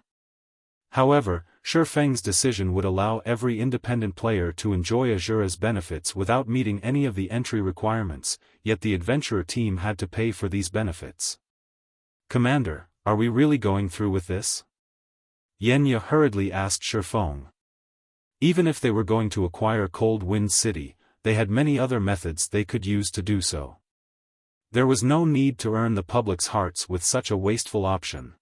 However, Xiaofang's decision would allow every independent player to enjoy Asura's benefits without meeting any of the entry requirements, yet the adventurer team had to pay for these benefits. "Commander, are we really going through with this?" Yenya hurriedly asked Xiaofan. Even if they were going to acquire Cold Wind City, they had many other methods they could use to do so. There was no need to earn the public's hearts with such a wasteful option.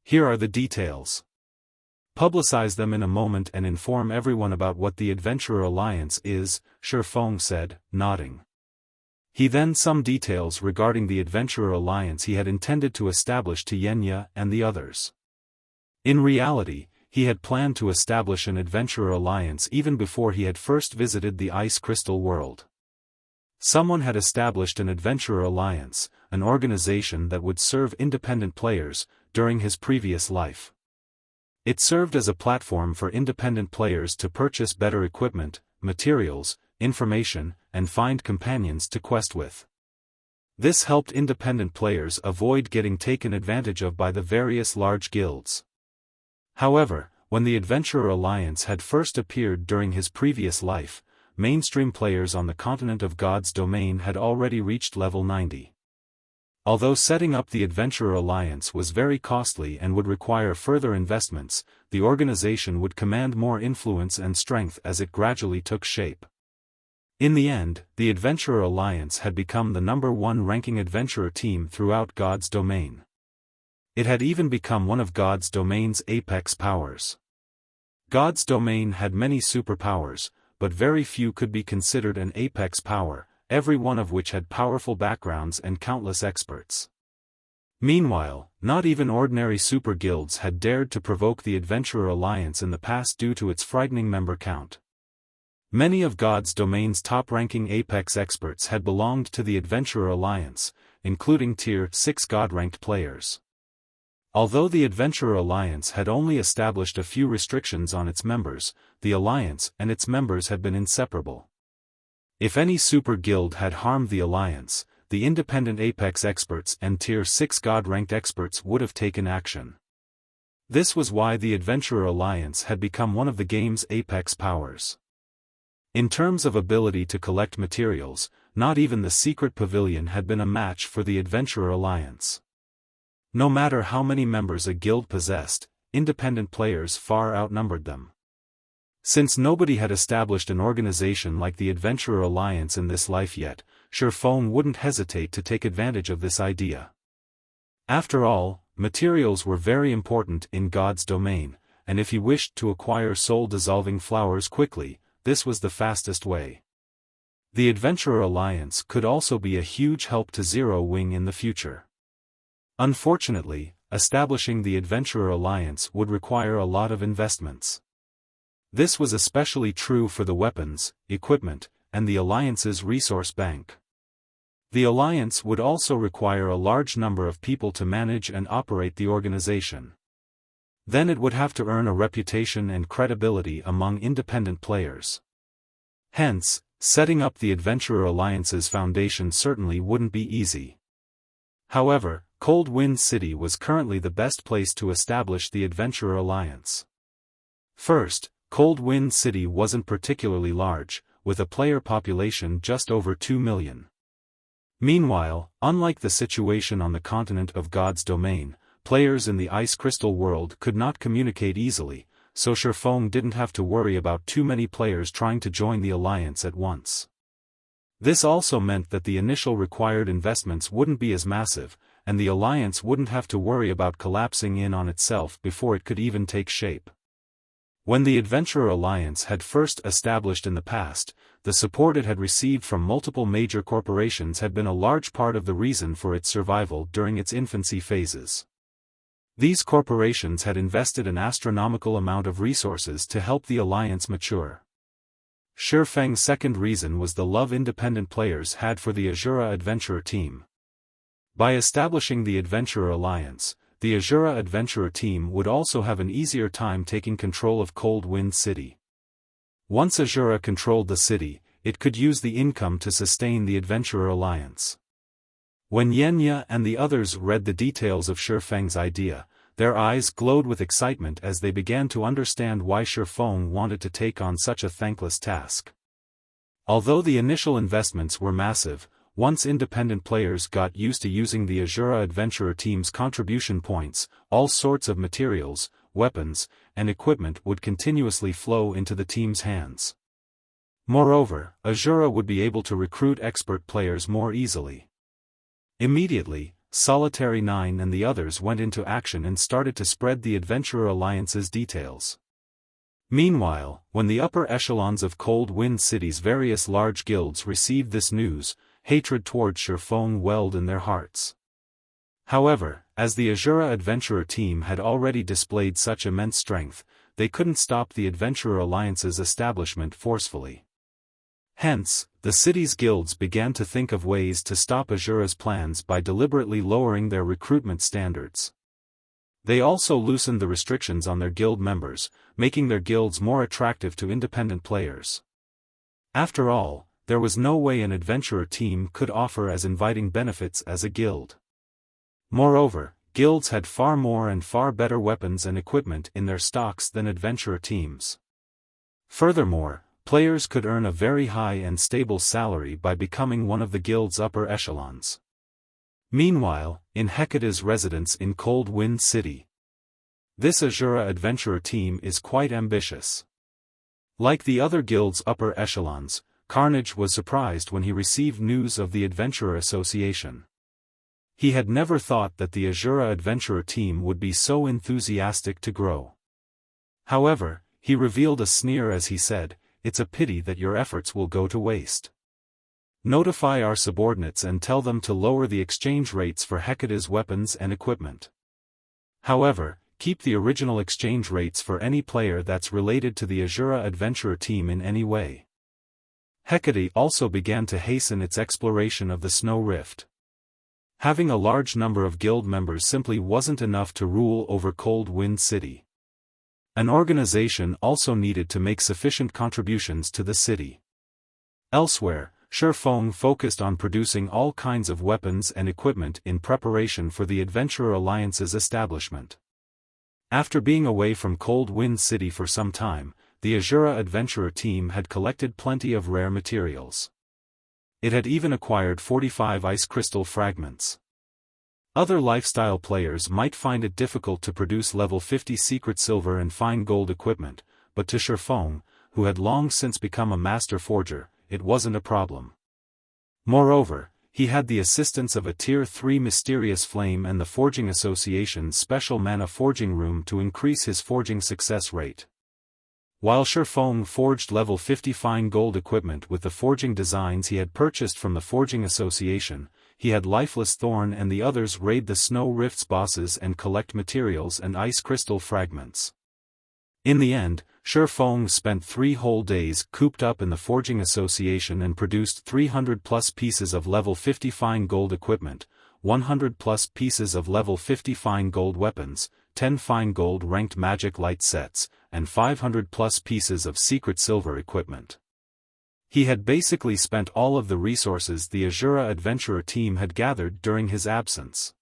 Here are the details. Publicize them in a moment and inform everyone about what the Adventurer Alliance is, Xiaofan said, nodding. He then summed details regarding the Adventurer Alliance he had intended to establish to Yenya and the others. In reality, he had planned to establish an Adventurer Alliance even before he had first visited the Ice Crystal world. Someone had established an Adventurer Alliance, an organization that would serve independent players, during his previous life. It served as a platform for independent players to purchase better equipment, materials, information, and find companions to quest with. This helped independent players avoid getting taken advantage of by the various large guilds. However, when the Adventurer Alliance had first appeared during his previous life, mainstream players on the continent of God's domain had already reached level 90. Although setting up the Adventurer Alliance was very costly and would require further investments, the organization would command more influence and strength as it gradually took shape. In the end, the Adventurer Alliance had become the #1 ranking adventurer team throughout God's domain. It had even become one of God's domain's apex powers. God's domain had many superpowers, but very few could be considered an apex power, every one of which had powerful backgrounds and countless experts. Meanwhile, not even ordinary super guilds had dared to provoke the Adventurer Alliance in the past due to its frightening member count. Many of God's domain's top-ranking apex experts had belonged to the Adventurer Alliance, including Tier 6 God-ranked players. Although the Adventurer Alliance had only established a few restrictions on its members, the Alliance and its members had been inseparable. If any super guild had harmed the Alliance, the independent apex experts and Tier 6 God-ranked experts would have taken action. This was why the Adventurer Alliance had become one of the game's apex powers. In terms of ability to collect materials, not even the Secret Pavilion had been a match for the Adventurer Alliance. No matter how many members a guild possessed, independent players far outnumbered them. Since nobody had established an organization like the Adventurer Alliance in this life yet, Xiaofan wouldn't hesitate to take advantage of this idea. After all, materials were very important in God's domain, and if he wished to acquire soul-dissolving flowers quickly, this was the fastest way. The Adventurer Alliance could also be a huge help to Zero Wing in the future. Unfortunately, establishing the Adventurer Alliance would require a lot of investments. This was especially true for the weapons, equipment, and the Alliance's resource bank. The Alliance would also require a large number of people to manage and operate the organization. Then it would have to earn a reputation and credibility among independent players. Hence, setting up the Adventurer Alliance's foundation certainly wouldn't be easy. However, Cold Wind City was currently the best place to establish the Adventurer Alliance. First, Cold Wind City wasn't particularly large, with a player population just over 2 million. Meanwhile, unlike the situation on the continent of God's domain, players in the Ice Crystal world could not communicate easily, so Xiaofan didn't have to worry about too many players trying to join the alliance at once. This also meant that the initial required investments wouldn't be as massive, and the alliance wouldn't have to worry about collapsing in on itself before it could even take shape. When the Adventurer Alliance had first established in the past, the support it had received from multiple major corporations had been a large part of the reason for its survival during its infancy phases. These corporations had invested an astronomical amount of resources to help the alliance mature. Xiaofang's second reason was the love independent players had for the Asura Adventurer team. By establishing the Adventurer Alliance, the Asura Adventurer team would also have an easier time taking control of Cold Wind City. Once Asura controlled the city, it could use the income to sustain the Adventurer Alliance. When Yenya and the others read the details of Xiaofang's idea, their eyes glowed with excitement as they began to understand why Xiaofan wanted to take on such a thankless task. Although the initial investments were massive, once independent players got used to using the Asura Adventurer team's contribution points, all sorts of materials, weapons, and equipment would continuously flow into the team's hands. Moreover, Asura would be able to recruit expert players more easily. Immediately, Solitary 9 and the others went into action and started to spread the Adventurer Alliance's details. Meanwhile, when the upper echelons of Cold Wind City's various large guilds received this news, hatred toward Xiaofan welled in their hearts. However, as the Asura Adventurer team had already displayed such immense strength, they couldn't stop the Adventurer Alliance's establishment forcefully. Hence, the city's guilds began to think of ways to stop Asura's plans by deliberately lowering their recruitment standards. They also loosened the restrictions on their guild members, making their guilds more attractive to independent players. After all, there was no way an adventurer team could offer as inviting benefits as a guild. Moreover, guilds had far more and far better weapons and equipment in their stocks than adventurer teams. Furthermore, players could earn a very high and stable salary by becoming one of the guild's upper echelons. Meanwhile, in Hecate's residence in Cold Wind City, this Asura adventurer team is quite ambitious. Like the other guild's upper echelons, Carnage was surprised when he received news of the Adventurer Association. He had never thought that the Asura adventurer team would be so enthusiastic to grow. However, he revealed a sneer as he said, "It's a pity that your efforts will go to waste. Notify our subordinates and tell them to lower the exchange rates for Hecate's weapons and equipment. However, keep the original exchange rates for any player that's related to the Asura adventurer team in any way." Hecate also began to hasten its exploration of the Snow Rift. Having a large number of guild members simply wasn't enough to rule over Cold Wind City. An organization also needed to make sufficient contributions to the city. Elsewhere, Xiaofan focused on producing all kinds of weapons and equipment in preparation for the Adventurer Alliance's establishment. After being away from Cold Wind City for some time, the Asura adventurer team had collected plenty of rare materials. It had even acquired 45 ice crystal fragments. Other lifestyle players might find it difficult to produce level 50 secret silver and fine gold equipment, but to Xiaofan, who had long since become a master forger, it wasn't a problem. Moreover, he had the assistance of a Tier 3 mysterious flame and the Forging Association's special mana forging room to increase his forging success rate. While Xiaofan forged level 50 fine gold equipment with the forging designs he had purchased from the Forging Association, he had Lifeless Thorn and the others raid the Snow Rifts bosses and collect materials and ice crystal fragments. In the end, Xiaofan spent 3 whole days cooped up in the Forging Association and produced 300+ pieces of level 50 fine gold equipment, 100+ pieces of level 50 fine gold weapons, 10 fine gold ranked magic light sets, and 500+ pieces of secret silver equipment. He had basically spent all of the resources the Asura adventurer team had gathered during his absence.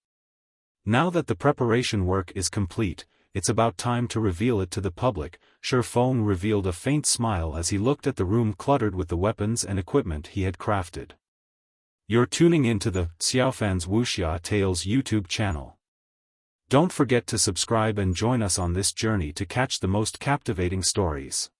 Now that the preparation work is complete, it's about time to reveal it to the public. Xiaofan revealed a faint smile as he looked at the room cluttered with the weapons and equipment he had crafted. You're tuning into the Xiaofan's Wuxia Tales YouTube channel. Don't forget to subscribe and join us on this journey to catch the most captivating stories.